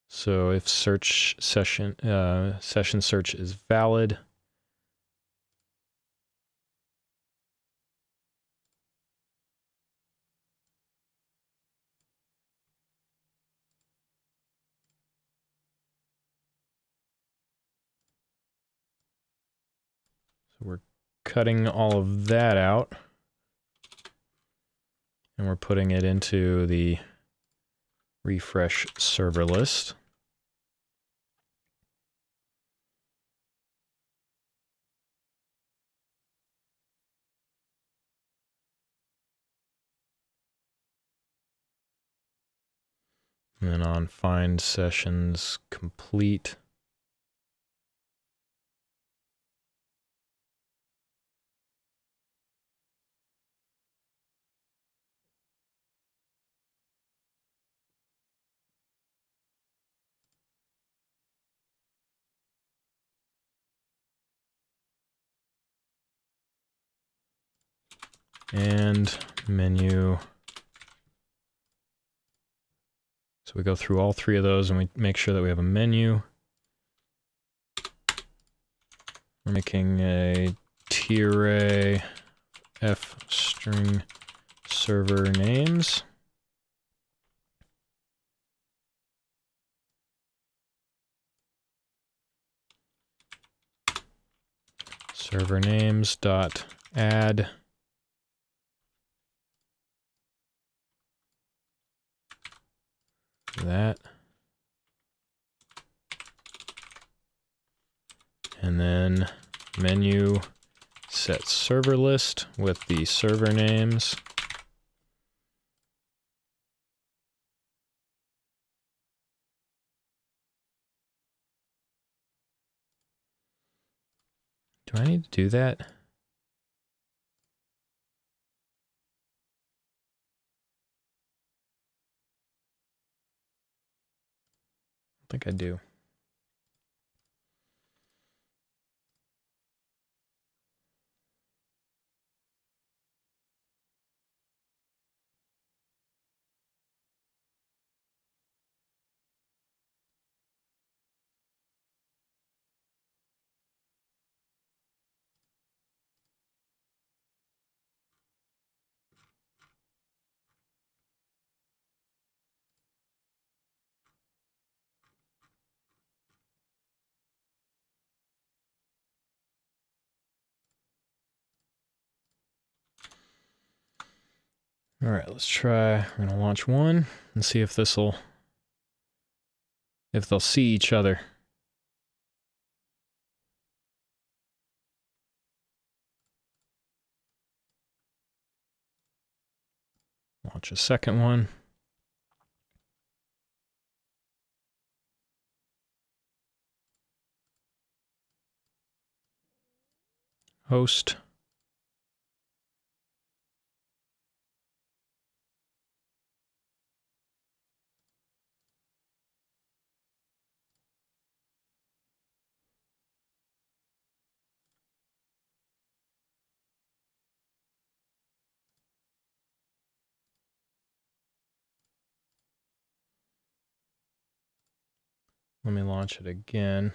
So if search session search is valid, so we're cutting all of that out. And we're putting it into the refresh server list. And then on find sessions complete. And menu. So we go through all three of those and we make sure that we have a menu. We're making a t-array f string server names. Server names dot add that. And then menu set server list with the server names. Do I need to do that? I think I do. All right, let's try. I'm gonna launch one and see if they'll see each other. Launch a second one. Host. Let me launch it again.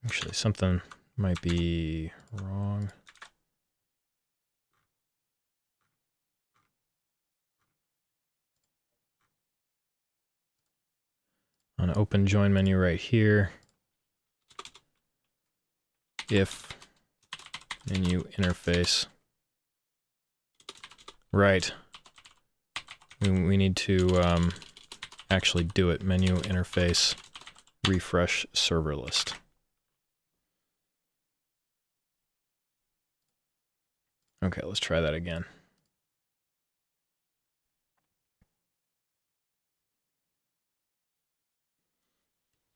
Actually, something might be wrong. On open join menu right here. If menu interface. Right. We need to actually do it. Menu interface, refresh server list. Okay, let's try that again.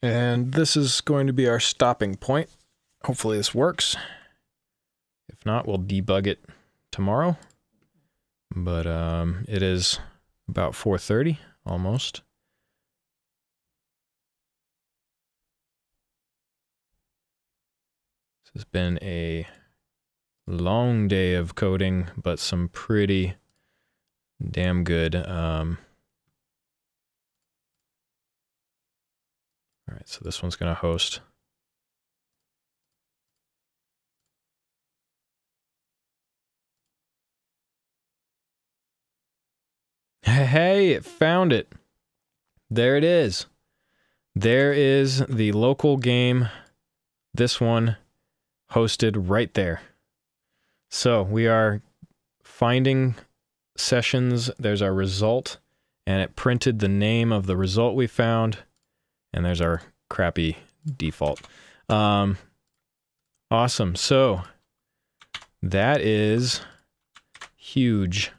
And this is going to be our stopping point. Hopefully this works. If not, we'll debug it tomorrow. But it is about 4:30, almost. This has been a long day of coding, but some pretty damn good. All right, so this one's going to host. Hey, it found it. There it is. There is the local game. This one hosted right there. So we are finding sessions. There's our result, and it printed the name of the result we found. And there's our crappy default. Awesome. So that is huge.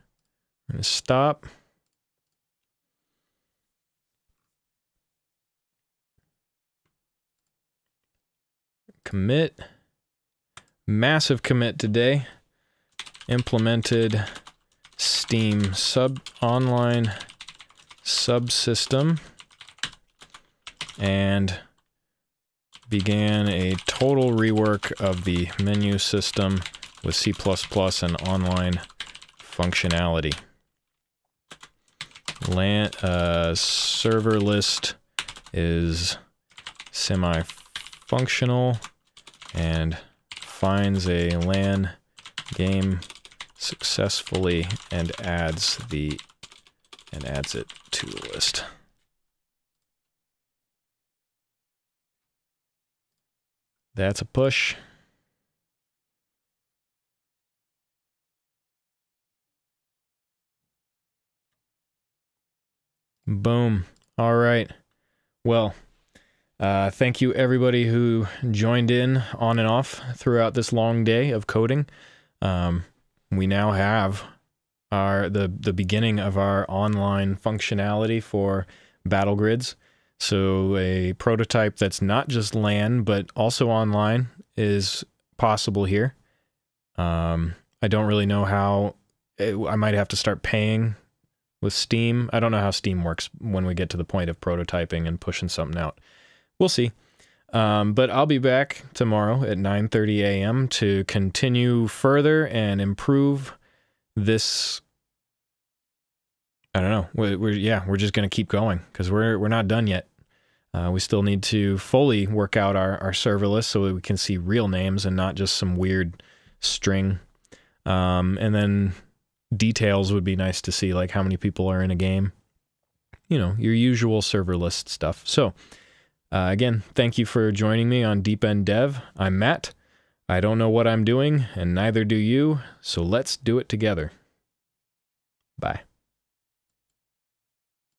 I'm going to stop. Commit. Massive commit today. Implemented Steam online subsystem and began a total rework of the menu system with C++ and online functionality. Server list is semi-functional and finds a LAN game successfully and adds it to the list. That's a push. Boom. All right. Well, thank you everybody who joined in on and off throughout this long day of coding. We now have the beginning of our online functionality for BattleGrids. So a prototype that's not just LAN, but also online is possible here. I don't really know how. I might have to start paying with Steam. I don't know how Steam works when we get to the point of prototyping and pushing something out. We'll see. But I'll be back tomorrow at 9:30 a.m. to continue further and improve this. I don't know. We're just going to keep going because we're not done yet. We still need to fully work out our serverless so that we can see real names and not just some weird string. And then details would be nice to see, like how many people are in a game. You know, your usual server list stuff. So, again, thank you for joining me on Deep End Dev. I'm Matt. I don't know what I'm doing, and neither do you, so let's do it together. Bye.